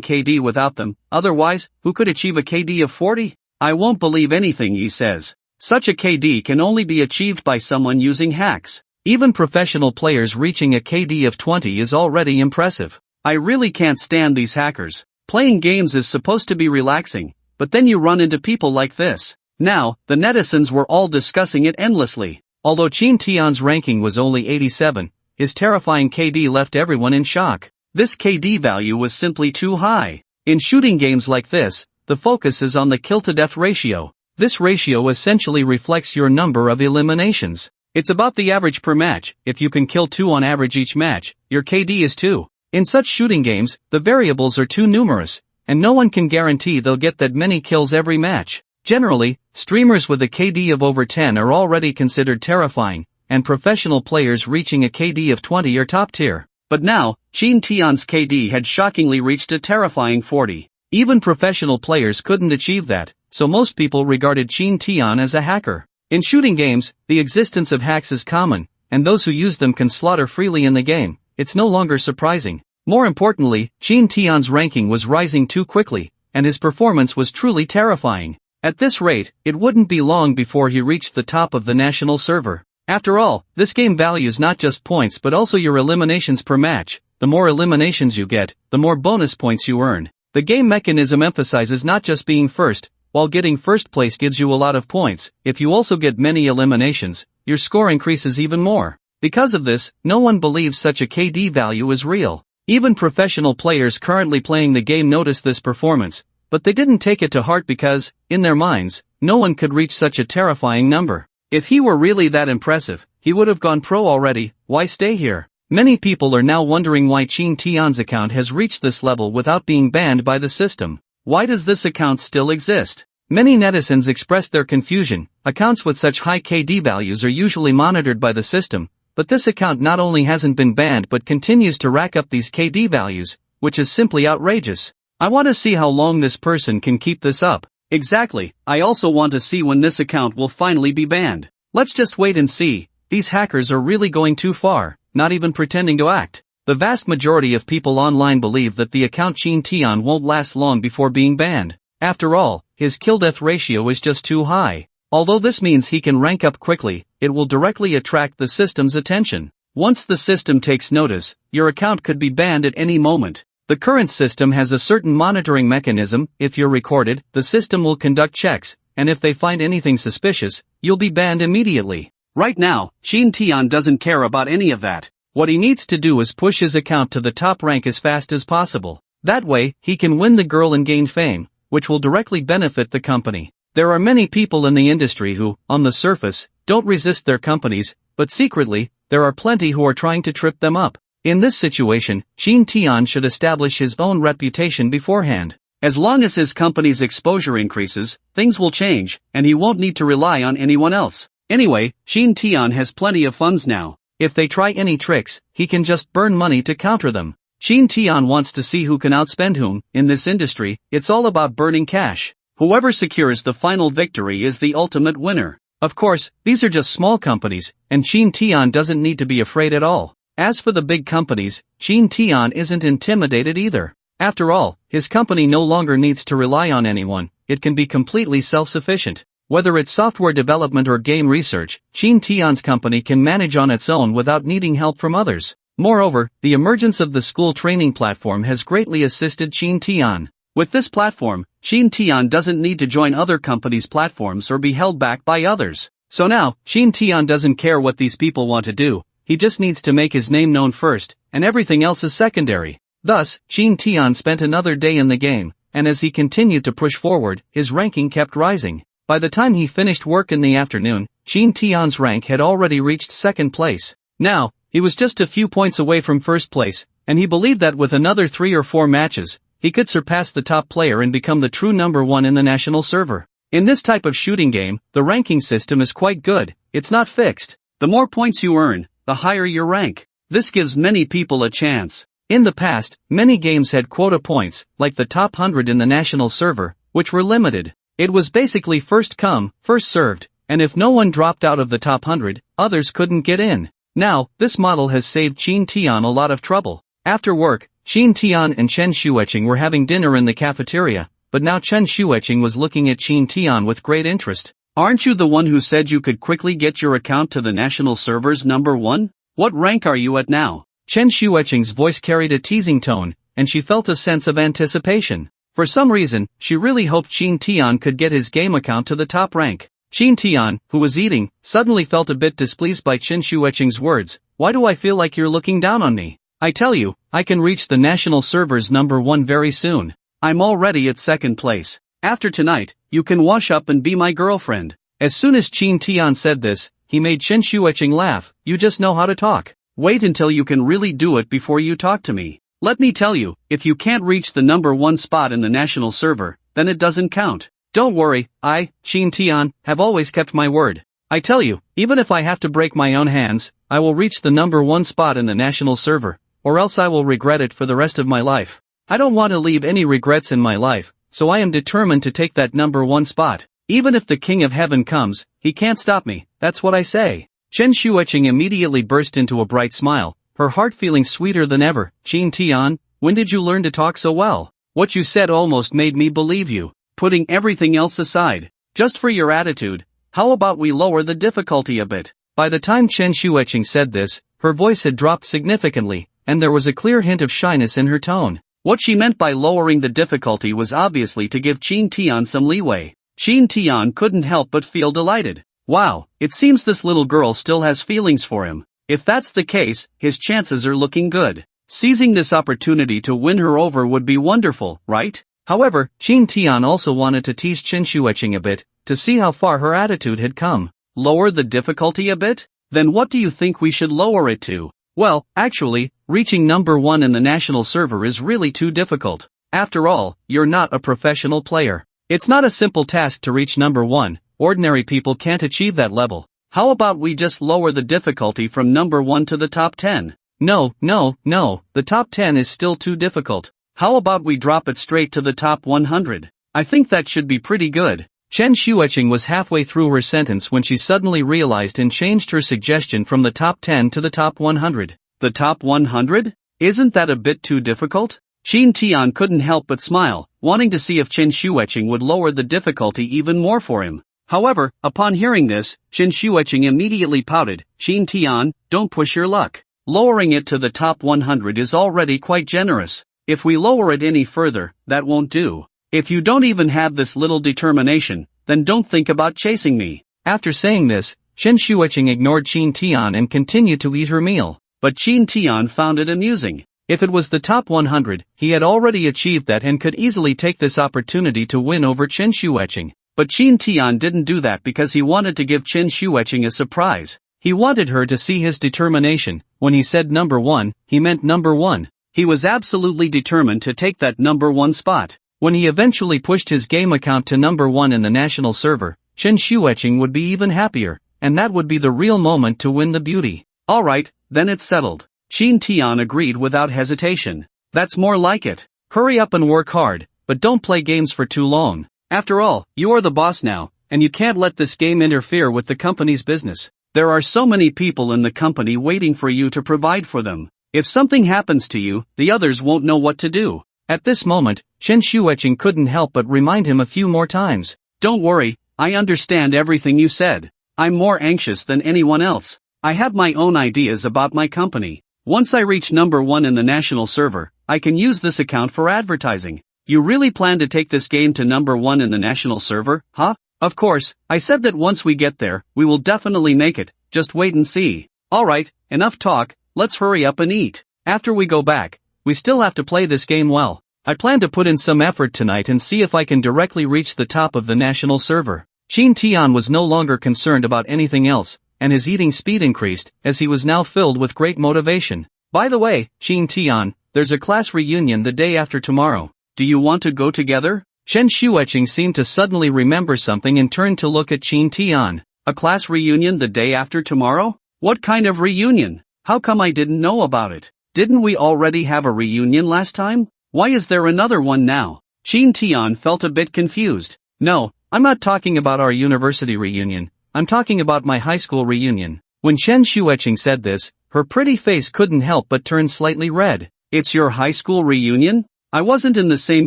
KD without them, otherwise, who could achieve a KD of 40? I won't believe anything he says. Such a KD can only be achieved by someone using hacks. Even professional players reaching a KD of 20 is already impressive. I really can't stand these hackers. Playing games is supposed to be relaxing, but then you run into people like this. Now, the netizens were all discussing it endlessly. Although Qin Tian's ranking was only 87, his terrifying KD left everyone in shock. This KD value was simply too high. In shooting games like this, the focus is on the kill-to-death ratio. This ratio essentially reflects your number of eliminations. It's about the average per match. If you can kill 2 on average each match, your KD is 2. In such shooting games, the variables are too numerous, and no one can guarantee they'll get that many kills every match. Generally, streamers with a KD of over 10 are already considered terrifying, and professional players reaching a KD of 20 are top tier. But now, Qin Tian's KD had shockingly reached a terrifying 40. Even professional players couldn't achieve that, so most people regarded Qin Tian as a hacker. In shooting games, the existence of hacks is common, and those who use them can slaughter freely in the game. It's no longer surprising. More importantly, Qin Tian's ranking was rising too quickly, and his performance was truly terrifying. At this rate, it wouldn't be long before he reached the top of the national server. After all, this game values not just points but also your eliminations per match. The more eliminations you get, the more bonus points you earn. The game mechanism emphasizes not just being first, while getting first place gives you a lot of points, if you also get many eliminations, your score increases even more. Because of this, no one believes such a KD value is real. Even professional players currently playing the game notice this performance, but they didn't take it to heart because, in their minds, no one could reach such a terrifying number. If he were really that impressive, he would have gone pro already. Why stay here? Many people are now wondering why Qin Tian's account has reached this level without being banned by the system. Why does this account still exist? Many netizens expressed their confusion. Accounts with such high KD values are usually monitored by the system, but this account not only hasn't been banned but continues to rack up these KD values, which is simply outrageous. I want to see how long this person can keep this up. Exactly, I also want to see when this account will finally be banned. Let's just wait and see. These hackers are really going too far, not even pretending to act. The vast majority of people online believe that the account Qin Tian won't last long before being banned. After all, his kill-death ratio is just too high. Although this means he can rank up quickly, it will directly attract the system's attention. Once the system takes notice, your account could be banned at any moment. The current system has a certain monitoring mechanism. If you're recorded, the system will conduct checks, and if they find anything suspicious, you'll be banned immediately. Right now, Qin Tian doesn't care about any of that. What he needs to do is push his account to the top rank as fast as possible. That way, he can win the girl and gain fame, which will directly benefit the company. There are many people in the industry who, on the surface, don't resist their companies, but secretly, there are plenty who are trying to trip them up. In this situation, Qin Tian should establish his own reputation beforehand. As long as his company's exposure increases, things will change, and he won't need to rely on anyone else. Anyway, Qin Tian has plenty of funds now. If they try any tricks, he can just burn money to counter them. Qin Tian wants to see who can outspend whom. In this industry, it's all about burning cash. Whoever secures the final victory is the ultimate winner. Of course, these are just small companies, and Qin Tian doesn't need to be afraid at all. As for the big companies, Qin Tian isn't intimidated either. After all, his company no longer needs to rely on anyone. It can be completely self-sufficient. Whether it's software development or game research, Qin Tian's company can manage on its own without needing help from others. Moreover, the emergence of the school training platform has greatly assisted Qin Tian. With this platform, Qin Tian doesn't need to join other companies' platforms or be held back by others. So now, Qin Tian doesn't care what these people want to do, he just needs to make his name known first, and everything else is secondary. Thus, Qin Tian spent another day in the game, and as he continued to push forward, his ranking kept rising. By the time he finished work in the afternoon, Qin Tian's rank had already reached second place. Now, he was just a few points away from first place, and he believed that with another 3 or 4 matches, he could surpass the top player and become the true number 1 in the national server. In this type of shooting game, the ranking system is quite good. It's not fixed. The more points you earn, the higher your rank. This gives many people a chance. In the past, many games had quota points, like the top 100 in the national server, which were limited. It was basically first come, first served, and if no one dropped out of the top 100, others couldn't get in. Now, this model has saved Qin Tian a lot of trouble. After work, Qin Tian and Chen Xueqing were having dinner in the cafeteria, but now Chen Xueqing was looking at Qin Tian with great interest. Aren't you the one who said you could quickly get your account to the national server's number 1? What rank are you at now? Chen Xueqing's voice carried a teasing tone, and she felt a sense of anticipation. For some reason, she really hoped Qin Tian could get his game account to the top rank. Qin Tian, who was eating, suddenly felt a bit displeased by Chen Xueqing's words. Why do I feel like you're looking down on me? I tell you, I can reach the national server's number 1 very soon. I'm already at second place. After tonight, you can wash up and be my girlfriend. As soon as Qin Tian said this, he made Chen Xueqing laugh. You just know how to talk. Wait until you can really do it before you talk to me. Let me tell you, if you can't reach the number 1 spot in the national server, then it doesn't count. Don't worry, I, Qin Tian, have always kept my word. I tell you, even if I have to break my own hands, I will reach the number 1 spot in the national server, or else I will regret it for the rest of my life. I don't want to leave any regrets in my life, so I am determined to take that number 1 spot. Even if the King of Heaven comes, he can't stop me, that's what I say. Chen Xueqing immediately burst into a bright smile, her heart feeling sweeter than ever. Qin Tian, when did you learn to talk so well? What you said almost made me believe you. Putting everything else aside, just for your attitude, how about we lower the difficulty a bit? By the time Chen Xueqing said this, her voice had dropped significantly, and there was a clear hint of shyness in her tone. What she meant by lowering the difficulty was obviously to give Qin Tian some leeway. Shin Tian couldn't help but feel delighted. Wow, it seems this little girl still has feelings for him. If that's the case, his chances are looking good. Seizing this opportunity to win her over would be wonderful, right? However, Shin Tian also wanted to tease Chen Shuiqing a bit, to see how far her attitude had come. Lower the difficulty a bit? Then what do you think we should lower it to? Well, actually, reaching number 1 in the national server is really too difficult. After all, you're not a professional player. It's not a simple task to reach number 1, ordinary people can't achieve that level. How about we just lower the difficulty from number 1 to the top 10? No, the top 10 is still too difficult. How about we drop it straight to the top 100? I think that should be pretty good. Chen Shuiqing was halfway through her sentence when she suddenly realized and changed her suggestion from the top 10 to the top 100. The top 100? Isn't that a bit too difficult? Shin Tian couldn't help but smile, wanting to see if Chen Shuiqing would lower the difficulty even more for him. However, upon hearing this, Chen Shuiqing immediately pouted. Shin Tian, don't push your luck. Lowering it to the top 100 is already quite generous. If we lower it any further, that won't do. If you don't even have this little determination, then don't think about chasing me. After saying this, Chen Shuiqing ignored Shin Tian and continued to eat her meal. But Shin Tian found it amusing. If it was the top 100, he had already achieved that and could easily take this opportunity to win over Chen Shuiqing. But Shin Tian didn't do that because he wanted to give Chen Shuiqing a surprise. He wanted her to see his determination. When he said number 1, he meant number 1. He was absolutely determined to take that number 1 spot. When he eventually pushed his game account to number 1 in the national server, Chen Shuiqing would be even happier, and that would be the real moment to win the beauty. Alright, then it's settled. Shin Tian agreed without hesitation. That's more like it. Hurry up and work hard, but don't play games for too long. After all, you are the boss now, and you can't let this game interfere with the company's business. There are so many people in the company waiting for you to provide for them. If something happens to you, the others won't know what to do. At this moment, Chen Shuiqing couldn't help but remind him a few more times. Don't worry, I understand everything you said. I'm more anxious than anyone else. I have my own ideas about my company. Once I reach number 1 in the national server, I can use this account for advertising. You really plan to take this game to number 1 in the national server, huh? Of course, I said that once we get there, we will definitely make it, just wait and see. Alright, enough talk, let's hurry up and eat. After we go back, we still have to play this game well. I plan to put in some effort tonight and see if I can directly reach the top of the national server. Shin Tian was no longer concerned about anything else, and his eating speed increased, as he was now filled with great motivation. By the way, Shin Tian, there's a class reunion the day after tomorrow. Do you want to go together? Chen Shuiqing seemed to suddenly remember something and turned to look at Shin Tian. A class reunion the day after tomorrow? What kind of reunion? How come I didn't know about it? Didn't we already have a reunion last time? Why is there another one now? Shin Tian felt a bit confused. No, I'm not talking about our university reunion. I'm talking about my high school reunion. When Chen Shuiqing said this, her pretty face couldn't help but turn slightly red. It's your high school reunion? I wasn't in the same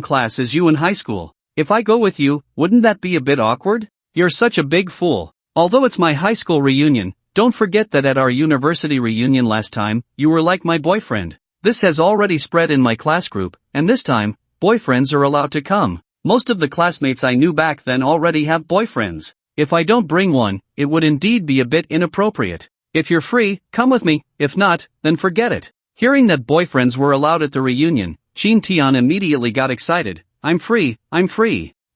class as you in high school. If I go with you, wouldn't that be a bit awkward? You're such a big fool. Although it's my high school reunion, don't forget that at our university reunion last time, you were like my boyfriend. This has already spread in my class group, and this time, boyfriends are allowed to come. Most of the classmates I knew back then already have boyfriends. If I don't bring one, it would indeed be a bit inappropriate. If you're free, come with me. If not, then forget it. Hearing that boyfriends were allowed at the reunion, Shin Tian immediately got excited. I'm free.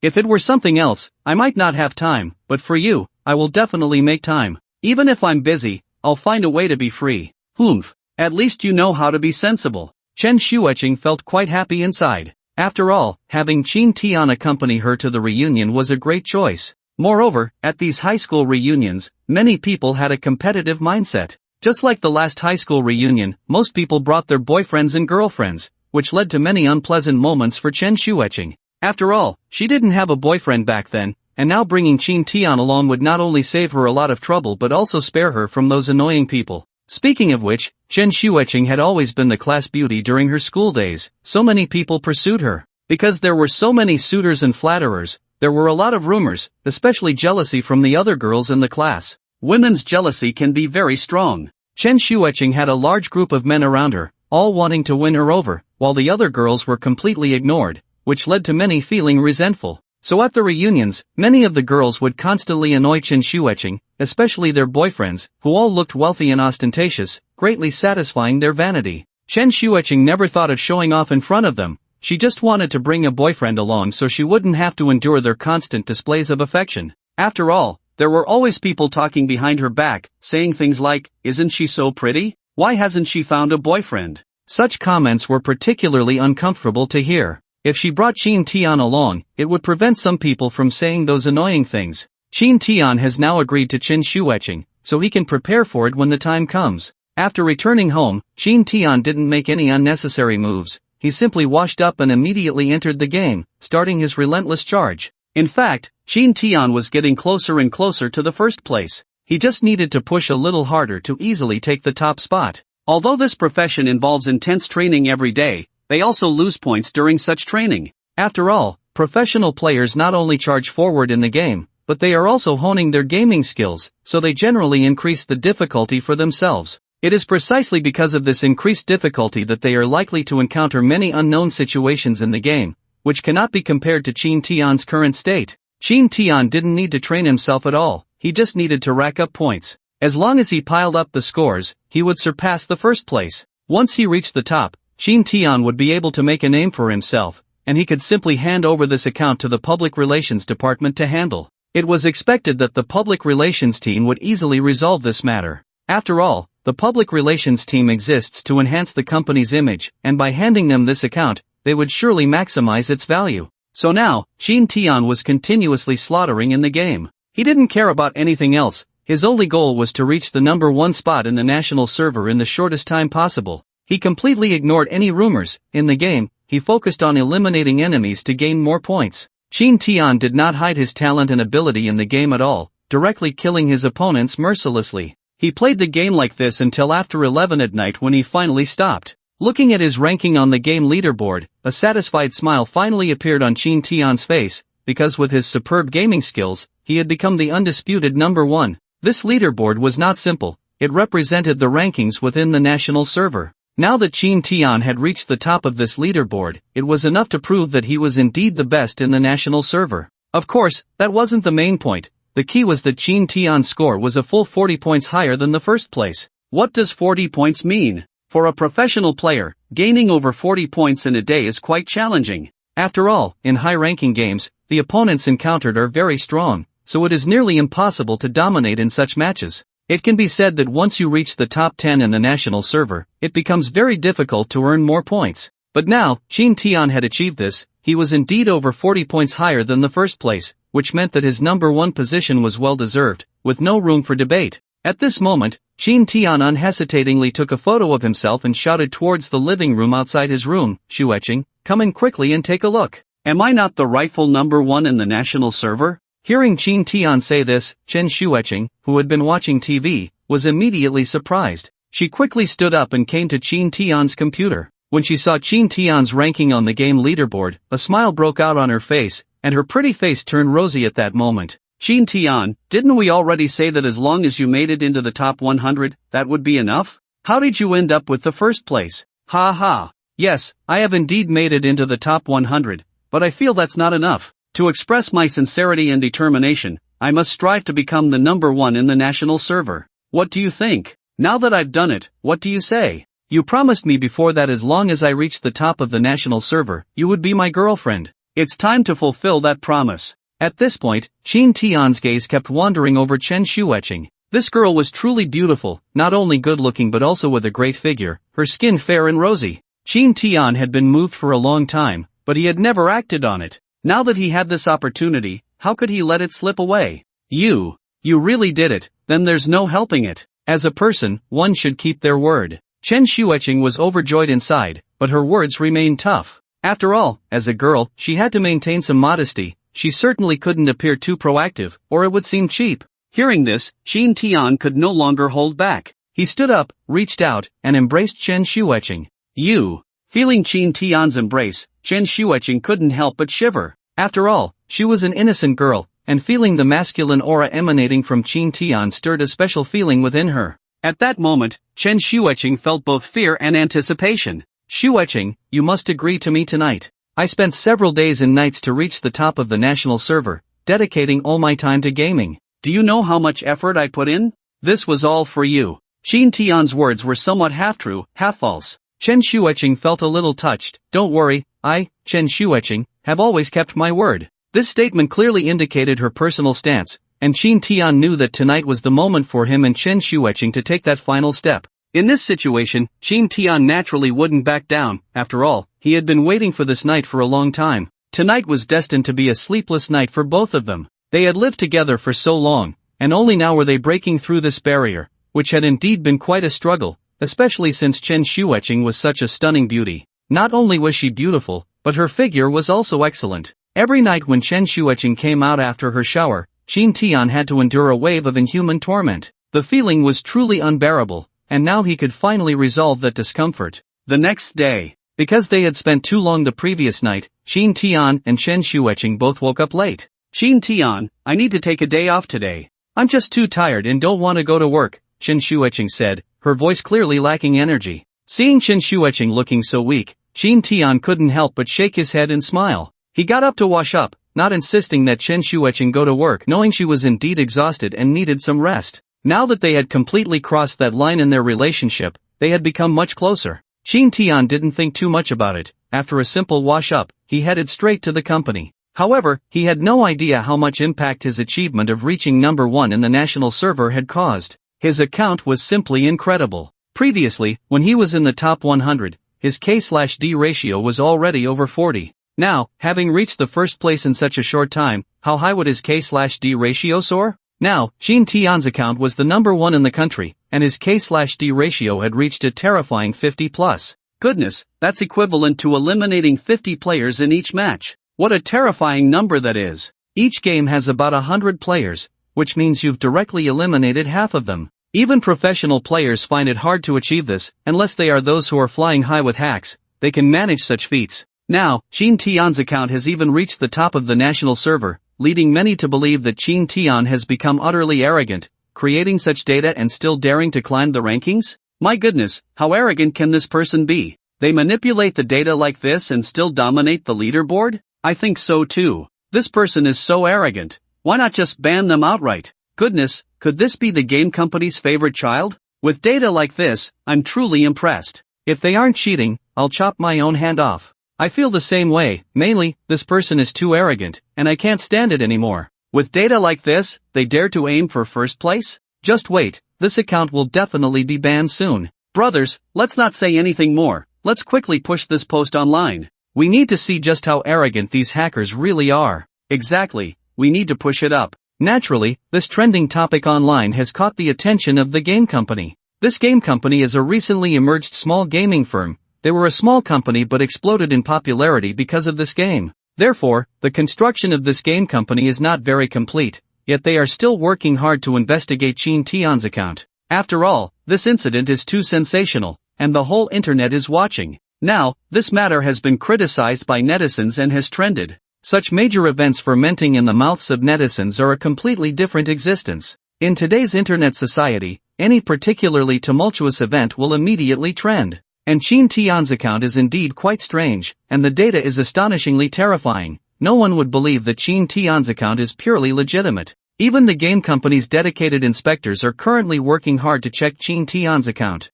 If it were something else, I might not have time, but for you, I will definitely make time. Even if I'm busy, I'll find a way to be free. Humph. At least you know how to be sensible. Chen Shuiqing felt quite happy inside. After all, having Shin Tian accompany her to the reunion was a great choice. Moreover, at these high school reunions, many people had a competitive mindset. Just like the last high school reunion, most people brought their boyfriends and girlfriends, which led to many unpleasant moments for Chen Shuiqing. After all, she didn't have a boyfriend back then, and now bringing Shin Tian along would not only save her a lot of trouble but also spare her from those annoying people. Speaking of which, Chen Shuiqing had always been the class beauty during her school days. So many people pursued her. Because there were so many suitors and flatterers, there were a lot of rumors, especially jealousy from the other girls in the class. Women's jealousy can be very strong. Chen Shuiqing had a large group of men around her, all wanting to win her over, while the other girls were completely ignored, which led to many feeling resentful. So at the reunions, many of the girls would constantly annoy Chen Shueqing, especially their boyfriends, who all looked wealthy and ostentatious, greatly satisfying their vanity. Chen Shueqing never thought of showing off in front of them. She just wanted to bring a boyfriend along so she wouldn't have to endure their constant displays of affection. After all, there were always people talking behind her back, saying things like, "Isn't she so pretty? Why hasn't she found a boyfriend?" Such comments were particularly uncomfortable to hear. If she brought Qin Tian along, it would prevent some people from saying those annoying things. Qin Tian has now agreed to Chen Shueqing, so he can prepare for it when the time comes. After returning home, Qin Tian didn't make any unnecessary moves. He simply washed up and immediately entered the game, starting his relentless charge. In fact, Qin Tian was getting closer and closer to the first place. He just needed to push a little harder to easily take the top spot. Although this profession involves intense training every day, they also lose points during such training. After all, professional players not only charge forward in the game, but they are also honing their gaming skills, so they generally increase the difficulty for themselves. It is precisely because of this increased difficulty that they are likely to encounter many unknown situations in the game, which cannot be compared to Qin Tian's current state. Qin Tian didn't need to train himself at all, he just needed to rack up points. As long as he piled up the scores, he would surpass the first place. Once he reached the top, Qin Tian would be able to make a name for himself, and he could simply hand over this account to the public relations department to handle. It was expected that the public relations team would easily resolve this matter. After all, the public relations team exists to enhance the company's image, and by handing them this account, they would surely maximize its value. So now, Qin Tian was continuously slaughtering in the game. He didn't care about anything else, his only goal was to reach the number 1 spot in the national server in the shortest time possible. He completely ignored any rumors. In the game, he focused on eliminating enemies to gain more points. Qin Tian did not hide his talent and ability in the game at all, directly killing his opponents mercilessly. He played the game like this until after 11 at night when he finally stopped. Looking at his ranking on the game leaderboard, a satisfied smile finally appeared on Qin Tian's face, because with his superb gaming skills, he had become the undisputed number 1. This leaderboard was not simple, it represented the rankings within the national server. Now that Qin Tian had reached the top of this leaderboard, it was enough to prove that he was indeed the best in the national server. Of course, that wasn't the main point. The key was that Qin Tian's score was a full 40 points higher than the first place. What does 40 points mean? For a professional player, gaining over 40 points in a day is quite challenging. After all, in high-ranking games, the opponents encountered are very strong, so it is nearly impossible to dominate in such matches. It can be said that once you reach the top 10 in the national server, it becomes very difficult to earn more points. But now, Qin Tian had achieved this. He was indeed over 40 points higher than the first place, which meant that his number 1 position was well deserved, with no room for debate. At this moment, Qin Tian unhesitatingly took a photo of himself and shouted towards the living room outside his room, "Shueqing, come in quickly and take a look. Am I not the rightful number 1 in the national server?" Hearing Qin Tian say this, Chen Shueqing, who had been watching TV, was immediately surprised. She quickly stood up and came to Qin Tian's computer. When she saw Qin Tian's ranking on the game leaderboard, a smile broke out on her face, and her pretty face turned rosy at that moment. "Qin Tian, didn't we already say that as long as you made it into the top 100, that would be enough? How did you end up with the first place?" "Ha ha. Yes, I have indeed made it into the top 100, but I feel that's not enough. To express my sincerity and determination, I must strive to become the number 1 in the national server. What do you think? Now that I've done it, what do you say? You promised me before that as long as I reached the top of the national server, you would be my girlfriend. It's time to fulfill that promise." At this point, Qin Tian's gaze kept wandering over Chen Shueqing. This girl was truly beautiful, not only good-looking but also with a great figure, her skin fair and rosy. Qin Tian had been moved for a long time, but he had never acted on it. Now that he had this opportunity, how could he let it slip away? You really did it, then there's no helping it. As a person, one should keep their word. Chen Shueqing was overjoyed inside, but her words remained tough. After all, as a girl, she had to maintain some modesty. She certainly couldn't appear too proactive, or it would seem cheap. Hearing this, Qin Tian could no longer hold back. He stood up, reached out, and embraced Chen Shueqing. "You." Feeling Qin Tian's embrace, Chen Shueqing couldn't help but shiver. After all, she was an innocent girl, and feeling the masculine aura emanating from Qin Tian stirred a special feeling within her. At that moment, Chen Shueqing felt both fear and anticipation. "Shueqing, you must agree to me tonight. I spent several days and nights to reach the top of the national server, dedicating all my time to gaming. Do you know how much effort I put in? This was all for you. Qin Tian's words were somewhat half-true, half-false. Chen Xueqing felt a little touched. Don't worry, I, Chen Xueqing, have always kept my word. This statement clearly indicated her personal stance, and Qin Tian knew that tonight was the moment for him and Chen Xueqing to take that final step. In this situation, Qin Tian naturally wouldn't back down. After all, he had been waiting for this night for a long time. Tonight was destined to be a sleepless night for both of them. They had lived together for so long, and only now were they breaking through this barrier, which had indeed been quite a struggle, especially since Chen Xueqing was such a stunning beauty. Not only was she beautiful, but her figure was also excellent. Every night when Chen Xueqing came out after her shower, Qin Tian had to endure a wave of inhuman torment. The feeling was truly unbearable, and now he could finally resolve that discomfort. The next day, because they had spent too long the previous night, Qin Tian and Chen Xueqing both woke up late. Qin Tian, I need to take a day off today. I'm just too tired and don't want to go to work, Chen Xueqing said, her voice clearly lacking energy. Seeing Chen Xueqing looking so weak, Qin Tian couldn't help but shake his head and smile. He got up to wash up, not insisting that Chen Xueqing go to work, knowing she was indeed exhausted and needed some rest. Now that they had completely crossed that line in their relationship, they had become much closer. Qin Tian didn't think too much about it. After a simple wash-up, he headed straight to the company. However, he had no idea how much impact his achievement of reaching number 1 in the national server had caused. His account was simply incredible. Previously, when he was in the top 100, his K/D ratio was already over 40. Now, having reached the first place in such a short time, how high would his K/D ratio soar? Now, Qin Tian's account was the number 1 in the country, and his K/D ratio had reached a terrifying 50+. Goodness, that's equivalent to eliminating 50 players in each match. What a terrifying number that is. Each game has about 100 players, which means you've directly eliminated half of them. Even professional players find it hard to achieve this, unless they are those who are flying high with hacks. They can manage such feats. Now, Qin Tian's account has even reached the top of the national server, leading many to believe that Qin Tian has become utterly arrogant, creating such data and still daring to climb the rankings? My goodness, how arrogant can this person be? They manipulate the data like this and still dominate the leaderboard? I think so too. This person is so arrogant. Why not just ban them outright? Goodness, could this be the game company's favorite child? With data like this, I'm truly impressed. If they aren't cheating, I'll chop my own hand off. I feel the same way. Mainly, this person is too arrogant, and I can't stand it anymore. With data like this, they dare to aim for first place? Just wait, this account will definitely be banned soon. Brothers, let's not say anything more. Let's quickly push this post online. We need to see just how arrogant these hackers really are. Exactly, we need to push it up. Naturally, this trending topic online has caught the attention of the game company. This game company is a recently emerged small gaming firm. They were a small company but exploded in popularity because of this game. Therefore, the construction of this game company is not very complete, yet they are still working hard to investigate Qin Tian's account. After all, this incident is too sensational, and the whole internet is watching. Now, this matter has been criticized by netizens and has trended. Such major events fermenting in the mouths of netizens are a completely different existence. In today's internet society, any particularly tumultuous event will immediately trend. And Qin Tian's account is indeed quite strange, and the data is astonishingly terrifying. No one would believe that Qin Tian's account is purely legitimate. Even the game company's dedicated inspectors are currently working hard to check Qin Tian's account.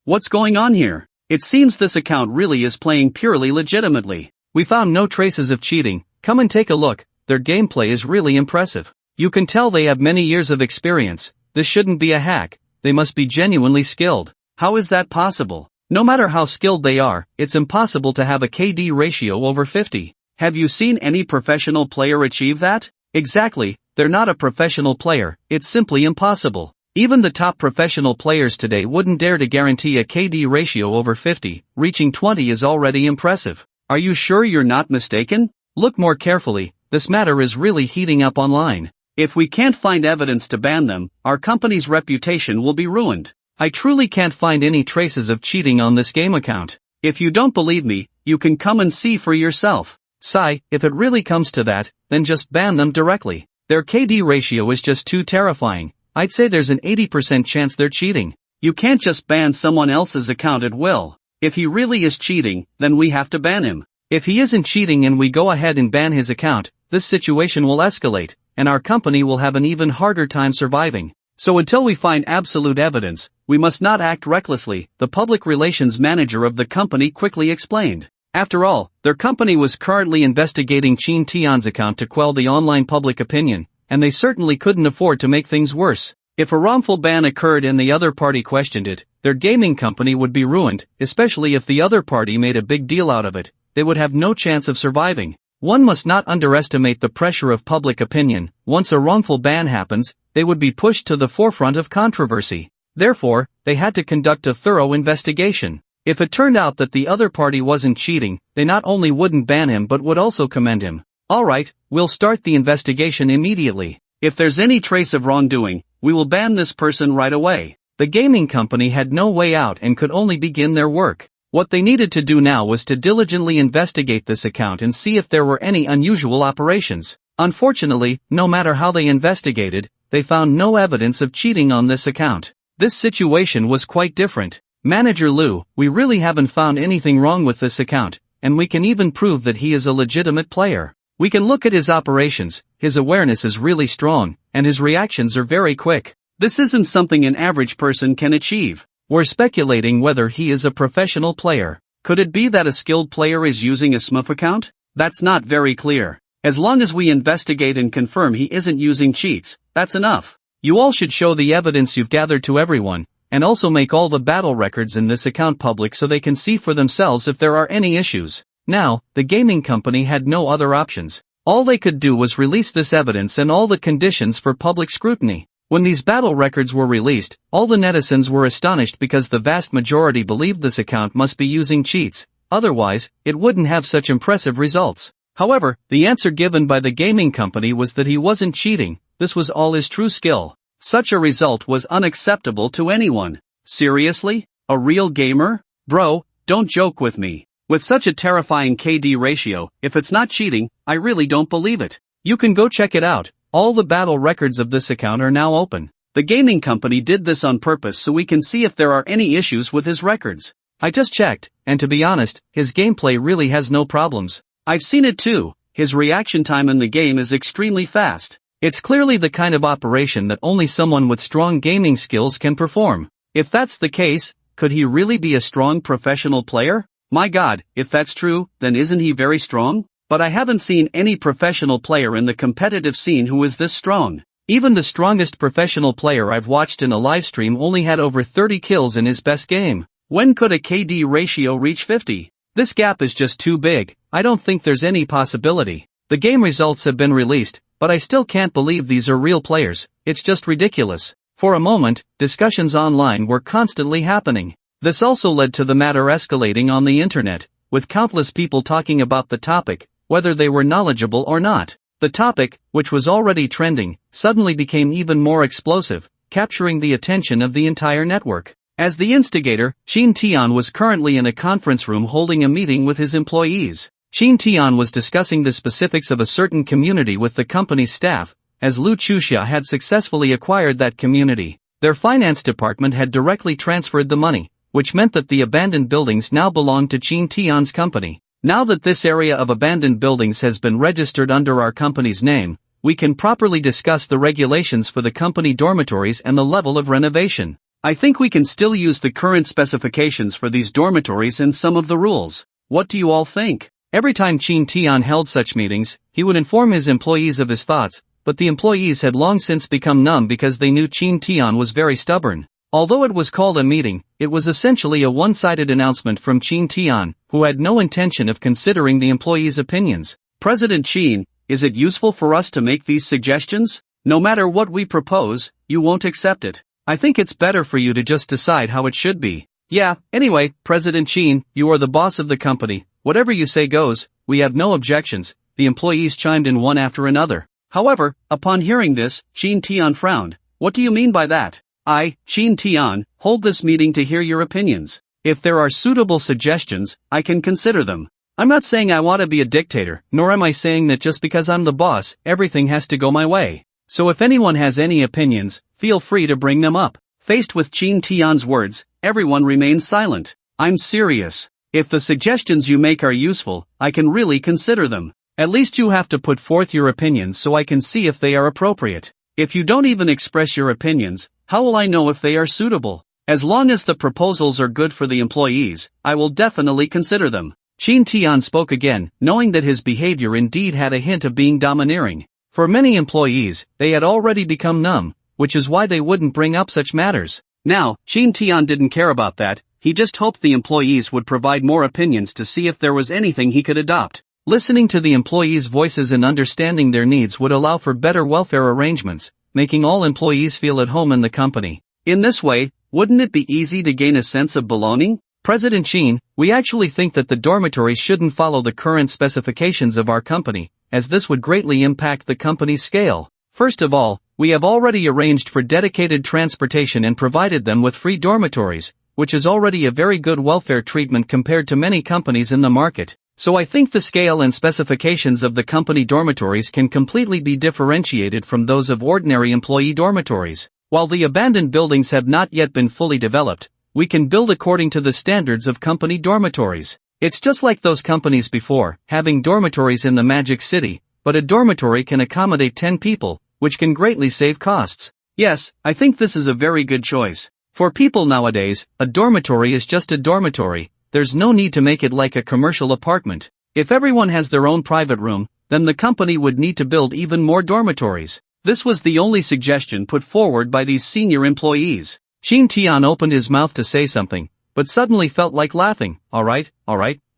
What's going on here? It seems this account really is playing purely legitimately. We found no traces of cheating. Come and take a look. Their gameplay is really impressive. You can tell they have many years of experience. This shouldn't be a hack. They must be genuinely skilled. How is that possible? No matter how skilled they are, it's impossible to have a KD ratio over 50. Have you seen any professional player achieve that? Exactly, they're not a professional player, it's simply impossible. Even the top professional players today wouldn't dare to guarantee a KD ratio over 50, reaching 20 is already impressive. Are you sure you're not mistaken? Look more carefully, this matter is really heating up online. If we can't find evidence to ban them, our company's reputation will be ruined. I truly can't find any traces of cheating on this game account. If you don't believe me, you can come and see for yourself. If it really comes to that, then just ban them directly. Their KD ratio is just too terrifying. I'd say there's an 80% chance they're cheating. You can't just ban someone else's account at will. If he really is cheating, then we have to ban him. If he isn't cheating and we go ahead and ban his account, this situation will escalate, and our company will have an even harder time surviving. So until we find absolute evidence, we must not act recklessly, the public relations manager of the company quickly explained. After all, their company was currently investigating Qin Tian's account to quell the online public opinion, and they certainly couldn't afford to make things worse. If a wrongful ban occurred and the other party questioned it, their gaming company would be ruined, especially if the other party made a big deal out of it. They would have no chance of surviving. One must not underestimate the pressure of public opinion. Once a wrongful ban happens, they would be pushed to the forefront of controversy. Therefore, they had to conduct a thorough investigation. If it turned out that the other party wasn't cheating, they not only wouldn't ban him but would also commend him. Alright, we'll start the investigation immediately. If there's any trace of wrongdoing, we will ban this person right away. The gaming company had no way out and could only begin their work. What they needed to do now was to diligently investigate this account and see if there were any unusual operations. Unfortunately, no matter how they investigated, they found no evidence of cheating on this account. This situation was quite different. Manager Liu, we really haven't found anything wrong with this account, and we can even prove that he is a legitimate player. We can look at his operations, his awareness is really strong, and his reactions are very quick. This isn't something an average person can achieve. We're speculating whether he is a professional player. Could it be that a skilled player is using a smurf account? That's not very clear. As long as we investigate and confirm he isn't using cheats, that's enough. You all should show the evidence you've gathered to everyone, and also make all the battle records in this account public so they can see for themselves if there are any issues. Now, the gaming company had no other options. All they could do was release this evidence and all the conditions for public scrutiny. When these battle records were released, all the netizens were astonished because the vast majority believed this account must be using cheats, otherwise, it wouldn't have such impressive results. However, the answer given by the gaming company was that he wasn't cheating, this was all his true skill. Such a result was unacceptable to anyone. Seriously? A real gamer? Bro, don't joke with me. With such a terrifying KD ratio, if it's not cheating, I really don't believe it. You can go check it out. All the battle records of this account are now open. The gaming company did this on purpose so we can see if there are any issues with his records. I just checked, and to be honest, his gameplay really has no problems. I've seen it too. His reaction time in the game is extremely fast. It's clearly the kind of operation that only someone with strong gaming skills can perform. If that's the case, could he really be a strong professional player? My god, if that's true, then isn't he very strong? But I haven't seen any professional player in the competitive scene who is this strong. Even the strongest professional player I've watched in a livestream only had over 30 kills in his best game. When could a KD ratio reach 50? This gap is just too big. I don't think there's any possibility. The game results have been released, but I still can't believe these are real players. It's just ridiculous. For a moment, discussions online were constantly happening. This also led to the matter escalating on the internet, with countless people talking about the topic, whether they were knowledgeable or not. The topic, which was already trending, suddenly became even more explosive, capturing the attention of the entire network. As the instigator, Qin Tian was currently in a conference room holding a meeting with his employees. Qin Tian was discussing the specifics of a certain community with the company's staff, as Lu Chuxia had successfully acquired that community. Their finance department had directly transferred the money, which meant that the abandoned buildings now belonged to Qin Tian's company. Now that this area of abandoned buildings has been registered under our company's name, we can properly discuss the regulations for the company dormitories and the level of renovation. I think we can still use the current specifications for these dormitories and some of the rules. What do you all think? Every time Qin Tian held such meetings, he would inform his employees of his thoughts, but the employees had long since become numb because they knew Qin Tian was very stubborn. Although it was called a meeting, it was essentially a one-sided announcement from Qin Tian, who had no intention of considering the employees' opinions. President Qin, is it useful for us to make these suggestions? No matter what we propose, you won't accept it. I think it's better for you to just decide how it should be. Yeah, anyway, President Qin, you are the boss of the company. Whatever you say goes, we have no objections, the employees chimed in one after another. However, upon hearing this, Qin Tian frowned. What do you mean by that? I, Qin Tian, hold this meeting to hear your opinions. If there are suitable suggestions, I can consider them. I'm not saying I want to be a dictator, nor am I saying that just because I'm the boss, everything has to go my way. So if anyone has any opinions, feel free to bring them up. Faced with Qin Tian's words, everyone remained silent. I'm serious. If the suggestions you make are useful, I can really consider them. At least you have to put forth your opinions so I can see if they are appropriate. If you don't even express your opinions, how will I know if they are suitable? As long as the proposals are good for the employees, I will definitely consider them. Shin Tian spoke again, knowing that his behavior indeed had a hint of being domineering. For many employees, they had already become numb, which is why they wouldn't bring up such matters. Now, Shin Tian didn't care about that, he just hoped the employees would provide more opinions to see if there was anything he could adopt. Listening to the employees' voices and understanding their needs would allow for better welfare arrangements, making all employees feel at home in the company. In this way, wouldn't it be easy to gain a sense of belonging? President Shin, we actually think that the dormitories shouldn't follow the current specifications of our company, as this would greatly impact the company's scale. First of all, we have already arranged for dedicated transportation and provided them with free dormitories, which is already a very good welfare treatment compared to many companies in the market. So I think the scale and specifications of the company dormitories can completely be differentiated from those of ordinary employee dormitories. While the abandoned buildings have not yet been fully developed, we can build according to the standards of company dormitories. It's just like those companies before, having dormitories in the Magic City, but a dormitory can accommodate 10 people, which can greatly save costs. Yes, I think this is a very good choice. For people nowadays, a dormitory is just a dormitory, there's no need to make it like a commercial apartment. If everyone has their own private room, then the company would need to build even more dormitories. This was the only suggestion put forward by these senior employees. Shin Tian opened his mouth to say something, but suddenly felt like laughing. Alright,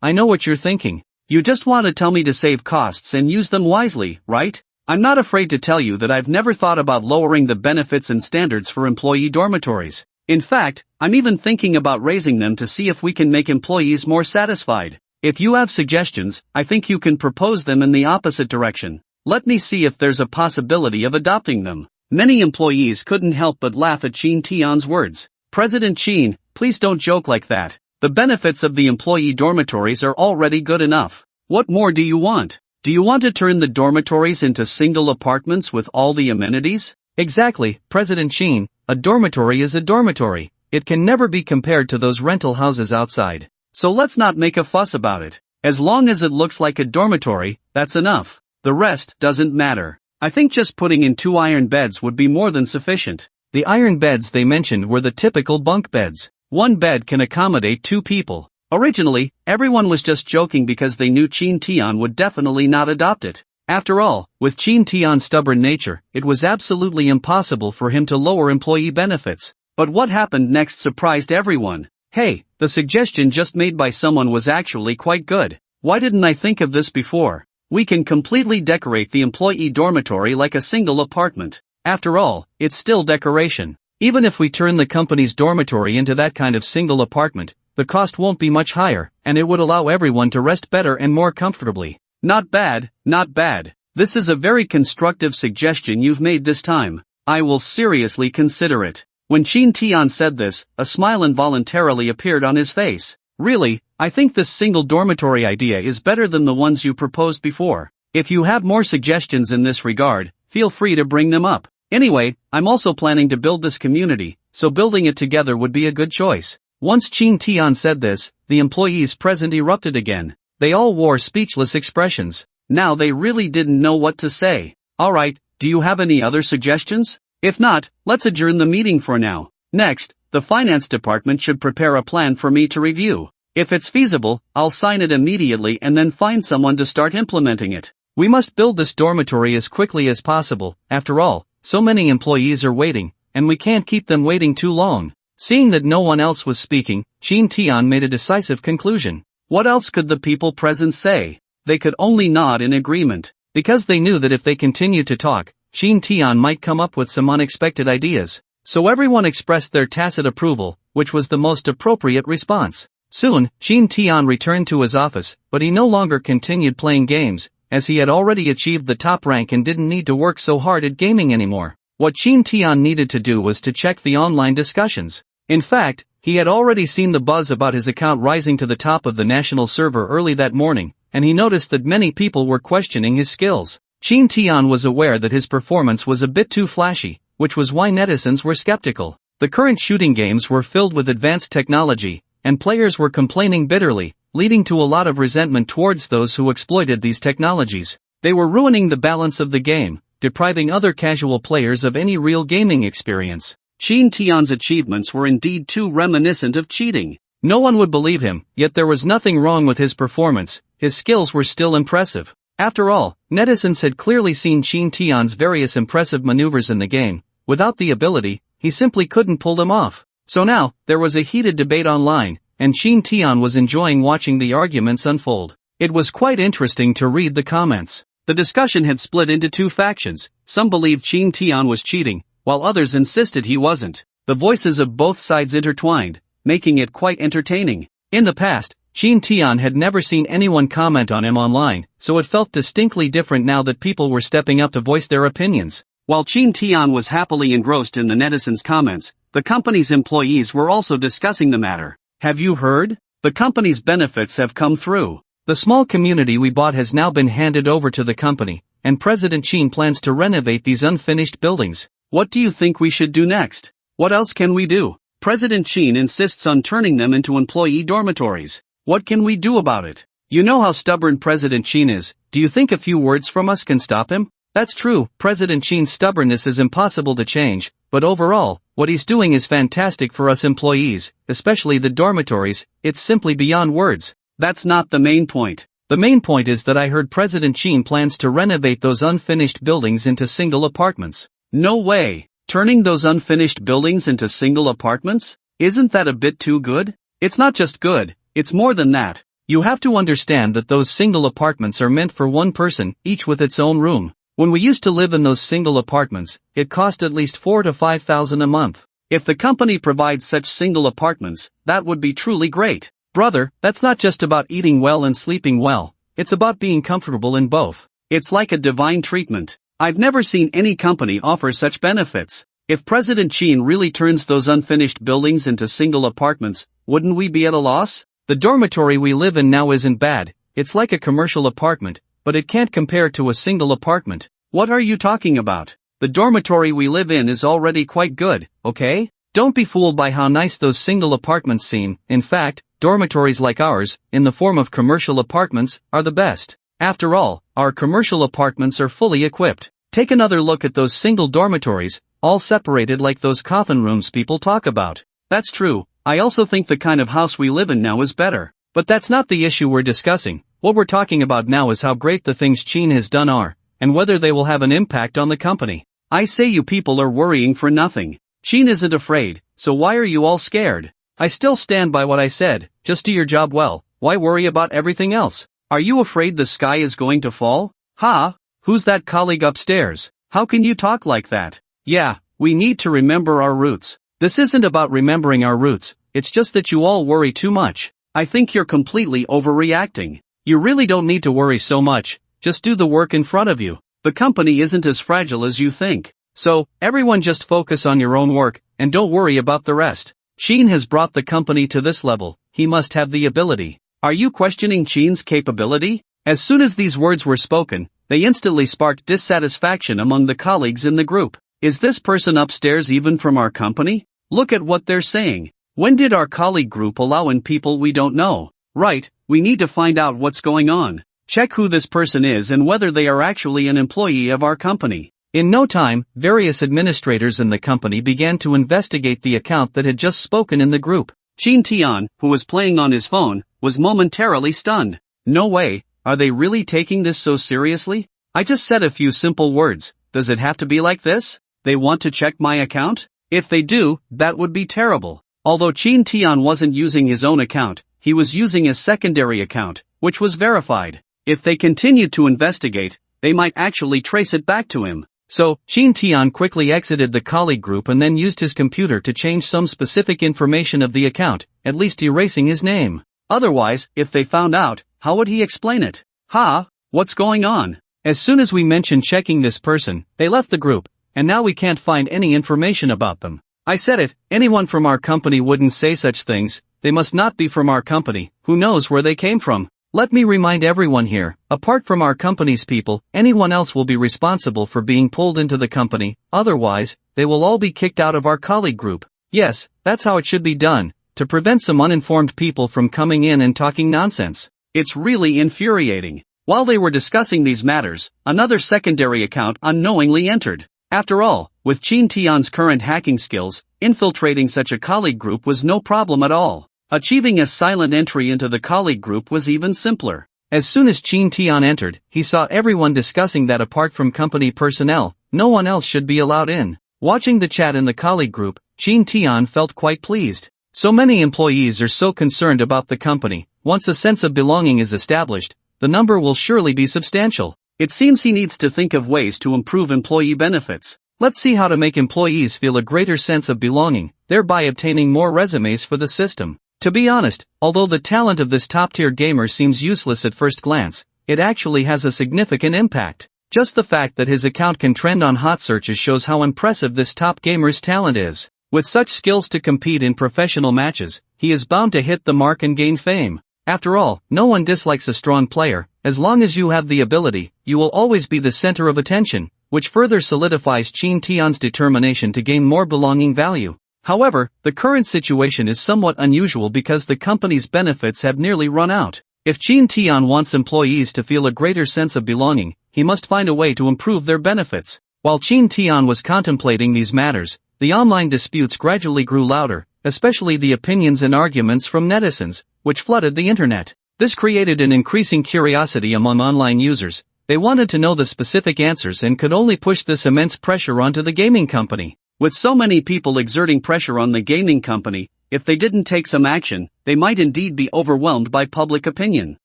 I know what you're thinking. You just want to tell me to save costs and use them wisely, right? I'm not afraid to tell you that I've never thought about lowering the benefits and standards for employee dormitories. In fact, I'm even thinking about raising them to see if we can make employees more satisfied. If you have suggestions, I think you can propose them in the opposite direction. Let me see if there's a possibility of adopting them. Many employees couldn't help but laugh at Shin Tian's words. President Shin, please don't joke like that. The benefits of the employee dormitories are already good enough. What more do you want? Do you want to turn the dormitories into single apartments with all the amenities? Exactly, President Shin, a dormitory is a dormitory. It can never be compared to those rental houses outside. So let's not make a fuss about it. As long as it looks like a dormitory, that's enough. The rest doesn't matter. I think just putting in 2 iron beds would be more than sufficient. The iron beds they mentioned were the typical bunk beds. One bed can accommodate 2 people. Originally, everyone was just joking because they knew Shin Tian would definitely not adopt it. After all, with Shin Tian's stubborn nature, it was absolutely impossible for him to lower employee benefits. But what happened next surprised everyone. Hey, the suggestion just made by someone was actually quite good. Why didn't I think of this before? We can completely decorate the employee dormitory like a single apartment. After all, it's still decoration. Even if we turn the company's dormitory into that kind of single apartment, the cost won't be much higher, and it would allow everyone to rest better and more comfortably. Not bad, not bad. This is a very constructive suggestion you've made this time. I will seriously consider it. When Shin Tian said this, a smile involuntarily appeared on his face. Really, I think this single dormitory idea is better than the ones you proposed before. If you have more suggestions in this regard, feel free to bring them up. Anyway, I'm also planning to build this community, so building it together would be a good choice. Once Shin Tian said this, the employees present erupted again. They all wore speechless expressions. Now they really didn't know what to say. Alright, do you have any other suggestions? If not, let's adjourn the meeting for now. Next, the finance department should prepare a plan for me to review. If it's feasible, I'll sign it immediately and then find someone to start implementing it. We must build this dormitory as quickly as possible. After all, so many employees are waiting, and we can't keep them waiting too long. Seeing that no one else was speaking, Shin Tian made a decisive conclusion. What else could the people present say? They could only nod in agreement, because they knew that if they continued to talk, Shin Tian might come up with some unexpected ideas. So everyone expressed their tacit approval, which was the most appropriate response. Soon, Shin Tian returned to his office, but he no longer continued playing games, as he had already achieved the top rank and didn't need to work so hard at gaming anymore. What Shin Tian needed to do was to check the online discussions. In fact, he had already seen the buzz about his account rising to the top of the national server early that morning, and he noticed that many people were questioning his skills. Shin Tian was aware that his performance was a bit too flashy, which was why netizens were skeptical. The current shooting games were filled with advanced technology, and players were complaining bitterly, leading to a lot of resentment towards those who exploited these technologies. They were ruining the balance of the game, depriving other casual players of any real gaming experience. Shin Tian's achievements were indeed too reminiscent of cheating. No one would believe him, yet there was nothing wrong with his performance. His skills were still impressive. After all, netizens had clearly seen Shin Tian's various impressive maneuvers in the game. Without the ability, he simply couldn't pull them off. So now, there was a heated debate online, and Shin Tian was enjoying watching the arguments unfold. It was quite interesting to read the comments. The discussion had split into two factions. Some believed Shin Tian was cheating, while others insisted he wasn't. The voices of both sides intertwined, making it quite entertaining. In the past, Shin Tian had never seen anyone comment on him online, so it felt distinctly different now that people were stepping up to voice their opinions. While Shin Tian was happily engrossed in the netizens' comments, the company's employees were also discussing the matter. Have you heard? The company's benefits have come through. The small community we bought has now been handed over to the company, and President Shin plans to renovate these unfinished buildings. What do you think we should do next? What else can we do? President Shin insists on turning them into employee dormitories. What can we do about it? You know how stubborn President Shin is. Do you think a few words from us can stop him? That's true, President Shin's stubbornness is impossible to change, but overall, what he's doing is fantastic for us employees, especially the dormitories. It's simply beyond words. That's not the main point. The main point is that I heard President Shin plans to renovate those unfinished buildings into single apartments. No way! Turning those unfinished buildings into single apartments? Isn't that a bit too good? It's not just good, it's more than that. You have to understand that those single apartments are meant for one person, each with its own room. When we used to live in those single apartments, it cost at least 4,000 to 5,000 a month. If the company provides such single apartments, that would be truly great. Brother, that's not just about eating well and sleeping well, it's about being comfortable in both. It's like a divine treatment. I've never seen any company offer such benefits. If President Shin really turns those unfinished buildings into single apartments, wouldn't we be at a loss? The dormitory we live in now isn't bad, it's like a commercial apartment, but it can't compare to a single apartment. What are you talking about? The dormitory we live in is already quite good, okay? Don't be fooled by how nice those single apartments seem. In fact, dormitories like ours, in the form of commercial apartments, are the best. After all, our commercial apartments are fully equipped. Take another look at those single dormitories, all separated like those coffin rooms people talk about. That's true, I also think the kind of house we live in now is better. But that's not the issue we're discussing. What we're talking about now is how great the things Shin has done are, and whether they will have an impact on the company. I say you people are worrying for nothing. Shin isn't afraid, so why are you all scared? I still stand by what I said, just do your job well, why worry about everything else? Are you afraid the sky is going to fall? Ha? Who's that colleague upstairs? How can you talk like that? Yeah, we need to remember our roots. This isn't about remembering our roots, it's just that you all worry too much. I think you're completely overreacting. You really don't need to worry so much, just do the work in front of you. The company isn't as fragile as you think. So, everyone just focus on your own work, and don't worry about the rest. Shin has brought the company to this level, he must have the ability. Are you questioning Shin's capability? As soon as these words were spoken, they instantly sparked dissatisfaction among the colleagues in the group. Is this person upstairs even from our company? Look at what they're saying. When did our colleague group allow in people we don't know? Right, we need to find out what's going on. Check who this person is and whether they are actually an employee of our company. In no time, various administrators in the company began to investigate the account that had just spoken in the group. Shin Tian, who was playing on his phone, was momentarily stunned. No way, are they really taking this so seriously? I just said a few simple words, does it have to be like this? They want to check my account? If they do, that would be terrible. Although Shin Tian wasn't using his own account, he was using a secondary account, which was verified. If they continued to investigate, they might actually trace it back to him. So, Shin Tian quickly exited the colleague group and then used his computer to change some specific information of the account, at least erasing his name. Otherwise, if they found out, how would he explain it? Ha? What's going on? As soon as we mentioned checking this person, they left the group, and now we can't find any information about them. I said it, anyone from our company wouldn't say such things, they must not be from our company, who knows where they came from. Let me remind everyone here, apart from our company's people, anyone else will be responsible for being pulled into the company, otherwise, they will all be kicked out of our colleague group. Yes, that's how it should be done, to prevent some uninformed people from coming in and talking nonsense. It's really infuriating. While they were discussing these matters, another secondary account unknowingly entered. After all, with Qin Tian's current hacking skills, infiltrating such a colleague group was no problem at all. Achieving a silent entry into the colleague group was even simpler. As soon as Qin Tian entered, he saw everyone discussing that apart from company personnel, no one else should be allowed in. Watching the chat in the colleague group, Qin Tian felt quite pleased. So many employees are so concerned about the company. Once a sense of belonging is established, the number will surely be substantial. It seems he needs to think of ways to improve employee benefits. Let's see how to make employees feel a greater sense of belonging, thereby obtaining more resumes for the system. To be honest, although the talent of this top-tier gamer seems useless at first glance, it actually has a significant impact. Just the fact that his account can trend on hot searches shows how impressive this top gamer's talent is. With such skills to compete in professional matches, he is bound to hit the mark and gain fame. After all, no one dislikes a strong player. As long as you have the ability, you will always be the center of attention, which further solidifies Qin Tian's determination to gain more belonging value. However, the current situation is somewhat unusual because the company's benefits have nearly run out. If Qin Tian wants employees to feel a greater sense of belonging, he must find a way to improve their benefits. While Qin Tian was contemplating these matters, the online disputes gradually grew louder, especially the opinions and arguments from netizens, which flooded the internet. This created an increasing curiosity among online users. They wanted to know the specific answers and could only push this immense pressure onto the gaming company. With so many people exerting pressure on the gaming company, if they didn't take some action, they might indeed be overwhelmed by public opinion.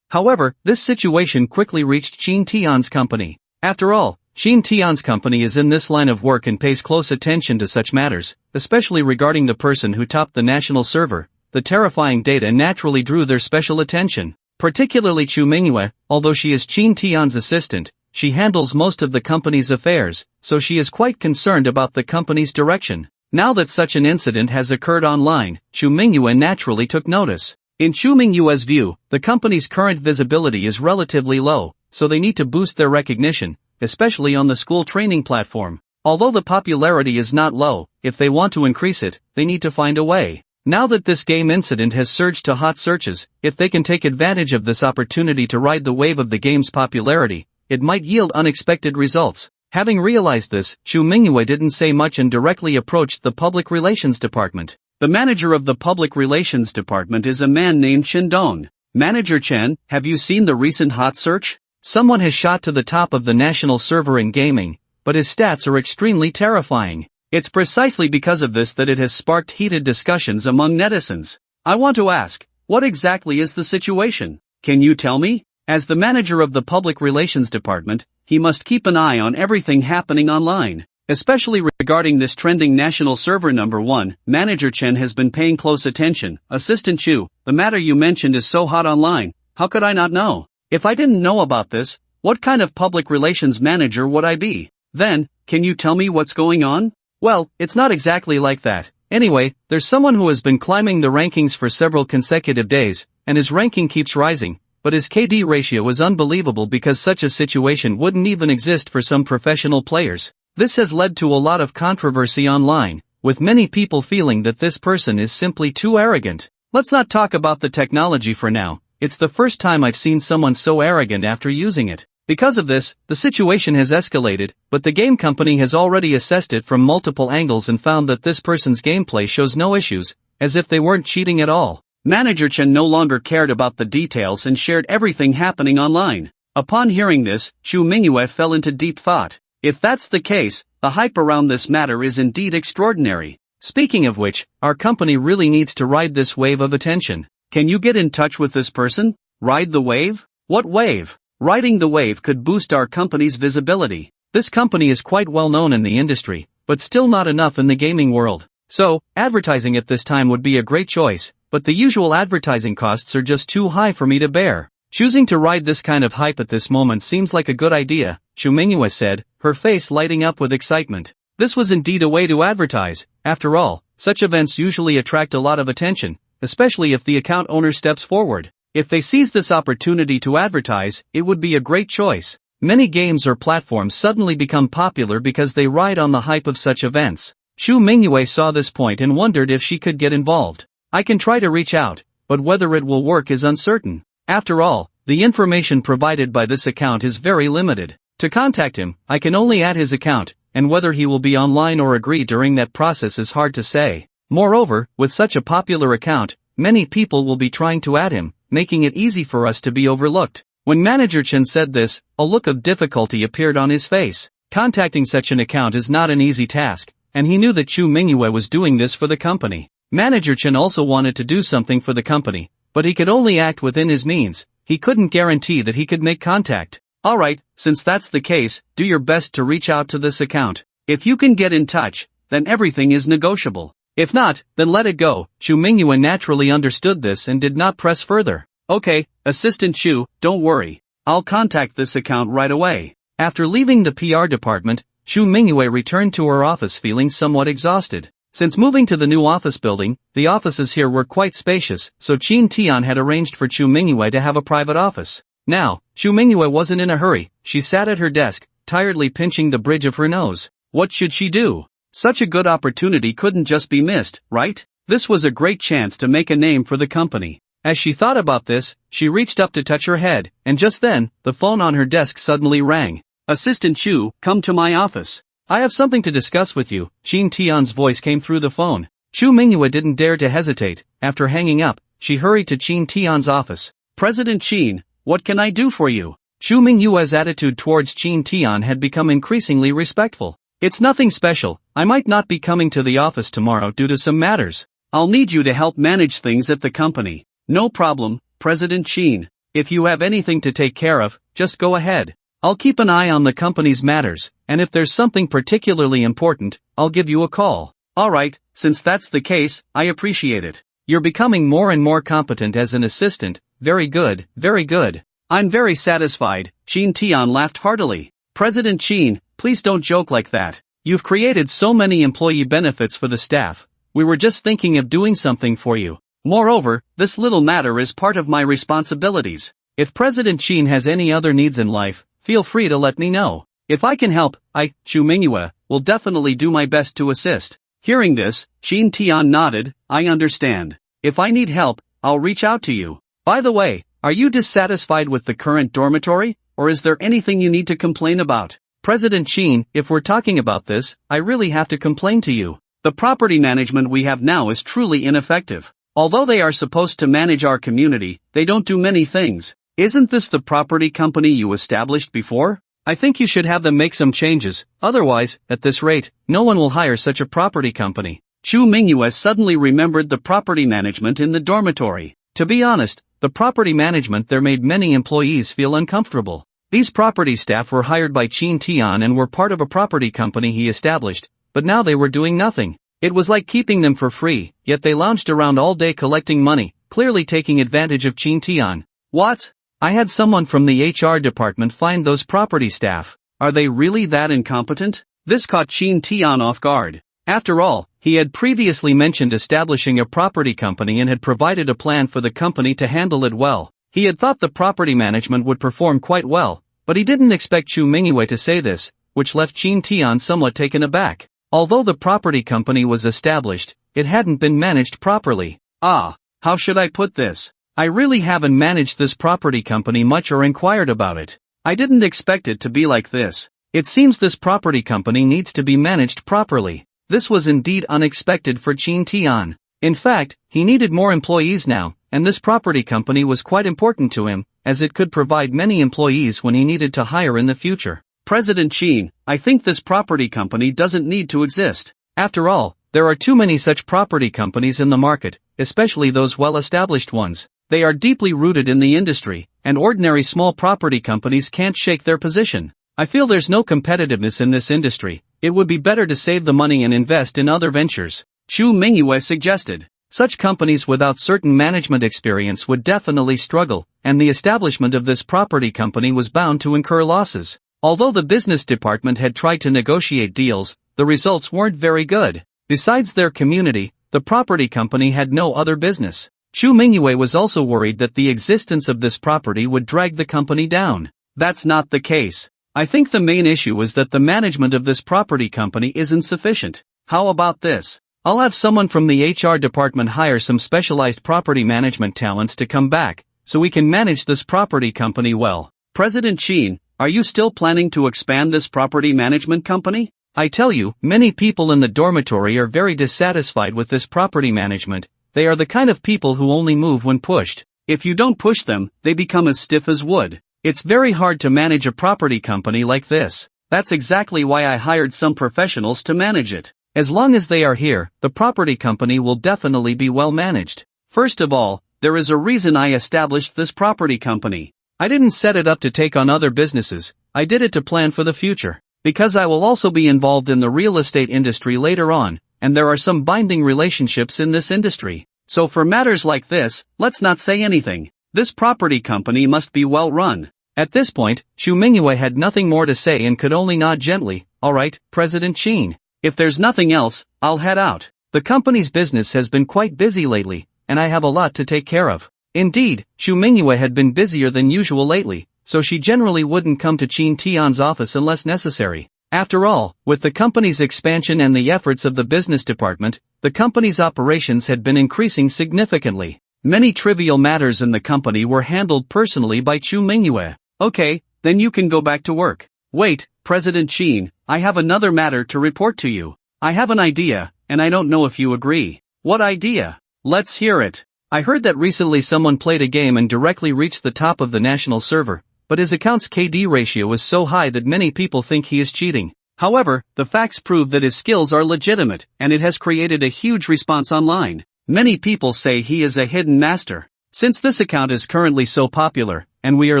However, this situation quickly reached Qin Tian's company. After all, Qin Tian's company is in this line of work and pays close attention to such matters, especially regarding the person who topped the national server. The terrifying data naturally drew their special attention. Particularly Chu Mingyue, although she is Qin Tian's assistant, she handles most of the company's affairs, so she is quite concerned about the company's direction. Now that such an incident has occurred online, Chu Mingyue naturally took notice. In Chu Mingyue's view, the company's current visibility is relatively low, so they need to boost their recognition, especially on the school training platform. Although the popularity is not low, if they want to increase it, they need to find a way. Now that this game incident has surged to hot searches, if they can take advantage of this opportunity to ride the wave of the game's popularity, it might yield unexpected results. Having realized this, Chu Mingyue didn't say much and directly approached the public relations department. The manager of the public relations department is a man named Chen Dong. Manager Chen, have you seen the recent hot search? Someone has shot to the top of the national server in gaming, but his stats are extremely terrifying. It's precisely because of this that it has sparked heated discussions among netizens. I want to ask, what exactly is the situation? Can you tell me? As the manager of the public relations department, he must keep an eye on everything happening online. Especially regarding this trending national server number 1, Manager Chen has been paying close attention. Assistant Chu, the matter you mentioned is so hot online, how could I not know? If I didn't know about this, what kind of public relations manager would I be? Then, can you tell me what's going on? Well, it's not exactly like that. Anyway, there's someone who has been climbing the rankings for several consecutive days, and his ranking keeps rising, but his KD ratio is unbelievable because such a situation wouldn't even exist for some professional players. This has led to a lot of controversy online, with many people feeling that this person is simply too arrogant. Let's not talk about the technology for now. It's the first time I've seen someone so arrogant after using it. Because of this, the situation has escalated, but the game company has already assessed it from multiple angles and found that this person's gameplay shows no issues, as if they weren't cheating at all. Manager Chen no longer cared about the details and shared everything happening online. Upon hearing this, Chu Mingyue fell into deep thought. If that's the case, the hype around this matter is indeed extraordinary. Speaking of which, our company really needs to ride this wave of attention. Can you get in touch with this person? Ride the wave? What wave? Riding the wave could boost our company's visibility. This company is quite well known in the industry, but still not enough in the gaming world. So, advertising at this time would be a great choice, but the usual advertising costs are just too high for me to bear. Choosing to ride this kind of hype at this moment seems like a good idea, Chu Mingyue said, her face lighting up with excitement. This was indeed a way to advertise. After all, such events usually attract a lot of attention, especially if the account owner steps forward. If they seize this opportunity to advertise, it would be a great choice. Many games or platforms suddenly become popular because they ride on the hype of such events. Chu Mingyue saw this point and wondered if she could get involved. I can try to reach out, but whether it will work is uncertain. After all, the information provided by this account is very limited. To contact him, I can only add his account, and whether he will be online or agree during that process is hard to say. Moreover, with such a popular account, many people will be trying to add him, making it easy for us to be overlooked. When Manager Chen said this, a look of difficulty appeared on his face. Contacting such an account is not an easy task, and he knew that Chu Mingyue was doing this for the company. Manager Chen also wanted to do something for the company, but he could only act within his means. He couldn't guarantee that he could make contact. Alright, since that's the case, do your best to reach out to this account. If you can get in touch, then everything is negotiable. If not, then let it go. Chu Mingyue naturally understood this and did not press further. Okay, Assistant Chu, don't worry. I'll contact this account right away. After leaving the PR department, Chu Mingyue returned to her office feeling somewhat exhausted. Since moving to the new office building, the offices here were quite spacious, so Qin Tian had arranged for Chu Mingyue to have a private office. Now, Chu Mingyue wasn't in a hurry. She sat at her desk, tiredly pinching the bridge of her nose. What should she do? Such a good opportunity couldn't just be missed, right? This was a great chance to make a name for the company. As she thought about this, she reached up to touch her head, and just then, the phone on her desk suddenly rang. Assistant Chu, come to my office. I have something to discuss with you. Qin Tian's voice came through the phone. Chu Mingyue didn't dare to hesitate. After hanging up, she hurried to Qin Tian's office. President Qin, what can I do for you? Chu Mingyue's attitude towards Qin Tian had become increasingly respectful. It's nothing special. I might not be coming to the office tomorrow due to some matters. I'll need you to help manage things at the company. No problem, President Qin. If you have anything to take care of, just go ahead. I'll keep an eye on the company's matters, and if there's something particularly important, I'll give you a call. Alright, since that's the case, I appreciate it. You're becoming more and more competent as an assistant. Very good, very good. I'm very satisfied. Qin Tian laughed heartily. President Qin, please don't joke like that. You've created so many employee benefits for the staff. We were just thinking of doing something for you. Moreover, this little matter is part of my responsibilities. If President Qin has any other needs in life, feel free to let me know. If I can help, Chu Mingyue, will definitely do my best to assist. Hearing this, Qin Tian nodded. I understand. If I need help, I'll reach out to you. By the way, are you dissatisfied with the current dormitory, or is there anything you need to complain about? President Qin, if we're talking about this, I really have to complain to you. The property management we have now is truly ineffective. Although they are supposed to manage our community, they don't do many things. Isn't this the property company you established before? I think you should have them make some changes, otherwise, at this rate, no one will hire such a property company. Chu Mingyue suddenly remembered the property management in the dormitory. To be honest, the property management there made many employees feel uncomfortable. These property staff were hired by Qin Tian and were part of a property company he established, but now they were doing nothing. It was like keeping them for free, yet they lounged around all day collecting money, clearly taking advantage of Qin Tian. What? I had someone from the HR department find those property staff. Are they really that incompetent? This caught Qin Tian off guard. After all, he had previously mentioned establishing a property company and had provided a plan for the company to handle it well. He had thought the property management would perform quite well, but he didn't expect Chu Mingyue to say this, which left Qin Tian somewhat taken aback. Although the property company was established, it hadn't been managed properly. How should I put this? I really haven't managed this property company much or inquired about it. I didn't expect it to be like this. It seems this property company needs to be managed properly. This was indeed unexpected for Qin Tian. In fact, he needed more employees now, and this property company was quite important to him, as it could provide many employees when he needed to hire in the future. President Qin, I think this property company doesn't need to exist. After all, there are too many such property companies in the market, especially those well-established ones. They are deeply rooted in the industry, and ordinary small property companies can't shake their position. I feel there's no competitiveness in this industry. It would be better to save the money and invest in other ventures. Chu Mingyue suggested. Such companies without certain management experience would definitely struggle, and the establishment of this property company was bound to incur losses. Although the business department had tried to negotiate deals, the results weren't very good. Besides their community, the property company had no other business. Chu Mingyue was also worried that the existence of this property would drag the company down. That's not the case. I think the main issue is that the management of this property company isn't sufficient. How about this? I'll have someone from the HR department hire some specialized property management talents to come back, so we can manage this property company well. President Chin, are you still planning to expand this property management company? I tell you, many people in the dormitory are very dissatisfied with this property management. They are the kind of people who only move when pushed. If you don't push them, they become as stiff as wood. It's very hard to manage a property company like this. That's exactly why I hired some professionals to manage it. As long as they are here, the property company will definitely be well managed. First of all, there is a reason I established this property company. I didn't set it up to take on other businesses, I did it to plan for the future. Because I will also be involved in the real estate industry later on, and there are some binding relationships in this industry. So for matters like this, let's not say anything. This property company must be well run. At this point, Xu Mingyue had nothing more to say and could only nod gently. Alright, President Chin. If there's nothing else, I'll head out. The company's business has been quite busy lately, and I have a lot to take care of. Indeed, Xu Mingyue had been busier than usual lately, so she generally wouldn't come to Qin Tian's office unless necessary. After all, with the company's expansion and the efforts of the business department, the company's operations had been increasing significantly. Many trivial matters in the company were handled personally by Xu Mingyue. Okay, then you can go back to work. Wait, President Chin, I have another matter to report to you. I have an idea, and I don't know if you agree. What idea? Let's hear it. I heard that recently someone played a game and directly reached the top of the national server, but his account's KD ratio is so high that many people think he is cheating. However, the facts prove that his skills are legitimate, and it has created a huge response online. Many people say he is a hidden master. Since this account is currently so popular, and we are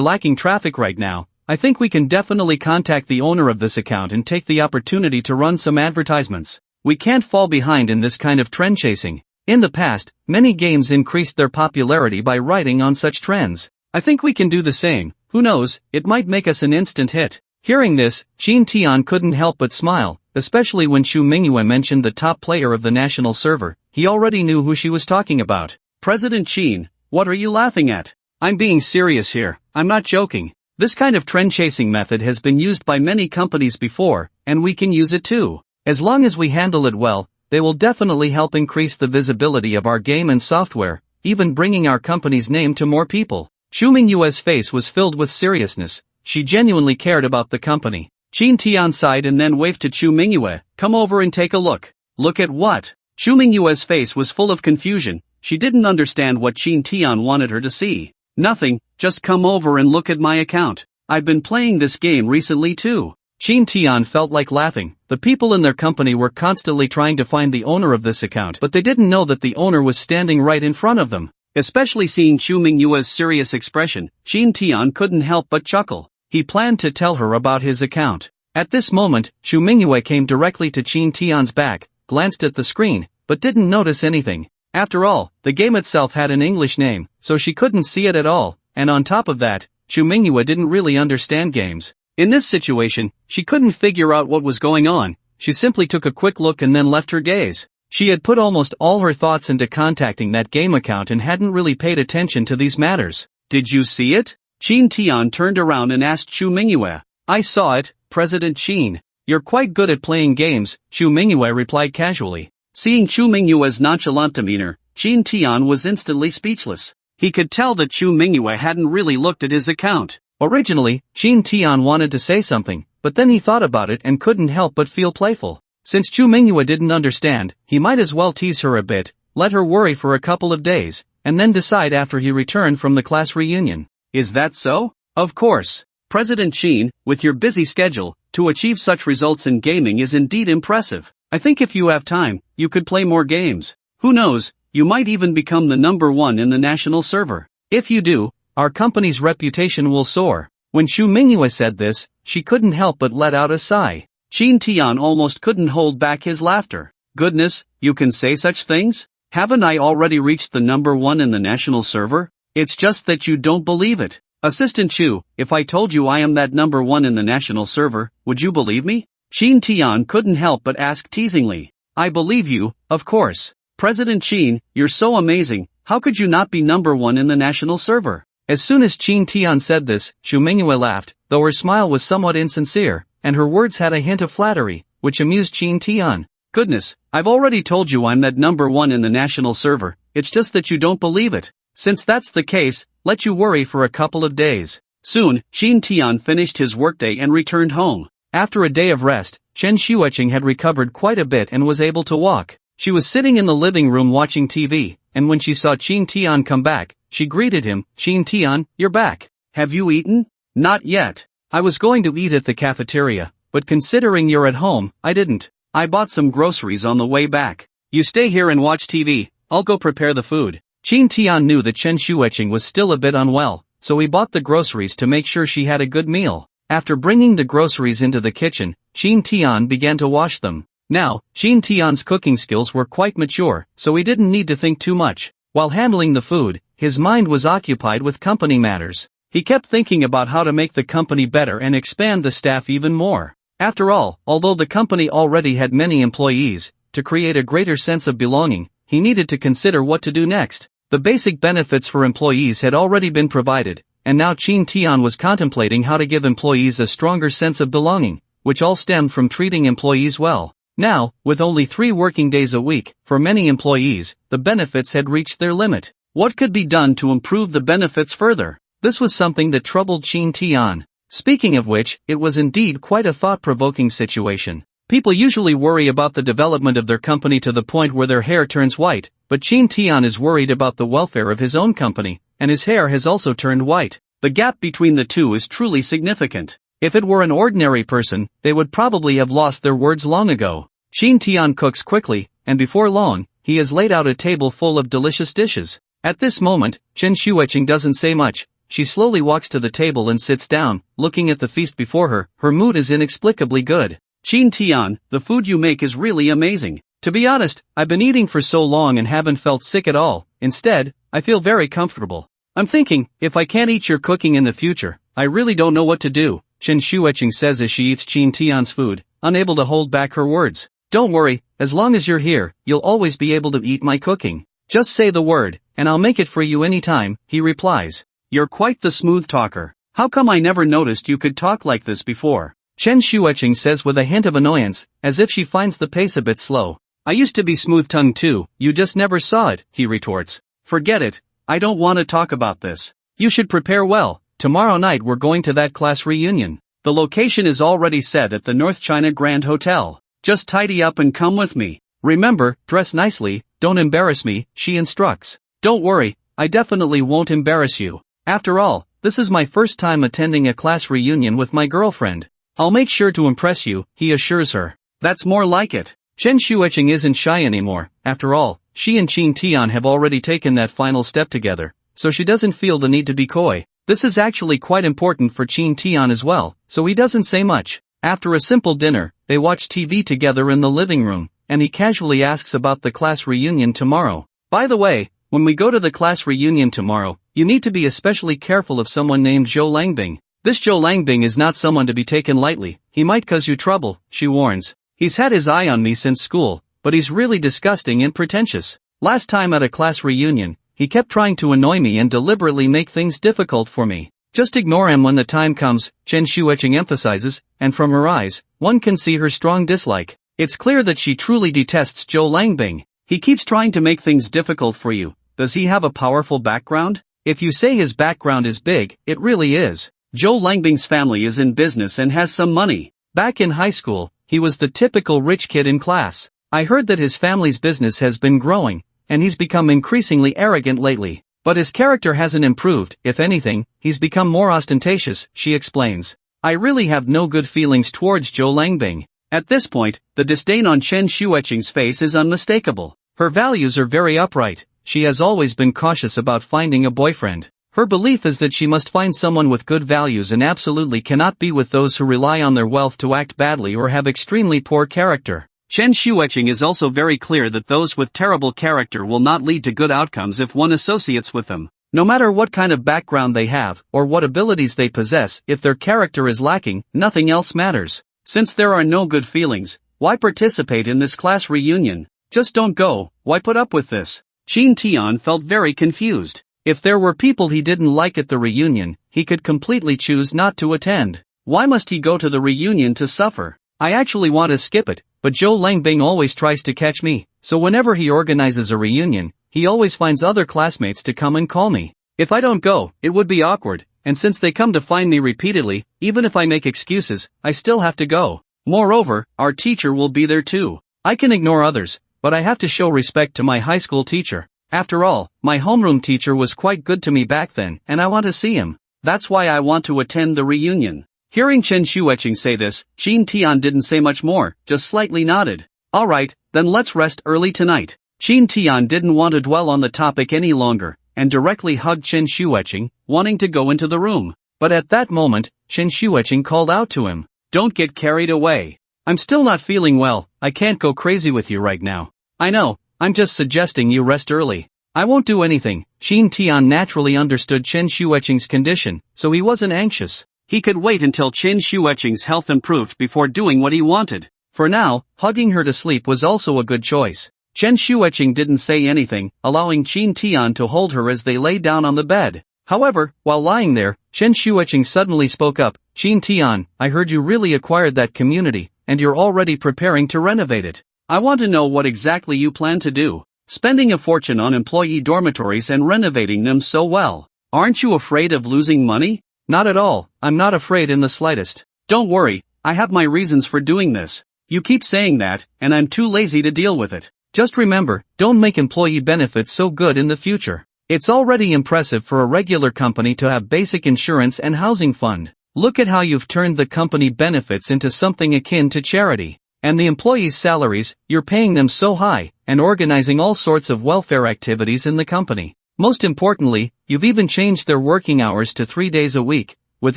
lacking traffic right now, I think we can definitely contact the owner of this account and take the opportunity to run some advertisements. We can't fall behind in this kind of trend chasing. In the past, many games increased their popularity by riding on such trends. I think we can do the same. Who knows, it might make us an instant hit. Hearing this, Qin Tian couldn't help but smile, especially when Xu Mingyue mentioned the top player of the national server. He already knew who she was talking about. President Qin, what are you laughing at? I'm being serious here, I'm not joking. This kind of trend-chasing method has been used by many companies before, and we can use it too. As long as we handle it well, they will definitely help increase the visibility of our game and software, even bringing our company's name to more people. Xu Mingyue's face was filled with seriousness. She genuinely cared about the company. Qin Tian sighed and then waved to Xu Mingyue. Come over and take a look. Look at what? Xu Mingyue's face was full of confusion. She didn't understand what Qin Tian wanted her to see. Nothing, just come over and look at my account. I've been playing this game recently too. Qin Tian felt like laughing. The people in their company were constantly trying to find the owner of this account, but they didn't know that the owner was standing right in front of them. Especially seeing Xu Mingyue's serious expression, Qin Tian couldn't help but chuckle. He planned to tell her about his account. At this moment, Xu Mingyue came directly to Qin Tian's back, glanced at the screen, but didn't notice anything. After all, the game itself had an English name, so she couldn't see it at all, and on top of that, Xu Mingyue didn't really understand games. In this situation, she couldn't figure out what was going on. She simply took a quick look and then left her gaze. She had put almost all her thoughts into contacting that game account and hadn't really paid attention to these matters. Did you see it? Qin Tian turned around and asked Xu Mingyue. I saw it, President Qin. You're quite good at playing games, Xu Mingyue replied casually. Seeing Xu Mingyue's nonchalant demeanor, Qin Tian was instantly speechless. He could tell that Xu Mingyue hadn't really looked at his account. Originally, Qin Tian wanted to say something, but then he thought about it and couldn't help but feel playful. Since Xu Mingyue didn't understand, he might as well tease her a bit, let her worry for a couple of days, and then decide after he returned from the class reunion. Is that so? Of course. President Qin, with your busy schedule, to achieve such results in gaming is indeed impressive. I think if you have time, you could play more games. Who knows, you might even become the #1 in the national server. If you do, our company's reputation will soar. When Xu Mingyue said this, she couldn't help but let out a sigh. Qin Tian almost couldn't hold back his laughter. Goodness, you can say such things? Haven't I already reached the #1 in the national server? It's just that you don't believe it. Assistant Xu, if I told you I am that #1 in the national server, would you believe me? Qin Tian couldn't help but ask teasingly. I believe you, of course. President Qin, you're so amazing, how could you not be #1 in the national server? As soon as Qin Tian said this, Xu Mingyue laughed, though her smile was somewhat insincere, and her words had a hint of flattery, which amused Qin Tian. Goodness, I've already told you I'm that number one in the national server, it's just that you don't believe it. Since that's the case, let you worry for a couple of days. Soon, Shin Tian finished his workday and returned home. After a day of rest, Chen Shuiqing had recovered quite a bit and was able to walk. She was sitting in the living room watching TV, and when she saw Shin Tian come back, she greeted him. Shin Tian, you're back. Have you eaten? Not yet. I was going to eat at the cafeteria, but considering you're at home, I didn't. I bought some groceries on the way back. You stay here and watch TV, I'll go prepare the food. Shin Tian knew that Chen Shuiqing was still a bit unwell, so he bought the groceries to make sure she had a good meal. After bringing the groceries into the kitchen, Shin Tian began to wash them. Now, Shin Tian's cooking skills were quite mature, so he didn't need to think too much. While handling the food, his mind was occupied with company matters. He kept thinking about how to make the company better and expand the staff even more. After all, although the company already had many employees, to create a greater sense of belonging, he needed to consider what to do next. The basic benefits for employees had already been provided, and now Shin Tian was contemplating how to give employees a stronger sense of belonging, which all stemmed from treating employees well. Now, with only 3 working days a week, for many employees, the benefits had reached their limit. What could be done to improve the benefits further? This was something that troubled Shin Tian. Speaking of which, it was indeed quite a thought-provoking situation. People usually worry about the development of their company to the point where their hair turns white, but Shin Tian is worried about the welfare of his own company, and his hair has also turned white. The gap between the two is truly significant. If it were an ordinary person, they would probably have lost their words long ago. Shin Tian cooks quickly, and before long, he has laid out a table full of delicious dishes. At this moment, Chen Shuiqing doesn't say much. She slowly walks to the table and sits down, looking at the feast before her. Her mood is inexplicably good. Shin Tian, the food you make is really amazing. To be honest, I've been eating for so long and haven't felt sick at all. Instead, I feel very comfortable. I'm thinking, if I can't eat your cooking in the future, I really don't know what to do, Chen Shuiqing says as she eats Shin Tian's food, unable to hold back her words. Don't worry, as long as you're here, you'll always be able to eat my cooking. Just say the word, and I'll make it for you anytime, he replies. You're quite the smooth talker. How come I never noticed you could talk like this before? Chen Shuiqing says with a hint of annoyance, as if she finds the pace a bit slow. I used to be smooth-tongued too, you just never saw it, he retorts. Forget it, I don't want to talk about this. You should prepare well, tomorrow night we're going to that class reunion. The location is already set at the North China Grand Hotel. Just tidy up and come with me. Remember, dress nicely, don't embarrass me, she instructs. Don't worry, I definitely won't embarrass you. After all, this is my first time attending a class reunion with my girlfriend. I'll make sure to impress you, he assures her. That's more like it. Chen Shuiqing isn't shy anymore. After all, she and Shin Tian have already taken that final step together, so she doesn't feel the need to be coy. This is actually quite important for Shin Tian as well, so he doesn't say much. After a simple dinner, they watch TV together in the living room, and he casually asks about the class reunion tomorrow. By the way, when we go to the class reunion tomorrow, you need to be especially careful of someone named Zhou Langbing. This Zhou Langbing is not someone to be taken lightly. He might cause you trouble, she warns. He's had his eye on me since school, but he's really disgusting and pretentious. Last time at a class reunion, he kept trying to annoy me and deliberately make things difficult for me. Just ignore him when the time comes, Chen Shuiqing emphasizes, and from her eyes, one can see her strong dislike. It's clear that she truly detests Zhou Langbing. He keeps trying to make things difficult for you. Does he have a powerful background? If you say his background is big, it really is. Zhou Langbing's family is in business and has some money. Back in high school, he was the typical rich kid in class. I heard that his family's business has been growing, and he's become increasingly arrogant lately. But his character hasn't improved. If anything, he's become more ostentatious, she explains. I really have no good feelings towards Zhou Langbing. At this point, the disdain on Chen Shuiqing's face is unmistakable. Her values are very upright. She has always been cautious about finding a boyfriend. Her belief is that she must find someone with good values and absolutely cannot be with those who rely on their wealth to act badly or have extremely poor character. Chen Shuiqing is also very clear that those with terrible character will not lead to good outcomes if one associates with them. No matter what kind of background they have, or what abilities they possess, if their character is lacking, nothing else matters. Since there are no good feelings, why participate in this class reunion? Just don't go, why put up with this? Shin Tian felt very confused. If there were people he didn't like at the reunion, he could completely choose not to attend. Why must he go to the reunion to suffer? I actually want to skip it, but Zhou Langbing always tries to catch me, so whenever he organizes a reunion, he always finds other classmates to come and call me. If I don't go, it would be awkward, and since they come to find me repeatedly, even if I make excuses, I still have to go. Moreover, our teacher will be there too. I can ignore others, but I have to show respect to my high school teacher. After all, my homeroom teacher was quite good to me back then, and I want to see him. That's why I want to attend the reunion. Hearing Chen Shueqing say this, Qin Tian didn't say much more, just slightly nodded. Alright, then let's rest early tonight. Qin Tian didn't want to dwell on the topic any longer, and directly hugged Chen Shueqing, wanting to go into the room. But at that moment, Chen Shueqing called out to him. Don't get carried away. I'm still not feeling well, I can't go crazy with you right now. I know, I'm just suggesting you rest early. I won't do anything. Qin Tian naturally understood Chen Shueqing's condition, so he wasn't anxious. He could wait until Chen Shueqing's health improved before doing what he wanted. For now, hugging her to sleep was also a good choice. Chen Shueqing didn't say anything, allowing Qin Tian to hold her as they lay down on the bed. However, while lying there, Chen Shueqing suddenly spoke up. Qin Tian, I heard you really acquired that community, and you're already preparing to renovate it. I want to know what exactly you plan to do. Spending a fortune on employee dormitories and renovating them so well. Aren't you afraid of losing money? Not at all, I'm not afraid in the slightest. Don't worry, I have my reasons for doing this. You keep saying that, and I'm too lazy to deal with it. Just remember, don't make employee benefits so good in the future. It's already impressive for a regular company to have basic insurance and housing fund. Look at how you've turned the company benefits into something akin to charity. And the employees' salaries, you're paying them so high, and organizing all sorts of welfare activities in the company. Most importantly, you've even changed their working hours to 3 days a week, with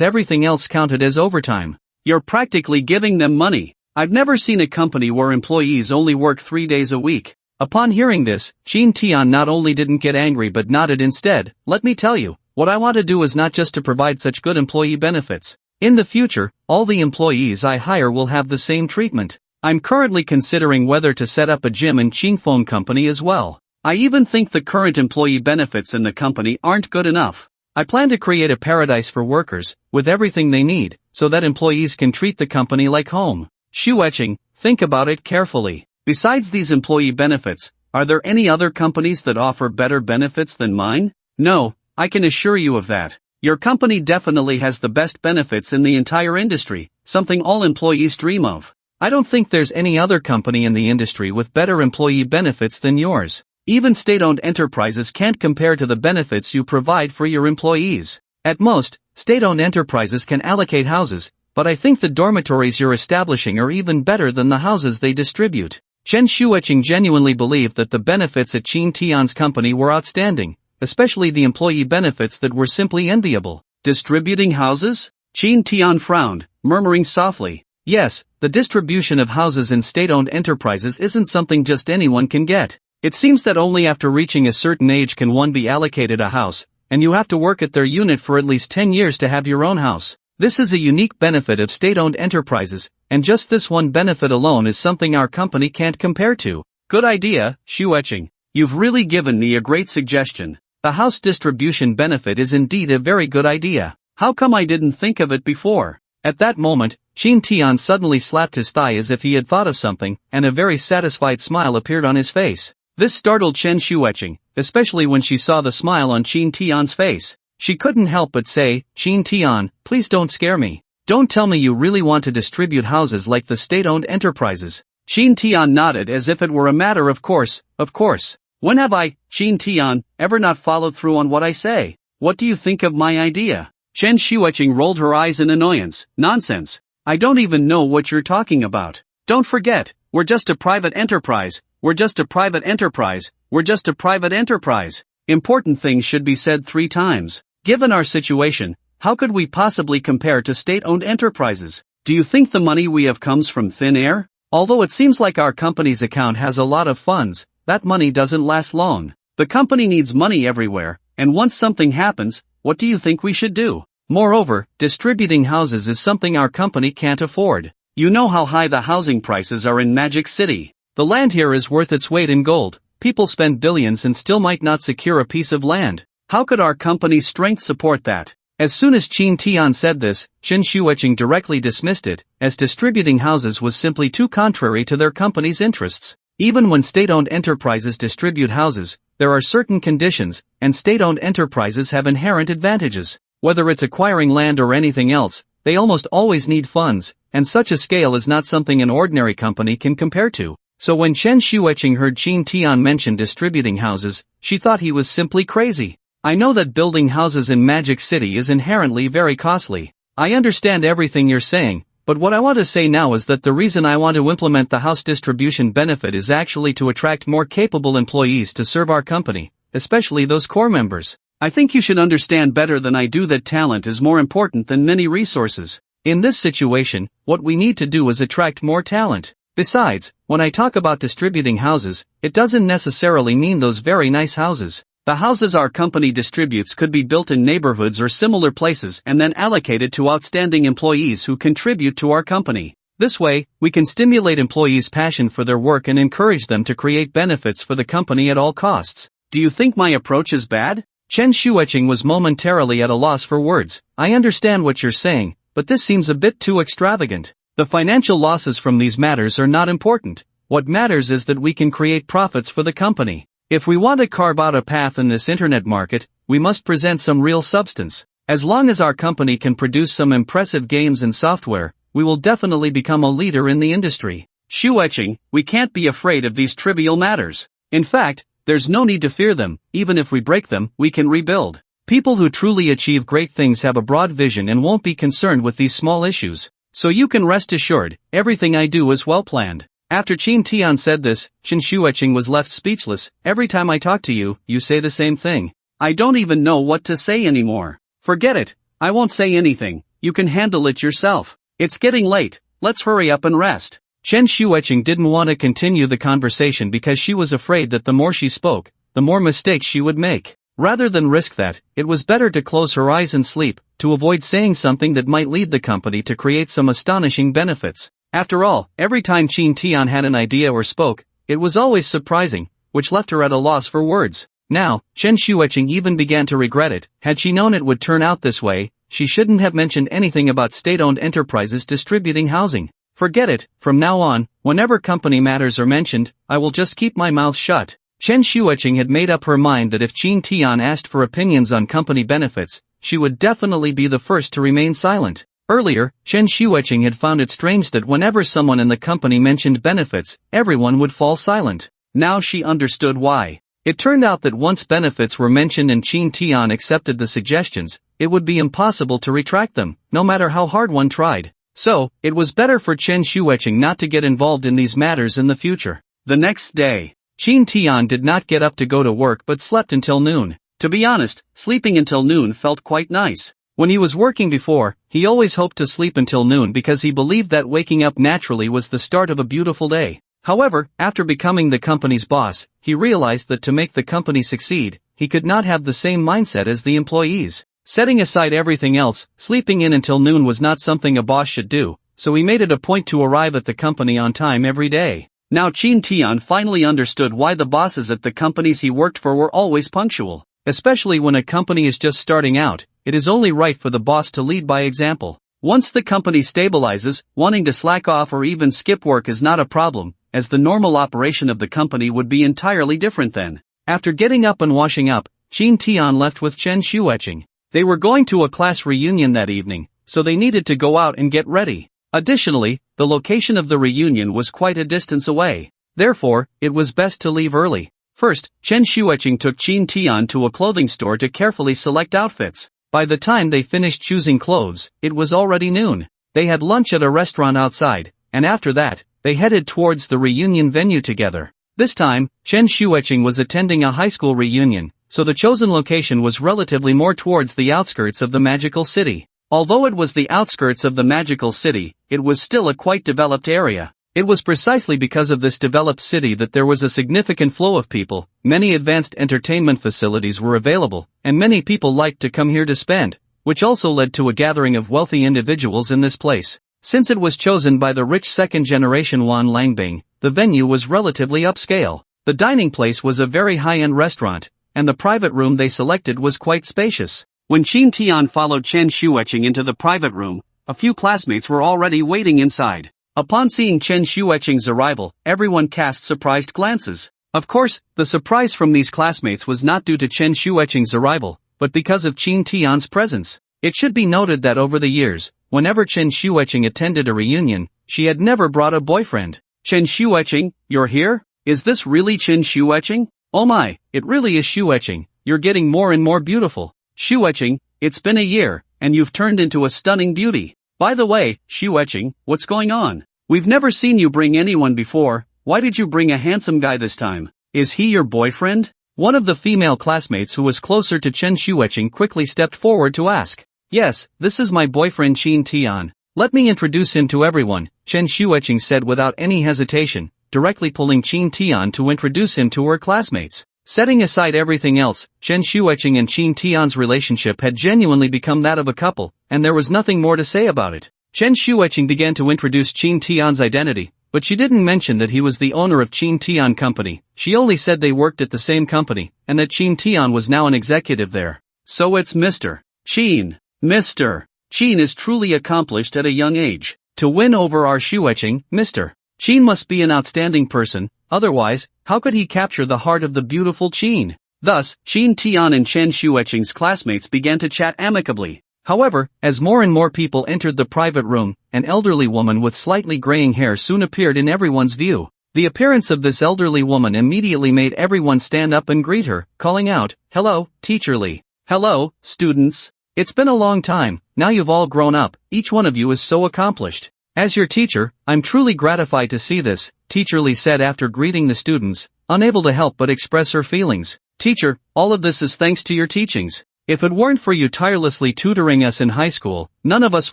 everything else counted as overtime. You're practically giving them money. I've never seen a company where employees only work 3 days a week. Upon hearing this, Qin Tian not only didn't get angry but nodded instead. Let me tell you, what I want to do is not just to provide such good employee benefits. In the future, all the employees I hire will have the same treatment. I'm currently considering whether to set up a gym and Qingfeng company as well. I even think the current employee benefits in the company aren't good enough. I plan to create a paradise for workers, with everything they need, so that employees can treat the company like home. Shueqing, think about it carefully. Besides these employee benefits, are there any other companies that offer better benefits than mine? No, I can assure you of that. Your company definitely has the best benefits in the entire industry, something all employees dream of. I don't think there's any other company in the industry with better employee benefits than yours. Even state-owned enterprises can't compare to the benefits you provide for your employees. At most, state-owned enterprises can allocate houses, but I think the dormitories you're establishing are even better than the houses they distribute. Chen Shueqing genuinely believed that the benefits at Qin Tian's company were outstanding, especially the employee benefits that were simply enviable. Distributing houses? Qin Tian frowned, murmuring softly. Yes, the distribution of houses in state-owned enterprises isn't something just anyone can get. It seems that only after reaching a certain age can one be allocated a house, and you have to work at their unit for at least 10 years to have your own house. This is a unique benefit of state-owned enterprises, and just this one benefit alone is something our company can't compare to. Good idea, Shueqing. You've really given me a great suggestion. The house distribution benefit is indeed a very good idea. How come I didn't think of it before? At that moment, Qin Tian suddenly slapped his thigh as if he had thought of something, and a very satisfied smile appeared on his face. This startled Chen Shueqing, especially when she saw the smile on Qin Tian's face. She couldn't help but say, Qin Tian, please don't scare me. Don't tell me you really want to distribute houses like the state-owned enterprises. Qin Tian nodded as if it were a matter of course, of course. When have I, Qin Tian, ever not followed through on what I say? What do you think of my idea? Chen Shueqing rolled her eyes in annoyance. Nonsense. I don't even know what you're talking about. Don't forget, we're just a private enterprise. We're just a private enterprise. We're just a private enterprise. Important things should be said 3 times. Given our situation, how could we possibly compare to state-owned enterprises? Do you think the money we have comes from thin air? Although it seems like our company's account has a lot of funds, that money doesn't last long. The company needs money everywhere, and once something happens, what do you think we should do? Moreover, distributing houses is something our company can't afford. You know how high the housing prices are in Magic City. The land here is worth its weight in gold. People spend billions and still might not secure a piece of land. How could our company's strength support that? As soon as Qin Tian said this, Chen Shuiqing directly dismissed it, as distributing houses was simply too contrary to their company's interests. Even when state-owned enterprises distribute houses, there are certain conditions, and state-owned enterprises have inherent advantages. Whether it's acquiring land or anything else, they almost always need funds, and such a scale is not something an ordinary company can compare to. So when Chen Shuiqing heard Qin Tian mention distributing houses, she thought he was simply crazy. I know that building houses in Magic City is inherently very costly. I understand everything you're saying, but what I want to say now is that the reason I want to implement the house distribution benefit is actually to attract more capable employees to serve our company, especially those core members. I think you should understand better than I do that talent is more important than many resources. In this situation, what we need to do is attract more talent. Besides, when I talk about distributing houses, it doesn't necessarily mean those very nice houses. The houses our company distributes could be built in neighborhoods or similar places and then allocated to outstanding employees who contribute to our company. This way, we can stimulate employees' passion for their work and encourage them to create benefits for the company at all costs. Do you think my approach is bad? Chen Shuiqing was momentarily at a loss for words. I understand what you're saying, but this seems a bit too extravagant. The financial losses from these matters are not important. What matters is that we can create profits for the company. If we want to carve out a path in this internet market, we must present some real substance. As long as our company can produce some impressive games and software, we will definitely become a leader in the industry. Shuiqing, we can't be afraid of these trivial matters. In fact, there's no need to fear them. Even if we break them, we can rebuild. People who truly achieve great things have a broad vision and won't be concerned with these small issues. So you can rest assured, everything I do is well planned. After Qin Tian said this, Chen Shuiqing was left speechless. Every time I talk to you, you say the same thing. I don't even know what to say anymore. Forget it. I won't say anything. You can handle it yourself. It's getting late. Let's hurry up and rest. Chen Shuiqing didn't want to continue the conversation because she was afraid that the more she spoke, the more mistakes she would make. Rather than risk that, it was better to close her eyes and sleep, to avoid saying something that might lead the company to create some astonishing benefits. After all, every time Qin Tian had an idea or spoke, it was always surprising, which left her at a loss for words. Now, Chen Shuiqing even began to regret it. Had she known it would turn out this way, she shouldn't have mentioned anything about state-owned enterprises distributing housing. Forget it, from now on, whenever company matters are mentioned, I will just keep my mouth shut. Chen Shuiqing had made up her mind that if Qin Tian asked for opinions on company benefits, she would definitely be the first to remain silent. Earlier, Chen Shuiqing had found it strange that whenever someone in the company mentioned benefits, everyone would fall silent. Now she understood why. It turned out that once benefits were mentioned and Qin Tian accepted the suggestions, it would be impossible to retract them, no matter how hard one tried. So, it was better for Chen Shuiqing not to get involved in these matters in the future. The next day, Qin Tian did not get up to go to work but slept until noon. To be honest, sleeping until noon felt quite nice. When he was working before, he always hoped to sleep until noon because he believed that waking up naturally was the start of a beautiful day. However, after becoming the company's boss, he realized that to make the company succeed, he could not have the same mindset as the employees. Setting aside everything else, sleeping in until noon was not something a boss should do, so he made it a point to arrive at the company on time every day. Now Qin Tian finally understood why the bosses at the companies he worked for were always punctual. Especially when a company is just starting out, it is only right for the boss to lead by example. Once the company stabilizes, wanting to slack off or even skip work is not a problem, as the normal operation of the company would be entirely different then. After getting up and washing up, Qin Tian left with Chen Shuiqing. They were going to a class reunion that evening, so they needed to go out and get ready. Additionally, the location of the reunion was quite a distance away. Therefore, it was best to leave early. First, Chen Shuiqing took Qin Tian to a clothing store to carefully select outfits. By the time they finished choosing clothes, it was already noon. They had lunch at a restaurant outside, and after that, they headed towards the reunion venue together. This time, Chen Shuiqing was attending a high school reunion, so the chosen location was relatively more towards the outskirts of the magical city. Although it was the outskirts of the magical city, it was still a quite developed area. It was precisely because of this developed city that there was a significant flow of people, many advanced entertainment facilities were available, and many people liked to come here to spend, which also led to a gathering of wealthy individuals in this place. Since it was chosen by the rich second-generation Wan Langbing, the venue was relatively upscale. The dining place was a very high-end restaurant, and the private room they selected was quite spacious. When Qin Tian followed Chen Shueqing into the private room, a few classmates were already waiting inside. Upon seeing Chen Shueqing's arrival, everyone cast surprised glances. Of course, the surprise from these classmates was not due to Chen Shueqing's arrival, but because of Qin Tian's presence. It should be noted that over the years, whenever Chen Shueqing attended a reunion, she had never brought a boyfriend. Chen Shueqing, you're here? Is this really Chen Shueqing? Oh my, it really is Shueqing. You're getting more and more beautiful. Shueqing, it's been a year, and you've turned into a stunning beauty. By the way, Shueqing, what's going on? We've never seen you bring anyone before. Why did you bring a handsome guy this time? Is he your boyfriend? One of the female classmates who was closer to Chen Shueqing quickly stepped forward to ask. Yes, this is my boyfriend Qin Tian. Let me introduce him to everyone, Chen Shueqing said without any hesitation, directly pulling Qin Tian to introduce him to her classmates. Setting aside everything else, Chen Shueqing and Qin Tian's relationship had genuinely become that of a couple, and there was nothing more to say about it. Chen Shueqing began to introduce Qin Tian's identity, but she didn't mention that he was the owner of Qin Tian Company. She only said they worked at the same company, and that Qin Tian was now an executive there. So it's Mr. Qin. Mr. Qin is truly accomplished at a young age. To win over our Shueqing, Mr. Qin must be an outstanding person, otherwise, how could he capture the heart of the beautiful Qin? Thus, Qin Tian and Chen Shueqing's classmates began to chat amicably. However, as more and more people entered the private room, an elderly woman with slightly graying hair soon appeared in everyone's view. The appearance of this elderly woman immediately made everyone stand up and greet her, calling out, "Hello, Teacher Li. Hello, students. It's been a long time, now you've all grown up, each one of you is so accomplished. As your teacher, I'm truly gratified to see this," Teacher Li said after greeting the students, unable to help but express her feelings. "Teacher, all of this is thanks to your teachings. If it weren't for you tirelessly tutoring us in high school, none of us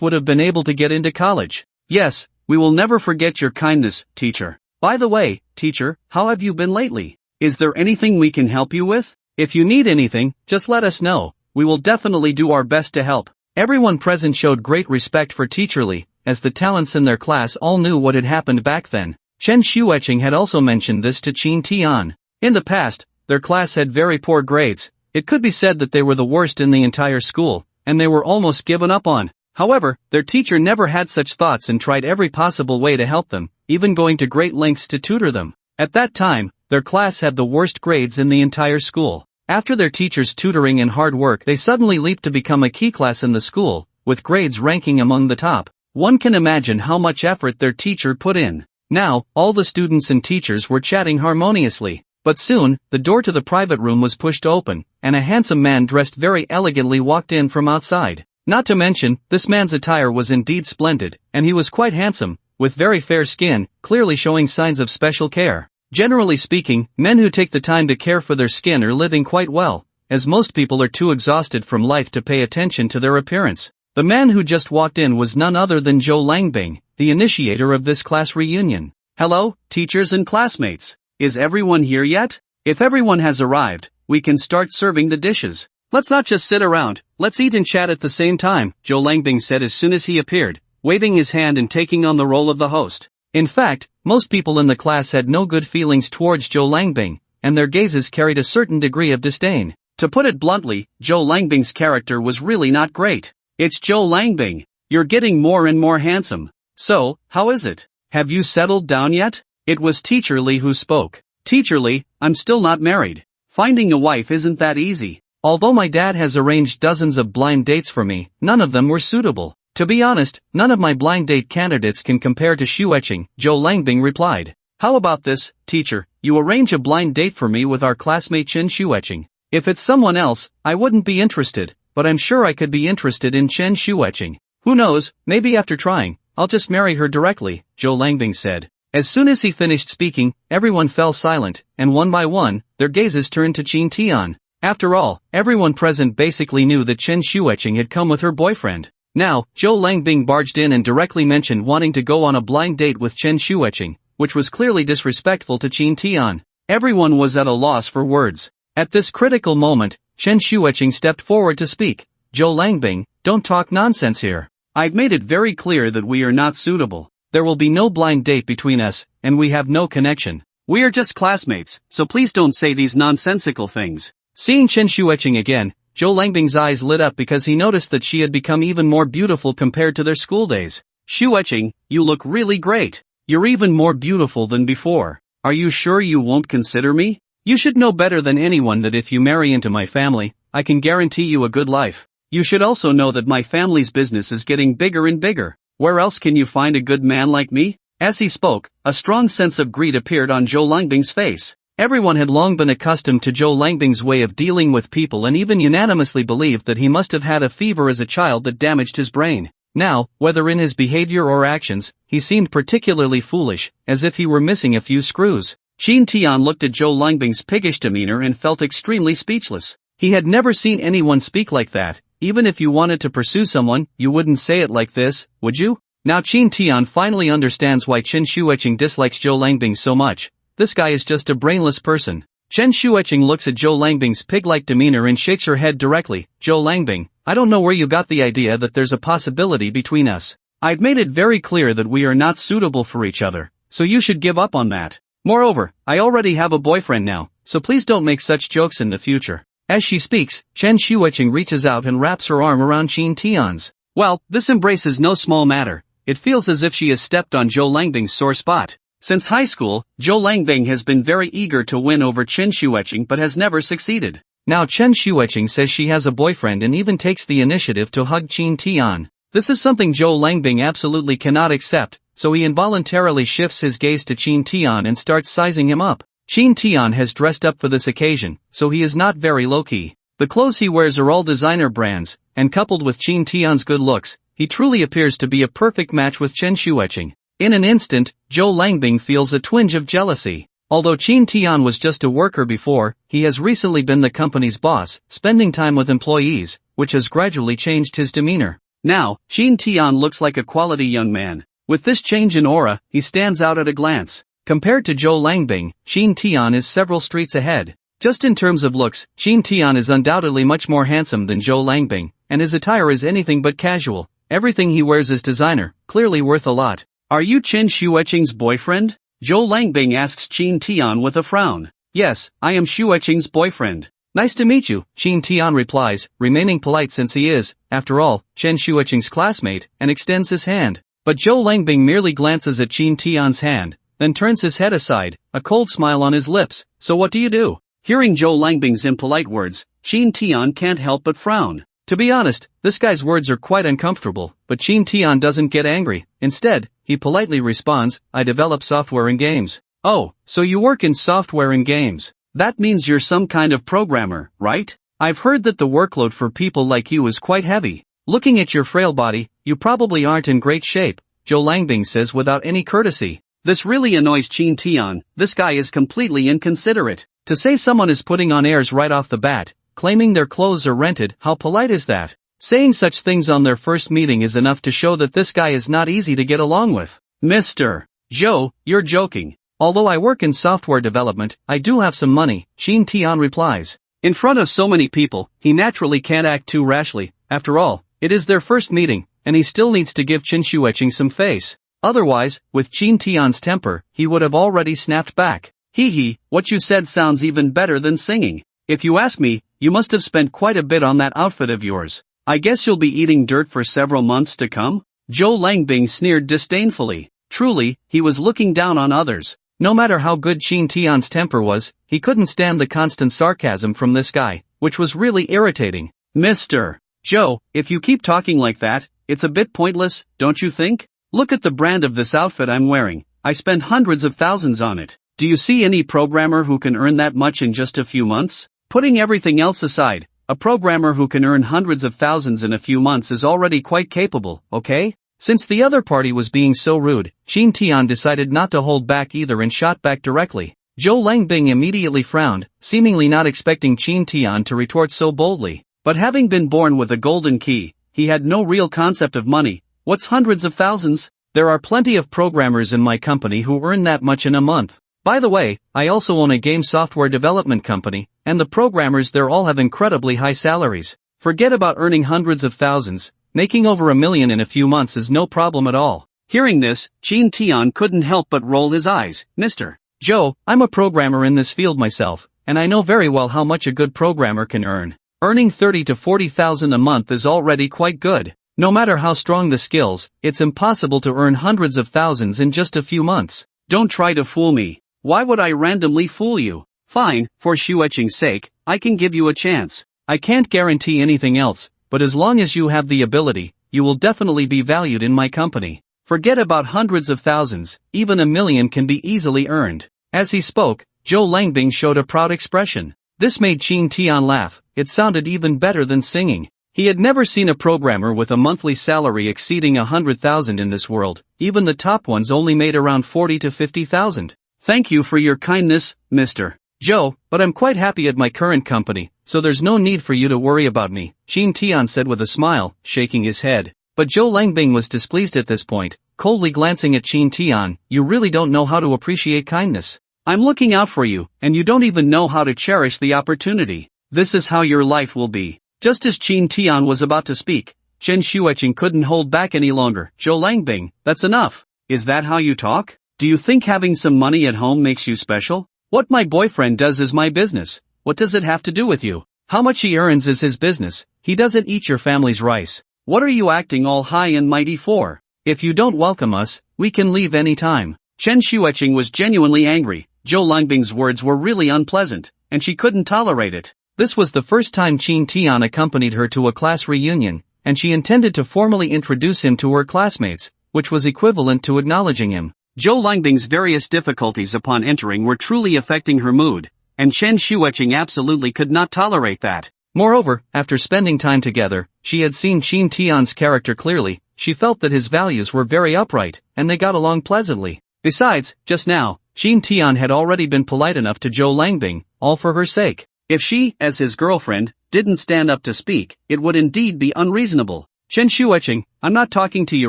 would have been able to get into college. Yes, we will never forget your kindness, teacher. By the way, teacher, how have you been lately? Is there anything we can help you with? If you need anything, just let us know. We will definitely do our best to help." Everyone present showed great respect for Teacher Li, as the talents in their class all knew what had happened back then. Chen Shueqing had also mentioned this to Qin Tian. In the past, their class had very poor grades. It could be said that they were the worst in the entire school, and they were almost given up on. However, their teacher never had such thoughts and tried every possible way to help them, even going to great lengths to tutor them. At that time, their class had the worst grades in the entire school. After their teacher's tutoring and hard work, they suddenly leaped to become a key class in the school, with grades ranking among the top. One can imagine how much effort their teacher put in. Now, all the students and teachers were chatting harmoniously. But soon, the door to the private room was pushed open, and a handsome man dressed very elegantly walked in from outside. Not to mention, this man's attire was indeed splendid, and he was quite handsome, with very fair skin, clearly showing signs of special care. Generally speaking, men who take the time to care for their skin are living quite well, as most people are too exhausted from life to pay attention to their appearance. The man who just walked in was none other than Zhou Langbing, the initiator of this class reunion. "Hello, teachers and classmates. Is everyone here yet? If everyone has arrived, we can start serving the dishes. Let's not just sit around, let's eat and chat at the same time," Zhou Langbing said as soon as he appeared, waving his hand and taking on the role of the host. In fact, most people in the class had no good feelings towards Zhou Langbing, and their gazes carried a certain degree of disdain. To put it bluntly, Zhou Langbing's character was really not great. "It's Zhou Langbing. You're getting more and more handsome. So, how is it? Have you settled down yet?" It was Teacher Li who spoke. "Teacher Li, I'm still not married. Finding a wife isn't that easy. Although my dad has arranged dozens of blind dates for me, none of them were suitable. To be honest, none of my blind date candidates can compare to Shueqing," Zhou Langbing replied. "How about this, teacher, you arrange a blind date for me with our classmate Chen Shueqing. If it's someone else, I wouldn't be interested, but I'm sure I could be interested in Chen Shueqing. Who knows, maybe after trying, I'll just marry her directly," Zhou Langbing said. As soon as he finished speaking, everyone fell silent, and one by one, their gazes turned to Qin Tian. After all, everyone present basically knew that Chen Shueqing had come with her boyfriend. Now, Zhou Langbing barged in and directly mentioned wanting to go on a blind date with Chen Shueqing, which was clearly disrespectful to Qin Tian. Everyone was at a loss for words. At this critical moment, Chen Shueqing stepped forward to speak. "Zhou Langbing, don't talk nonsense here. I've made it very clear that we are not suitable. There will be no blind date between us, and we have no connection. We are just classmates, so please don't say these nonsensical things." Seeing Chen Shueqing again, Zhou Langbing's eyes lit up because he noticed that she had become even more beautiful compared to their school days. Xueqing, you look really great. You're even more beautiful than before. Are you sure you won't consider me? You should know better than anyone that if you marry into my family, I can guarantee you a good life. You should also know that my family's business is getting bigger and bigger. Where else can you find a good man like me? As he spoke, a strong sense of greed appeared on Zhou Langbing's face. Everyone had long been accustomed to Zhou Langbing's way of dealing with people and even unanimously believed that he must have had a fever as a child that damaged his brain. Now, whether in his behavior or actions, he seemed particularly foolish, as if he were missing a few screws. Qin Tian looked at Zhou Langbing's piggish demeanor and felt extremely speechless. He had never seen anyone speak like that. Even if you wanted to pursue someone, you wouldn't say it like this, would you? Now Qin Tian finally understands why Chen Xueqing dislikes Zhou Langbing so much. This guy is just a brainless person. Chen Xueqing looks at Zhou Langbing's pig-like demeanor and shakes her head directly. Zhou Langbing, I don't know where you got the idea that there's a possibility between us. I've made it very clear that we are not suitable for each other, so you should give up on that. Moreover, I already have a boyfriend now, so please don't make such jokes in the future. As she speaks, Chen Xueqing reaches out and wraps her arm around Qin Tian's. Well, this embrace is no small matter. It feels as if she has stepped on Zhou Langbing's sore spot. Since high school, Zhou Langbing has been very eager to win over Chen Xueqing but has never succeeded. Now Chen Xueqing says she has a boyfriend and even takes the initiative to hug Qin Tian. This is something Zhou Langbing absolutely cannot accept, so he involuntarily shifts his gaze to Qin Tian and starts sizing him up. Qin Tian has dressed up for this occasion, so he is not very low-key. The clothes he wears are all designer brands, and coupled with Qin Tian's good looks, he truly appears to be a perfect match with Chen Xueqing. In an instant, Zhou Langbing feels a twinge of jealousy. Although Qin Tian was just a worker before, he has recently been the company's boss, spending time with employees, which has gradually changed his demeanor. Now, Qin Tian looks like a quality young man. With this change in aura, he stands out at a glance. Compared to Zhou Langbing, Qin Tian is several streets ahead. Just in terms of looks, Qin Tian is undoubtedly much more handsome than Zhou Langbing, and his attire is anything but casual. Everything he wears is designer, clearly worth a lot. Are you Chen Xueqing's boyfriend? Zhou Langbing asks Qin Tian with a frown. Yes, I am Xueqing's boyfriend. Nice to meet you, Qin Tian replies, remaining polite since he is, after all, Chen Xueqing's classmate, and extends his hand. But Zhou Langbing merely glances at Qin Tian's hand, then turns his head aside, a cold smile on his lips. So what do you do? Hearing Zhou Langbing's impolite words, Qin Tian can't help but frown. To be honest, this guy's words are quite uncomfortable, but Qin Tian doesn't get angry. Instead, he politely responds, I develop software and games. Oh, so you work in software and games. That means you're some kind of programmer, right? I've heard that the workload for people like you is quite heavy. Looking at your frail body, you probably aren't in great shape, Zhou Langbing says without any courtesy. This really annoys Qin Tian. This guy is completely inconsiderate. To say someone is putting on airs right off the bat, claiming their clothes are rented, how polite is that? Saying such things on their first meeting is enough to show that this guy is not easy to get along with. Mr. Zhou, you're joking. Although I work in software development, I do have some money, Qin Tian replies. In front of so many people, he naturally can't act too rashly. After all, it is their first meeting, and he still needs to give Chen Xueqing some face. Otherwise, with Qin Tian's temper, he would have already snapped back. Hee, what you said sounds even better than singing. If you ask me, you must have spent quite a bit on that outfit of yours. I guess you'll be eating dirt for several months to come? Zhou Langbing sneered disdainfully. Truly, he was looking down on others. No matter how good Qin Tian's temper was, he couldn't stand the constant sarcasm from this guy, which was really irritating. Mr. Zhou, if you keep talking like that, it's a bit pointless, don't you think? Look at the brand of this outfit I'm wearing. I spent hundreds of thousands on it. Do you see any programmer who can earn that much in just a few months? Putting everything else aside, a programmer who can earn hundreds of thousands in a few months is already quite capable, okay? Since the other party was being so rude, Qin Tian decided not to hold back either and shot back directly. Zhou Langbing immediately frowned, seemingly not expecting Qin Tian to retort so boldly. But having been born with a golden key, he had no real concept of money. What's hundreds of thousands? There are plenty of programmers in my company who earn that much in a month. By the way, I also own a game software development company, and the programmers there all have incredibly high salaries. Forget about earning hundreds of thousands, making over $1 million in a few months is no problem at all. Hearing this, Qin Tian couldn't help but roll his eyes. Mr. Zhou, I'm a programmer in this field myself, and I know very well how much a good programmer can earn. Earning 30 to 40,000 a month is already quite good. No matter how strong the skills, it's impossible to earn hundreds of thousands in just a few months. Don't try to fool me. Why would I randomly fool you? Fine, for Shueching's sake, I can give you a chance. I can't guarantee anything else, but as long as you have the ability, you will definitely be valued in my company. Forget about hundreds of thousands, even $1 million can be easily earned. As he spoke, Zhou Langbing showed a proud expression. This made Qin Tian laugh. It sounded even better than singing. He had never seen a programmer with a monthly salary exceeding 100,000 in this world. Even the top ones only made around 40 to 50,000. Thank you for your kindness, Mr. Zhou, but I'm quite happy at my current company, so there's no need for you to worry about me, Qin Tian said with a smile, shaking his head. But Zhou Langbing was displeased at this point, coldly glancing at Qin Tian. You really don't know how to appreciate kindness. I'm looking out for you, and you don't even know how to cherish the opportunity. This is how your life will be. Just as Qin Tian was about to speak, Chen Shueching couldn't hold back any longer. Zhou Langbing, that's enough. Is that how you talk? Do you think having some money at home makes you special? What my boyfriend does is my business. What does it have to do with you? How much he earns is his business. He doesn't eat your family's rice. What are you acting all high and mighty for? If you don't welcome us, we can leave any time. Chen Shueching was genuinely angry. Zhou Langbing's words were really unpleasant, and she couldn't tolerate it. This was the first time Qin Tian accompanied her to a class reunion, and she intended to formally introduce him to her classmates, which was equivalent to acknowledging him. Zhou Langbing's various difficulties upon entering were truly affecting her mood, and Chen Shueching absolutely could not tolerate that. Moreover, after spending time together, she had seen Qin Tian's character clearly. She felt that his values were very upright, and they got along pleasantly. Besides, just now, Qin Tian had already been polite enough to Zhou Langbing, all for her sake. If she, as his girlfriend, didn't stand up to speak, it would indeed be unreasonable. Chen Shueching, I'm not talking to you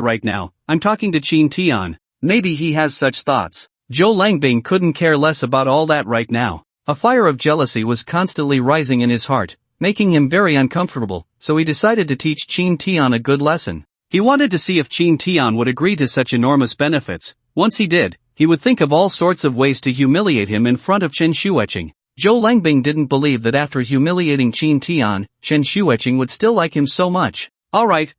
right now, I'm talking to Qin Tian. Maybe he has such thoughts. Zhou Langbing couldn't care less about all that right now. A fire of jealousy was constantly rising in his heart, making him very uncomfortable, so he decided to teach Qin Tian a good lesson. He wanted to see if Qin Tian would agree to such enormous benefits. Once he did, he would think of all sorts of ways to humiliate him in front of Chen Shueching. Zhou Langbing didn't believe that after humiliating Qin Tian, Chen Shueching would still like him so much. Alright,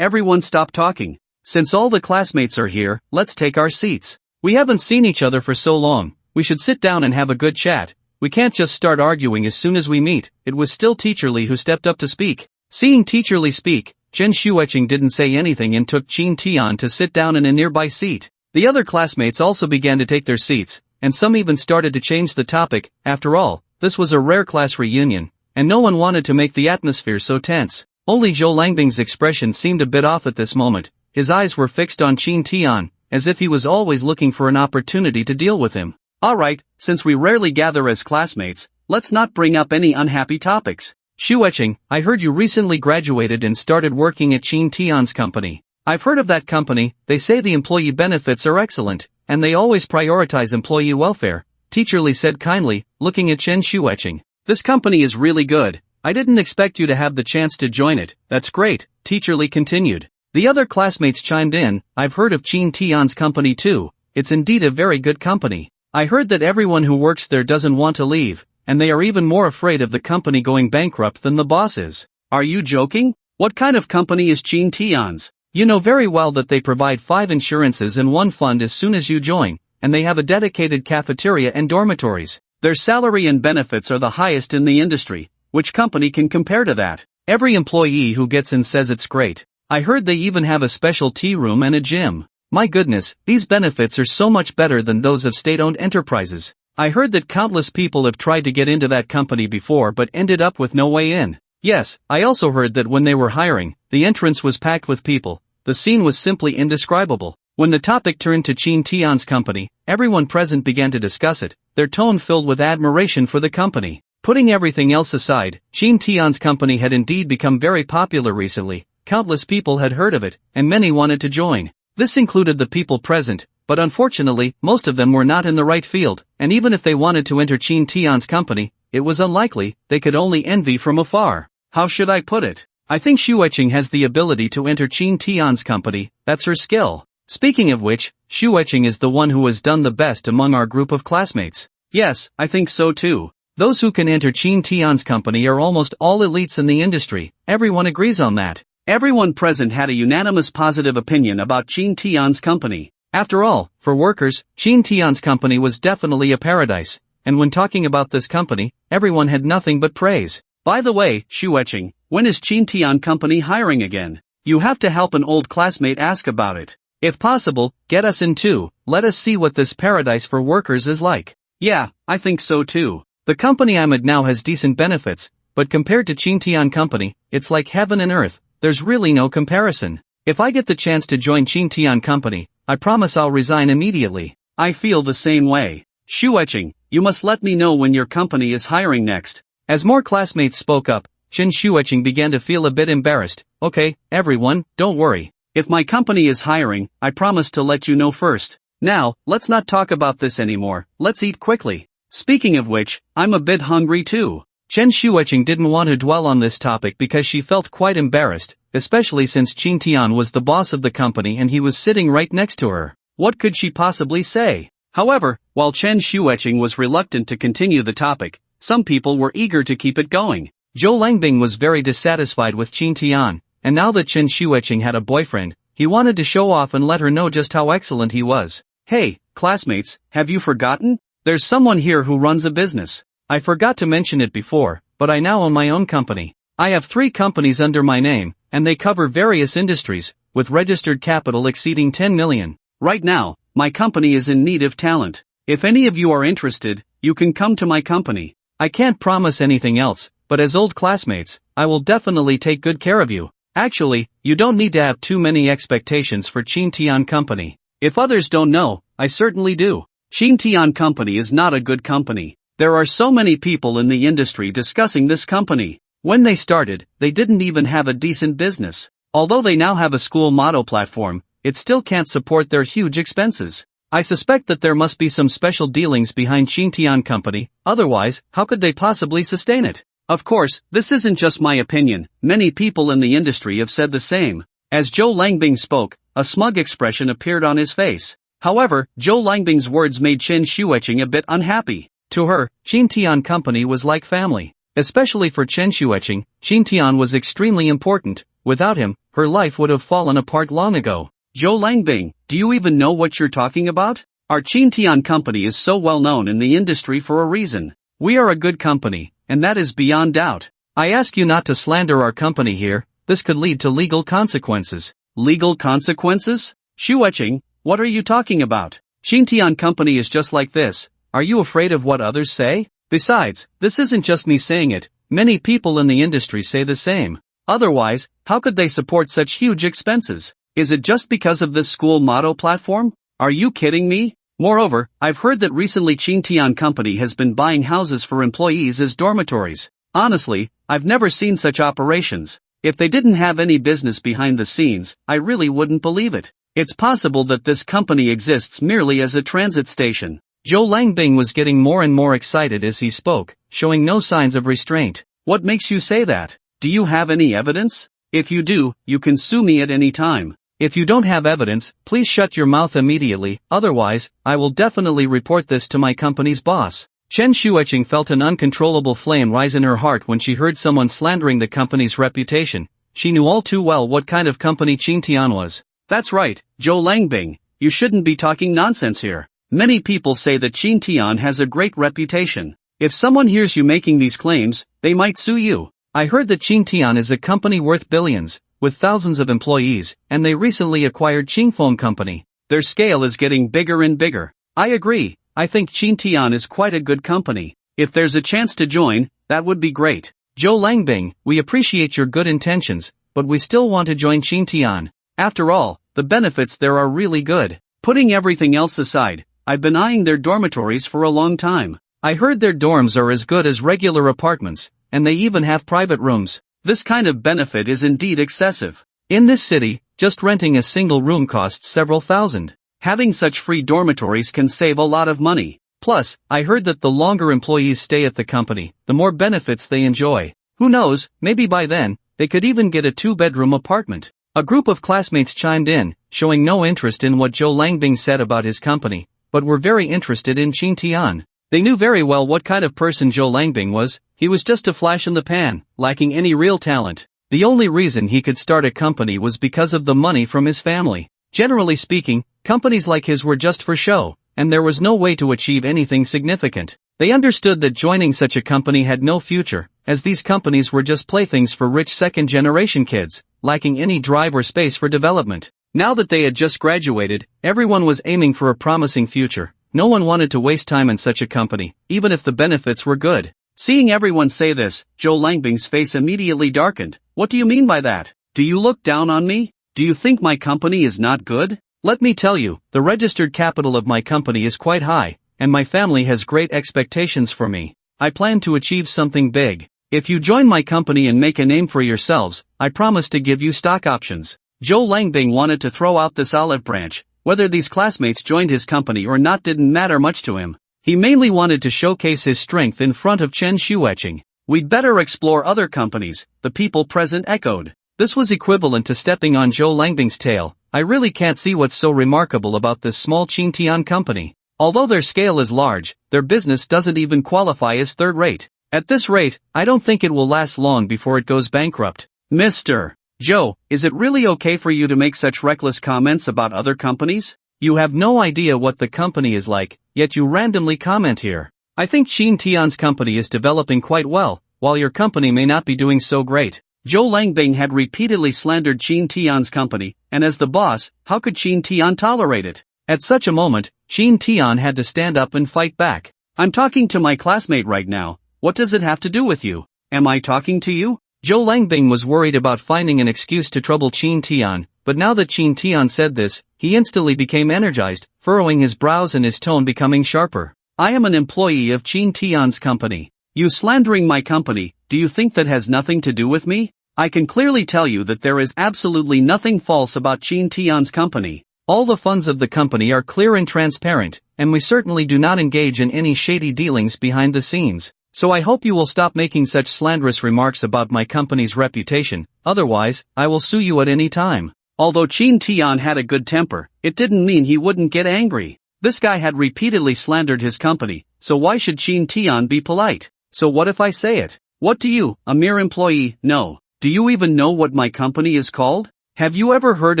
everyone stop talking. Since all the classmates are here, let's take our seats. We haven't seen each other for so long, we should sit down and have a good chat. We can't just start arguing as soon as we meet. It was still Teacher Li who stepped up to speak. Seeing Teacher Li speak, Chen Shueching didn't say anything and took Qin Tian to sit down in a nearby seat. The other classmates also began to take their seats, and some even started to change the topic. After all, this was a rare class reunion, and no one wanted to make the atmosphere so tense. Only Zhou Langbing's expression seemed a bit off at this moment. His eyes were fixed on Qin Tian, as if he was always looking for an opportunity to deal with him. Alright, since we rarely gather as classmates, let's not bring up any unhappy topics. Shueching, I heard you recently graduated and started working at Qin Tian's company. I've heard of that company. They say the employee benefits are excellent, and they always prioritize employee welfare, Teacher Li said kindly, looking at Chen Shueching. This company is really good. I didn't expect you to have the chance to join it. That's great, Teacher Li continued. The other classmates chimed in. I've heard of Qin Tian's company too. It's indeed a very good company. I heard that everyone who works there doesn't want to leave, and they are even more afraid of the company going bankrupt than the boss is. Are you joking? What kind of company is Qin Tian's? You know very well that they provide 5 insurances and 1 fund as soon as you join, and they have a dedicated cafeteria and dormitories. Their salary and benefits are the highest in the industry. Which company can compare to that? Every employee who gets in says it's great. I heard they even have a special tea room and a gym. My goodness, these benefits are so much better than those of state-owned enterprises. I heard that countless people have tried to get into that company before but ended up with no way in. Yes, I also heard that when they were hiring, the entrance was packed with people. The scene was simply indescribable. When the topic turned to Qin Tian's company, everyone present began to discuss it, their tone filled with admiration for the company. Putting everything else aside, Qin Tian's company had indeed become very popular recently. Countless people had heard of it, and many wanted to join. This included the people present, but unfortunately, most of them were not in the right field, and even if they wanted to enter Qin Tian's company, it was unlikely. They could only envy from afar. How should I put it? I think Shueching has the ability to enter Qin Tian's company. That's her skill. Speaking of which, Shueching is the one who has done the best among our group of classmates. Yes, I think so too. Those who can enter Qin Tian's company are almost all elites in the industry, everyone agrees on that. Everyone present had a unanimous positive opinion about Qin Tian's company. After all, for workers, Qin Tian's company was definitely a paradise, and when talking about this company, everyone had nothing but praise. By the way, Shueqing, when is Qin Tian company hiring again? You have to help an old classmate ask about it. If possible, get us in too, let us see what this paradise for workers is like. Yeah, I think so too. The company I'm at now has decent benefits, but compared to Qin Tian company, it's like heaven and earth, there's really no comparison. If I get the chance to join Qin Tian company, I promise I'll resign immediately. I feel the same way. Shueqing, you must let me know when your company is hiring next. As more classmates spoke up, Chen Shueqing began to feel a bit embarrassed. Okay, everyone, don't worry. If my company is hiring, I promise to let you know first. Now, let's not talk about this anymore, let's eat quickly. Speaking of which, I'm a bit hungry too. Chen Shueqing didn't want to dwell on this topic because she felt quite embarrassed, especially since Qin Tian was the boss of the company and he was sitting right next to her. What could she possibly say? However, while Chen Shueqing was reluctant to continue the topic, some people were eager to keep it going. Zhou Langbing was very dissatisfied with Qin Tian, and now that Chen Shueqing had a boyfriend, he wanted to show off and let her know just how excellent he was. Hey, classmates, have you forgotten? There's someone here who runs a business. I forgot to mention it before, but I now own my own company. I have 3 companies under my name, and they cover various industries, with registered capital exceeding 10 million. Right now, my company is in need of talent. If any of you are interested, you can come to my company. I can't promise anything else, but as old classmates, I will definitely take good care of you. Actually, you don't need to have too many expectations for Qin Tian company. If others don't know, I certainly do. Qin Tian company is not a good company. There are so many people in the industry discussing this company. When they started, they didn't even have a decent business. Although they now have a school motto platform, it still can't support their huge expenses. I suspect that there must be some special dealings behind Qin Tian company, otherwise, how could they possibly sustain it? Of course, this isn't just my opinion, many people in the industry have said the same. As Zhou Langbing spoke, a smug expression appeared on his face. However, Zhou Langbing's words made Chen Shueqing a bit unhappy. To her, Qin Tian company was like family. Especially for Chen Shueqing, Qin Tian was extremely important. Without him, her life would have fallen apart long ago. Zhou Langbing, do you even know what you're talking about? Our Qin Tian company is so well known in the industry for a reason. We are a good company, and that is beyond doubt. I ask you not to slander our company here, this could lead to legal consequences. Legal consequences? Shueqing, what are you talking about? Qin Tian company is just like this. Are you afraid of what others say? Besides, this isn't just me saying it, many people in the industry say the same. Otherwise, how could they support such huge expenses? Is it just because of this school motto platform? Are you kidding me? Moreover, I've heard that recently Qin Tian company has been buying houses for employees as dormitories. Honestly, I've never seen such operations. If they didn't have any business behind the scenes, I really wouldn't believe it. It's possible that this company exists merely as a transit station. Zhou Langbing was getting more and more excited as he spoke, showing no signs of restraint. What makes you say that? Do you have any evidence? If you do, you can sue me at any time. If you don't have evidence, please shut your mouth immediately, otherwise, I will definitely report this to my company's boss. Chen Shueqing felt an uncontrollable flame rise in her heart when she heard someone slandering the company's reputation. She knew all too well what kind of company Qin Tian was. That's right, Zhou Langbing, you shouldn't be talking nonsense here. Many people say that Qin Tian has a great reputation. If someone hears you making these claims, they might sue you. I heard that Qin Tian is a company worth billions, with thousands of employees, and they recently acquired Qingfeng Company. Their scale is getting bigger and bigger. I agree, I think Qin Tian is quite a good company. If there's a chance to join, that would be great. Zhou Langbing, we appreciate your good intentions, but we still want to join Qin Tian. After all, the benefits there are really good. Putting everything else aside, I've been eyeing their dormitories for a long time. I heard their dorms are as good as regular apartments, and they even have private rooms. This kind of benefit is indeed excessive. In this city, just renting a single room costs several thousand. Having such free dormitories can save a lot of money. Plus, I heard that the longer employees stay at the company, the more benefits they enjoy. Who knows, maybe by then, they could even get a 2-bedroom apartment. A group of classmates chimed in, showing no interest in what Zhou Langbing said about his company, but were very interested in Qin Tian. They knew very well what kind of person Zhou Langbing was. He was just a flash in the pan, lacking any real talent. The only reason he could start a company was because of the money from his family. Generally speaking, companies like his were just for show, and there was no way to achieve anything significant. They understood that joining such a company had no future, as these companies were just playthings for rich second-generation kids, lacking any drive or space for development. Now that they had just graduated, everyone was aiming for a promising future. No one wanted to waste time in such a company, even if the benefits were good. Seeing everyone say this, Zhou Langbing's face immediately darkened. What do you mean by that? Do you look down on me? Do you think my company is not good? Let me tell you, the registered capital of my company is quite high, and my family has great expectations for me. I plan to achieve something big. If you join my company and make a name for yourselves, I promise to give you stock options. Zhou Langbing wanted to throw out this olive branch. Whether these classmates joined his company or not didn't matter much to him. He mainly wanted to showcase his strength in front of Chen Xueqing. We'd better explore other companies, the people present echoed. This was equivalent to stepping on Zhou Langbing's tail. I really can't see what's so remarkable about this small Qingtian company. Although their scale is large, their business doesn't even qualify as third rate. At this rate, I don't think it will last long before it goes bankrupt. Mr. Zhou, is it really okay for you to make such reckless comments about other companies? You have no idea what the company is like, yet you randomly comment here. I think Qingtian's company is developing quite well, while your company may not be doing so great. Zhou Langbing had repeatedly slandered Qingtian's company, and as the boss, how could Qingtian tolerate it? At such a moment, Qingtian had to stand up and fight back. I'm talking to my classmate right now. What does it have to do with you? Am I talking to you? Zhou Langbing was worried about finding an excuse to trouble Qingtian, but now that Qingtian said this, he instantly became energized, furrowing his brows and his tone becoming sharper. I am an employee of Qingtian's company. You slandering my company, do you think that has nothing to do with me? I can clearly tell you that there is absolutely nothing false about Qingtian's company. All the funds of the company are clear and transparent, and we certainly do not engage in any shady dealings behind the scenes. So I hope you will stop making such slanderous remarks about my company's reputation, otherwise, I will sue you at any time. Although Qingtian had a good temper, it didn't mean he wouldn't get angry. This guy had repeatedly slandered his company, so why should Qingtian be polite? So what if I say it? What do you, a mere employee, know? Do you even know what my company is called? Have you ever heard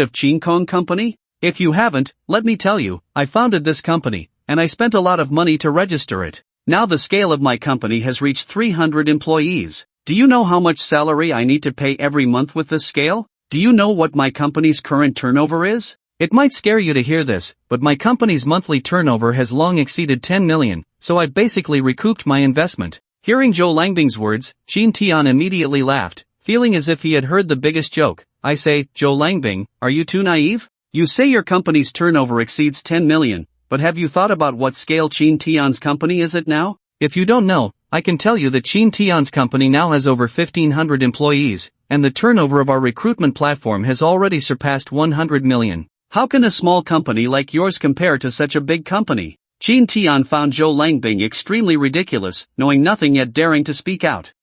of Qingkong Company? If you haven't, let me tell you, I founded this company, and I spent a lot of money to register it. Now the scale of my company has reached 300 employees. Do you know how much salary I need to pay every month with this scale? Do you know what my company's current turnover is? It might scare you to hear this, but my company's monthly turnover has long exceeded 10 million, so I've basically recouped my investment. Hearing Zhou Langbing's words, Qingtian immediately laughed, feeling as if he had heard the biggest joke. I say, Zhou Langbing, are you too naive? You say your company's turnover exceeds 10 million. But have you thought about what scale Qingtian's company is at now? If you don't know, I can tell you that Qingtian's company now has over 1,500 employees, and the turnover of our recruitment platform has already surpassed 100 million. How can a small company like yours compare to such a big company? Qingtian found Zhou Langbing extremely ridiculous, knowing nothing yet daring to speak out.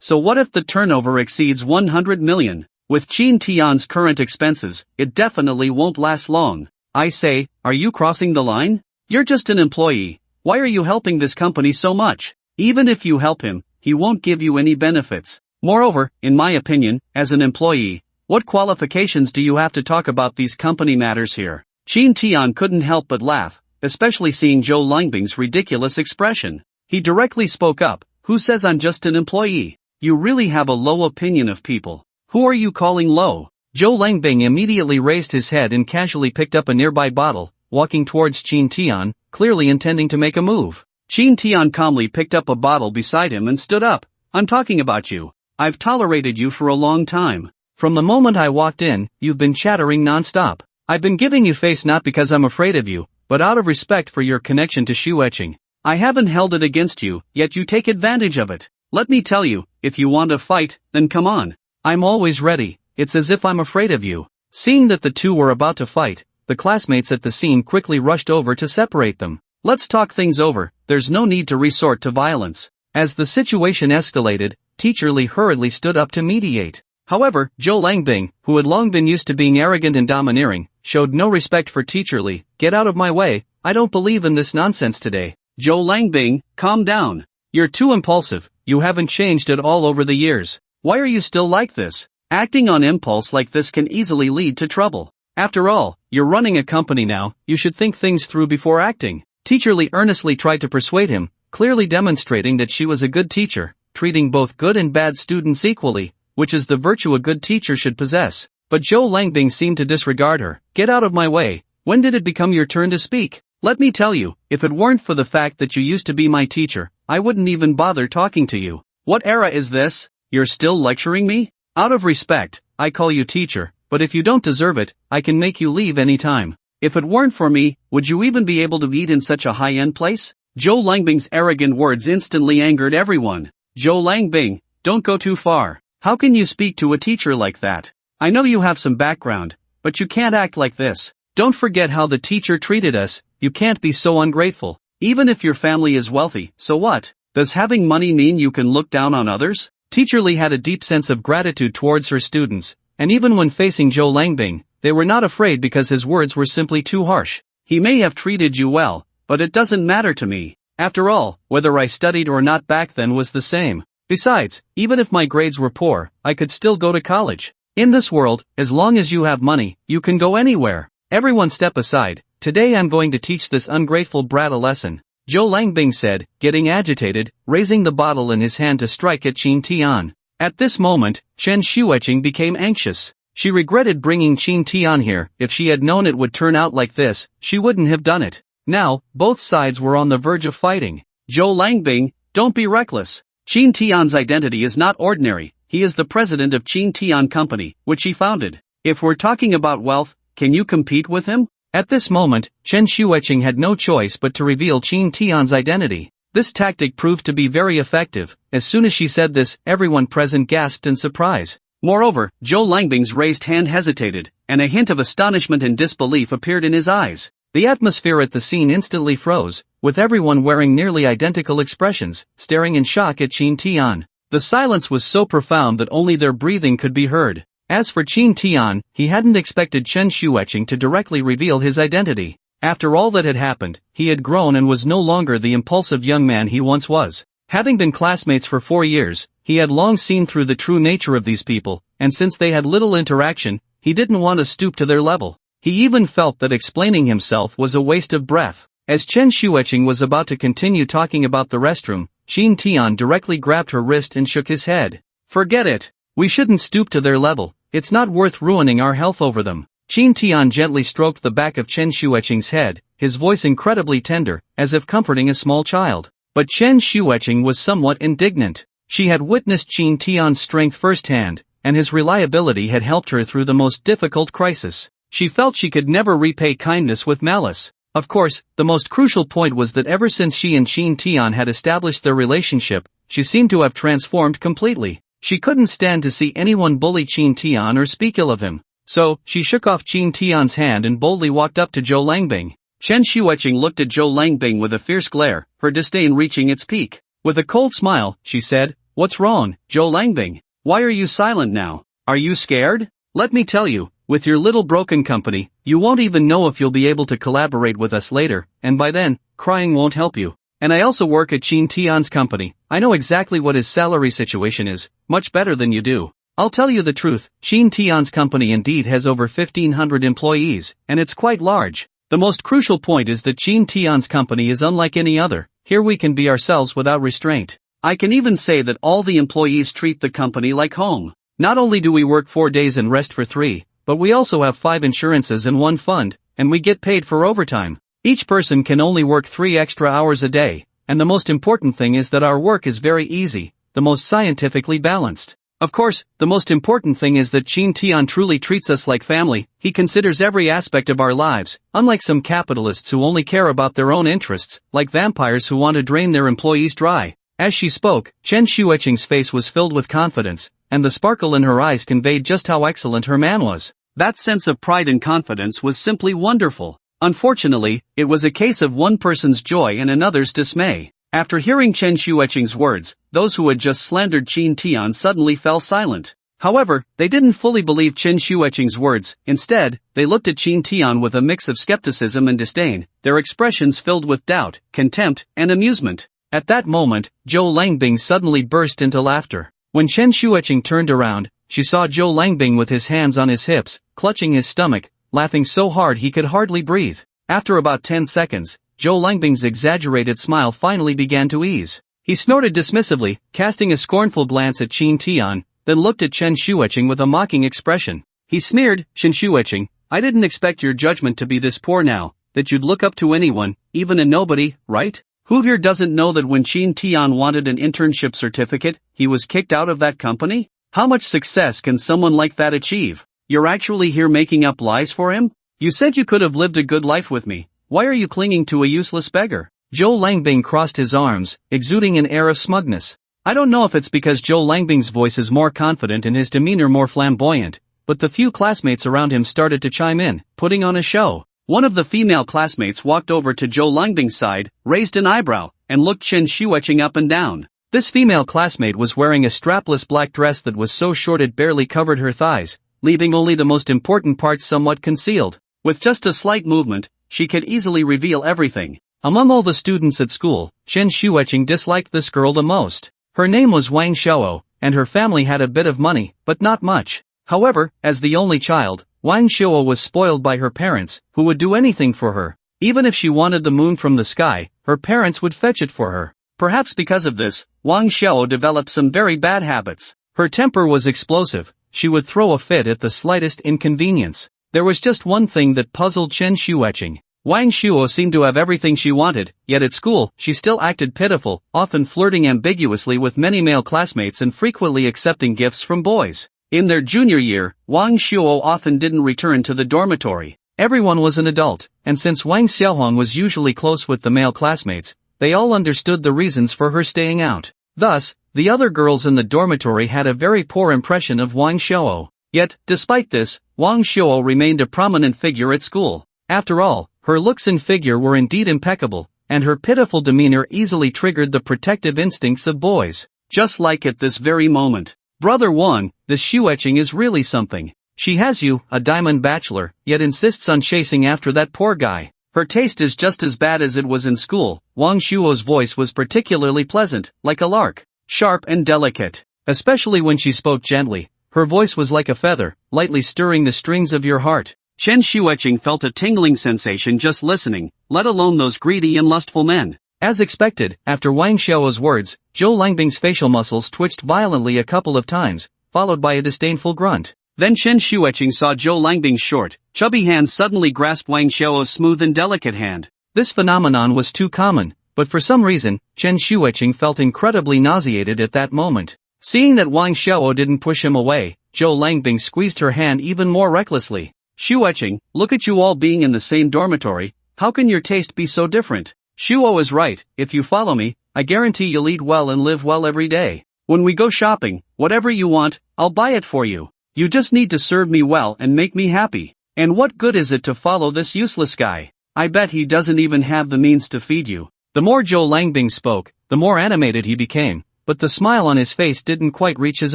So what if the turnover exceeds 100 million? With Qingtian's current expenses, it definitely won't last long. I say, are you crossing the line? You're just an employee. Why are you helping this company so much? Even if you help him, he won't give you any benefits. Moreover, in my opinion, as an employee, what qualifications do you have to talk about these company matters here? Qingtian couldn't help but laugh, especially seeing Zhou Langbing's ridiculous expression. He directly spoke up, who says I'm just an employee? You really have a low opinion of people. Who are you calling low? Zhou Langbing immediately raised his head and casually picked up a nearby bottle, walking towards Qingtian, clearly intending to make a move. Qingtian calmly picked up a bottle beside him and stood up. I'm talking about you. I've tolerated you for a long time. From the moment I walked in, you've been chattering non-stop. I've been giving you face not because I'm afraid of you, but out of respect for your connection to Xueqing. I haven't held it against you, yet you take advantage of it. Let me tell you, if you want to fight, then come on. I'm always ready. It's as if I'm afraid of you. Seeing that the two were about to fight, the classmates at the scene quickly rushed over to separate them. Let's talk things over, there's no need to resort to violence. As the situation escalated, Teacher Li hurriedly stood up to mediate. However, Zhou Langbing, who had long been used to being arrogant and domineering, showed no respect for Teacher Li. Get out of my way, I don't believe in this nonsense today. Zhou Langbing, calm down. You're too impulsive, you haven't changed at all over the years. Why are you still like this? Acting on impulse like this can easily lead to trouble. After all, you're running a company now, you should think things through before acting. Teacher Li earnestly tried to persuade him, clearly demonstrating that she was a good teacher, treating both good and bad students equally, which is the virtue a good teacher should possess. But Zhou Langbing seemed to disregard her. Get out of my way. When did it become your turn to speak? Let me tell you, if it weren't for the fact that you used to be my teacher, I wouldn't even bother talking to you. What era is this? You're still lecturing me? Out of respect, I call you teacher, but if you don't deserve it, I can make you leave any time. If it weren't for me, would you even be able to eat in such a high-end place? Zhou Langbing's arrogant words instantly angered everyone. Zhou Langbing, don't go too far. How can you speak to a teacher like that? I know you have some background, but you can't act like this. Don't forget how the teacher treated us, you can't be so ungrateful. Even if your family is wealthy, so what? Does having money mean you can look down on others? Teacher Li had a deep sense of gratitude towards her students, and even when facing Zhou Langbing, they were not afraid because his words were simply too harsh. He may have treated you well, but it doesn't matter to me. After all, whether I studied or not back then was the same. Besides, even if my grades were poor, I could still go to college. In this world, as long as you have money, you can go anywhere. Everyone step aside, today I'm going to teach this ungrateful brat a lesson. Zhou Langbing said, getting agitated, raising the bottle in his hand to strike at Qin Tian. At this moment, Chen Xueqing became anxious. She regretted bringing Qin Tian here. If she had known it would turn out like this, she wouldn't have done it. Now, both sides were on the verge of fighting. Zhou Langbing, don't be reckless. Qin Tian's identity is not ordinary. He is the president of Qin Tian Company, which he founded. If we're talking about wealth, can you compete with him? At this moment, Chen Xueqing had no choice but to reveal Qin Tian's identity. This tactic proved to be very effective. As soon as she said this, everyone present gasped in surprise. Moreover, Zhou Langbing's raised hand hesitated, and a hint of astonishment and disbelief appeared in his eyes. The atmosphere at the scene instantly froze, with everyone wearing nearly identical expressions, staring in shock at Qin Tian. The silence was so profound that only their breathing could be heard. As for Qin Tian, he hadn't expected Chen Xueqing to directly reveal his identity. After all that had happened, he had grown and was no longer the impulsive young man he once was. Having been classmates for 4 years, he had long seen through the true nature of these people, and since they had little interaction, he didn't want to stoop to their level. He even felt that explaining himself was a waste of breath. As Chen Xueqing was about to continue talking about the restroom, Qin Tian directly grabbed her wrist and shook his head. Forget it. We shouldn't stoop to their level. It's not worth ruining our health over them. Qin Tian gently stroked the back of Chen Xueqing's head, his voice incredibly tender, as if comforting a small child. But Chen Xueqing was somewhat indignant. She had witnessed Qin Tian's strength firsthand, and his reliability had helped her through the most difficult crisis. She felt she could never repay kindness with malice. Of course, the most crucial point was that ever since she and Qin Tian had established their relationship, she seemed to have transformed completely. She couldn't stand to see anyone bully Qin Tian or speak ill of him. So, she shook off Qin Tian's hand and boldly walked up to Zhou Langbing. Chen Xueqing looked at Zhou Langbing with a fierce glare, her disdain reaching its peak. With a cold smile, she said, "What's wrong, Zhou Langbing? Why are you silent now? Are you scared? Let me tell you, with your little broken company, you won't even know if you'll be able to collaborate with us later, and by then, crying won't help you. And I also work at Qin Tian's company. I know exactly what his salary situation is, much better than you do. I'll tell you the truth, Qin Tian's company indeed has over 1,500 employees, and it's quite large. The most crucial point is that Qin Tian's company is unlike any other. Here we can be ourselves without restraint. I can even say that all the employees treat the company like home. Not only do we work 4 days and rest for 3, but we also have 5 insurances and 1 fund, and we get paid for overtime. Each person can only work 3 extra hours a day, and the most important thing is that our work is very easy, the most scientifically balanced. Of course, the most important thing is that Qin Tian truly treats us like family. He considers every aspect of our lives, unlike some capitalists who only care about their own interests, like vampires who want to drain their employees dry." As she spoke, Chen Xueqing's face was filled with confidence, and the sparkle in her eyes conveyed just how excellent her man was. That sense of pride and confidence was simply wonderful. Unfortunately, it was a case of one person's joy and another's dismay. After hearing Chen Xueqing's words, those who had just slandered Qin Tian suddenly fell silent. However, they didn't fully believe Chen Shuiqing's words. Instead, they looked at Qin Tian with a mix of skepticism and disdain, their expressions filled with doubt, contempt, and amusement. At that moment, Zhou Langbing suddenly burst into laughter. When Chen Shuiqing turned around, she saw Zhou Langbing with his hands on his hips, clutching his stomach, laughing so hard he could hardly breathe. After about 10 seconds, Zhou Langbing's exaggerated smile finally began to ease. He snorted dismissively, casting a scornful glance at Qin Tian, then looked at Chen Shuiqing with a mocking expression. He sneered, "Chen Shuiqing, I didn't expect your judgment to be this poor now, that you'd look up to anyone, even a nobody, right? Who here doesn't know that when Qin Tian wanted an internship certificate, he was kicked out of that company? How much success can someone like that achieve? You're actually here making up lies for him? You said you could have lived a good life with me. Why are you clinging to a useless beggar?" Zhou Langbing crossed his arms, exuding an air of smugness. I don't know if it's because Zhou Langbing's voice is more confident and his demeanor more flamboyant, but the few classmates around him started to chime in, putting on a show. One of the female classmates walked over to Zhou Langbing's side, raised an eyebrow, and looked Chen Shuiqing up and down. This female classmate was wearing a strapless black dress that was so short it barely covered her thighs, leaving only the most important parts somewhat concealed. With just a slight movement, she could easily reveal everything. Among all the students at school, Chen Shuiqing disliked this girl the most. Her name was Wang Xiao, and her family had a bit of money, but not much. However, as the only child, Wang Xiao was spoiled by her parents, who would do anything for her. Even if she wanted the moon from the sky, her parents would fetch it for her. Perhaps because of this, Wang Xiao developed some very bad habits. Her temper was explosive, she would throw a fit at the slightest inconvenience. There was just one thing that puzzled Chen Shuiqing. Wang Xiao seemed to have everything she wanted, yet at school, she still acted pitiful, often flirting ambiguously with many male classmates and frequently accepting gifts from boys. In their junior year, Wang Xiao often didn't return to the dormitory. Everyone was an adult, and since Wang Xiaohong was usually close with the male classmates, they all understood the reasons for her staying out. Thus, the other girls in the dormitory had a very poor impression of Wang Xiao. Yet, despite this, Wang Xiao remained a prominent figure at school. After all, her looks and figure were indeed impeccable, and her pitiful demeanor easily triggered the protective instincts of boys. Just like at this very moment. Brother Wang, this Shuiqing is really something. She has you, a diamond bachelor, yet insists on chasing after that poor guy. Her taste is just as bad as it was in school. Wang Xiao's voice was particularly pleasant, like a lark, sharp and delicate. Especially when she spoke gently, her voice was like a feather, lightly stirring the strings of your heart. Chen Shuiqing felt a tingling sensation just listening, let alone those greedy and lustful men. As expected, after Wang Xiao's words, Zhou Langbing's facial muscles twitched violently a couple of times, followed by a disdainful grunt. Then Chen Shuiqing saw Zhou Langbing's short, chubby hands suddenly grasp Wang Xiao's smooth and delicate hand. This phenomenon was too common, but for some reason, Chen Shuiqing felt incredibly nauseated at that moment. Seeing that Wang Xiao didn't push him away, Zhou Langbing squeezed her hand even more recklessly. Shuiqing, look at you all being in the same dormitory, how can your taste be so different? Shuo is right, if you follow me, I guarantee you'll eat well and live well every day. When we go shopping, whatever you want, I'll buy it for you. You just need to serve me well and make me happy. And what good is it to follow this useless guy? I bet he doesn't even have the means to feed you. The more Zhou Langbing spoke, the more animated he became, but the smile on his face didn't quite reach his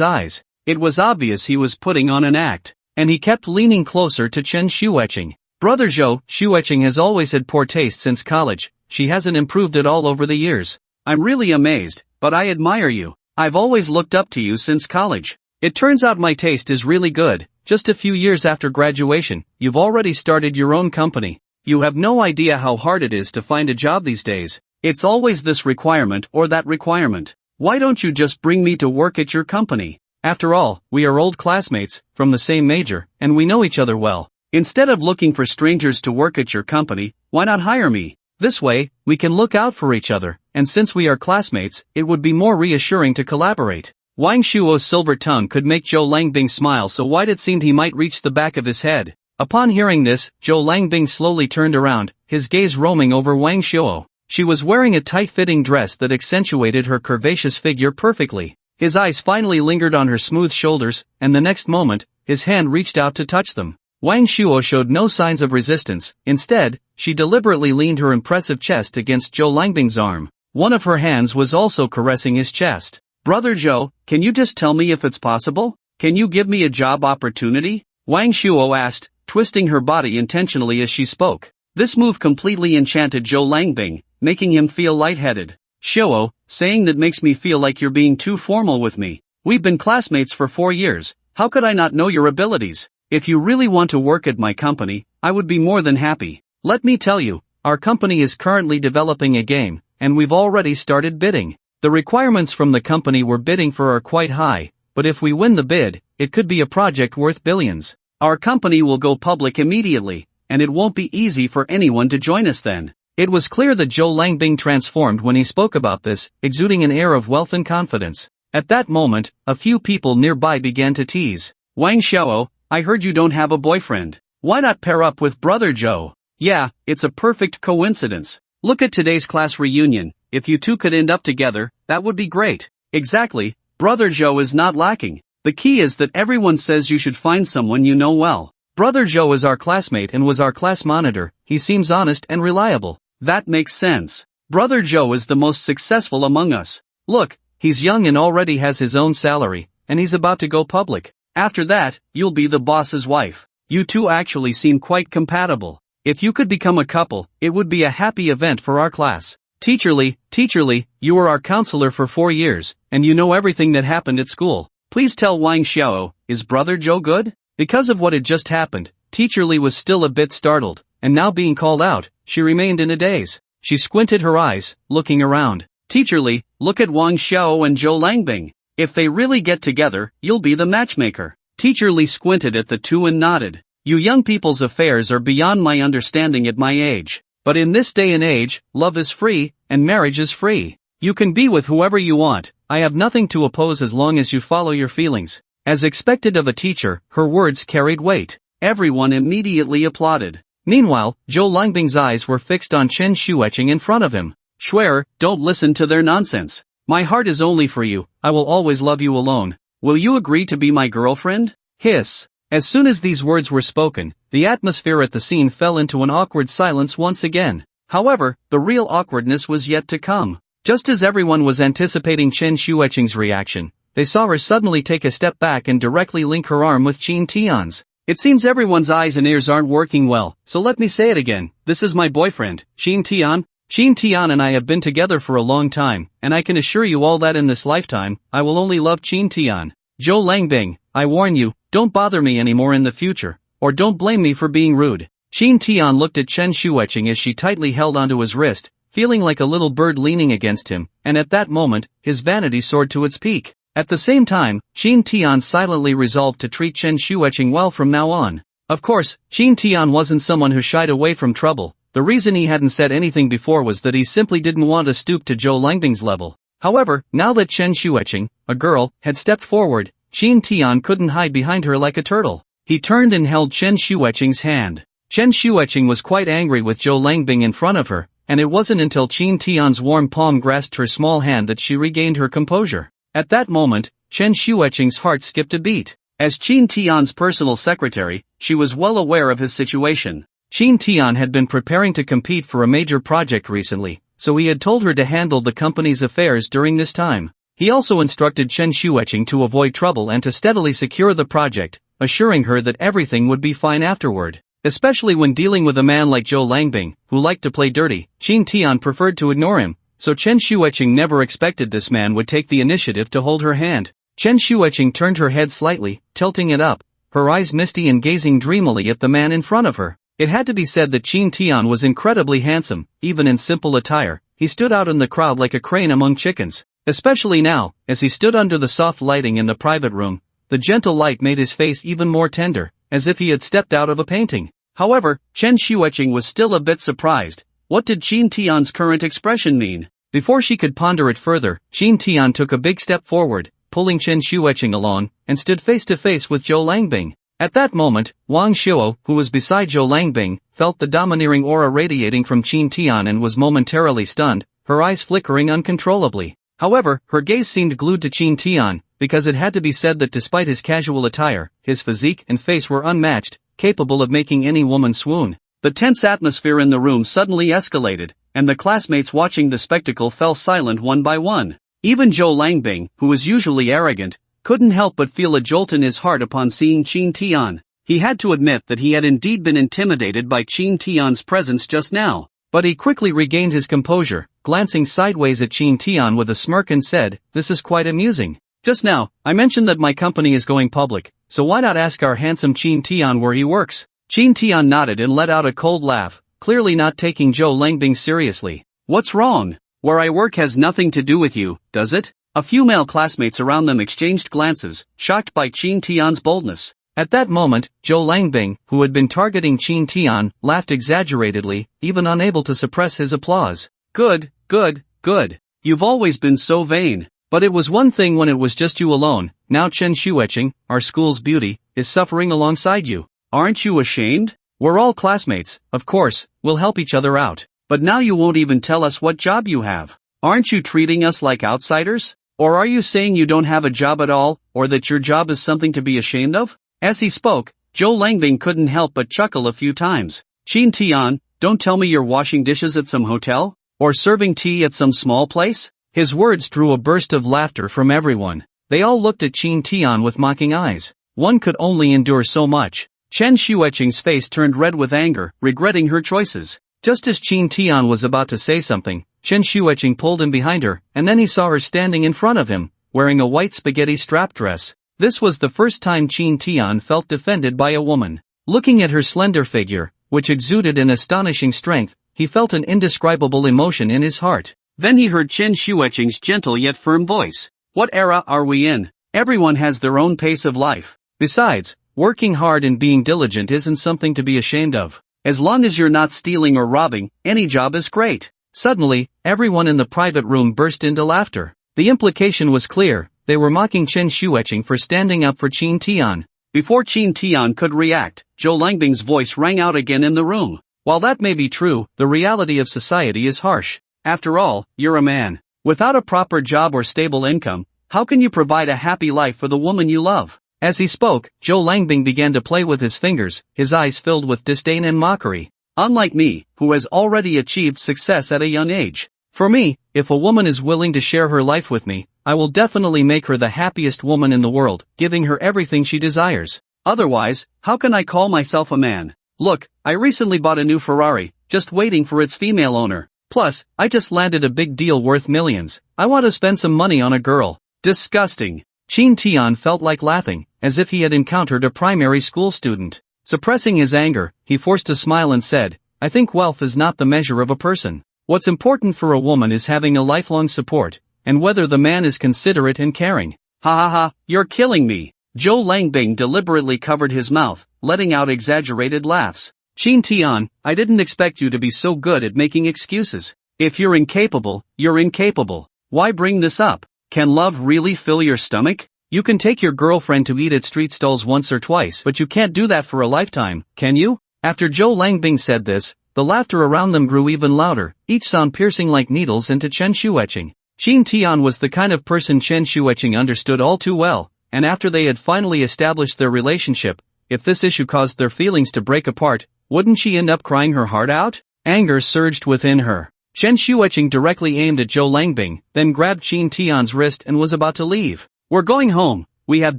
eyes. It was obvious he was putting on an act. And he kept leaning closer to Chen Shuiqing. Brother Zhou, Shuiqing has always had poor taste since college, she hasn't improved at all over the years. I'm really amazed, but I admire you. I've always looked up to you since college. It turns out my taste is really good. Just a few years after graduation, you've already started your own company. You have no idea how hard it is to find a job these days. It's always this requirement or that requirement. Why don't you just bring me to work at your company? After all, we are old classmates, from the same major, and we know each other well. Instead of looking for strangers to work at your company, why not hire me? This way, we can look out for each other, and since we are classmates, it would be more reassuring to collaborate. Wang Shuo's silver tongue could make Zhou Langbing smile so wide it seemed he might reach the back of his head. Upon hearing this, Zhou Langbing slowly turned around, his gaze roaming over Wang Shuo. She was wearing a tight-fitting dress that accentuated her curvaceous figure perfectly. His eyes finally lingered on her smooth shoulders, and the next moment, his hand reached out to touch them. Wang Shuo showed no signs of resistance. Instead, she deliberately leaned her impressive chest against Zhou Langbing's arm. One of her hands was also caressing his chest. Brother Zhou, can you just tell me if it's possible? Can you give me a job opportunity? Wang Shuo asked, twisting her body intentionally as she spoke. This move completely enchanted Zhou Langbing, making him feel lightheaded. Shuo, saying that makes me feel like you're being too formal with me. We've been classmates for 4 years, how could I not know your abilities? If you really want to work at my company, I would be more than happy. Let me tell you, our company is currently developing a game, and we've already started bidding. The requirements from the company we're bidding for are quite high, but if we win the bid, it could be a project worth billions. Our company will go public immediately, and it won't be easy for anyone to join us then. It was clear that Zhou Langbing transformed when he spoke about this, exuding an air of wealth and confidence. At that moment, a few people nearby began to tease. Wang Xiao, I heard you don't have a boyfriend. Why not pair up with brother Zhou? Yeah, it's a perfect coincidence. Look at today's class reunion, if you two could end up together, that would be great. Exactly, brother Zhou is not lacking. The key is that everyone says you should find someone you know well. Brother Zhou is our classmate and was our class monitor, he seems honest and reliable. That makes sense. Brother Zhou is the most successful among us. Look, he's young and already has his own salary, and he's about to go public. After that, you'll be the boss's wife. You two actually seem quite compatible. If you could become a couple, it would be a happy event for our class. Teacher Li, you were our counselor for 4 years, and you know everything that happened at school. Please tell Wang Xiao, is brother Zhou good? Because of what had just happened, Teacher Li was still a bit startled, and now being called out, she remained in a daze. She squinted her eyes, looking around. Teacher Li, look at Wang Xiao and Zhou Langbing. If they really get together, you'll be the matchmaker. Teacher Li squinted at the two and nodded. You young people's affairs are beyond my understanding at my age. But in this day and age, love is free, and marriage is free. You can be with whoever you want, I have nothing to oppose as long as you follow your feelings. As expected of a teacher, her words carried weight. Everyone immediately applauded. Meanwhile, Zhou Langbing's eyes were fixed on Chen Xueqing in front of him. Swear, don't listen to their nonsense. My heart is only for you, I will always love you alone. Will you agree to be my girlfriend? Hiss. As soon as these words were spoken, the atmosphere at the scene fell into an awkward silence once again. However, the real awkwardness was yet to come. Just as everyone was anticipating Chen Xueqing's reaction, they saw her suddenly take a step back and directly link her arm with Qin Tian's. It seems everyone's eyes and ears aren't working well, so let me say it again. This is my boyfriend, Qin Tian. Qin Tian and I have been together for a long time, and I can assure you all that in this lifetime, I will only love Qin Tian. Zhou Langbing, I warn you, don't bother me anymore in the future, or don't blame me for being rude. Qin Tian looked at Chen Xueqing as she tightly held onto his wrist, feeling like a little bird leaning against him, and at that moment, his vanity soared to its peak. At the same time, Qin Tian silently resolved to treat Chen Xueqing well from now on. Of course, Qin Tian wasn't someone who shied away from trouble. The reason he hadn't said anything before was that he simply didn't want to stoop to Zhou Langbing's level. However, now that Chen Xueqing, a girl, had stepped forward, Qin Tian couldn't hide behind her like a turtle. He turned and held Chen Xueqing's hand. Chen Xueqing was quite angry with Zhou Langbing in front of her, and it wasn't until Qin Tian's warm palm grasped her small hand that she regained her composure. At that moment, Chen Xueqing's heart skipped a beat. As Qin Tian's personal secretary, she was well aware of his situation. Qin Tian had been preparing to compete for a major project recently, so he had told her to handle the company's affairs during this time. He also instructed Chen Xueqing to avoid trouble and to steadily secure the project, assuring her that everything would be fine afterward. Especially when dealing with a man like Zhou Langbing, who liked to play dirty, Qin Tian preferred to ignore him, so Chen Xueqing never expected this man would take the initiative to hold her hand. Chen Xueqing turned her head slightly, tilting it up, her eyes misty and gazing dreamily at the man in front of her. It had to be said that Qin Tian was incredibly handsome, even in simple attire. He stood out in the crowd like a crane among chickens. Especially now, as he stood under the soft lighting in the private room, the gentle light made his face even more tender, as if he had stepped out of a painting. However, Chen Xueqing was still a bit surprised. What did Qin Tian's current expression mean? Before she could ponder it further, Qin Tian took a big step forward, pulling Chen Xueqing along, and stood face to face with Zhou Langbing. At that moment, Wang Shuo, who was beside Zhou Langbing, felt the domineering aura radiating from Qin Tian and was momentarily stunned, her eyes flickering uncontrollably. However, her gaze seemed glued to Qin Tian, because it had to be said that despite his casual attire, his physique and face were unmatched, capable of making any woman swoon. The tense atmosphere in the room suddenly escalated, and the classmates watching the spectacle fell silent one by one. Even Zhou Langbing, who was usually arrogant, couldn't help but feel a jolt in his heart upon seeing Qin Tian. He had to admit that he had indeed been intimidated by Qin Tian's presence just now. But he quickly regained his composure, glancing sideways at Qin Tian with a smirk and said, "This is quite amusing. Just now, I mentioned that my company is going public, so why not ask our handsome Qin Tian where he works?" Qin Tian nodded and let out a cold laugh, clearly not taking Zhou Langbing seriously. "What's wrong? Where I work has nothing to do with you, does it?" A few male classmates around them exchanged glances, shocked by Qin Tian's boldness. At that moment, Zhou Langbing, who had been targeting Qin Tian, laughed exaggeratedly, even unable to suppress his applause. "Good, good, good. You've always been so vain. But it was one thing when it was just you alone, now Chen Xueqing, our school's beauty, is suffering alongside you. Aren't you ashamed? We're all classmates, of course, we'll help each other out. But now you won't even tell us what job you have. Aren't you treating us like outsiders? Or are you saying you don't have a job at all, or that your job is something to be ashamed of?" As he spoke, Zhou Langbing couldn't help but chuckle a few times. "Qin Tian, don't tell me you're washing dishes at some hotel? Or serving tea at some small place?" His words drew a burst of laughter from everyone. They all looked at Qin Tian with mocking eyes. One could only endure so much. Chen Xueqing's face turned red with anger, regretting her choices. Just as Qin Tian was about to say something, Chen Xueqing pulled him behind her, and then he saw her standing in front of him, wearing a white spaghetti strap dress. This was the first time Qin Tian felt defended by a woman. Looking at her slender figure, which exuded an astonishing strength, he felt an indescribable emotion in his heart. Then he heard Chen Xueqing's gentle yet firm voice. "What era are we in? Everyone has their own pace of life. Besides, working hard and being diligent isn't something to be ashamed of. As long as you're not stealing or robbing, any job is great." Suddenly, everyone in the private room burst into laughter. The implication was clear. They were mocking Chen Xueqing for standing up for Qin Tian. Before Qin Tian could react, Zhou Langbing's voice rang out again in the room. "While that may be true, the reality of society is harsh. After all, you're a man. Without a proper job or stable income, how can you provide a happy life for the woman you love?" As he spoke, Zhou Langbing began to play with his fingers, his eyes filled with disdain and mockery. "Unlike me, who has already achieved success at a young age. For me, if a woman is willing to share her life with me, I will definitely make her the happiest woman in the world, giving her everything she desires. Otherwise, how can I call myself a man? Look, I recently bought a new Ferrari, just waiting for its female owner. Plus, I just landed a big deal worth millions. I want to spend some money on a girl." Disgusting. Qin Tian felt like laughing, as if he had encountered a primary school student. Suppressing his anger, he forced a smile and said, "I think wealth is not the measure of a person. What's important for a woman is having a lifelong support, and whether the man is considerate and caring." "Ha ha ha, you're killing me." Zhou Langbing deliberately covered his mouth, letting out exaggerated laughs. "Qin Tian, I didn't expect you to be so good at making excuses. If you're incapable, you're incapable. Why bring this up? Can love really fill your stomach? You can take your girlfriend to eat at street stalls once or twice, but you can't do that for a lifetime, can you?" After Zhou Langbing said this, the laughter around them grew even louder, each sound piercing like needles into Chen Xueqing. Qin Tian was the kind of person Chen Xueqing understood all too well, and after they had finally established their relationship, if this issue caused their feelings to break apart, wouldn't she end up crying her heart out? Anger surged within her. Chen Xueqing directly aimed at Zhou Langbing, then grabbed Qin Tian's wrist and was about to leave. "We're going home. We have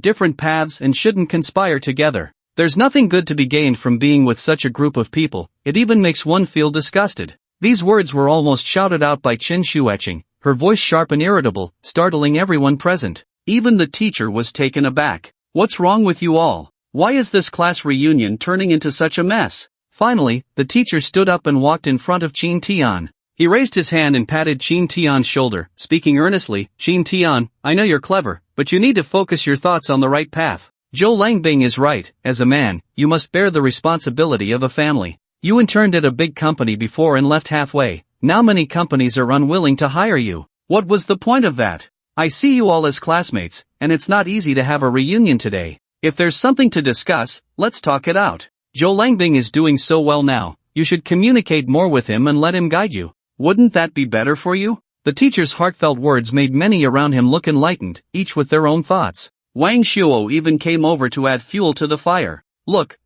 different paths and shouldn't conspire together. There's nothing good to be gained from being with such a group of people, it even makes one feel disgusted." These words were almost shouted out by Chen Xueqing, her voice sharp and irritable, startling everyone present. Even the teacher was taken aback. "What's wrong with you all? Why is this class reunion turning into such a mess?" Finally, the teacher stood up and walked in front of Qin Tian. He raised his hand and patted Qin Tian's shoulder, speaking earnestly, "Qin Tian, I know you're clever, but you need to focus your thoughts on the right path. Zhou Langbing is right. As a man, you must bear the responsibility of a family. You interned at a big company before and left halfway. Now many companies are unwilling to hire you. What was the point of that? I see you all as classmates, and it's not easy to have a reunion today. If there's something to discuss, let's talk it out. Zhou Langbing is doing so well now, you should communicate more with him and let him guide you. Wouldn't that be better for you?" The teacher's heartfelt words made many around him look enlightened, each with their own thoughts. Wang Shuo even came over to add fuel to the fire. Look,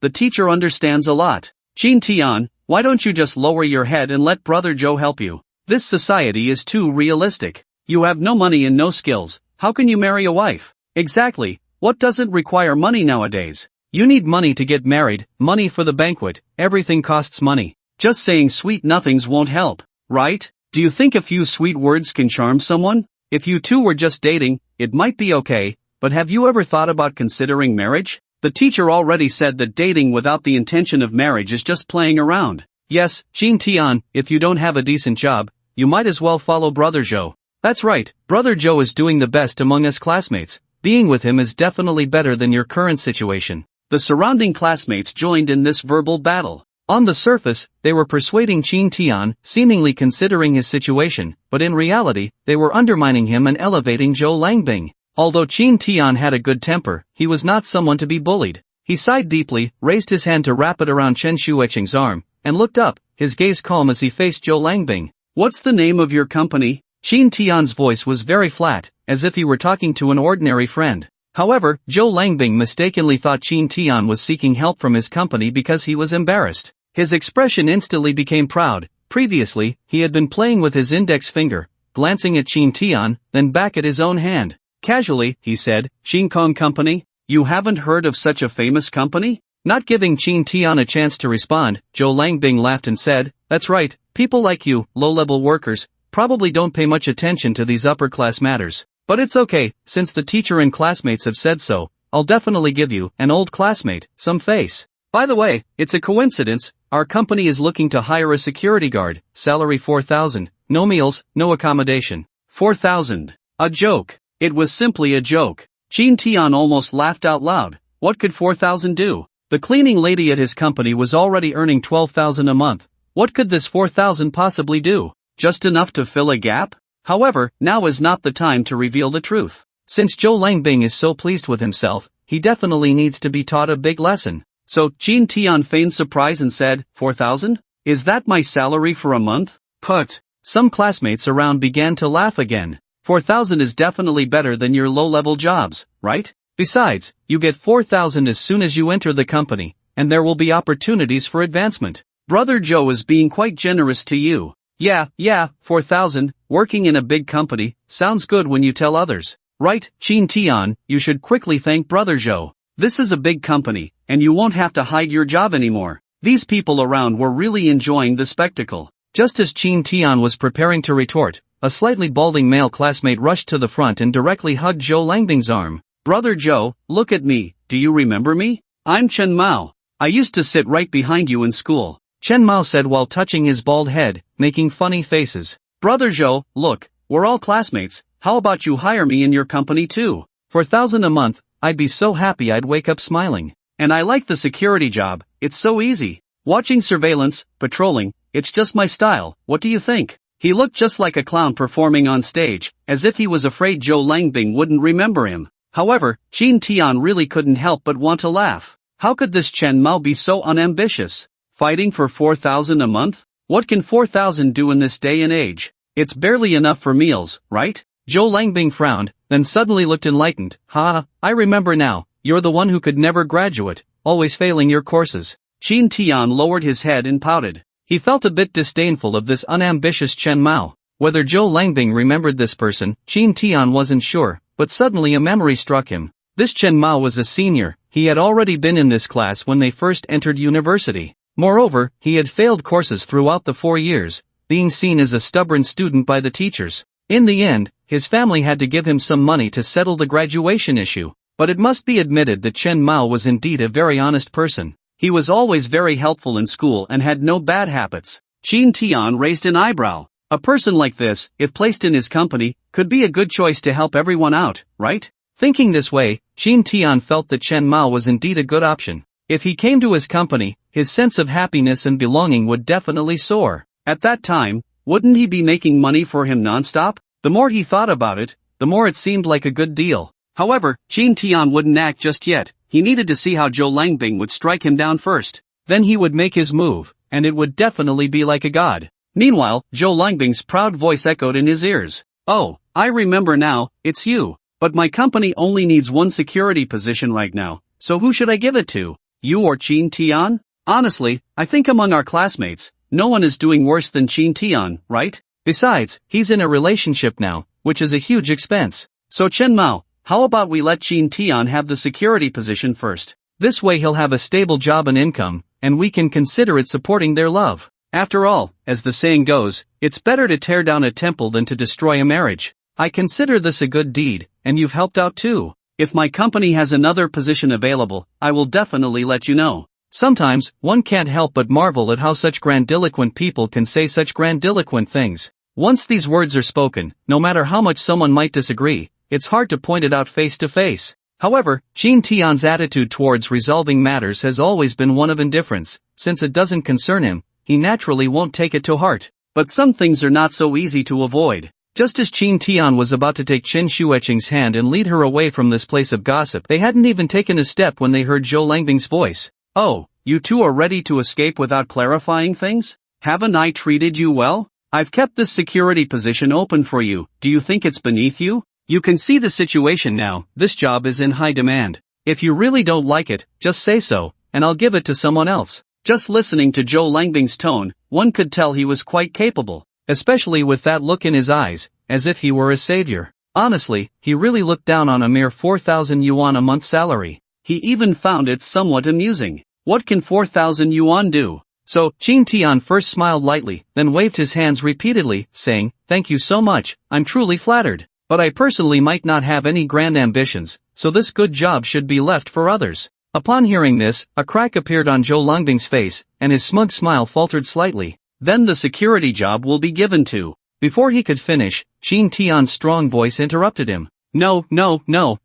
the teacher understands a lot. Qin Tian, why don't you just lower your head and let Brother Zhou help you? This society is too realistic. You have no money and no skills, how can you marry a wife? Exactly. What doesn't require money nowadays? You need money to get married, money for the banquet, everything costs money. Just saying sweet nothings won't help, right? Do you think a few sweet words can charm someone? If you two were just dating, it might be okay, but have you ever thought about considering marriage? The teacher already said that dating without the intention of marriage is just playing around. Yes, Jin Tian, if you don't have a decent job, you might as well follow Brother Joe. That's right, Brother Joe is doing the best among us classmates. Being with him is definitely better than your current situation. The surrounding classmates joined in this verbal battle. On the surface, they were persuading Jin Tian, seemingly considering his situation, but in reality, they were undermining him and elevating Zhou Langbing. Although Jin Tian had a good temper, he was not someone to be bullied. He sighed deeply, raised his hand to wrap it around Chen Shuiqing's arm, and looked up, his gaze calm as he faced Zhou Langbing. What's the name of your company? Jin Tian's voice was very flat, as if he were talking to an ordinary friend. However, Zhou Langbing mistakenly thought Jin Tian was seeking help from his company because he was embarrassed. His expression instantly became proud. Previously, he had been playing with his index finger, glancing at Jin Tian, then back at his own hand. Casually, he said, Jin Kong Company? You haven't heard of such a famous company? Not giving Jin Tian a chance to respond, Zhou Langbing laughed and said, that's right, people like you, low-level workers, probably don't pay much attention to these upper-class matters. But it's okay, since the teacher and classmates have said so, I'll definitely give you, an old classmate, some face. By the way, it's a coincidence, our company is looking to hire a security guard, salary 4,000, no meals, no accommodation. 4,000. A joke. It was simply a joke. Jin Tian almost laughed out loud. What could 4,000 do? The cleaning lady at his company was already earning 12,000 a month. What could this 4,000 possibly do? Just enough to fill a gap? However, now is not the time to reveal the truth. Since Zhou Langbing is so pleased with himself, he definitely needs to be taught a big lesson. So, Jin Tian feigned surprise and said, 4,000? Is that my salary for a month? Put. Some classmates around began to laugh again. 4,000 is definitely better than your low-level jobs, right? Besides, you get 4,000 as soon as you enter the company, and there will be opportunities for advancement. Brother Joe is being quite generous to you. Yeah, 4,000, working in a big company, sounds good when you tell others. Right, Jin Tian, you should quickly thank Brother Joe. This is a big company, and you won't have to hide your job anymore. These people around were really enjoying the spectacle. Just as Jin Tian was preparing to retort, a slightly balding male classmate rushed to the front and directly hugged Zhou Langbing's arm. Brother Joe, look at me, do you remember me? I'm Chen Mao. I used to sit right behind you in school. Chen Mao said while touching his bald head, making funny faces. Brother Zhou, look, we're all classmates, how about you hire me in your company too? 4,000 a month, I'd be so happy I'd wake up smiling. And I like the security job, it's so easy. Watching surveillance, patrolling, it's just my style, what do you think? He looked just like a clown performing on stage, as if he was afraid Zhou Langbing wouldn't remember him. However, Jin Tian really couldn't help but want to laugh. How could this Chen Mao be so unambitious? Fighting for 4,000 a month? What can 4,000 do in this day and age? It's barely enough for meals, right? Zhou Langbing frowned, then suddenly looked enlightened. I remember now, you're the one who could never graduate, always failing your courses. Jin Tian lowered his head and pouted. He felt a bit disdainful of this unambitious Chen Mao. Whether Zhou Langbing remembered this person, Jin Tian wasn't sure, but suddenly a memory struck him. This Chen Mao was a senior, he had already been in this class when they first entered university. Moreover, he had failed courses throughout the 4 years, being seen as a stubborn student by the teachers. In the end, his family had to give him some money to settle the graduation issue. But it must be admitted that Chen Mao was indeed a very honest person. He was always very helpful in school and had no bad habits. Jin Tian raised an eyebrow. A person like this, if placed in his company, could be a good choice to help everyone out, right? Thinking this way, Jin Tian felt that Chen Mao was indeed a good option. If he came to his company, his sense of happiness and belonging would definitely soar. At that time, wouldn't he be making money for him non-stop? The more he thought about it, the more it seemed like a good deal. However, Jin Tian wouldn't act just yet. He needed to see how Zhou Langbing would strike him down first. Then he would make his move, and it would definitely be like a god. Meanwhile, Zhou Langbing's proud voice echoed in his ears. Oh, I remember now, it's you. But my company only needs one security position right now, so who should I give it to? You or Jin Tian? Honestly, I think among our classmates, no one is doing worse than Jin Tian, right? Besides, he's in a relationship now, which is a huge expense. So Chen Mao, how about we let Qin Tian have the security position first? This way he'll have a stable job and income, and we can consider it supporting their love. After all, as the saying goes, it's better to tear down a temple than to destroy a marriage. I consider this a good deed, and you've helped out too. If my company has another position available, I will definitely let you know. Sometimes, one can't help but marvel at how such grandiloquent people can say such grandiloquent things. Once these words are spoken, no matter how much someone might disagree, it's hard to point it out face to face. However, Qin Tian's attitude towards resolving matters has always been one of indifference. Since it doesn't concern him, he naturally won't take it to heart. But some things are not so easy to avoid. Just as Qin Tian was about to take Chen Xueqing's hand and lead her away from this place of gossip, they hadn't even taken a step when they heard Zhou Langbing's voice. "Oh, you two are ready to escape without clarifying things? Haven't I treated you well? I've kept this security position open for you. Do you think it's beneath you? You can see the situation now, this job is in high demand. If you really don't like it, just say so, and I'll give it to someone else." Just listening to Zhou Langbing's tone, one could tell he was quite capable, especially with that look in his eyes, as if he were a savior. Honestly, he really looked down on a mere 4,000 yuan a month salary. He even found it somewhat amusing. What can 4,000 yuan do? So, Qin Tian first smiled lightly, then waved his hands repeatedly, saying, "Thank you so much, I'm truly flattered. But I personally might not have any grand ambitions, so this good job should be left for others." Upon hearing this, a crack appeared on Zhou Langbing's face, and his smug smile faltered slightly. "Then the security job will be given to..." Before he could finish, Qin Tian's strong voice interrupted him. No,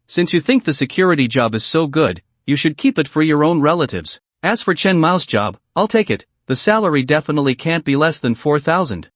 since you think the security job is so good, you should keep it for your own relatives. As for Chen Mao's job, I'll take it, the salary definitely can't be less than 4,000.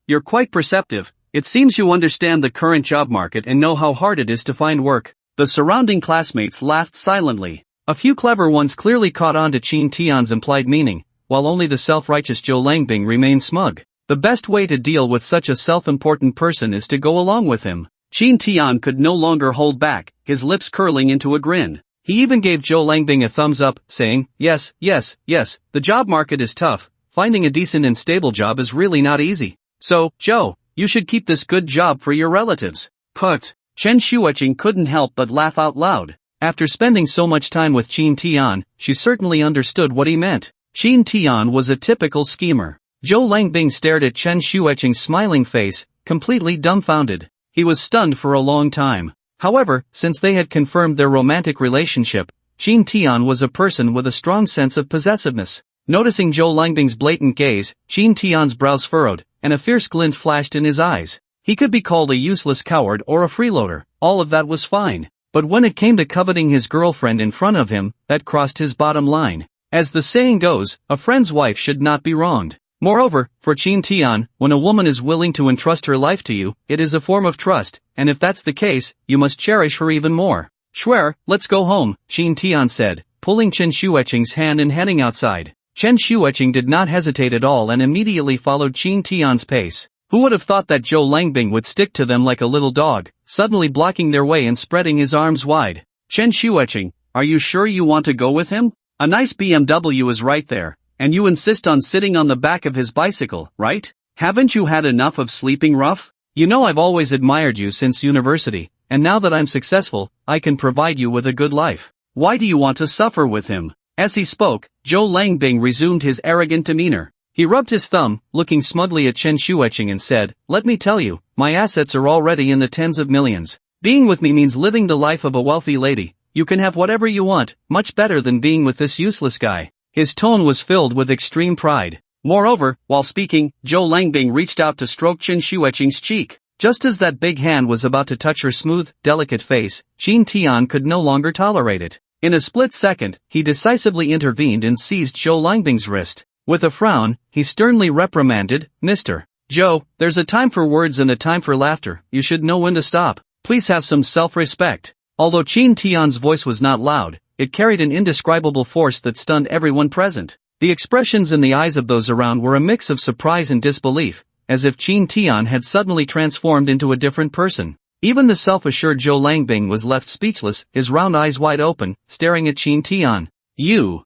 You're quite perceptive. It seems you understand the current job market and know how hard it is to find work. The surrounding classmates laughed silently. A few clever ones clearly caught on to Qin Tian's implied meaning, while only the self-righteous Zhou Langbing remained smug. The best way to deal with such a self-important person is to go along with him. Qin Tian could no longer hold back, his lips curling into a grin. He even gave Zhou Langbing a thumbs up, saying, yes, the job market is tough, finding a decent and stable job is really not easy. So, Zhou, you should keep this good job for your relatives. Put. Chen Xueqing couldn't help but laugh out loud. After spending so much time with Qin Tian, she certainly understood what he meant. Qin Tian was a typical schemer. Zhou Langbing stared at Chen Xueqing's smiling face, completely dumbfounded. He was stunned for a long time. However, since they had confirmed their romantic relationship, Qin Tian was a person with a strong sense of possessiveness. Noticing Zhou Langbing's blatant gaze, Qin Tian's brows furrowed, and a fierce glint flashed in his eyes. He could be called a useless coward or a freeloader, all of that was fine. But when it came to coveting his girlfriend in front of him, that crossed his bottom line. As the saying goes, a friend's wife should not be wronged. Moreover, for Qin Tian, when a woman is willing to entrust her life to you, it is a form of trust, and if that's the case, you must cherish her even more. Shuer, let's go home, Qin Tian said, pulling Chen Xueqing's hand and heading outside. Chen Xueqing did not hesitate at all and immediately followed Qin Tian's pace. Who would have thought that Zhou Langbing would stick to them like a little dog, suddenly blocking their way and spreading his arms wide? Chen Xueqing, are you sure you want to go with him? A nice BMW is right there, and you insist on sitting on the back of his bicycle, right? Haven't you had enough of sleeping rough? You know I've always admired you since university, and now that I'm successful, I can provide you with a good life. Why do you want to suffer with him? As he spoke, Zhou Langbing resumed his arrogant demeanor. He rubbed his thumb, looking smugly at Chen Xueqing and said, let me tell you, my assets are already in the tens of millions. Being with me means living the life of a wealthy lady. You can have whatever you want, much better than being with this useless guy. His tone was filled with extreme pride. Moreover, while speaking, Zhou Langbing reached out to stroke Chen Xueqing's cheek. Just as that big hand was about to touch her smooth, delicate face, Qin Tian could no longer tolerate it. In a split second, he decisively intervened and seized Zhou Langbing's wrist. With a frown, he sternly reprimanded, Mr. Zhou, there's a time for words and a time for laughter, you should know when to stop. Please have some self-respect. Although Qin Tian's voice was not loud, it carried an indescribable force that stunned everyone present. The expressions in the eyes of those around were a mix of surprise and disbelief, as if Qin Tian had suddenly transformed into a different person. Even the self-assured Zhou Langbing was left speechless, his round eyes wide open, staring at Qin Tian. You.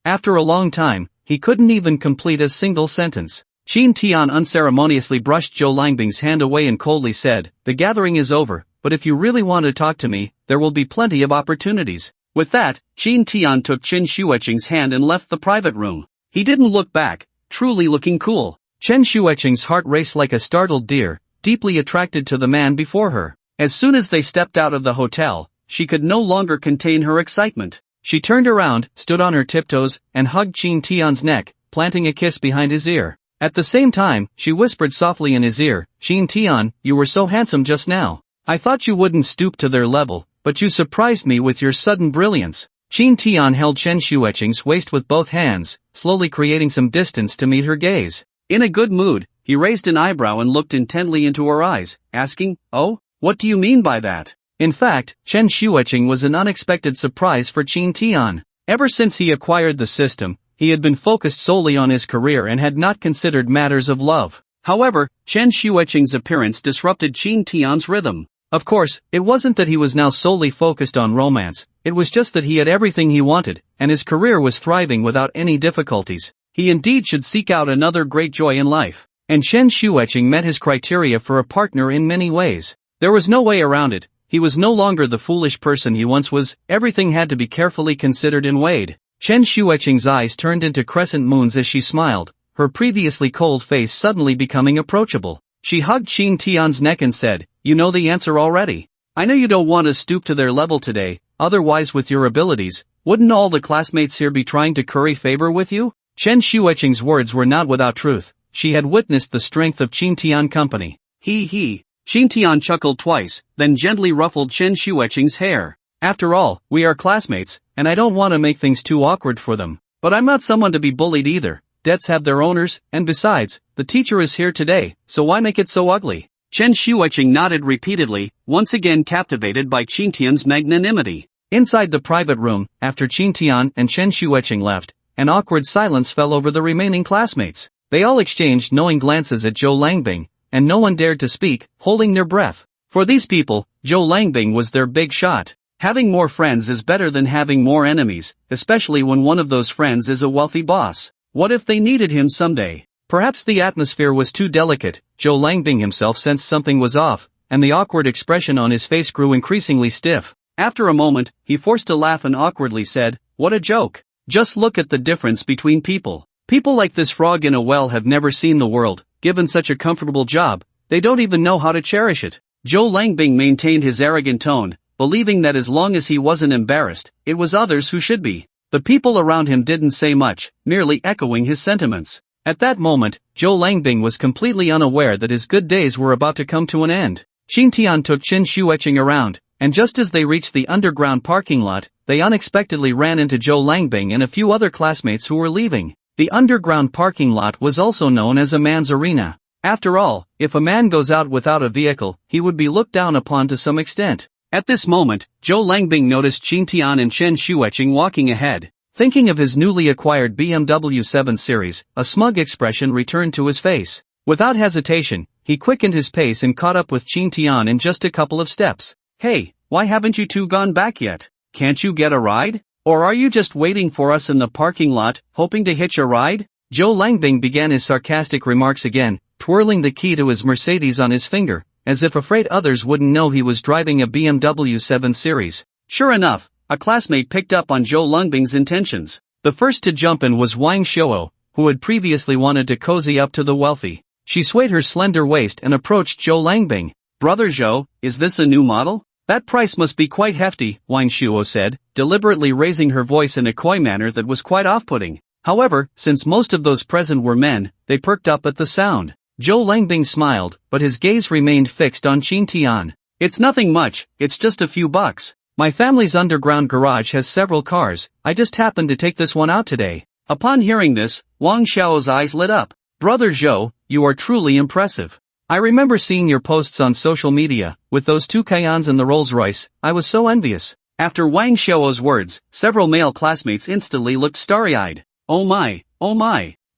After a long time, he couldn't even complete a single sentence. Qin Tian unceremoniously brushed Zhou Langbing's hand away and coldly said, the gathering is over, but if you really want to talk to me, there will be plenty of opportunities. With that, Qin Tian took Chen Xueqing's hand and left the private room. He didn't look back, truly looking cool. Chen Xueqing's heart raced like a startled deer, deeply attracted to the man before her. As soon as they stepped out of the hotel, she could no longer contain her excitement. She turned around, stood on her tiptoes, and hugged Qin Tian's neck, planting a kiss behind his ear. At the same time, she whispered softly in his ear, "Qin Tian, you were so handsome just now. I thought you wouldn't stoop to their level, but you surprised me with your sudden brilliance." Qin Tian held Chen Xueqing's waist with both hands, slowly creating some distance to meet her gaze. In a good mood, he raised an eyebrow and looked intently into her eyes, asking, "Oh, what do you mean by that?" In fact, Chen Xueqing was an unexpected surprise for Qin Tian. Ever since he acquired the system, he had been focused solely on his career and had not considered matters of love. However, Chen Xueqing's appearance disrupted Qin Tian's rhythm. Of course, it wasn't that he was now solely focused on romance, it was just that he had everything he wanted, and his career was thriving without any difficulties. He indeed should seek out another great joy in life. And Chen Xueqing met his criteria for a partner in many ways. There was no way around it. He was no longer the foolish person he once was, everything had to be carefully considered and weighed. Chen Xueqing's eyes turned into crescent moons as she smiled, her previously cold face suddenly becoming approachable. She hugged Qin Tian's neck and said, "You know the answer already. I know you don't want to stoop to their level today, otherwise with your abilities, wouldn't all the classmates here be trying to curry favor with you?" Chen Xueqing's words were not without truth. She had witnessed the strength of Qin Tian company. He. Qin Tian chuckled twice, then gently ruffled Chen Xueqing's hair. "After all, we are classmates, and I don't want to make things too awkward for them. But I'm not someone to be bullied either. Debts have their owners, and besides, the teacher is here today, so why make it so ugly?" Chen Xueqing nodded repeatedly, once again captivated by Qin Tian's magnanimity. Inside the private room, after Qin Tian and Chen Xueqing left, an awkward silence fell over the remaining classmates. They all exchanged knowing glances at Zhou Langbing, and no one dared to speak, holding their breath. For these people, Zhou Langbing was their big shot. Having more friends is better than having more enemies, especially when one of those friends is a wealthy boss. What if they needed him someday? Perhaps the atmosphere was too delicate. Zhou Langbing himself sensed something was off, and the awkward expression on his face grew increasingly stiff. After a moment, he forced a laugh and awkwardly said, "What a joke. Just look at the difference between people. People like this frog in a well have never seen the world. Given such a comfortable job, they don't even know how to cherish it." Zhou Langbing maintained his arrogant tone, believing that as long as he wasn't embarrassed, it was others who should be. The people around him didn't say much, merely echoing his sentiments. At that moment, Zhou Langbing was completely unaware that his good days were about to come to an end. Qin Tian took Chen Xueqing around, and just as they reached the underground parking lot, they unexpectedly ran into Zhou Langbing and a few other classmates who were leaving. The underground parking lot was also known as a man's arena. After all, if a man goes out without a vehicle, he would be looked down upon to some extent. At this moment, Zhou Langbing noticed Qin Tian and Chen Xueqing walking ahead. Thinking of his newly acquired BMW 7 Series, a smug expression returned to his face. Without hesitation, he quickened his pace and caught up with Qin Tian in just a couple of steps. "Hey, why haven't you two gone back yet? Can't you get a ride? Or are you just waiting for us in the parking lot, hoping to hitch a ride?" Zhou Langbing began his sarcastic remarks again, twirling the key to his Mercedes on his finger, as if afraid others wouldn't know he was driving a BMW 7 Series. Sure enough, a classmate picked up on Zhou Langbing's intentions. The first to jump in was Wang Xiao, who had previously wanted to cozy up to the wealthy. She swayed her slender waist and approached Zhou Langbing. "Brother Zhou, is this a new model? That price must be quite hefty," Wang Xiao said, deliberately raising her voice in a coy manner that was quite off-putting. However, since most of those present were men, they perked up at the sound. Zhou Langbing smiled, but his gaze remained fixed on Qin Tian. "It's nothing much, it's just a few bucks. My family's underground garage has several cars, I just happened to take this one out today." Upon hearing this, Wang Xiao's eyes lit up. "Brother Zhou, you are truly impressive. I remember seeing your posts on social media, with those two Cayennes and the Rolls-Royce, I was so envious." After Wang Xiao's words, several male classmates instantly looked starry-eyed. Oh my,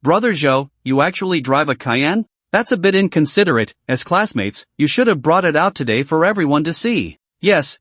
Brother Zhou, you actually drive a Cayenne? That's a bit inconsiderate, as classmates, you should have brought it out today for everyone to see." Yes,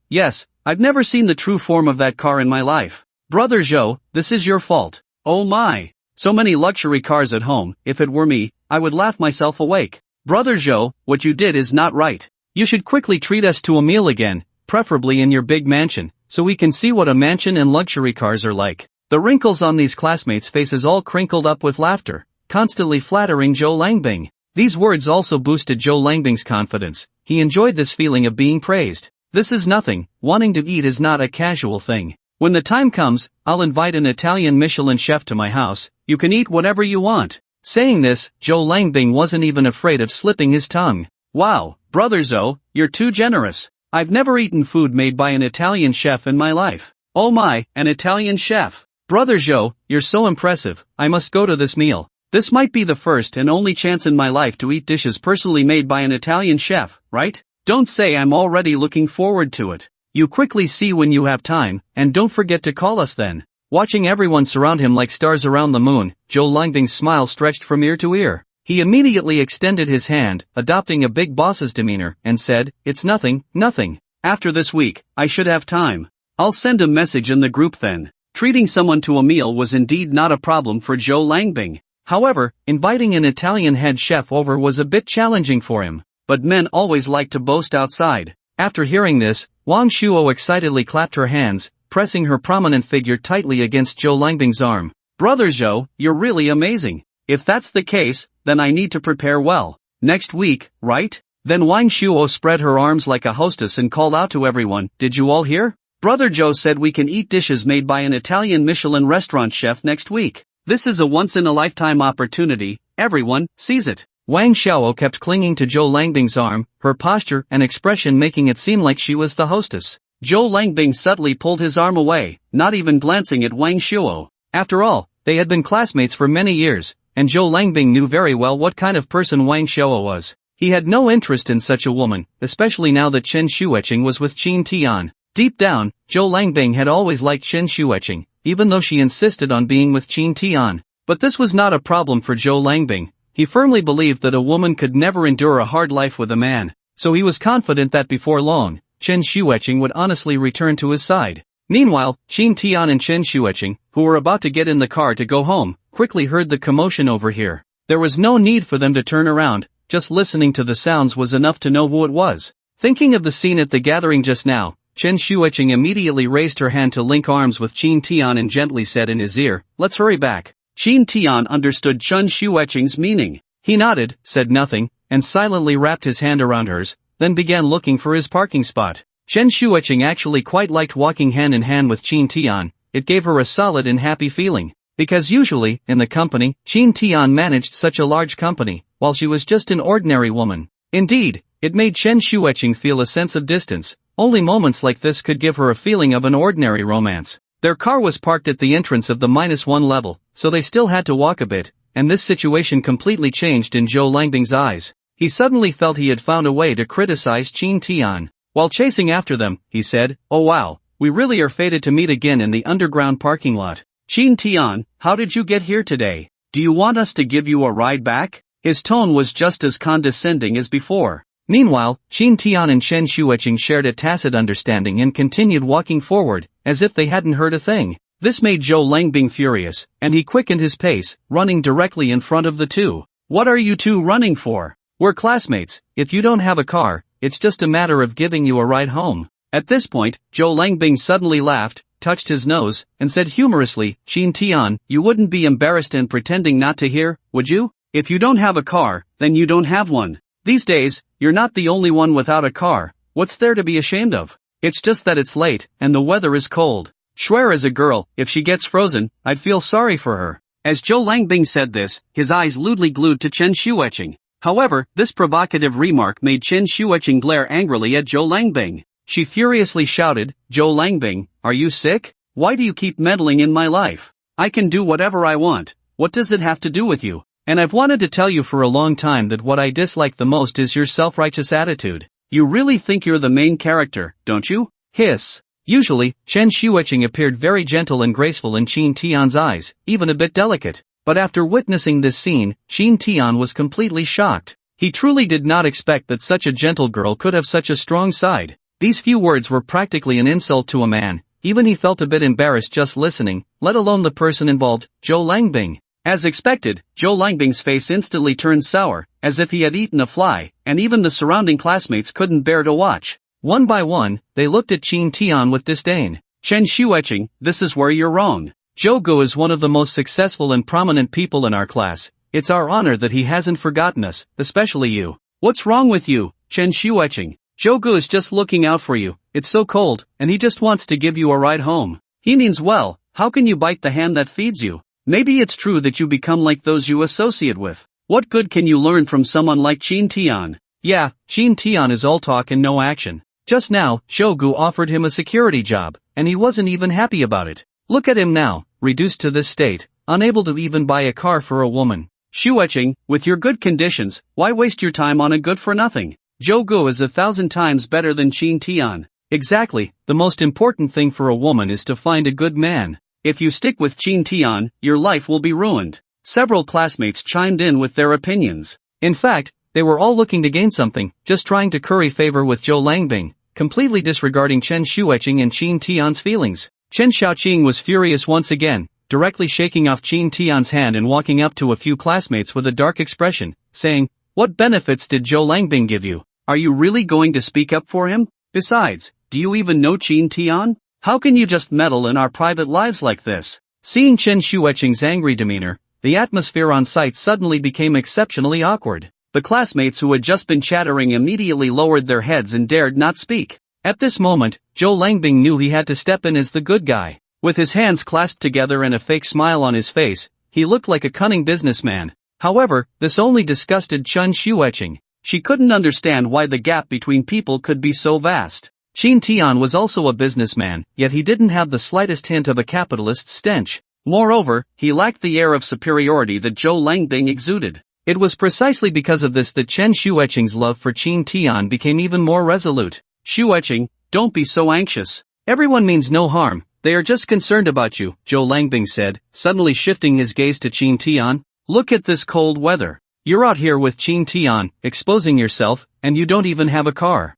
I've never seen the true form of that car in my life. Brother Zhou, this is your fault. Oh my. So many luxury cars at home, if it were me, I would laugh myself awake. Brother Zhou, what you did is not right. You should quickly treat us to a meal again, preferably in your big mansion, so we can see what a mansion and luxury cars are like. The wrinkles on these classmates' faces all crinkled up with laughter, constantly flattering Zhou Langbing. These words also boosted Zhou Langbing's confidence. He enjoyed this feeling of being praised. This is nothing, wanting to eat is not a casual thing. When the time comes, I'll invite an Italian Michelin chef to my house, you can eat whatever you want. Saying this, Zhou Langbing wasn't even afraid of slipping his tongue. Wow, brother Zhou, you're too generous. I've never eaten food made by an Italian chef in my life. Oh my, an Italian chef. Brother Zhou, you're so impressive, I must go to this meal. This might be the first and only chance in my life to eat dishes personally made by an Italian chef, right? Don't say I'm already looking forward to it. You quickly see when you have time, and don't forget to call us then. Watching everyone surround him like stars around the moon, Zhou Langbing's smile stretched from ear to ear. He immediately extended his hand, adopting a big boss's demeanor, and said, "It's nothing, nothing. After this week, I should have time. I'll send a message in the group then." Treating someone to a meal was indeed not a problem for Zhou Langbing. However, inviting an Italian head chef over was a bit challenging for him. But men always like to boast outside. After hearing this, Wang Shuo excitedly clapped her hands, pressing her prominent figure tightly against Zhou Langbing's arm. "Brother Zhou, you're really amazing. If that's the case, then I need to prepare well. Next week, right?" Then Wang Shuo spread her arms like a hostess and called out to everyone, "Did you all hear? Brother Zhou said we can eat dishes made by an Italian Michelin restaurant chef next week. This is a once-in-a-lifetime opportunity, everyone, seize it." Wang Xiao kept clinging to Zhou Langbing's arm, her posture and expression making it seem like she was the hostess. Zhou Langbing subtly pulled his arm away, not even glancing at Wang Shuo. After all, they had been classmates for many years, and Zhou Langbing knew very well what kind of person Wang Shuo was. He had no interest in such a woman, especially now that Chen Xueqing was with Qin Tian. Deep down, Zhou Langbing had always liked Chen Xueqing, even though she insisted on being with Qin Tian. But this was not a problem for Zhou Langbing. He firmly believed that a woman could never endure a hard life with a man, so he was confident that before long, Chen Xueqing would honestly return to his side. Meanwhile, Qin Tian and Chen Xueqing, who were about to get in the car to go home, quickly heard the commotion over here. There was no need for them to turn around, just listening to the sounds was enough to know who it was. Thinking of the scene at the gathering just now, Chen Xueqing immediately raised her hand to link arms with Qin Tian and gently said in his ear, "Let's hurry back." Qin Tian understood Chen Xueqing's meaning. He nodded, said nothing, and silently wrapped his hand around hers, then began looking for his parking spot. Chen Xueqing actually quite liked walking hand in hand with Qin Tian. It gave her a solid and happy feeling. Because usually, in the company, Qin Tian managed such a large company, while she was just an ordinary woman. Indeed, it made Chen Xueqing feel a sense of distance. Only moments like this could give her a feeling of an ordinary romance. Their car was parked at the entrance of the -1 level, so they still had to walk a bit, and this situation completely changed in Zhou Langbing's eyes. He suddenly felt he had found a way to criticize Qin Tian. While chasing after them, he said, "Oh wow, we really are fated to meet again in the underground parking lot. Qin Tian, how did you get here today? Do you want us to give you a ride back?" His tone was just as condescending as before. Meanwhile, Qin Tian and Chen Xueqing shared a tacit understanding and continued walking forward, as if they hadn't heard a thing. This made Zhou Langbing furious, and he quickened his pace, running directly in front of the two. "What are you two running for? We're classmates. If you don't have a car, it's just a matter of giving you a ride home." At this point, Zhou Langbing suddenly laughed, touched his nose, and said humorously, "Qin Tian, you wouldn't be embarrassed and pretending not to hear, would you? If you don't have a car, then you don't have one. These days, you're not the only one without a car. What's there to be ashamed of? It's just that it's late, and the weather is cold. Swear as a girl, if she gets frozen, I'd feel sorry for her." As Zhou Langbing said this, his eyes lewdly glued to Chen Xueqing. However, this provocative remark made Chen Xueqing glare angrily at Zhou Langbing. She furiously shouted, "Zhou Langbing, are you sick? Why do you keep meddling in my life? I can do whatever I want. What does it have to do with you? And I've wanted to tell you for a long time that what I dislike the most is your self-righteous attitude. You really think you're the main character, don't you?" Hiss. Usually, Chen Xueqing appeared very gentle and graceful in Qin Tian's eyes, even a bit delicate. But after witnessing this scene, Qin Tian was completely shocked. He truly did not expect that such a gentle girl could have such a strong side. These few words were practically an insult to a man. Even he felt a bit embarrassed just listening, let alone the person involved, Zhou Langbing. As expected, Zhou Langbing's face instantly turned sour, as if he had eaten a fly, and even the surrounding classmates couldn't bear to watch. One by one, they looked at Qin Tian with disdain. Chen Xueqing, this is where you're wrong. Zhou Gu is one of the most successful and prominent people in our class. It's our honor that he hasn't forgotten us, especially you. What's wrong with you, Chen Xueqing? Zhou Gu is just looking out for you. It's so cold, and he just wants to give you a ride home. He means well. How can you bite the hand that feeds you? Maybe it's true that you become like those you associate with. What good can you learn from someone like Qin Tian? Yeah, Qin Tian is all talk and no action. Just now, Zhou Gu offered him a security job, and he wasn't even happy about it. Look at him now, reduced to this state, unable to even buy a car for a woman. Xueqing, with your good conditions, why waste your time on a good-for-nothing? Zhou Gu is 1,000 times better than Qin Tian. Exactly, the most important thing for a woman is to find a good man. If you stick with Qin Tian, your life will be ruined. Several classmates chimed in with their opinions. In fact, they were all looking to gain something, just trying to curry favor with Zhou Langbing, completely disregarding Chen Xueqing and Qin Tian's feelings. Chen Xiaoqing was furious once again, directly shaking off Qin Tian's hand and walking up to a few classmates with a dark expression, saying, "What benefits did Zhou Langbing give you? Are you really going to speak up for him? Besides, do you even know Qin Tian? How can you just meddle in our private lives like this?" Seeing Chen Xueqing's angry demeanor, the atmosphere on site suddenly became exceptionally awkward. The classmates who had just been chattering immediately lowered their heads and dared not speak. At this moment, Zhou Langbing knew he had to step in as the good guy. With his hands clasped together and a fake smile on his face, he looked like a cunning businessman. However, this only disgusted Chen Xueqing. She couldn't understand why the gap between people could be so vast. Qin Tian was also a businessman, yet he didn't have the slightest hint of a capitalist's stench. Moreover, he lacked the air of superiority that Zhou Langbing exuded. It was precisely because of this that Chen Xueqing's love for Qin Tian became even more resolute. Xueqing, don't be so anxious. Everyone means no harm, they are just concerned about you, Zhou Langbing said, suddenly shifting his gaze to Qin Tian. Look at this cold weather. You're out here with Qin Tian, exposing yourself, and you don't even have a car.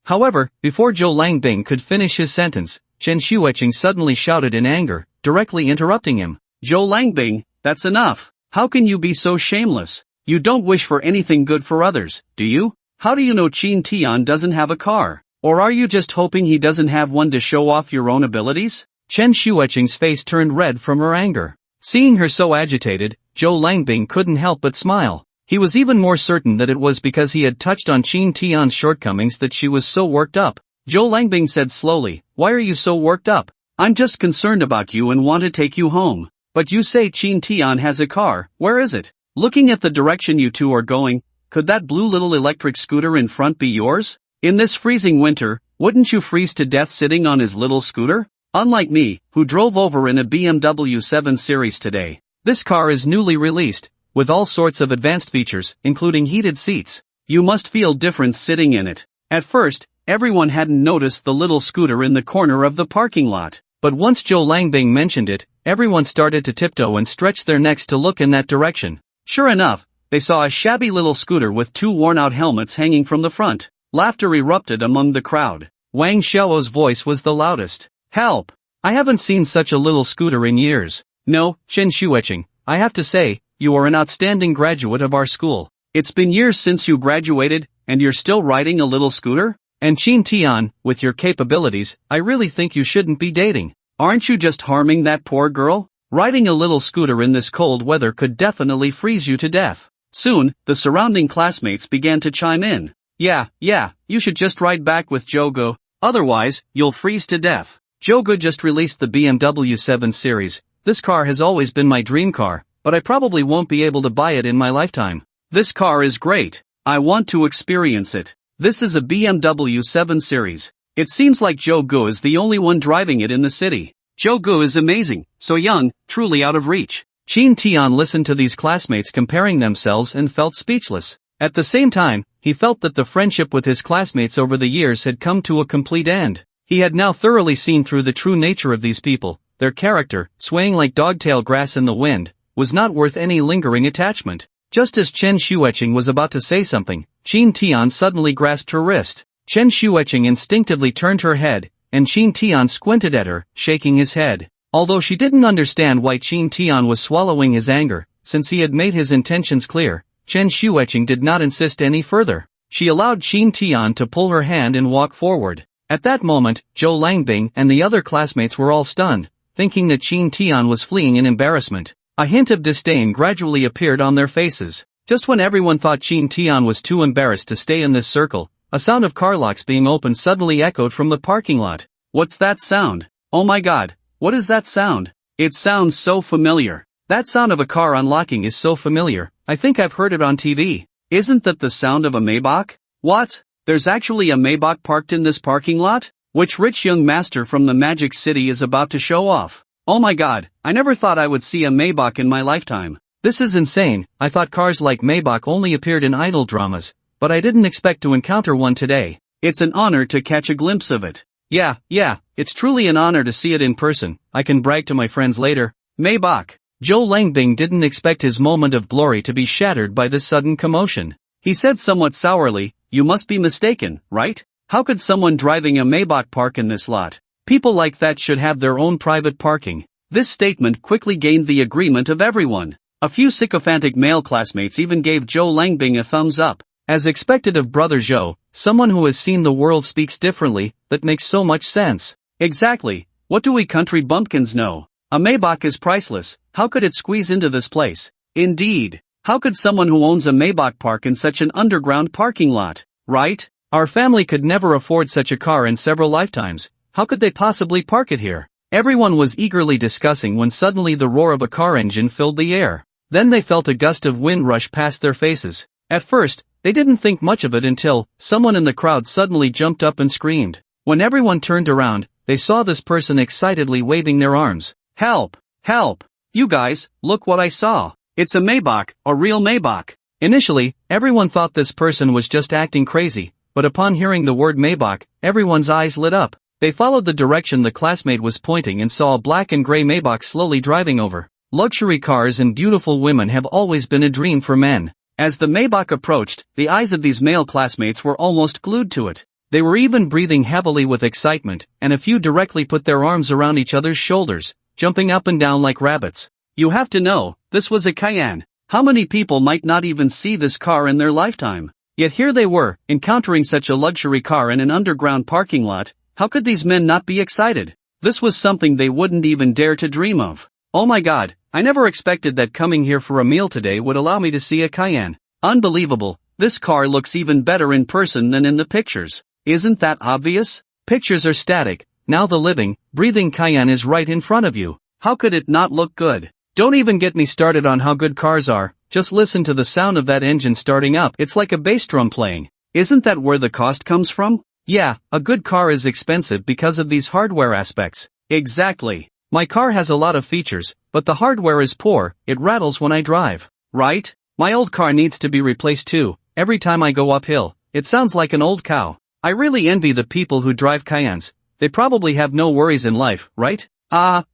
However, before Zhou Langbing could finish his sentence, Chen Xueqing suddenly shouted in anger, directly interrupting him. Zhou Langbing, that's enough. How can you be so shameless? You don't wish for anything good for others, do you? How do you know Qin Tian doesn't have a car? Or are you just hoping he doesn't have one to show off your own abilities? Chen Xueqing's face turned red from her anger. Seeing her so agitated, Zhou Langbing couldn't help but smile. He was even more certain that it was because he had touched on Qin Tian's shortcomings that she was so worked up. Zhou Langbing said slowly, "Why are you so worked up? I'm just concerned about you and want to take you home. But you say Qin Tian has a car, where is it? Looking at the direction you two are going, could that blue little electric scooter in front be yours? In this freezing winter, wouldn't you freeze to death sitting on his little scooter? Unlike me, who drove over in a BMW 7 Series today. This car is newly released, with all sorts of advanced features, including heated seats. You must feel different sitting in it." At first, everyone hadn't noticed the little scooter in the corner of the parking lot. But once Zhou Langbing mentioned it, everyone started to tiptoe and stretch their necks to look in that direction. Sure enough, they saw a shabby little scooter with two worn-out helmets hanging from the front. Laughter erupted among the crowd. Wang Xiao's voice was the loudest. "Help! I haven't seen such a little scooter in years. No, Chen Xueqing, I have to say, you are an outstanding graduate of our school. It's been years since you graduated, and you're still riding a little scooter? And Qin Tian, with your capabilities, I really think you shouldn't be dating. Aren't you just harming that poor girl? Riding a little scooter in this cold weather could definitely freeze you to death." Soon, the surrounding classmates began to chime in. Yeah, you should just ride back with Zhou Gu, otherwise, you'll freeze to death. Zhou Gu just released the BMW 7 Series. This car has always been my dream car, but I probably won't be able to buy it in my lifetime. This car is great. I want to experience it. This is a BMW 7 Series. It seems like Zhou Gu is the only one driving it in the city. Zhou Gu is amazing, so young, truly out of reach. Qin Tian listened to these classmates comparing themselves and felt speechless. At the same time, he felt that the friendship with his classmates over the years had come to a complete end. He had now thoroughly seen through the true nature of these people. Their character, swaying like dogtail grass in the wind, was not worth any lingering attachment. Just as Chen Xueqing was about to say something, Qin Tian suddenly grasped her wrist. Chen Xueqing instinctively turned her head, and Qin Tian squinted at her, shaking his head. Although she didn't understand why Qin Tian was swallowing his anger, since he had made his intentions clear, Chen Shuiqing did not insist any further. She allowed Qin Tian to pull her hand and walk forward. At that moment, Zhou Langbing and the other classmates were all stunned, thinking that Qin Tian was fleeing in embarrassment. A hint of disdain gradually appeared on their faces. Just when everyone thought Qin Tian was too embarrassed to stay in this circle, a sound of car locks being opened suddenly echoed from the parking lot. What's that sound? Oh my god, what is that sound? It sounds so familiar. That sound of a car unlocking is so familiar, I think I've heard it on TV. Isn't that the sound of a Maybach? What? There's actually a Maybach parked in this parking lot? Which rich young master from the Magic City is about to show off? Oh my god, I never thought I would see a Maybach in my lifetime. This is insane. I thought cars like Maybach only appeared in idol dramas, but I didn't expect to encounter one today. It's an honor to catch a glimpse of it. Yeah, it's truly an honor to see it in person. I can brag to my friends later. Maybach. Zhou Langbing didn't expect his moment of glory to be shattered by this sudden commotion. He said somewhat sourly, "You must be mistaken, right? How could someone driving a Maybach park in this lot? People like that should have their own private parking." This statement quickly gained the agreement of everyone. A few sycophantic male classmates even gave Zhou Langbing a thumbs up. As expected of Brother Zhou, someone who has seen the world speaks differently, that makes so much sense. Exactly. What do we country bumpkins know? A Maybach is priceless. How could it squeeze into this place? Indeed. How could someone who owns a Maybach park in such an underground parking lot? Right? Our family could never afford such a car in several lifetimes. How could they possibly park it here? Everyone was eagerly discussing when suddenly the roar of a car engine filled the air. Then they felt a gust of wind rush past their faces. At first, they didn't think much of it until someone in the crowd suddenly jumped up and screamed. When everyone turned around, they saw this person excitedly waving their arms. Help! Help! You guys, look what I saw. It's a Maybach, a real Maybach. Initially, everyone thought this person was just acting crazy, but upon hearing the word Maybach, everyone's eyes lit up. They followed the direction the classmate was pointing and saw a black and gray Maybach slowly driving over. Luxury cars and beautiful women have always been a dream for men. As the Maybach approached, the eyes of these male classmates were almost glued to it. They were even breathing heavily with excitement, and a few directly put their arms around each other's shoulders, jumping up and down like rabbits. You have to know, this was a Cayenne. How many people might not even see this car in their lifetime? Yet here they were, encountering such a luxury car in an underground parking lot. How could these men not be excited? This was something they wouldn't even dare to dream of. Oh my god, I never expected that coming here for a meal today would allow me to see a Cayenne. Unbelievable, this car looks even better in person than in the pictures. Isn't that obvious? Pictures are static, now the living, breathing Cayenne is right in front of you. How could it not look good? Don't even get me started on how good cars are, just listen to the sound of that engine starting up. It's like a bass drum playing. Isn't that where the cost comes from? Yeah, a good car is expensive because of these hardware aspects. Exactly. My car has a lot of features, but the hardware is poor, it rattles when I drive. Right? My old car needs to be replaced too. Every time I go uphill, it sounds like an old cow. I really envy the people who drive Cayennes. They probably have no worries in life, right?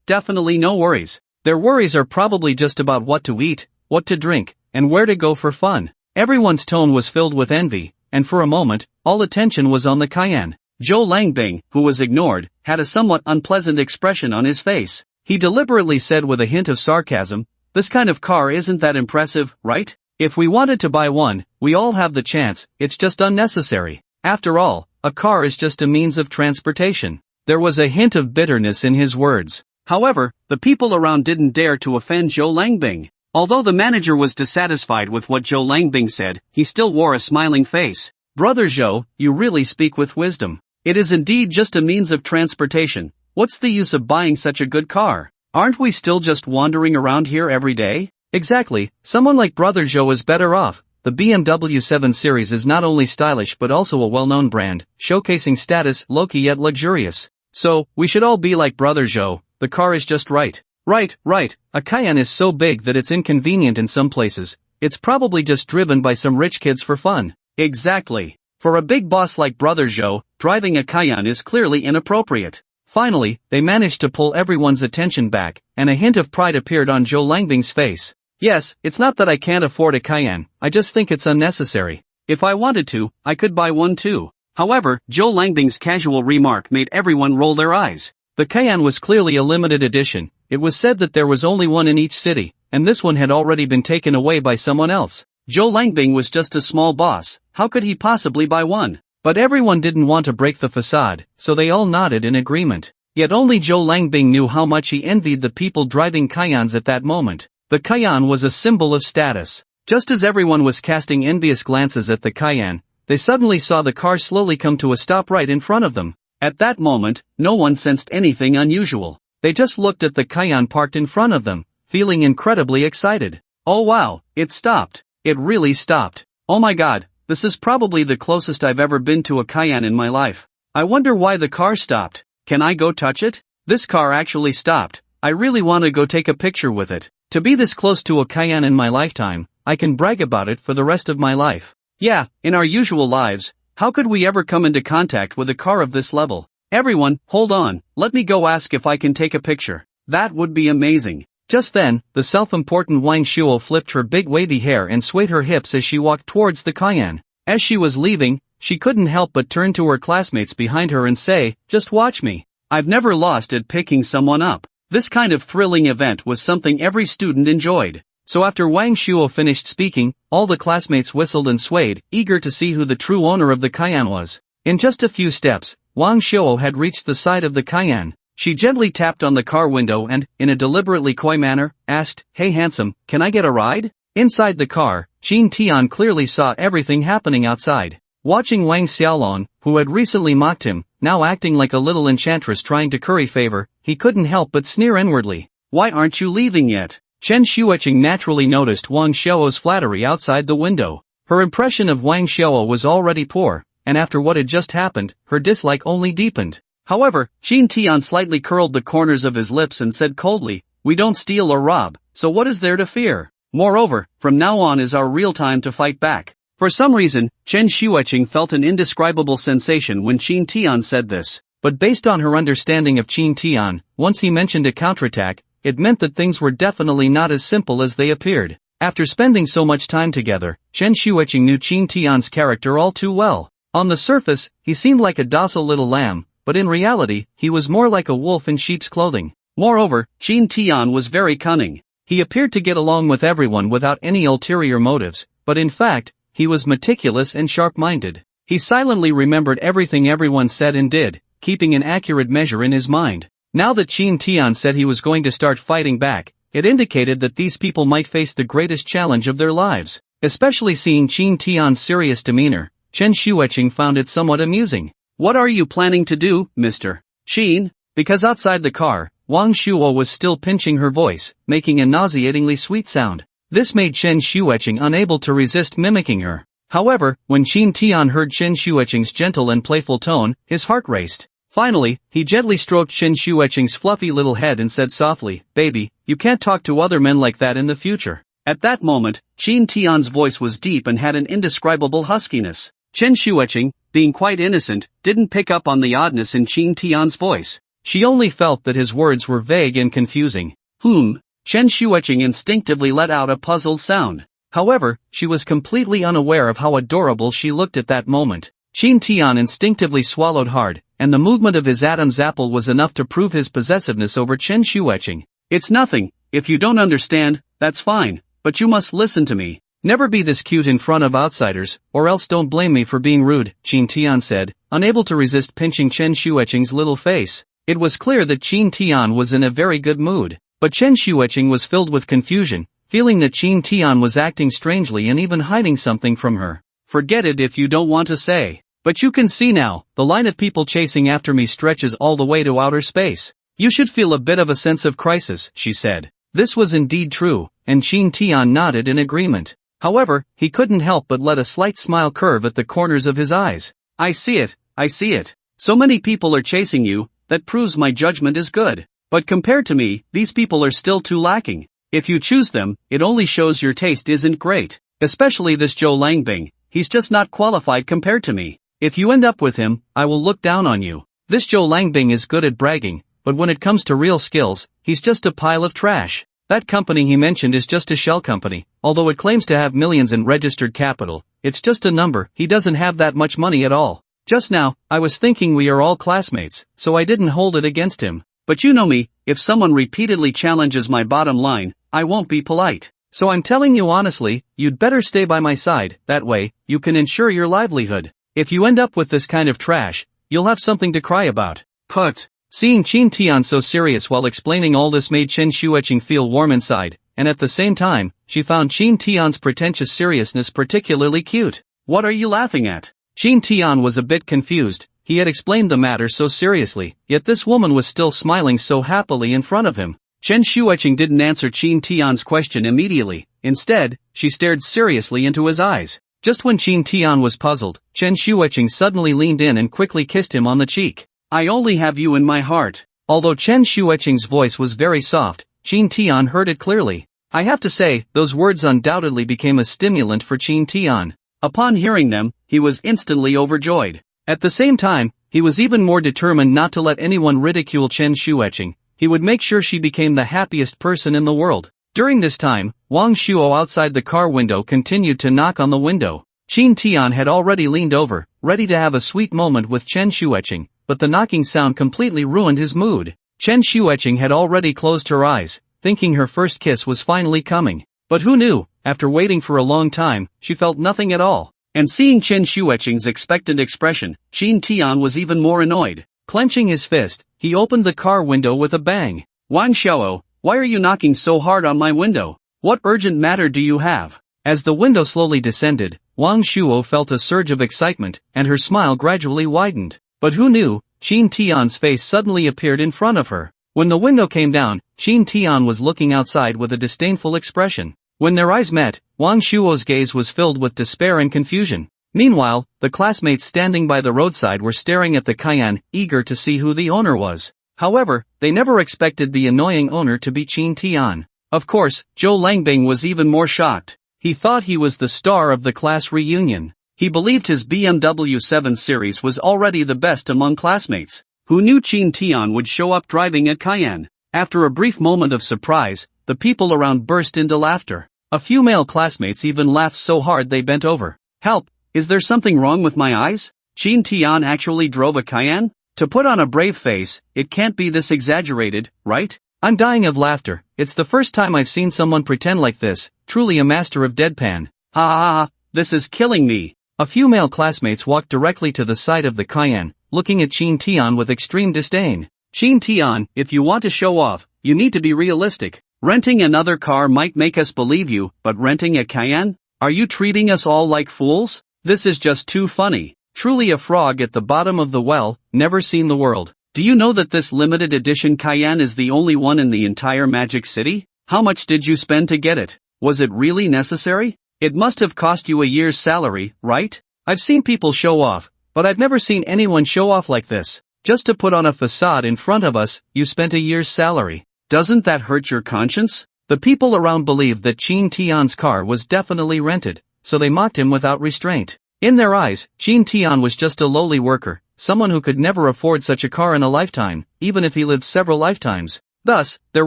Definitely no worries. Their worries are probably just about what to eat, what to drink, and where to go for fun. Everyone's tone was filled with envy, and for a moment, all attention was on the Cayenne. Zhou Langbing, who was ignored, had a somewhat unpleasant expression on his face. He deliberately said with a hint of sarcasm, "This kind of car isn't that impressive, right? If we wanted to buy one, we all have the chance, it's just unnecessary. After all, a car is just a means of transportation." There was a hint of bitterness in his words. However, the people around didn't dare to offend Zhou Langbing. Although the manager was dissatisfied with what Zhou Langbing said, he still wore a smiling face. "Brother Zhou, you really speak with wisdom. It is indeed just a means of transportation. What's the use of buying such a good car? Aren't we still just wandering around here every day?" Exactly, someone like Brother Zhou is better off. The BMW 7 Series is not only stylish but also a well-known brand, showcasing status, low-key yet luxurious. So, we should all be like Brother Zhou, the car is just right. Right, a Cayenne is so big that it's inconvenient in some places. It's probably just driven by some rich kids for fun. Exactly. For a big boss like Brother Zhou, driving a Cayenne is clearly inappropriate. Finally, they managed to pull everyone's attention back, and a hint of pride appeared on Zhou Langbing's face. "Yes, it's not that I can't afford a Cayenne, I just think it's unnecessary. If I wanted to, I could buy one too." However, Zhou Langbing's casual remark made everyone roll their eyes. The Cayenne was clearly a limited edition. It was said that there was only one in each city, and this one had already been taken away by someone else. Zhou Langbing was just a small boss, how could he possibly buy one? But everyone didn't want to break the facade, so they all nodded in agreement. Yet only Zhou Langbing knew how much he envied the people driving Cayennes at that moment. The Cayenne was a symbol of status. Just as everyone was casting envious glances at the Cayenne, they suddenly saw the car slowly come to a stop right in front of them. At that moment, no one sensed anything unusual. They just looked at the Cayenne parked in front of them, feeling incredibly excited. Oh wow, it stopped. It really stopped. Oh my god, this is probably the closest I've ever been to a Cayenne in my life. I wonder why the car stopped. Can I go touch it? This car actually stopped. I really want to go take a picture with it. To be this close to a Cayenne in my lifetime, I can brag about it for the rest of my life. Yeah, in our usual lives, how could we ever come into contact with a car of this level? Everyone, hold on, let me go ask if I can take a picture. That would be amazing. Just then, the self-important Wang Shuo flipped her big wavy hair and swayed her hips as she walked towards the Cayenne. As she was leaving, she couldn't help but turn to her classmates behind her and say, "Just watch me. I've never lost at picking someone up." This kind of thrilling event was something every student enjoyed. So after Wang Shuo finished speaking, all the classmates whistled and swayed, eager to see who the true owner of the Cayenne was. In just a few steps, Wang Shuo had reached the side of the Cayenne. She gently tapped on the car window and, in a deliberately coy manner, asked, "Hey handsome, can I get a ride?" Inside the car, Qin Tian clearly saw everything happening outside. Watching Wang Xiaolong, who had recently mocked him, now acting like a little enchantress trying to curry favor, he couldn't help but sneer inwardly. "Why aren't you leaving yet?" Chen Xueqing naturally noticed Wang Xiao's flattery outside the window. Her impression of Wang Xiao was already poor, and after what had just happened, her dislike only deepened. However, Qin Tian slightly curled the corners of his lips and said coldly, "We don't steal or rob, so what is there to fear? Moreover, from now on is our real time to fight back." For some reason, Chen Xueqing felt an indescribable sensation when Qin Tian said this. But based on her understanding of Qin Tian, once he mentioned a counterattack, it meant that things were definitely not as simple as they appeared. After spending so much time together, Chen Xueqing knew Qin Tian's character all too well. On the surface, he seemed like a docile little lamb, but in reality, he was more like a wolf in sheep's clothing. Moreover, Qin Tian was very cunning. He appeared to get along with everyone without any ulterior motives, but in fact, he was meticulous and sharp-minded. He silently remembered everything everyone said and did, keeping an accurate measure in his mind. Now that Qin Tian said he was going to start fighting back, it indicated that these people might face the greatest challenge of their lives. Especially seeing Qin Tian's serious demeanor, Chen Xueqing found it somewhat amusing. "What are you planning to do, Mr. Qin?" Because outside the car, Wang Shuo was still pinching her voice, making a nauseatingly sweet sound. This made Chen Xueqing unable to resist mimicking her. However, when Qin Tian heard Chen Xueqing's gentle and playful tone, his heart raced. Finally, he gently stroked Chen Xueqing's fluffy little head and said softly, "Baby, you can't talk to other men like that in the future." At that moment, Qin Tian's voice was deep and had an indescribable huskiness. Chen Xueqing, being quite innocent, didn't pick up on the oddness in Qin Tian's voice. She only felt that his words were vague and confusing. Chen Xueqing instinctively let out a puzzled sound. However, she was completely unaware of how adorable she looked at that moment. Qin Tian instinctively swallowed hard, and the movement of his Adam's apple was enough to prove his possessiveness over Chen Xueqing. "It's nothing, if you don't understand, that's fine, but you must listen to me. Never be this cute in front of outsiders, or else don't blame me for being rude," Qin Tian said, unable to resist pinching Chen Xueqing's little face. It was clear that Qin Tian was in a very good mood, but Chen Xueqing was filled with confusion, feeling that Qin Tian was acting strangely and even hiding something from her. "Forget it if you don't want to say. But you can see now, the line of people chasing after me stretches all the way to outer space. You should feel a bit of a sense of crisis," she said. This was indeed true, and Qin Tian nodded in agreement. However, he couldn't help but let a slight smile curve at the corners of his eyes. I see it. So many people are chasing you, that proves my judgment is good. But compared to me, these people are still too lacking. If you choose them, it only shows your taste isn't great. Especially this Zhou Langbing, he's just not qualified compared to me. If you end up with him, I will look down on you. This Zhou Langbing is good at bragging, but when it comes to real skills, he's just a pile of trash. That company he mentioned is just a shell company, although it claims to have millions in registered capital, it's just a number, he doesn't have that much money at all. Just now, I was thinking we are all classmates, so I didn't hold it against him. But you know me, if someone repeatedly challenges my bottom line, I won't be polite. So I'm telling you honestly, you'd better stay by my side, that way, you can ensure your livelihood. If you end up with this kind of trash, you'll have something to cry about. Put. Seeing Qin Tian so serious while explaining all this made Chen Xueqing feel warm inside, and at the same time, she found Qin Tian's pretentious seriousness particularly cute. What are you laughing at? Qin Tian was a bit confused. He had explained the matter so seriously, yet this woman was still smiling so happily in front of him. Chen Xueqing didn't answer Qin Tian's question immediately. Instead, she stared seriously into his eyes. Just when Qin Tian was puzzled, Chen Xueqing suddenly leaned in and quickly kissed him on the cheek. I only have you in my heart. Although Chen Xueqing's voice was very soft, Qin Tian heard it clearly. I have to say, those words undoubtedly became a stimulant for Qin Tian. Upon hearing them, he was instantly overjoyed. At the same time, he was even more determined not to let anyone ridicule Chen Xueqing. He would make sure she became the happiest person in the world. During this time, Wang Shuo outside the car window continued to knock on the window. Qin Tian had already leaned over, ready to have a sweet moment with Chen Xueqing, but the knocking sound completely ruined his mood. Chen Xueqing had already closed her eyes, thinking her first kiss was finally coming. But who knew, after waiting for a long time, she felt nothing at all. And seeing Chen Xueqing's expectant expression, Qin Tian was even more annoyed. Clenching his fist, he opened the car window with a bang. Wang Shuo, why are you knocking so hard on my window? What urgent matter do you have? As the window slowly descended, Wang Shuo felt a surge of excitement, and her smile gradually widened. But who knew, Qin Tian's face suddenly appeared in front of her. When the window came down, Qin Tian was looking outside with a disdainful expression. When their eyes met, Wang Shuo's gaze was filled with despair and confusion. Meanwhile, the classmates standing by the roadside were staring at the Cayenne, eager to see who the owner was. However, they never expected the annoying owner to be Qin Tian. Of course, Zhou Langbing was even more shocked. He thought he was the star of the class reunion. He believed his BMW 7 Series was already the best among classmates. Who knew Qin Tian would show up driving a Cayenne? After a brief moment of surprise, the people around burst into laughter. A few male classmates even laughed so hard they bent over. Help! Is there something wrong with my eyes? Qin Tian actually drove a Cayenne? To put on a brave face, it can't be this exaggerated, right? I'm dying of laughter. It's the first time I've seen someone pretend like this, truly a master of deadpan. Ha ha ha, this is killing me. A few male classmates walked directly to the side of the Cayenne, looking at Qin Tian with extreme disdain. Qin Tian, if you want to show off, you need to be realistic. Renting another car might make us believe you, but renting a Cayenne? Are you treating us all like fools? This is just too funny. Truly a frog at the bottom of the well, never seen the world. Do you know that this limited edition Cayenne is the only one in the entire Magic City? How much did you spend to get it? Was it really necessary? It must have cost you a year's salary, right? I've seen people show off, but I've never seen anyone show off like this. Just to put on a facade in front of us, you spent a year's salary. Doesn't that hurt your conscience? The people around believed that Qin Tian's car was definitely rented, so they mocked him without restraint. In their eyes, Qin Tian was just a lowly worker, someone who could never afford such a car in a lifetime, even if he lived several lifetimes. Thus, their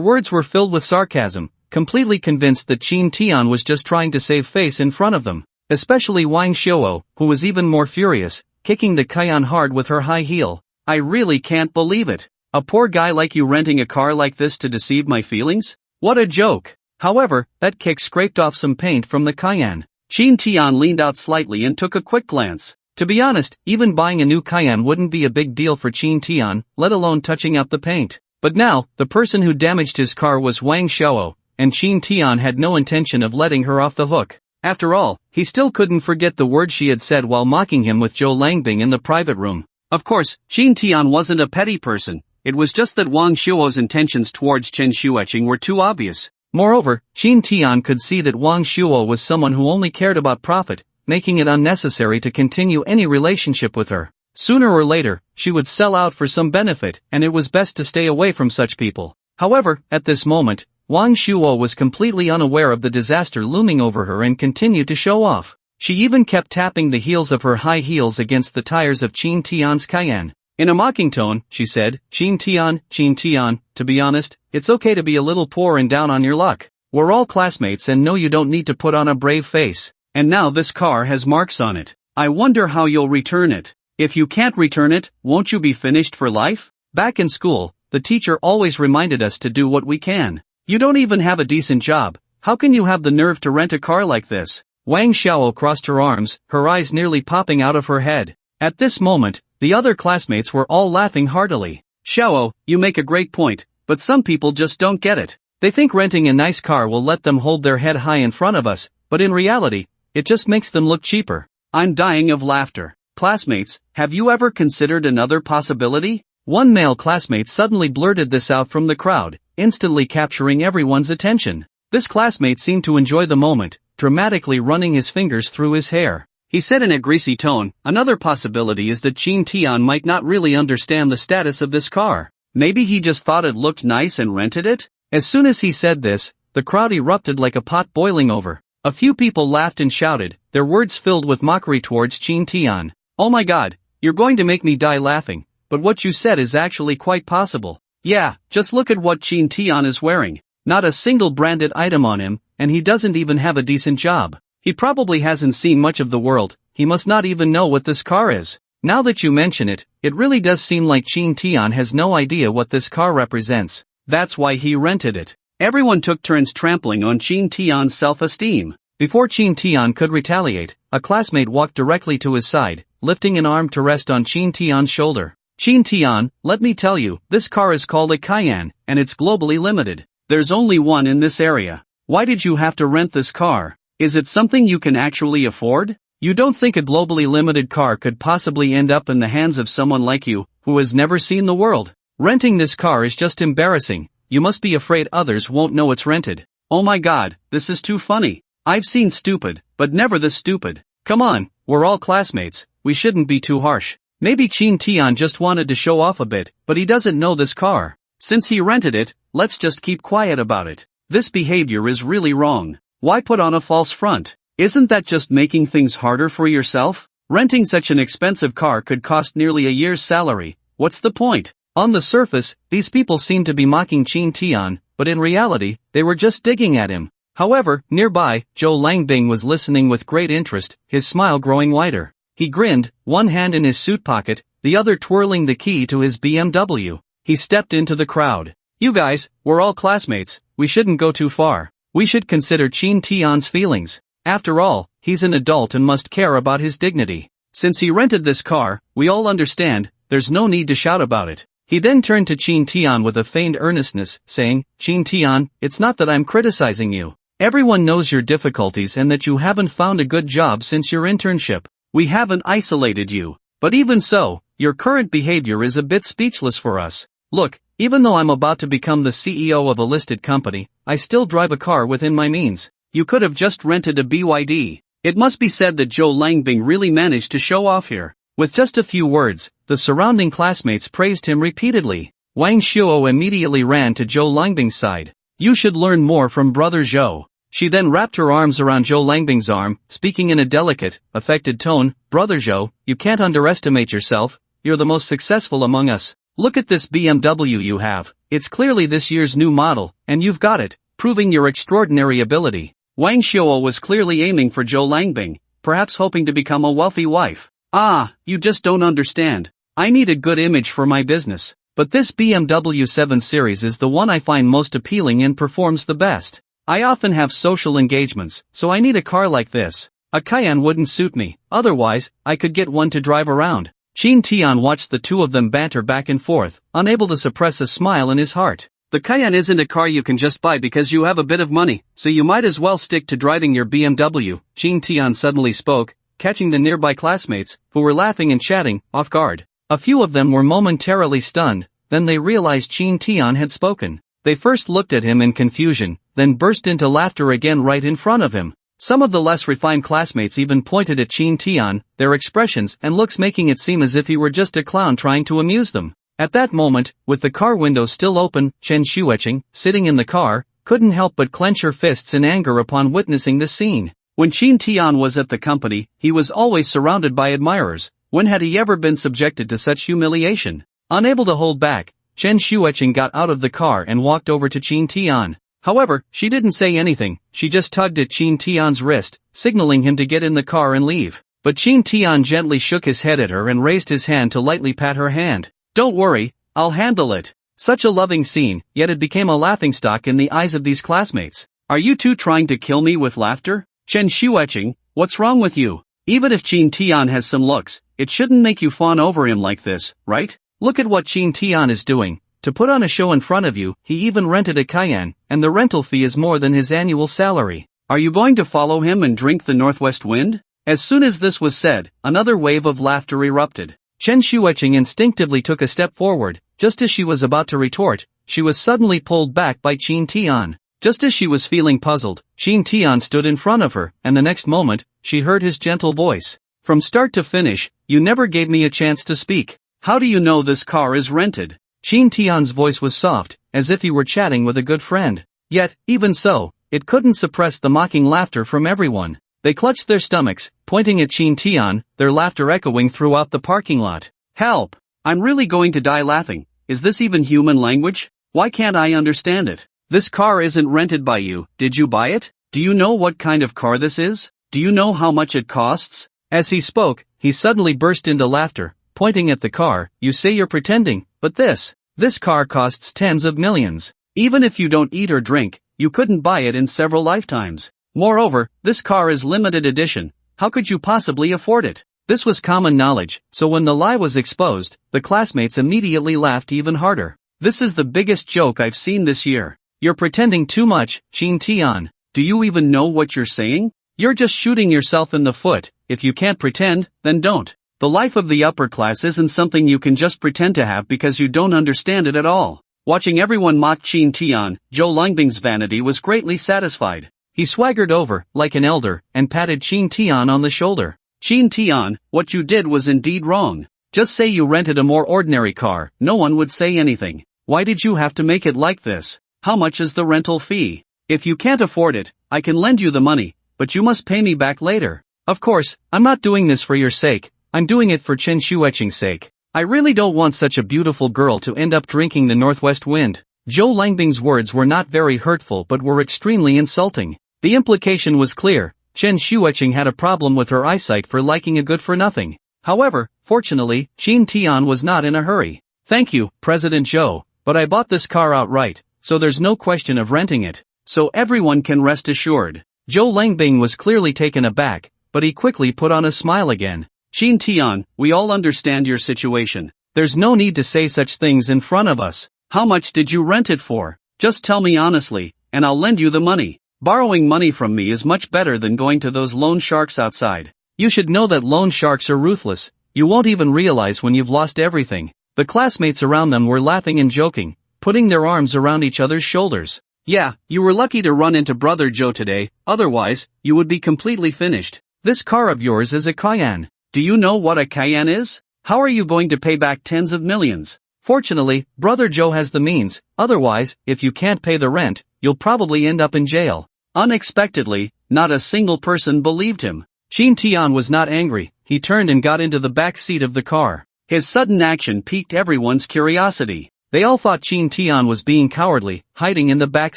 words were filled with sarcasm, completely convinced that Qin Tian was just trying to save face in front of them. Especially Wang Shuo, who was even more furious, kicking the Cayenne hard with her high heel. I really can't believe it. A poor guy like you renting a car like this to deceive my feelings? What a joke. However, that kick scraped off some paint from the Cayenne. Qin Tian leaned out slightly and took a quick glance. To be honest, even buying a new Cayenne wouldn't be a big deal for Qin Tian, let alone touching up the paint. But now, the person who damaged his car was Wang Shuo, and Qin Tian had no intention of letting her off the hook. After all, he still couldn't forget the words she had said while mocking him with Zhou Langbing in the private room. Of course, Qin Tian wasn't a petty person. It was just that Wang Shuo's intentions towards Chen Xueqing were too obvious. Moreover, Qin Tian could see that Wang Shuo was someone who only cared about profit, making it unnecessary to continue any relationship with her. Sooner or later, she would sell out for some benefit, and it was best to stay away from such people. However, at this moment, Wang Shuo was completely unaware of the disaster looming over her and continued to show off. She even kept tapping the heels of her high heels against the tires of Qin Tian's Cayenne. In a mocking tone, she said, Qin Tian, to be honest, it's okay to be a little poor and down on your luck. We're all classmates and no, you don't need to put on a brave face. And now this car has marks on it. I wonder how you'll return it. If you can't return it, won't you be finished for life? Back in school, the teacher always reminded us to do what we can. You don't even have a decent job. How can you have the nerve to rent a car like this? Wang Xiao crossed her arms, her eyes nearly popping out of her head. At this moment, the other classmates were all laughing heartily. Xiao, you make a great point, but some people just don't get it. They think renting a nice car will let them hold their head high in front of us, but in reality, it just makes them look cheaper. I'm dying of laughter. Classmates, have you ever considered another possibility? One male classmate suddenly blurted this out from the crowd, instantly capturing everyone's attention. This classmate seemed to enjoy the moment, dramatically running his fingers through his hair. He said in a greasy tone, another possibility is that Qin Tian might not really understand the status of this car. Maybe he just thought it looked nice and rented it? As soon as he said this, the crowd erupted like a pot boiling over. A few people laughed and shouted, their words filled with mockery towards Qin Tian. Oh my god, you're going to make me die laughing, but what you said is actually quite possible. Yeah, just look at what Qin Tian is wearing. Not a single branded item on him, and he doesn't even have a decent job. He probably hasn't seen much of the world, he must not even know what this car is. Now that you mention it, it really does seem like Qin Tian has no idea what this car represents. That's why he rented it. Everyone took turns trampling on Qin Tian's self-esteem. Before Qin Tian could retaliate, a classmate walked directly to his side, lifting an arm to rest on Qin Tian's shoulder. Qin Tian, let me tell you, this car is called a Cayenne, and it's globally limited. There's only one in this area. Why did you have to rent this car? Is it something you can actually afford? You don't think a globally limited car could possibly end up in the hands of someone like you, who has never seen the world? Renting this car is just embarrassing. You must be afraid others won't know it's rented. Oh my god, this is too funny. I've seen stupid, but never this stupid. Come on, we're all classmates, we shouldn't be too harsh. Maybe Qin Tian just wanted to show off a bit, but he doesn't know this car. Since he rented it, let's just keep quiet about it. This behavior is really wrong. Why put on a false front? Isn't that just making things harder for yourself? Renting such an expensive car could cost nearly a year's salary. What's the point? On the surface, these people seemed to be mocking Qin Tian, but in reality, they were just digging at him. However, nearby, Zhou Langbing was listening with great interest, his smile growing wider. He grinned, one hand in his suit pocket, the other twirling the key to his BMW. He stepped into the crowd. You guys, we're all classmates, we shouldn't go too far. We should consider Qin Tian's feelings. After all, he's an adult and must care about his dignity. Since he rented this car, we all understand, there's no need to shout about it. He then turned to Qin Tian with a feigned earnestness, saying, Qin Tian, it's not that I'm criticizing you. Everyone knows your difficulties and that you haven't found a good job since your internship. We haven't isolated you. But even so, your current behavior is a bit speechless for us. Look, even though I'm about to become the CEO of a listed company, I still drive a car within my means. You could have just rented a BYD. It must be said that Zhou Langbing really managed to show off here. With just a few words, the surrounding classmates praised him repeatedly. Wang Shuo immediately ran to Zhou Langbing's side. You should learn more from brother Zhou. She then wrapped her arms around Zhou Langbing's arm, speaking in a delicate, affected tone, Brother Zhou, you can't underestimate yourself, you're the most successful among us. Look at this BMW you have, it's clearly this year's new model, and you've got it, proving your extraordinary ability. Wang Shuo was clearly aiming for Zhou Langbing, perhaps hoping to become a wealthy wife. Ah, you just don't understand. I need a good image for my business, but this BMW 7 Series is the one I find most appealing and performs the best. I often have social engagements, so I need a car like this. A Cayenne wouldn't suit me, otherwise, I could get one to drive around. Qin Tian watched the two of them banter back and forth, unable to suppress a smile in his heart. The Cayenne isn't a car you can just buy because you have a bit of money, so you might as well stick to driving your BMW, Qin Tian suddenly spoke, catching the nearby classmates, who were laughing and chatting, off guard. A few of them were momentarily stunned, then they realized Qin Tian had spoken. They first looked at him in confusion, then burst into laughter again right in front of him. Some of the less refined classmates even pointed at Qin Tian, their expressions and looks making it seem as if he were just a clown trying to amuse them. At that moment, with the car window still open, Chen Xueqing, sitting in the car, couldn't help but clench her fists in anger upon witnessing this scene. When Qin Tian was at the company, he was always surrounded by admirers. When had he ever been subjected to such humiliation? Unable to hold back, Chen Xueqing got out of the car and walked over to Qin Tian. However, she didn't say anything, she just tugged at Qin Tian's wrist, signaling him to get in the car and leave. but Qin Tian gently shook his head at her and raised his hand to lightly pat her hand. Don't worry, I'll handle it. Such a loving scene, yet it became a laughingstock in the eyes of these classmates. Are you two trying to kill me with laughter? Chen Xueqing, what's wrong with you? Even if Qin Tian has some looks, it shouldn't make you fawn over him like this, right? Look at what Qin Tian is doing. To put on a show in front of you, he even rented a Cayenne, and the rental fee is more than his annual salary. Are you going to follow him and drink the northwest wind? As soon as this was said, another wave of laughter erupted. Chen Xueqing instinctively took a step forward. Just as she was about to retort, she was suddenly pulled back by Qin Tian. Just as she was feeling puzzled, Qin Tian stood in front of her, and the next moment, she heard his gentle voice. From start to finish, you never gave me a chance to speak. How do you know this car is rented? Qin Tian's voice was soft, as if he were chatting with a good friend. Yet, even so, it couldn't suppress the mocking laughter from everyone. They clutched their stomachs, pointing at Qin Tian, their laughter echoing throughout the parking lot. Help! I'm really going to die laughing. Is this even human language? Why can't I understand it? This car isn't rented by you. Did you buy it? Do you know what kind of car this is? Do you know how much it costs? As he spoke, he suddenly burst into laughter, pointing at the car. You say you're pretending, but this car costs tens of millions. Even if you don't eat or drink, you couldn't buy it in several lifetimes. Moreover, this car is limited edition. How could you possibly afford it? This was common knowledge, so when the lie was exposed, the classmates immediately laughed even harder. This is the biggest joke I've seen this year. You're pretending too much, Qin Tian. Do you even know what you're saying? You're just shooting yourself in the foot. If you can't pretend, then don't. The life of the upper class isn't something you can just pretend to have because you don't understand it at all. Watching everyone mock Qin Tian, Zhou Langbing's vanity was greatly satisfied. He swaggered over, like an elder, and patted Qin Tian on the shoulder. Qin Tian, what you did was indeed wrong. Just say you rented a more ordinary car, no one would say anything. Why did you have to make it like this? How much is the rental fee? If you can't afford it, I can lend you the money, but you must pay me back later. Of course, I'm not doing this for your sake, I'm doing it for Chen Xueqing's sake. I really don't want such a beautiful girl to end up drinking the northwest wind. Zhou Langbing's words were not very hurtful but were extremely insulting. The implication was clear. Chen Xueqing had a problem with her eyesight for liking a good-for-nothing. However, fortunately, Qin Tian was not in a hurry. Thank you, President Zhou, but I bought this car outright, so there's no question of renting it. So everyone can rest assured. Zhou Langbing was clearly taken aback, but he quickly put on a smile again. Qin Tian, we all understand your situation. There's no need to say such things in front of us. How much did you rent it for? Just tell me honestly, and I'll lend you the money. Borrowing money from me is much better than going to those loan sharks outside. You should know that loan sharks are ruthless. You won't even realize when you've lost everything. The classmates around them were laughing and joking, putting their arms around each other's shoulders. Yeah, you were lucky to run into Brother Joe today, otherwise, you would be completely finished. This car of yours is a Cayenne. Do you know what a Cayenne is? How are you going to pay back tens of millions? Fortunately, Brother Joe has the means, otherwise, if you can't pay the rent, you'll probably end up in jail. Unexpectedly, not a single person believed him. Qin Tian was not angry, he turned and got into the back seat of the car. His sudden action piqued everyone's curiosity. They all thought Qin Tian was being cowardly, hiding in the back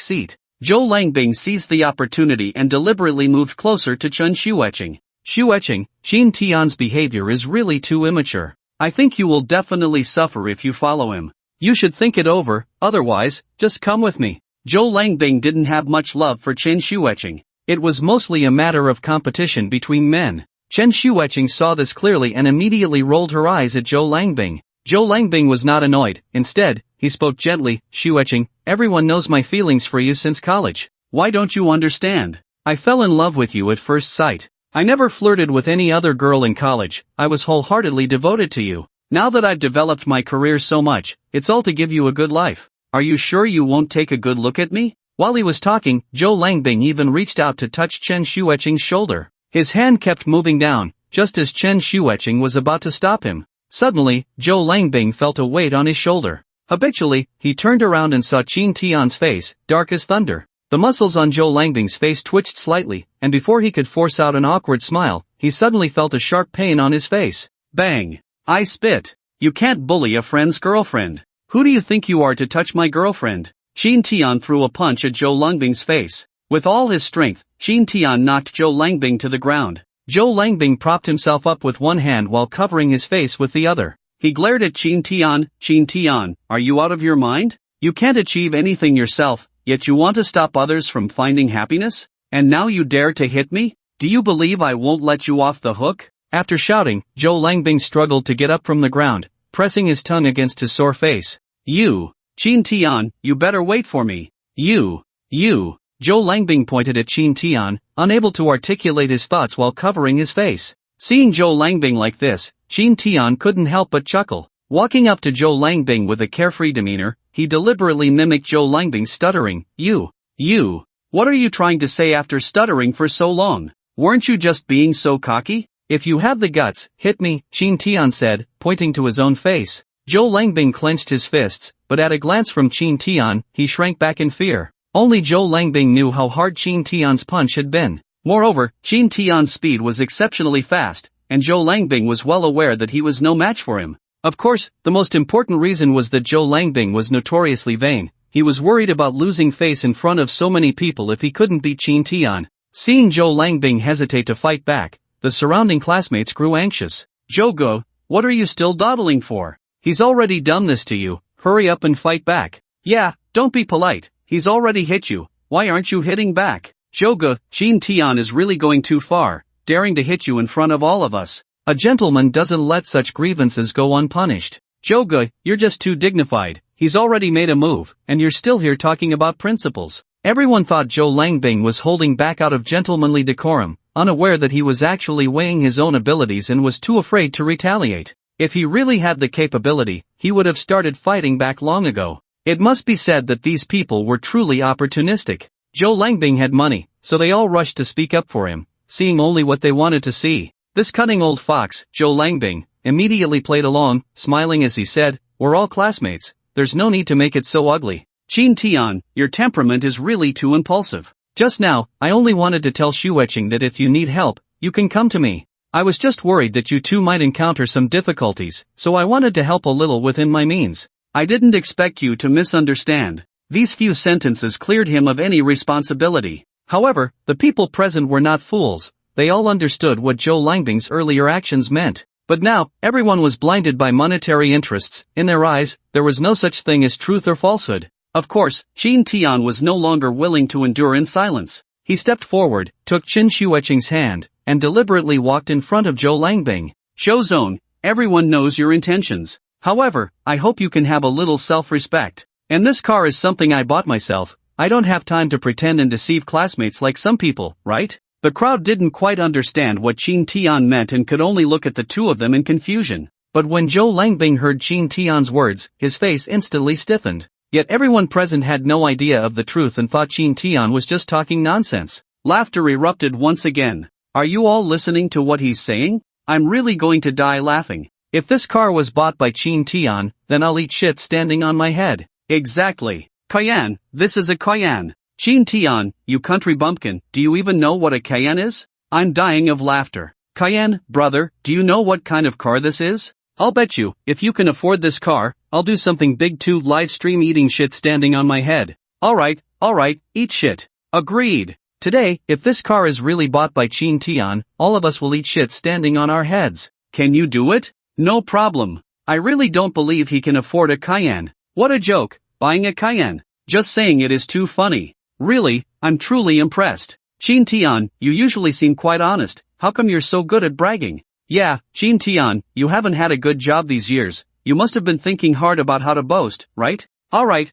seat. Zhou Langbing seized the opportunity and deliberately moved closer to Chen Xueqing. Xueqing, Qin Tian's behavior is really too immature. I think you will definitely suffer if you follow him. You should think it over, otherwise, just come with me. Zhou Langbing didn't have much love for Chen Xueqing. It was mostly a matter of competition between men. Chen Xueqing saw this clearly and immediately rolled her eyes at Zhou Langbing. Zhou Langbing was not annoyed, instead, he spoke gently. Xueqing, everyone knows my feelings for you since college. Why don't you understand? I fell in love with you at first sight. I never flirted with any other girl in college, I was wholeheartedly devoted to you. Now that I've developed my career so much, it's all to give you a good life. Are you sure you won't take a good look at me? While he was talking, Zhou Langbing even reached out to touch Chen Xueqing's shoulder. His hand kept moving down, just as Chen Xueqing was about to stop him. Suddenly, Zhou Langbing felt a weight on his shoulder. Habitually, he turned around and saw Qin Tian's face, dark as thunder. The muscles on Zhou Langbing's face twitched slightly, and before he could force out an awkward smile, he suddenly felt a sharp pain on his face. Bang! I spit. You can't bully a friend's girlfriend. Who do you think you are to touch my girlfriend? Qin Tian threw a punch at Zhou Langbing's face. With all his strength, Qin Tian knocked Zhou Langbing to the ground. Zhou Langbing propped himself up with one hand while covering his face with the other. He glared at Qin Tian, are you out of your mind? You can't achieve anything yourself, yet you want to stop others from finding happiness? And now you dare to hit me? Do you believe I won't let you off the hook? After shouting, Zhou Langbing struggled to get up from the ground, pressing his tongue against his sore face. You, Qin Tian, you better wait for me. You. Zhou Langbing pointed at Qin Tian, unable to articulate his thoughts while covering his face. Seeing Zhou Langbing like this, Qin Tian couldn't help but chuckle. Walking up to Zhou Langbing with a carefree demeanor, he deliberately mimicked Zhou Langbing's stuttering. You. What are you trying to say after stuttering for so long? Weren't you just being so cocky? If you have the guts, hit me, Qin Tian said, pointing to his own face. Zhou Langbing clenched his fists, but at a glance from Qin Tian, he shrank back in fear. Only Zhou Langbing knew how hard Qin Tian's punch had been. Moreover, Qin Tian's speed was exceptionally fast, and Zhou Langbing was well aware that he was no match for him. Of course, the most important reason was that Zhou Langbing was notoriously vain. He was worried about losing face in front of so many people if he couldn't beat Qin Tian. Seeing Zhou Langbing hesitate to fight back, the surrounding classmates grew anxious. Zhou, what are you still dawdling for? He's already done this to you, hurry up and fight back. Yeah, don't be polite, he's already hit you, why aren't you hitting back? Zhou, Qin Tian is really going too far, daring to hit you in front of all of us. A gentleman doesn't let such grievances go unpunished. Zhou, you're just too dignified, he's already made a move, and you're still here talking about principles. Everyone thought Zhou Langbing was holding back out of gentlemanly decorum, unaware that he was actually weighing his own abilities and was too afraid to retaliate. If he really had the capability, he would have started fighting back long ago. It must be said that these people were truly opportunistic. Zhou Langbing had money, so they all rushed to speak up for him, seeing only what they wanted to see. This cunning old fox, Zhou Langbing, immediately played along, smiling as he said, we're all classmates, there's no need to make it so ugly. Qin Tian, your temperament is really too impulsive. Just now, I only wanted to tell Xueqing that if you need help, you can come to me. I was just worried that you two might encounter some difficulties, so I wanted to help a little within my means. I didn't expect you to misunderstand. These few sentences cleared him of any responsibility. However, the people present were not fools. They all understood what Zhou Langbing's earlier actions meant. But now, everyone was blinded by monetary interests. In their eyes, there was no such thing as truth or falsehood. Of course, Qin Tian was no longer willing to endure in silence. He stepped forward, took Qin Xueqing's hand, and deliberately walked in front of Zhou Langbing. Zhou, everyone knows your intentions. However, I hope you can have a little self-respect. And this car is something I bought myself. I don't have time to pretend and deceive classmates like some people, right? The crowd didn't quite understand what Qin Tian meant and could only look at the two of them in confusion. But when Zhou Langbing heard Qin Tian's words, his face instantly stiffened. Yet everyone present had no idea of the truth and thought Qin Tian was just talking nonsense. Laughter erupted once again. Are you all listening to what he's saying? I'm really going to die laughing. If this car was bought by Qin Tian, then I'll eat shit standing on my head. Exactly. Cayenne, this is a Cayenne. Qin Tian, you country bumpkin, do you even know what a Cayenne is? I'm dying of laughter. Cayenne, brother, do you know what kind of car this is? I'll bet you, if you can afford this car, I'll do something big too, live stream eating shit standing on my head. Alright, eat shit. Agreed. Today, if this car is really bought by Qin Tian, all of us will eat shit standing on our heads. Can you do it? No problem. I really don't believe he can afford a Cayenne. What a joke, buying a Cayenne. Just saying it is too funny. Really, I'm truly impressed. Qin Tian, you usually seem quite honest, how come you're so good at bragging? Yeah, Qin Tian, you haven't had a good job these years, you must have been thinking hard about how to boast, right? Alright,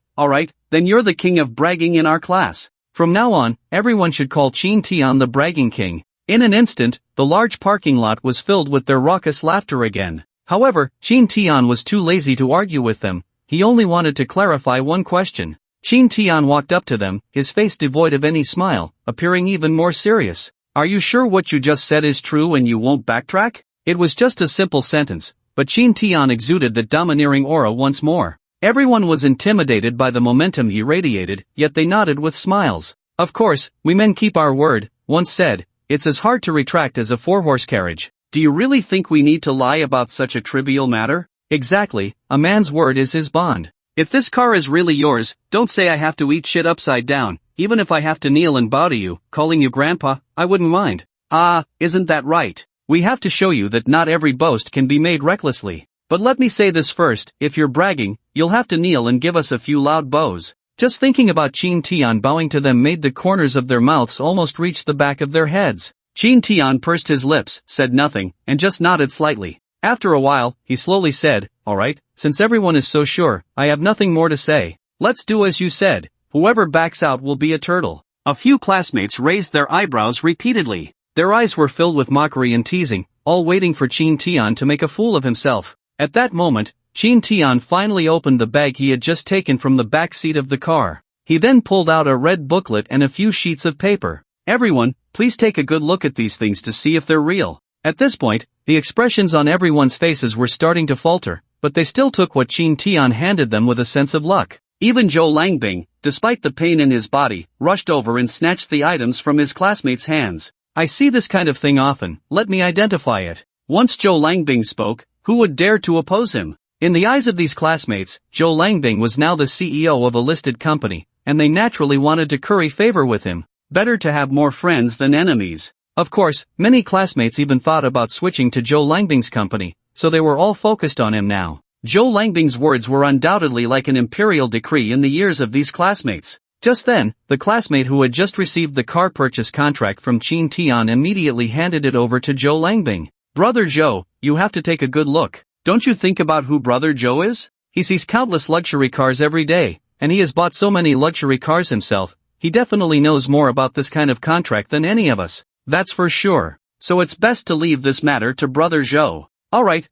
then you're the king of bragging in our class. From now on, everyone should call Qin Tian the bragging king. In an instant, the large parking lot was filled with their raucous laughter again. However, Qin Tian was too lazy to argue with them, he only wanted to clarify one question. Qin Tian walked up to them, his face devoid of any smile, appearing even more serious. Are you sure what you just said is true and you won't backtrack? It was just a simple sentence, but Qin Tian exuded the domineering aura once more. Everyone was intimidated by the momentum he radiated, yet they nodded with smiles. Of course, we men keep our word, once said, it's as hard to retract as a four-horse carriage. Do you really think we need to lie about such a trivial matter? Exactly, a man's word is his bond. If this car is really yours, don't say I have to eat shit upside down, even if I have to kneel and bow to you, calling you grandpa, I wouldn't mind. Ah, isn't that right? We have to show you that not every boast can be made recklessly. But let me say this first, if you're bragging, you'll have to kneel and give us a few loud bows. Just thinking about Chin Tian bowing to them made the corners of their mouths almost reach the back of their heads. Chin Tian pursed his lips, said nothing, and just nodded slightly. After a while, he slowly said, "Alright, since everyone is so sure, I have nothing more to say. Let's do as you said. Whoever backs out will be a turtle." A few classmates raised their eyebrows repeatedly. Their eyes were filled with mockery and teasing, all waiting for Chin Tian to make a fool of himself. At that moment, Chin Tian finally opened the bag he had just taken from the back seat of the car. He then pulled out a red booklet and a few sheets of paper. "Everyone, please take a good look at these things to see if they're real." At this point, the expressions on everyone's faces were starting to falter, but they still took what Chin Tian handed them with a sense of luck. Even Zhou Langbing, despite the pain in his body, rushed over and snatched the items from his classmates' hands. "I see this kind of thing often, let me identify it." Once Zhou Langbing spoke, who would dare to oppose him? In the eyes of these classmates, Zhou Langbing was now the CEO of a listed company, and they naturally wanted to curry favor with him. Better to have more friends than enemies. Of course, many classmates even thought about switching to Zhou Langbing's company, so they were all focused on him now. Zhou Langbing's words were undoubtedly like an imperial decree in the ears of these classmates. Just then, the classmate who had just received the car purchase contract from Chin Tian immediately handed it over to Zhou Langbing. "Brother Zhou, you have to take a good look. Don't you think about who Brother Zhou is? He sees countless luxury cars every day, and he has bought so many luxury cars himself. He definitely knows more about this kind of contract than any of us. That's for sure. So it's best to leave this matter to Brother Zhou." Alright,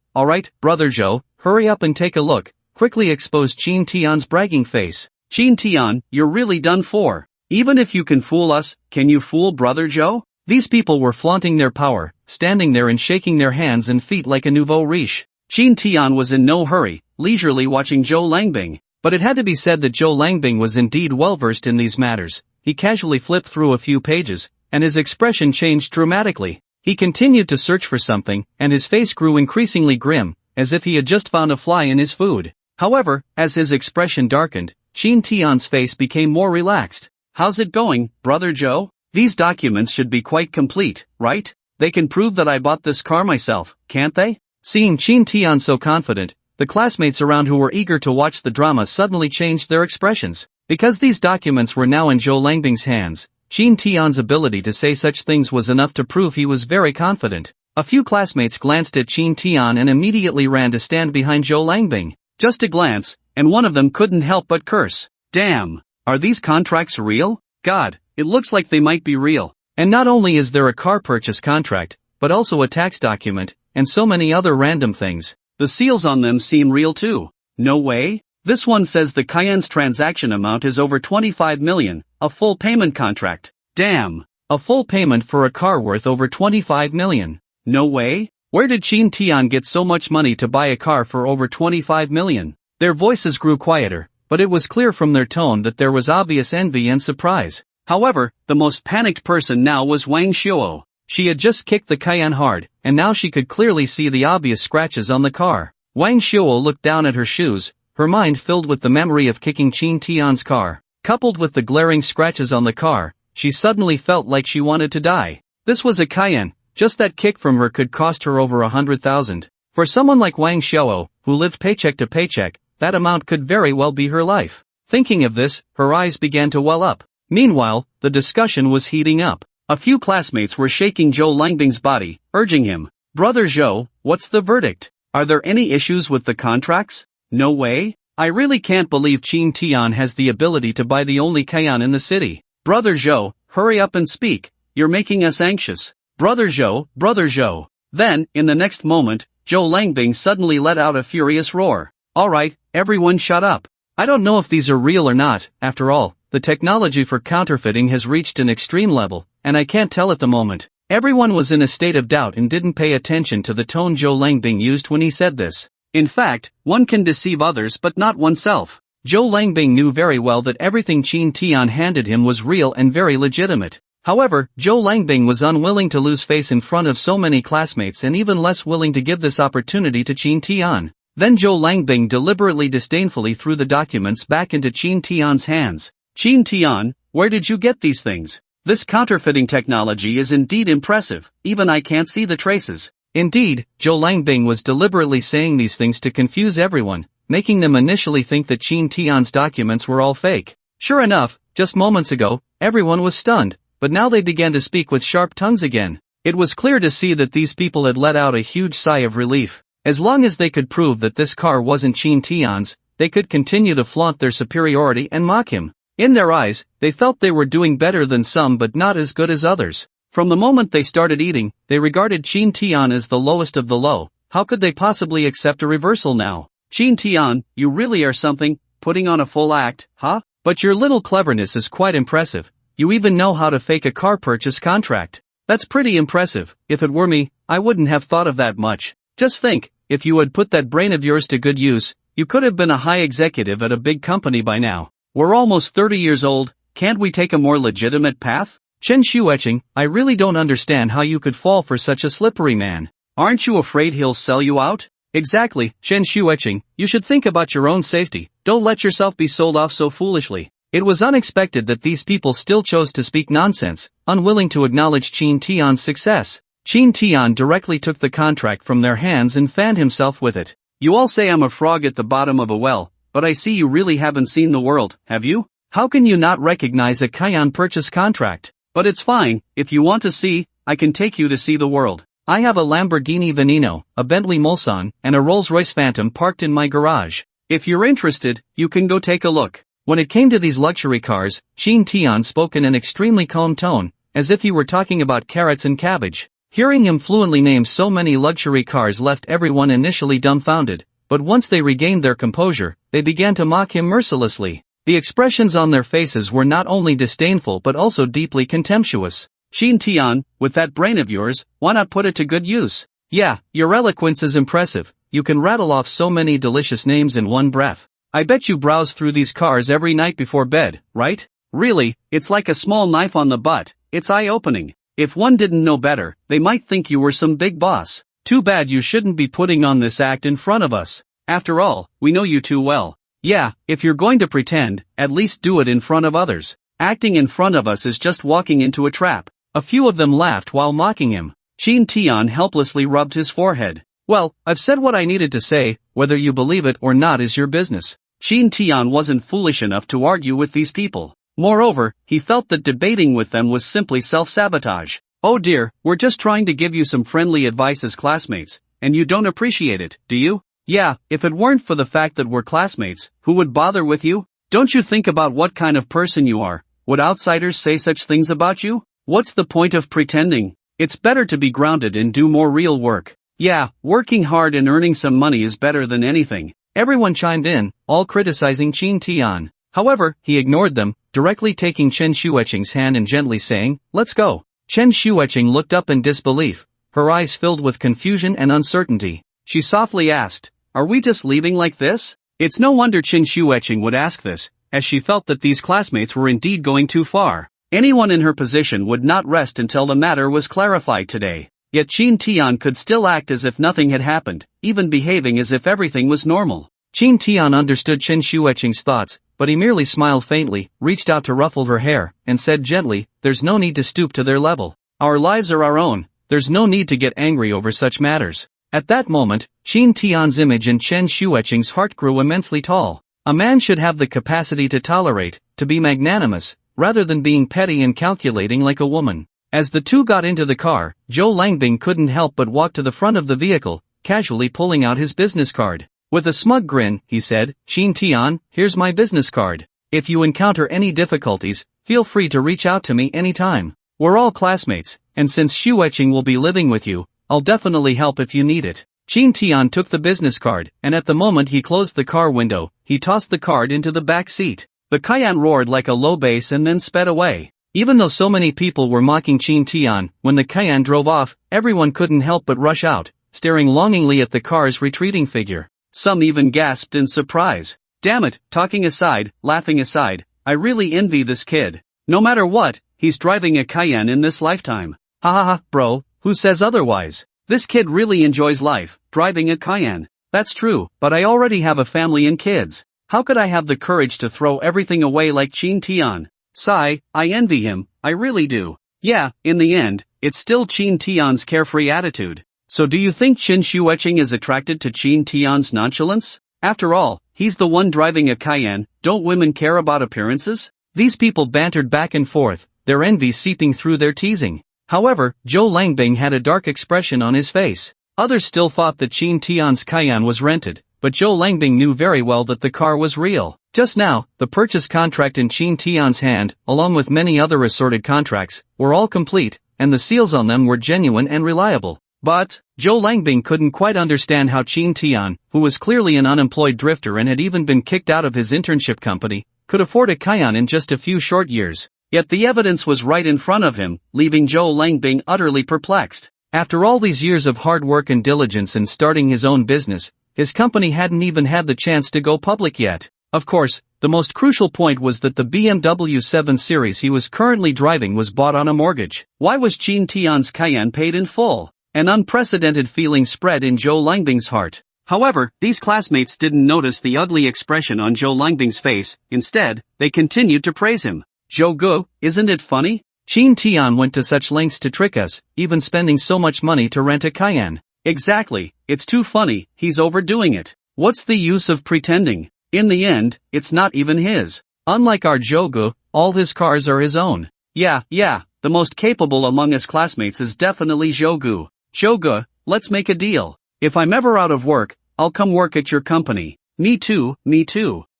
Brother Zhou, hurry up and take a look," quickly exposed Chin Tian's bragging face. "Chin Tian, you're really done for. Even if you can fool us, can you fool Brother Zhou?" These people were flaunting their power, standing there and shaking their hands and feet like a nouveau riche. Chin Tian was in no hurry, leisurely watching Zhou Langbing. But it had to be said that Zhou Langbing was indeed well versed in these matters. He casually flipped through a few pages, and his expression changed dramatically. He continued to search for something, and his face grew increasingly grim, as if he had just found a fly in his food. However, as his expression darkened, Chin Tian's face became more relaxed. "How's it going, Brother Zhou? These documents should be quite complete, right? They can prove that I bought this car myself, can't they?" Seeing Chin Tian so confident, the classmates around who were eager to watch the drama suddenly changed their expressions. Because these documents were now in Zhou Langbing's hands, Chin Tian's ability to say such things was enough to prove he was very confident. A few classmates glanced at Chin Tian and immediately ran to stand behind Zhou Langbing. Just a glance, and one of them couldn't help but curse. "Damn! Are these contracts real? God, it looks like they might be real. And not only is there a car purchase contract, but also a tax document, and so many other random things. The seals on them seem real too. No way? This one says the Cayenne's transaction amount is over 25 million, a full payment contract. Damn! A full payment for a car worth over 25 million. No way? Where did Chin Tian get so much money to buy a car for over 25 million? Their voices grew quieter, but it was clear from their tone that there was obvious envy and surprise. However, the most panicked person now was Wang Shuo. She had just kicked the Cayenne hard, and now she could clearly see the obvious scratches on the car. Wang Shuo looked down at her shoes, her mind filled with the memory of kicking Chin Tian's car. Coupled with the glaring scratches on the car, she suddenly felt like she wanted to die. This was a Cayenne, just that kick from her could cost her over 100,000. For someone like Wang Shuo, who lived paycheck to paycheck, that amount could very well be her life. Thinking of this, her eyes began to well up. Meanwhile, the discussion was heating up. A few classmates were shaking Zhou Langbing's body, urging him, "Brother Zhou, what's the verdict? Are there any issues with the contracts? No way? I really can't believe Chin Tian has the ability to buy the only Cayenne in the city. Brother Zhou, hurry up and speak, you're making us anxious. Brother Zhou, Brother Zhou." Then, in the next moment, Zhou Langbing suddenly let out a furious roar. "Alright, everyone shut up. I don't know if these are real or not, after all, the technology for counterfeiting has reached an extreme level, and I can't tell at the moment." Everyone was in a state of doubt and didn't pay attention to the tone Zhou Langbing used when he said this. In fact, one can deceive others but not oneself. Zhou Langbing knew very well that everything Chin Tian handed him was real and very legitimate. However, Zhou Langbing was unwilling to lose face in front of so many classmates and even less willing to give this opportunity to Chin Tian. Then Zhou Langbing deliberately disdainfully threw the documents back into Chin Tian's hands. "Chin Tian, where did you get these things? This counterfeiting technology is indeed impressive, even I can't see the traces. Indeed, Zhou Langbing was deliberately saying these things to confuse everyone, making them initially think that Qin Tian's documents were all fake. Sure enough, just moments ago, everyone was stunned, but now they began to speak with sharp tongues again. It was clear to see that these people had let out a huge sigh of relief. As long as they could prove that this car wasn't Qin Tian's, they could continue to flaunt their superiority and mock him. In their eyes, they felt they were doing better than some but not as good as others. From the moment they started eating, they regarded Qin Tian as the lowest of the low. How could they possibly accept a reversal now? Qin Tian, you really are something, putting on a full act, huh? But your little cleverness is quite impressive. You even know how to fake a car purchase contract. That's pretty impressive. If it were me, I wouldn't have thought of that much. Just think, if you had put that brain of yours to good use, you could have been a high executive at a big company by now. We're almost 30 years old, can't we take a more legitimate path? Chen Xueqing, I really don't understand how you could fall for such a slippery man. Aren't you afraid he'll sell you out? Exactly, Chen Xueqing, you should think about your own safety, don't let yourself be sold off so foolishly. It was unexpected that these people still chose to speak nonsense, unwilling to acknowledge Qin Tian's success. Qin Tian directly took the contract from their hands and fanned himself with it. You all say I'm a frog at the bottom of a well, but I see you really haven't seen the world, have you? How can you not recognize a Kian purchase contract? But it's fine, if you want to see, I can take you to see the world. I have a Lamborghini Veneno, a Bentley Mulsanne, and a Rolls-Royce Phantom parked in my garage. If you're interested, you can go take a look. When it came to these luxury cars, Qin Tian spoke in an extremely calm tone, as if he were talking about carrots and cabbage. Hearing him fluently name so many luxury cars left everyone initially dumbfounded, but once they regained their composure, they began to mock him mercilessly. The expressions on their faces were not only disdainful but also deeply contemptuous. Qin Tian, with that brain of yours, why not put it to good use? Yeah, your eloquence is impressive, you can rattle off so many delicious names in one breath. I bet you browse through these cars every night before bed, right? Really, it's like a small knife on the butt, it's eye-opening. If one didn't know better, they might think you were some big boss. Too bad you shouldn't be putting on this act in front of us. After all, we know you too well. Yeah, if you're going to pretend, at least do it in front of others. Acting in front of us is just walking into a trap. A few of them laughed while mocking him. Qin Tian helplessly rubbed his forehead. Well, I've said what I needed to say, whether you believe it or not is your business. Qin Tian wasn't foolish enough to argue with these people. Moreover, he felt that debating with them was simply self-sabotage. Oh dear, we're just trying to give you some friendly advice as classmates, and you don't appreciate it, do you? Yeah, if it weren't for the fact that we're classmates, who would bother with you? Don't you think about what kind of person you are? Would outsiders say such things about you? What's the point of pretending? It's better to be grounded and do more real work. Yeah, working hard and earning some money is better than anything. Everyone chimed in, all criticizing Qin Tian. However, he ignored them, directly taking Chen Xueqing's hand and gently saying, "Let's go." Chen Xueqing looked up in disbelief, her eyes filled with confusion and uncertainty. She softly asked, "Are we just leaving like this?" It's no wonder Chen Xueqing would ask this, as she felt that these classmates were indeed going too far. Anyone in her position would not rest until the matter was clarified today. Yet Qin Tian could still act as if nothing had happened, even behaving as if everything was normal. Qin Tian understood Chen Xueqing's thoughts, but he merely smiled faintly, reached out to ruffle her hair, and said gently, "There's no need to stoop to their level. Our lives are our own, there's no need to get angry over such matters." At that moment, Qin Tian's image in Chen Xueqing's heart grew immensely tall. A man should have the capacity to tolerate, to be magnanimous, rather than being petty and calculating like a woman. As the two got into the car, Zhou Langbing couldn't help but walk to the front of the vehicle, casually pulling out his business card. With a smug grin, he said, "Qin Tian, here's my business card. If you encounter any difficulties, feel free to reach out to me anytime. We're all classmates, and since Xueqing will be living with you, I'll definitely help if you need it." Qin Tian took the business card, and at the moment he closed the car window, he tossed the card into the back seat. The Cayenne roared like a low bass and then sped away. Even though so many people were mocking Qin Tian, when the Cayenne drove off, everyone couldn't help but rush out, staring longingly at the car's retreating figure. Some even gasped in surprise. Damn it, talking aside, laughing aside, I really envy this kid. No matter what, he's driving a Cayenne in this lifetime. Ha ha ha, bro, who says otherwise? This kid really enjoys life, driving a Cayenne. That's true, but I already have a family and kids. How could I have the courage to throw everything away like Qin Tian? Sigh, I envy him, I really do. Yeah, in the end, it's still Qin Tian's carefree attitude. So do you think Qin Shueqing is attracted to Qin Tian's nonchalance? After all, he's the one driving a Cayenne. Don't women care about appearances? These people bantered back and forth, their envy seeping through their teasing. However, Zhou Langbing had a dark expression on his face. Others still thought that Qin Tian's Cayenne was rented, but Zhou Langbing knew very well that the car was real. Just now, the purchase contract in Qin Tian's hand, along with many other assorted contracts, were all complete, and the seals on them were genuine and reliable. But, Zhou Langbing couldn't quite understand how Qin Tian, who was clearly an unemployed drifter and had even been kicked out of his internship company, could afford a Cayenne in just a few short years. Yet the evidence was right in front of him, leaving Zhou Langbing utterly perplexed. After all these years of hard work and diligence in starting his own business, his company hadn't even had the chance to go public yet. Of course, the most crucial point was that the BMW 7 Series he was currently driving was bought on a mortgage. Why was Qin Tian's Cayenne paid in full? An unprecedented feeling spread in Zhou Langbing's heart. However, these classmates didn't notice the ugly expression on Zhou Langbing's face. Instead, they continued to praise him. Zhou Gu, isn't it funny? Qin Tian went to such lengths to trick us, even spending so much money to rent a Cayenne. Exactly, it's too funny, he's overdoing it. What's the use of pretending? In the end, it's not even his. Unlike our Zhou Gu, all his cars are his own. Yeah, the most capable among us classmates is definitely Zhou Gu. Zhou Gu, let's make a deal. If I'm ever out of work, I'll come work at your company. Me too.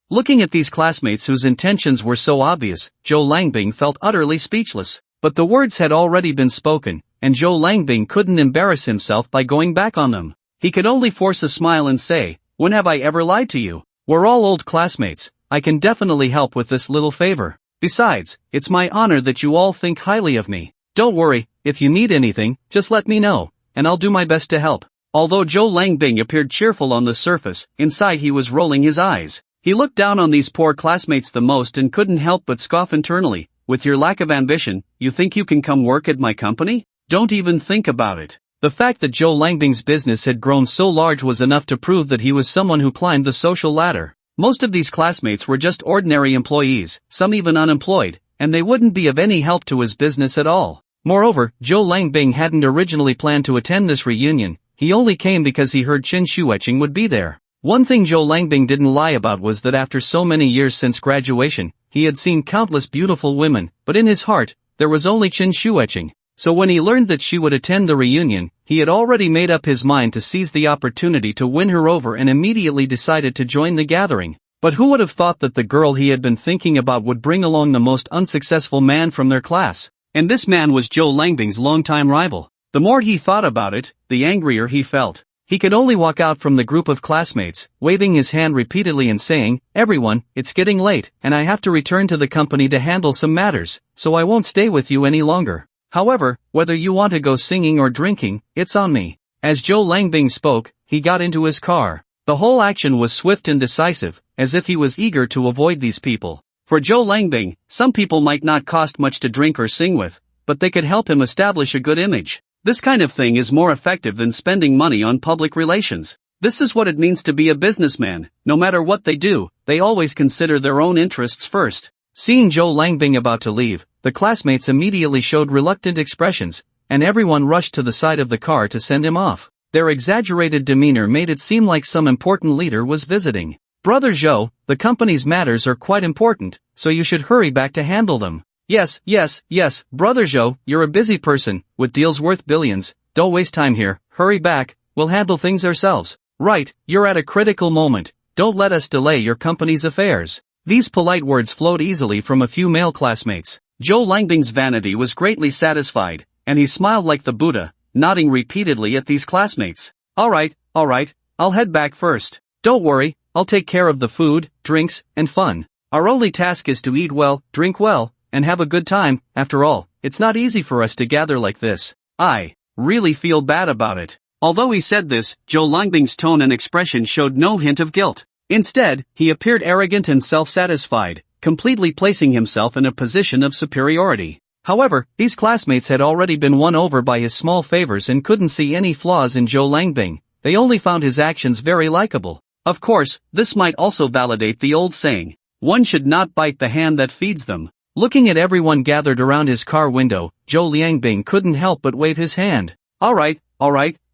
Looking at these classmates whose intentions were so obvious, Zhou Langbing felt utterly speechless. But the words had already been spoken, and Zhou Langbing couldn't embarrass himself by going back on them. He could only force a smile and say, when have I ever lied to you? We're all old classmates, I can definitely help with this little favor. Besides, it's my honor that you all think highly of me. Don't worry, if you need anything, just let me know, and I'll do my best to help. Although Zhou Langbing appeared cheerful on the surface, inside he was rolling his eyes. He looked down on these poor classmates the most and couldn't help but scoff internally. With your lack of ambition, you think you can come work at my company? Don't even think about it. The fact that Zhou Langbing's business had grown so large was enough to prove that he was someone who climbed the social ladder. Most of these classmates were just ordinary employees, some even unemployed, and they wouldn't be of any help to his business at all. Moreover, Zhou Langbing hadn't originally planned to attend this reunion, he only came because he heard Qin Shueqing would be there. One thing Zhou Langbing didn't lie about was that after so many years since graduation, he had seen countless beautiful women, but in his heart, there was only Qin Shueqing. So when he learned that she would attend the reunion, he had already made up his mind to seize the opportunity to win her over and immediately decided to join the gathering. But who would have thought that the girl he had been thinking about would bring along the most unsuccessful man from their class? And this man was Zhou Langbing's longtime rival. The more he thought about it, the angrier he felt. He could only walk out from the group of classmates, waving his hand repeatedly and saying, everyone, it's getting late, and I have to return to the company to handle some matters, so I won't stay with you any longer. However, whether you want to go singing or drinking, it's on me. As Zhou Langbing spoke, he got into his car. The whole action was swift and decisive, as if he was eager to avoid these people. For Zhou Langbing, some people might not cost much to drink or sing with, but they could help him establish a good image. This kind of thing is more effective than spending money on public relations. This is what it means to be a businessman. No matter what they do, they always consider their own interests first. Seeing Zhou Langbing about to leave, the classmates immediately showed reluctant expressions, and everyone rushed to the side of the car to send him off. Their exaggerated demeanor made it seem like some important leader was visiting. Brother Zhou, the company's matters are quite important, so you should hurry back to handle them. Yes, Brother Zhou, you're a busy person, with deals worth billions, don't waste time here, hurry back, we'll handle things ourselves. Right, you're at a critical moment, don't let us delay your company's affairs. These polite words flowed easily from a few male classmates. Zhou Langbing's vanity was greatly satisfied, and he smiled like the Buddha, nodding repeatedly at these classmates. Alright, I'll head back first. Don't worry, I'll take care of the food, drinks, and fun. Our only task is to eat well, drink well, and have a good time. After all, it's not easy for us to gather like this. I really feel bad about it. Although he said this, Zhou Langbing's tone and expression showed no hint of guilt. Instead, he appeared arrogant and self-satisfied, completely placing himself in a position of superiority. However, these classmates had already been won over by his small favors and couldn't see any flaws in Zhou Langbing. They only found his actions very likable. Of course, this might also validate the old saying, one should not bite the hand that feeds them. Looking at everyone gathered around his car window, Zhou Liangbing couldn't help but wave his hand. Alright,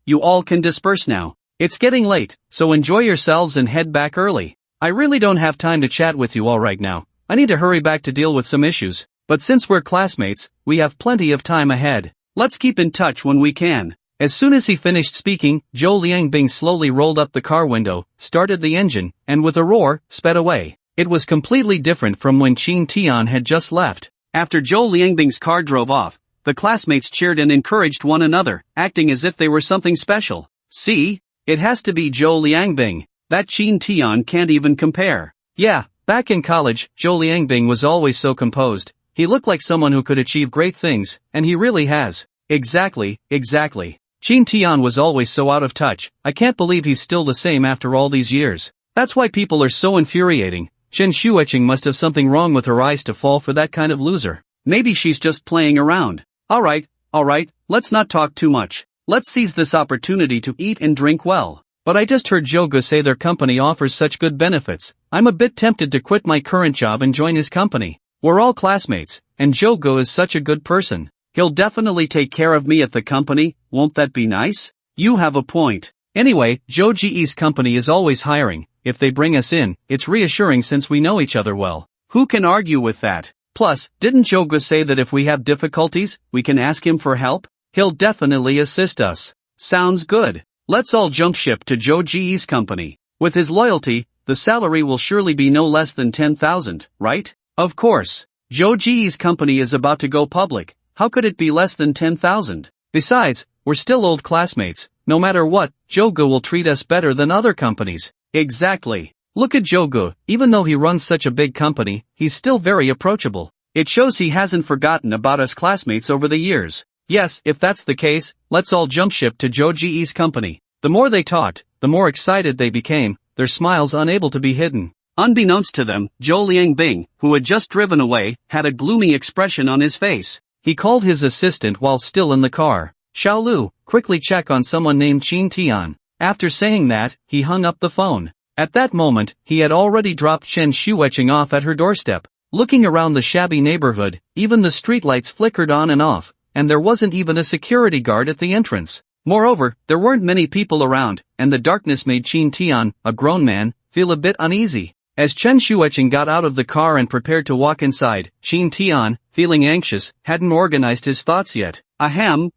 you all can disperse now. It's getting late, so enjoy yourselves and head back early. I really don't have time to chat with you all right now. I need to hurry back to deal with some issues, but since we're classmates, we have plenty of time ahead. Let's keep in touch when we can. As soon as he finished speaking, Zhou Liangbing slowly rolled up the car window, started the engine, and with a roar, sped away. It was completely different from when Qin Tian had just left. After Zhou Liangbing's car drove off, the classmates cheered and encouraged one another, acting as if they were something special. See? It has to be Zhou Liangbing. That Qin Tian can't even compare. Yeah, back in college, Zhou Liangbing was always so composed. He looked like someone who could achieve great things, and he really has. Exactly. Qin Tian was always so out of touch. I can't believe he's still the same after all these years. That's why people are so infuriating. Chen Shueqing must have something wrong with her eyes to fall for that kind of loser. Maybe she's just playing around. Alright, let's not talk too much. Let's seize this opportunity to eat and drink well. But I just heard Zhou Ge say their company offers such good benefits. I'm a bit tempted to quit my current job and join his company. We're all classmates, and Zhou Ge is such a good person. He'll definitely take care of me at the company, won't that be nice? You have a point. Anyway, Zhou Ji's company is always hiring. If they bring us in, it's reassuring since we know each other well. Who can argue with that? Plus, didn't Zhou Ge say that if we have difficulties, we can ask him for help? He'll definitely assist us. Sounds good. Let's all jump ship to Zhou Ji's company. With his loyalty, the salary will surely be no less than 10,000, right? Of course. Zhou Ji's company is about to go public. How could it be less than 10,000? Besides, we're still old classmates. No matter what, Zhou Ge will treat us better than other companies. Exactly. Look at Zhou Ge. Even though he runs such a big company, he's still very approachable. It shows he hasn't forgotten about us classmates over the years. Yes, if that's the case, let's all jump ship to Zhou Ji's company. The more they talked, the more excited they became, their smiles unable to be hidden. Unbeknownst to them, Zhou Liangbing, who had just driven away, had a gloomy expression on his face. He called his assistant while still in the car. Xiaolu, quickly check on someone named Qin Tian. After saying that, he hung up the phone. At that moment, he had already dropped Chen Shueqing off at her doorstep. Looking around the shabby neighborhood, even the streetlights flickered on and off, and there wasn't even a security guard at the entrance. Moreover, there weren't many people around, and the darkness made Qin Tian, a grown man, feel a bit uneasy. As Chen Shueqing got out of the car and prepared to walk inside, Qin Tian, feeling anxious, hadn't organized his thoughts yet. Chen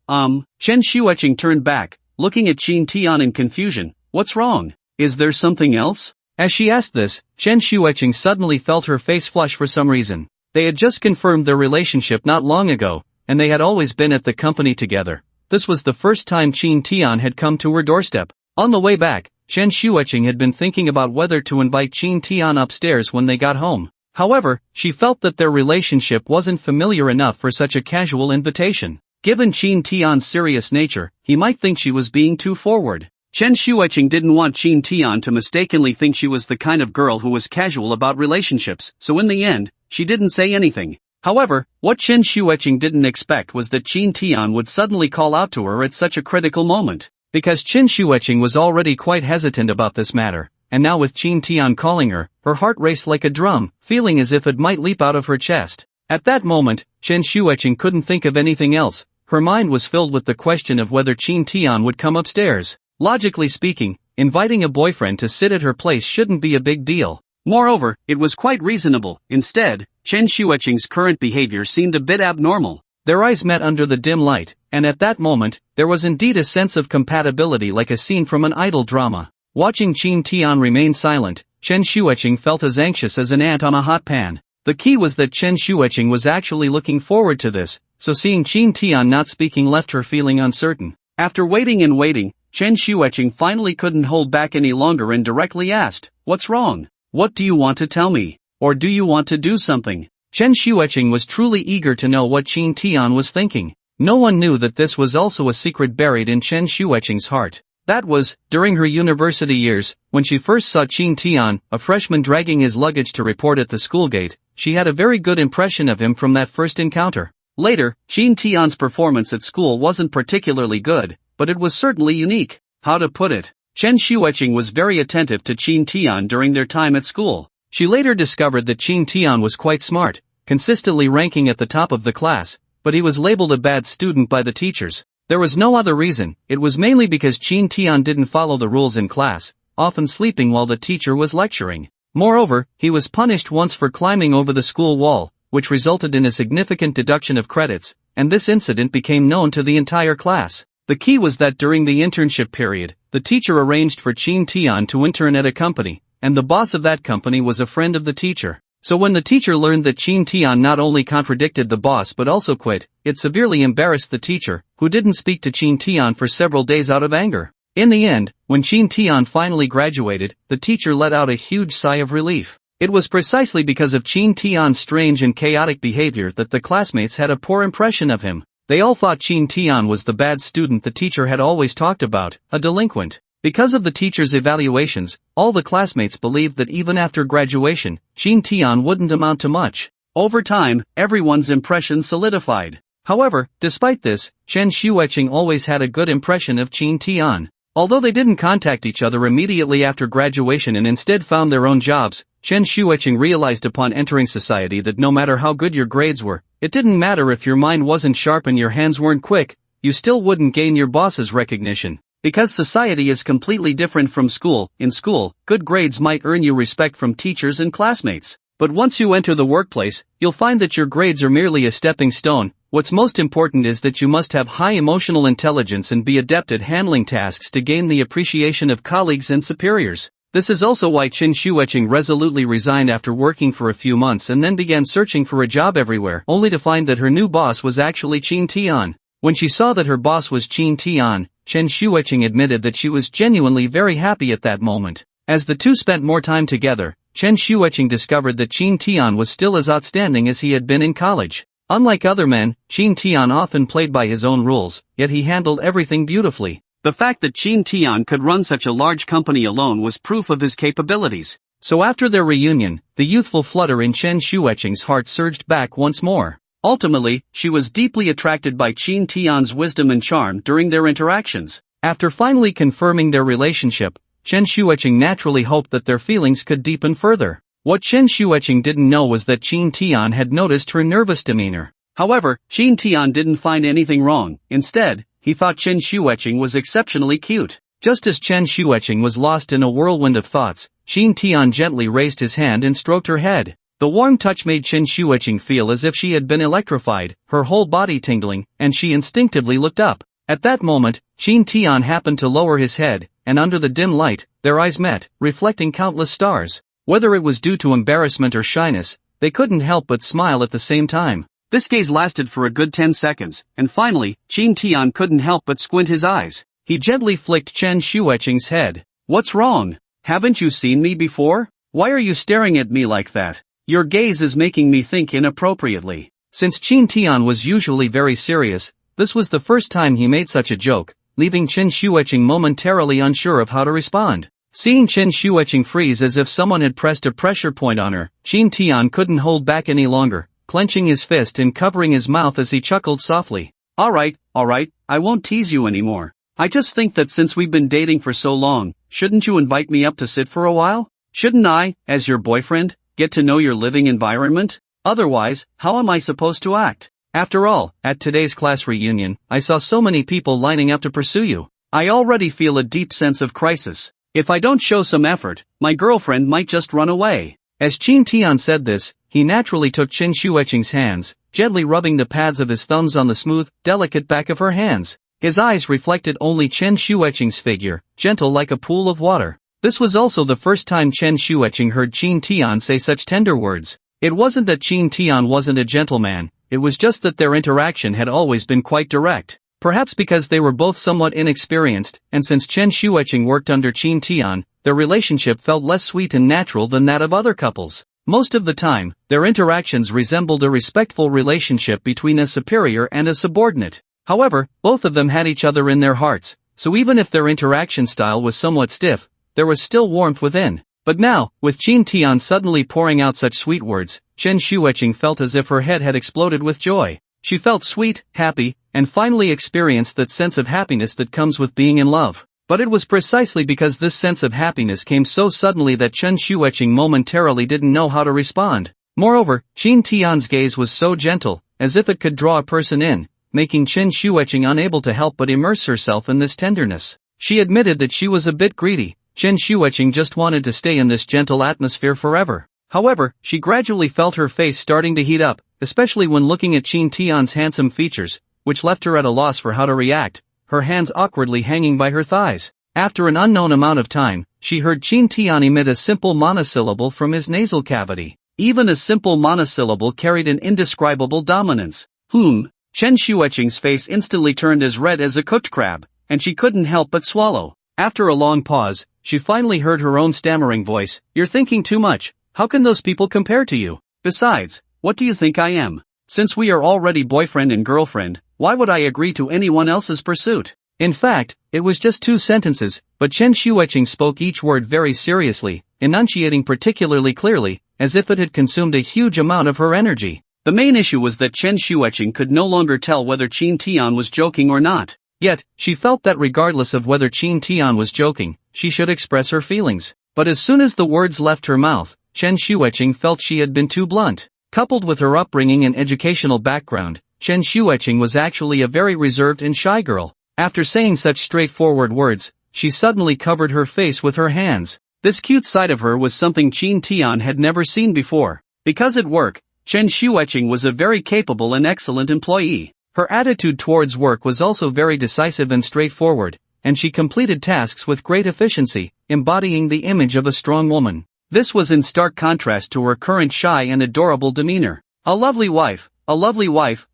Shueqing turned back, looking at Qin Tian in confusion. What's wrong? Is there something else? As she asked this, Chen Shueqing suddenly felt her face flush for some reason. They had just confirmed their relationship not long ago, and they had always been at the company together. This was the first time Qin Tian had come to her doorstep. On the way back, Chen Shueqing had been thinking about whether to invite Qin Tian upstairs when they got home. However, she felt that their relationship wasn't familiar enough for such a casual invitation. Given Qin Tian's serious nature, he might think she was being too forward. Chen Shueqing didn't want Qin Tian to mistakenly think she was the kind of girl who was casual about relationships, so in the end, she didn't say anything. However, what Chen Shueqing didn't expect was that Qin Tian would suddenly call out to her at such a critical moment. Because Chen Shueqing was already quite hesitant about this matter, and now with Qin Tian calling her, her heart raced like a drum, feeling as if it might leap out of her chest. At that moment, Chen Shueqing couldn't think of anything else. Her mind was filled with the question of whether Qin Tian would come upstairs. Logically speaking, inviting a boyfriend to sit at her place shouldn't be a big deal. Moreover, it was quite reasonable. Instead, Chen Shueqing's current behavior seemed a bit abnormal. Their eyes met under the dim light, and at that moment, there was indeed a sense of compatibility like a scene from an idol drama. Watching Qin Tian remain silent, Chen Shueqing felt as anxious as an ant on a hot pan. The key was that Chen Shueqing was actually looking forward to this, so seeing Qin Tian not speaking left her feeling uncertain. After waiting and waiting, Chen Shueqing finally couldn't hold back any longer and directly asked, "What's wrong? What do you want to tell me? Or do you want to do something?" Chen Shueqing was truly eager to know what Qin Tian was thinking. No one knew that this was also a secret buried in Chen Shueqing's heart. That was, during her university years, when she first saw Qin Tian, a freshman dragging his luggage to report at the school gate, she had a very good impression of him from that first encounter. Later, Qin Tian's performance at school wasn't particularly good, but it was certainly unique. How to put it? Chen Shueqing was very attentive to Qin Tian during their time at school. She later discovered that Qin Tian was quite smart, consistently ranking at the top of the class, but he was labeled a bad student by the teachers. There was no other reason, it was mainly because Chin Tian didn't follow the rules in class, often sleeping while the teacher was lecturing. Moreover, he was punished once for climbing over the school wall, which resulted in a significant deduction of credits, and this incident became known to the entire class. The key was that during the internship period, the teacher arranged for Chin Tian to intern at a company, and the boss of that company was a friend of the teacher. So when the teacher learned that Chin Tian not only contradicted the boss but also quit, it severely embarrassed the teacher, who didn't speak to Chin Tian for several days out of anger. In the end, when Chin Tian finally graduated, the teacher let out a huge sigh of relief. It was precisely because of Chin Tian's strange and chaotic behavior that the classmates had a poor impression of him. They all thought Chin Tian was the bad student the teacher had always talked about, a delinquent. Because of the teacher's evaluations, all the classmates believed that even after graduation, Chin Tian wouldn't amount to much. Over time, everyone's impression solidified. However, despite this, Chen Xueqing always had a good impression of Chin Tian. Although they didn't contact each other immediately after graduation and instead found their own jobs, Chen Xueqing realized upon entering society that no matter how good your grades were, it didn't matter if your mind wasn't sharp and your hands weren't quick, you still wouldn't gain your boss's recognition. Because society is completely different from school. In school, good grades might earn you respect from teachers and classmates. But once you enter the workplace, you'll find that your grades are merely a stepping stone. What's most important is that you must have high emotional intelligence and be adept at handling tasks to gain the appreciation of colleagues and superiors. This is also why Chen Xueqing resolutely resigned after working for a few months and then began searching for a job everywhere, only to find that her new boss was actually Chin Tian. When she saw that her boss was Chin Tian, Chen Xueqing admitted that she was genuinely very happy at that moment. As the two spent more time together, Chen Xueqing discovered that Chin Tian was still as outstanding as he had been in college. Unlike other men, Chin Tian often played by his own rules, yet he handled everything beautifully. The fact that Chin Tian could run such a large company alone was proof of his capabilities. So after their reunion, the youthful flutter in Chen Xueqing's heart surged back once more. Ultimately, she was deeply attracted by Chin Tian's wisdom and charm during their interactions. After finally confirming their relationship, Chen Xueqing naturally hoped that their feelings could deepen further. What Chen Xueqing didn't know was that Chin Tian had noticed her nervous demeanor. However, Chin Tian didn't find anything wrong. Instead, he thought Chen Xueqing was exceptionally cute. Just as Chen Xueqing was lost in a whirlwind of thoughts, Chin Tian gently raised his hand and stroked her head. The warm touch made Chen Xueqing feel as if she had been electrified, her whole body tingling, and she instinctively looked up. At that moment, Chin Tian happened to lower his head, and under the dim light, their eyes met, reflecting countless stars. Whether it was due to embarrassment or shyness, they couldn't help but smile at the same time. This gaze lasted for a good 10 seconds, and finally, Chin Tian couldn't help but squint his eyes. He gently flicked Chen Xueqing's head. "What's wrong? Haven't you seen me before? Why are you staring at me like that? Your gaze is making me think inappropriately." Since Chin Tian was usually very serious, this was the first time he made such a joke, leaving Chen Xueqing momentarily unsure of how to respond. Seeing Chen Xueqing freeze as if someone had pressed a pressure point on her, Chin Tian couldn't hold back any longer, clenching his fist and covering his mouth as he chuckled softly. Alright, I won't tease you anymore. I just think that since we've been dating for so long, shouldn't you invite me up to sit for a while? Shouldn't I, as your boyfriend, get to know your living environment? Otherwise, how am I supposed to act? After all, at today's class reunion, I saw so many people lining up to pursue you. I already feel a deep sense of crisis. If I don't show some effort, my girlfriend might just run away. As Chin Tian said this, he naturally took Chen Xueqing's hands, gently rubbing the pads of his thumbs on the smooth, delicate back of her hands. His eyes reflected only Chen Xueqing's figure, gentle like a pool of water. This was also the first time Chen Xueqing heard Chin Tian say such tender words. It wasn't that Chin Tian wasn't a gentleman, it was just that their interaction had always been quite direct. Perhaps because they were both somewhat inexperienced, and since Chen Xueqing worked under Chin Tian, their relationship felt less sweet and natural than that of other couples. Most of the time, their interactions resembled a respectful relationship between a superior and a subordinate. However, both of them had each other in their hearts, so even if their interaction style was somewhat stiff, there was still warmth within. But now, with Chin Tian suddenly pouring out such sweet words, Chen Xueqing felt as if her head had exploded with joy. She felt sweet, happy, and finally experienced that sense of happiness that comes with being in love. But it was precisely because this sense of happiness came so suddenly that Chen Xueqing momentarily didn't know how to respond. Moreover, Qin Tian's gaze was so gentle, as if it could draw a person in, making Chen Shuiqing unable to help but immerse herself in this tenderness. She admitted that she was a bit greedy. Chen Shuiqing just wanted to stay in this gentle atmosphere forever. However, she gradually felt her face starting to heat up, especially when looking at Qin Tian's handsome features, which left her at a loss for how to react, her hands awkwardly hanging by her thighs. After an unknown amount of time, she heard Qin Tian emit a simple monosyllable from his nasal cavity. Even a simple monosyllable carried an indescribable dominance. Chen Shuiqing's face instantly turned as red as a cooked crab, and she couldn't help but swallow. After a long pause, she finally heard her own stammering voice. "You're thinking too much. How can those people compare to you? Besides, what do you think I am? Since we are already boyfriend and girlfriend, why would I agree to anyone else's pursuit?" In fact, it was just 2 sentences, but Chen Shuiqing spoke each word very seriously, enunciating particularly clearly, as if it had consumed a huge amount of her energy. The main issue was that Chen Shuiqing could no longer tell whether Qin Tian was joking or not. Yet, she felt that regardless of whether Qin Tian was joking, she should express her feelings. But as soon as the words left her mouth, Chen Shuiqing felt she had been too blunt. Coupled with her upbringing and educational background, Chen Shuiqing was actually a very reserved and shy girl. After saying such straightforward words, she suddenly covered her face with her hands. This cute side of her was something Qin Tian had never seen before. Because at work, Chen Shuiqing was a very capable and excellent employee. Her attitude towards work was also very decisive and straightforward, and she completed tasks with great efficiency, embodying the image of a strong woman. This was in stark contrast to her current shy and adorable demeanor. A lovely wife,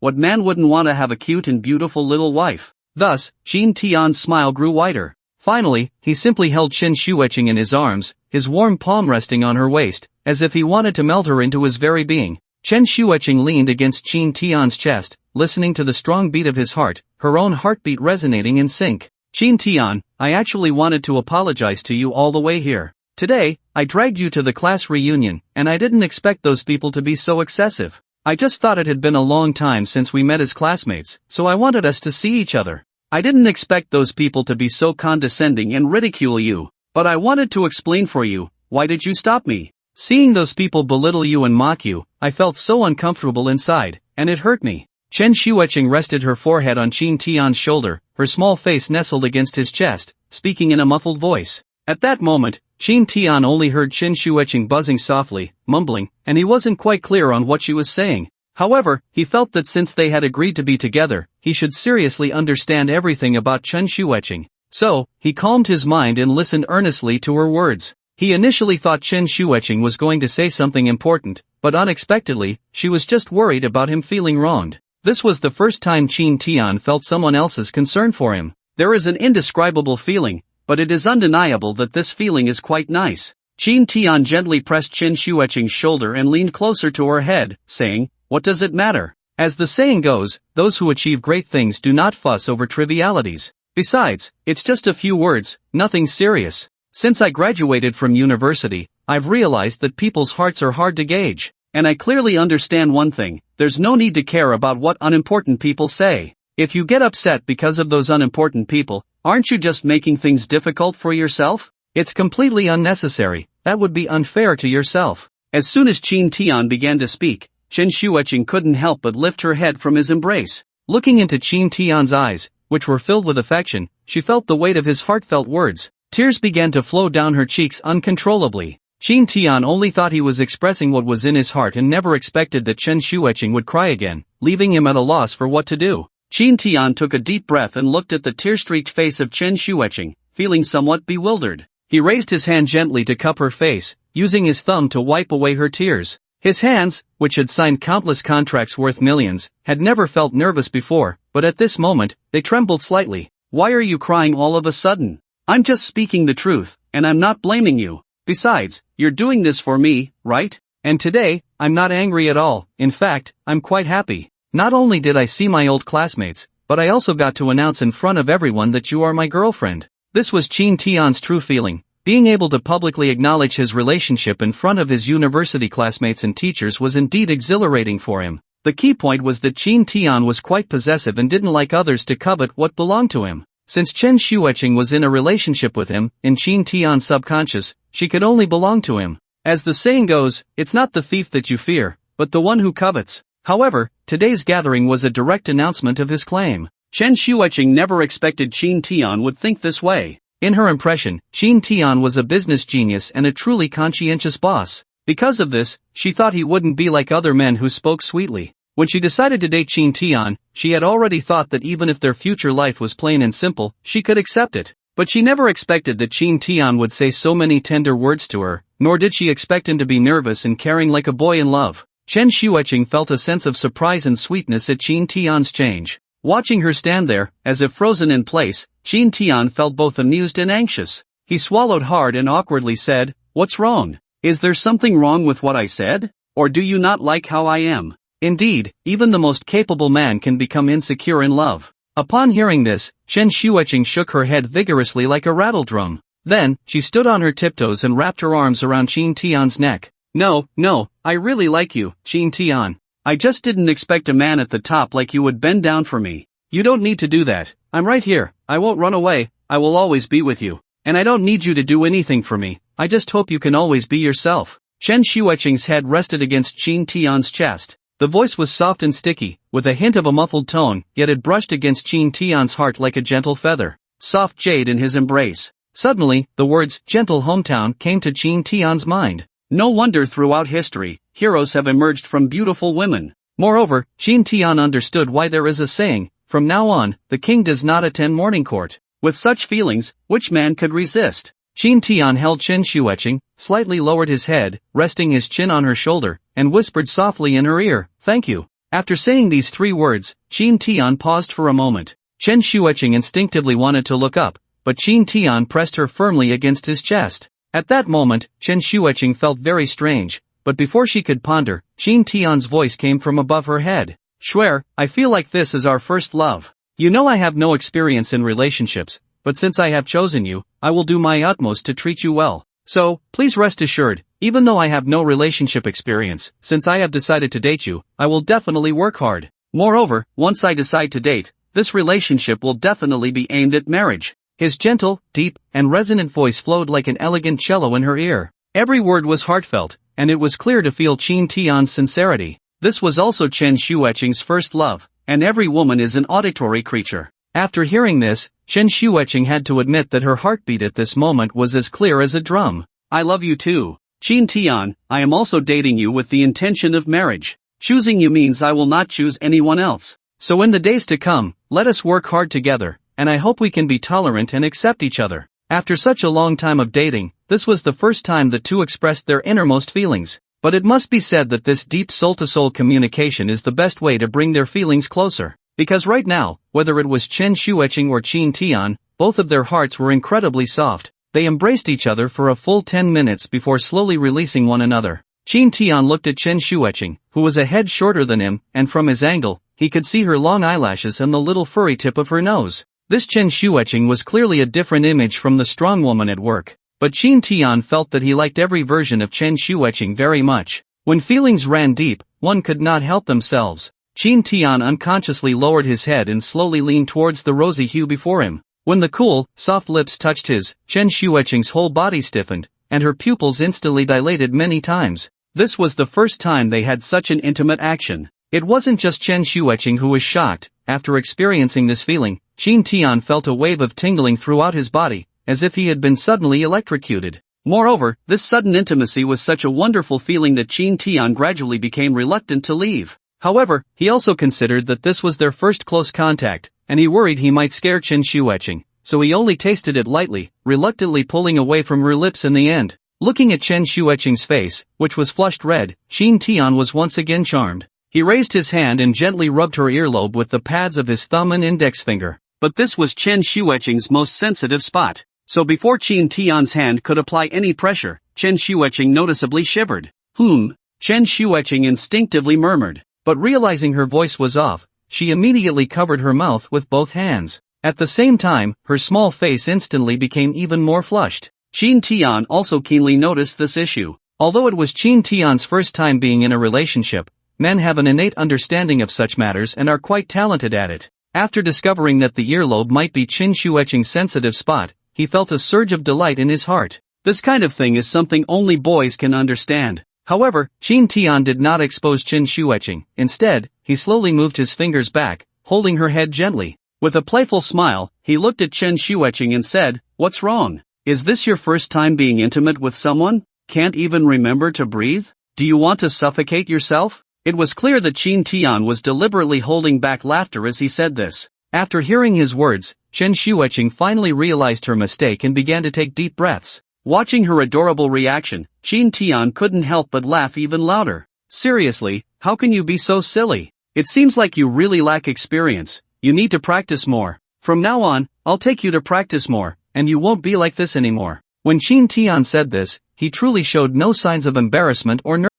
what man wouldn't want to have a cute and beautiful little wife? Thus, Qin Tian's smile grew wider. Finally, he simply held Chen Shuiqing in his arms, his warm palm resting on her waist, as if he wanted to melt her into his very being. Chen Shuiqing leaned against Qin Tian's chest, listening to the strong beat of his heart, her own heartbeat resonating in sync. "Qin Tian, I actually wanted to apologize to you all the way here. Today, I dragged you to the class reunion, and I didn't expect those people to be so excessive. I just thought it had been a long time since we met as classmates, so I wanted us to see each other. I didn't expect those people to be so condescending and ridicule you, but I wanted to explain for you, why did you stop me? Seeing those people belittle you and mock you, I felt so uncomfortable inside, and it hurt me." Chen Shuiqing rested her forehead on Qin Tian's shoulder, her small face nestled against his chest, speaking in a muffled voice. At that moment, Qin Tian only heard Chen Shuiqing buzzing softly, mumbling, and he wasn't quite clear on what she was saying. However, he felt that since they had agreed to be together, he should seriously understand everything about Chen Shuiqing. So, he calmed his mind and listened earnestly to her words. He initially thought Chen Shuiqing was going to say something important, but unexpectedly, she was just worried about him feeling wronged. This was the first time Qin Tian felt someone else's concern for him. There is an indescribable feeling, but it is undeniable that this feeling is quite nice. Qin Tian gently pressed Chen Shuiqing's shoulder and leaned closer to her head, saying, "What does it matter? As the saying goes, those who achieve great things do not fuss over trivialities. Besides, it's just a few words, nothing serious. Since I graduated from university, I've realized that people's hearts are hard to gauge. And I clearly understand one thing, there's no need to care about what unimportant people say. If you get upset because of those unimportant people, aren't you just making things difficult for yourself? It's completely unnecessary, that would be unfair to yourself." As soon as Qin Tian began to speak, Chen Shuiqing couldn't help but lift her head from his embrace. Looking into Qin Tian's eyes, which were filled with affection, she felt the weight of his heartfelt words. Tears began to flow down her cheeks uncontrollably. Qin Tian only thought he was expressing what was in his heart and never expected that Chen Shuiqing would cry again, leaving him at a loss for what to do. Qin Tian took a deep breath and looked at the tear-streaked face of Chen Shuiqing, feeling somewhat bewildered. He raised his hand gently to cup her face, using his thumb to wipe away her tears. His hands, which had signed countless contracts worth millions, had never felt nervous before, but at this moment, they trembled slightly. "Why are you crying all of a sudden? I'm just speaking the truth, and I'm not blaming you. Besides, you're doing this for me, right? And today, I'm not angry at all, in fact, I'm quite happy. Not only did I see my old classmates, but I also got to announce in front of everyone that you are my girlfriend." This was Qin Tian's true feeling. Being able to publicly acknowledge his relationship in front of his university classmates and teachers was indeed exhilarating for him. The key point was that Qin Tian was quite possessive and didn't like others to covet what belonged to him. Since Chen Shuiqing was in a relationship with him, in Qin Tian's subconscious, she could only belong to him. As the saying goes, it's not the thief that you fear, but the one who covets. However, today's gathering was a direct announcement of his claim. Chen Shuiqing never expected Qin Tian would think this way. In her impression, Qin Tian was a business genius and a truly conscientious boss. Because of this, she thought he wouldn't be like other men who spoke sweetly. When she decided to date Qin Tian, she had already thought that even if their future life was plain and simple, she could accept it. But she never expected that Qin Tian would say so many tender words to her, nor did she expect him to be nervous and caring like a boy in love. Chen Shuiqing felt a sense of surprise and sweetness at Qin Tian's change. Watching her stand there, as if frozen in place, Qin Tian felt both amused and anxious. He swallowed hard and awkwardly said, "What's wrong? Is there something wrong with what I said? Or do you not like how I am?" Indeed, even the most capable man can become insecure in love. Upon hearing this, Chen Shuiqing shook her head vigorously like a rattledrum. Then, she stood on her tiptoes and wrapped her arms around Qin Tian's neck. No, I really like you, Qin Tian. I just didn't expect a man at the top like you would bend down for me. You don't need to do that. I'm right here. I won't run away. I will always be with you. And I don't need you to do anything for me. I just hope you can always be yourself. Chen Shuiqing's head rested against Qin Tian's chest. The voice was soft and sticky, with a hint of a muffled tone, yet it brushed against Qin Tian's heart like a gentle feather. Soft jade in his embrace. Suddenly, the words, gentle hometown, came to Qin Tian's mind. No wonder throughout history, heroes have emerged from beautiful women. Moreover, Qin Tian understood why there is a saying, from now on, the king does not attend morning court. With such feelings, which man could resist? Qin Tian held Chen Shuiqing, slightly lowered his head, resting his chin on her shoulder, and whispered softly in her ear, "Thank you." After saying these 3 words, Qin Tian paused for a moment. Chen Shuiqing instinctively wanted to look up, but Qin Tian pressed her firmly against his chest. At that moment, Chen Shuiqing felt very strange, but before she could ponder, Qin Tian's voice came from above her head. "Shuer, I feel like this is our first love. You know I have no experience in relationships, but since I have chosen you, I will do my utmost to treat you well. So, please rest assured, even though I have no relationship experience, since I have decided to date you, I will definitely work hard. Moreover, once I decide to date, this relationship will definitely be aimed at marriage." His gentle, deep, and resonant voice flowed like an elegant cello in her ear. Every word was heartfelt, and it was clear to feel Qin Tian's sincerity. This was also Chen Shuiqing's first love, and every woman is an auditory creature. After hearing this, Chen Shuiqing had to admit that her heartbeat at this moment was as clear as a drum. "I love you too. Qin Tian, I am also dating you with the intention of marriage. Choosing you means I will not choose anyone else. So in the days to come, let us work hard together, and I hope we can be tolerant and accept each other." After such a long time of dating, this was the first time the two expressed their innermost feelings. But it must be said that this deep soul-to-soul communication is the best way to bring their feelings closer. Because right now, whether it was Chen Shuiqing or Qin Tian, both of their hearts were incredibly soft. They embraced each other for a full 10 minutes before slowly releasing one another. Qin Tian looked at Chen Shuiqing, who was a head shorter than him, and from his angle, he could see her long eyelashes and the little furry tip of her nose. This Chen Shuiqing was clearly a different image from the strong woman at work. But Qin Tian felt that he liked every version of Chen Shuiqing very much. When feelings ran deep, one could not help themselves. Qin Tian unconsciously lowered his head and slowly leaned towards the rosy hue before him. When the cool, soft lips touched his, Chen Shuiqing's whole body stiffened, and her pupils instantly dilated many times. This was the first time they had such an intimate action. It wasn't just Chen Shuiqing who was shocked. After experiencing this feeling, Qin Tian felt a wave of tingling throughout his body, as if he had been suddenly electrocuted. Moreover, this sudden intimacy was such a wonderful feeling that Qin Tian gradually became reluctant to leave. However, he also considered that this was their first close contact, and he worried he might scare Chen Shuiqing, so he only tasted it lightly, reluctantly pulling away from her lips in the end. Looking at Chen Shuiqing's face, which was flushed red, Qin Tian was once again charmed. He raised his hand and gently rubbed her earlobe with the pads of his thumb and index finger. But this was Chen Shuiqing's most sensitive spot. So before Qin Tian's hand could apply any pressure, Chen Shuiqing noticeably shivered. Chen Shuiqing instinctively murmured. But realizing her voice was off, she immediately covered her mouth with both hands. At the same time, her small face instantly became even more flushed. Qin Tian also keenly noticed this issue. Although it was Qin Tian's first time being in a relationship, men have an innate understanding of such matters and are quite talented at it. After discovering that the earlobe might be Chen Shuiqing's sensitive spot, he felt a surge of delight in his heart. This kind of thing is something only boys can understand. However, Qin Tian did not expose Chen Shuiqing. Instead, he slowly moved his fingers back, holding her head gently. With a playful smile, he looked at Chen Shuiqing and said, "What's wrong? Is this your first time being intimate with someone? Can't even remember to breathe? Do you want to suffocate yourself?" It was clear that Qin Tian was deliberately holding back laughter as he said this. After hearing his words, Chen Shuiqing finally realized her mistake and began to take deep breaths. Watching her adorable reaction, Qin Tian couldn't help but laugh even louder. "Seriously, how can you be so silly? It seems like you really lack experience. You need to practice more. From now on, I'll take you to practice more, and you won't be like this anymore." When Qin Tian said this, he truly showed no signs of embarrassment or nervousness.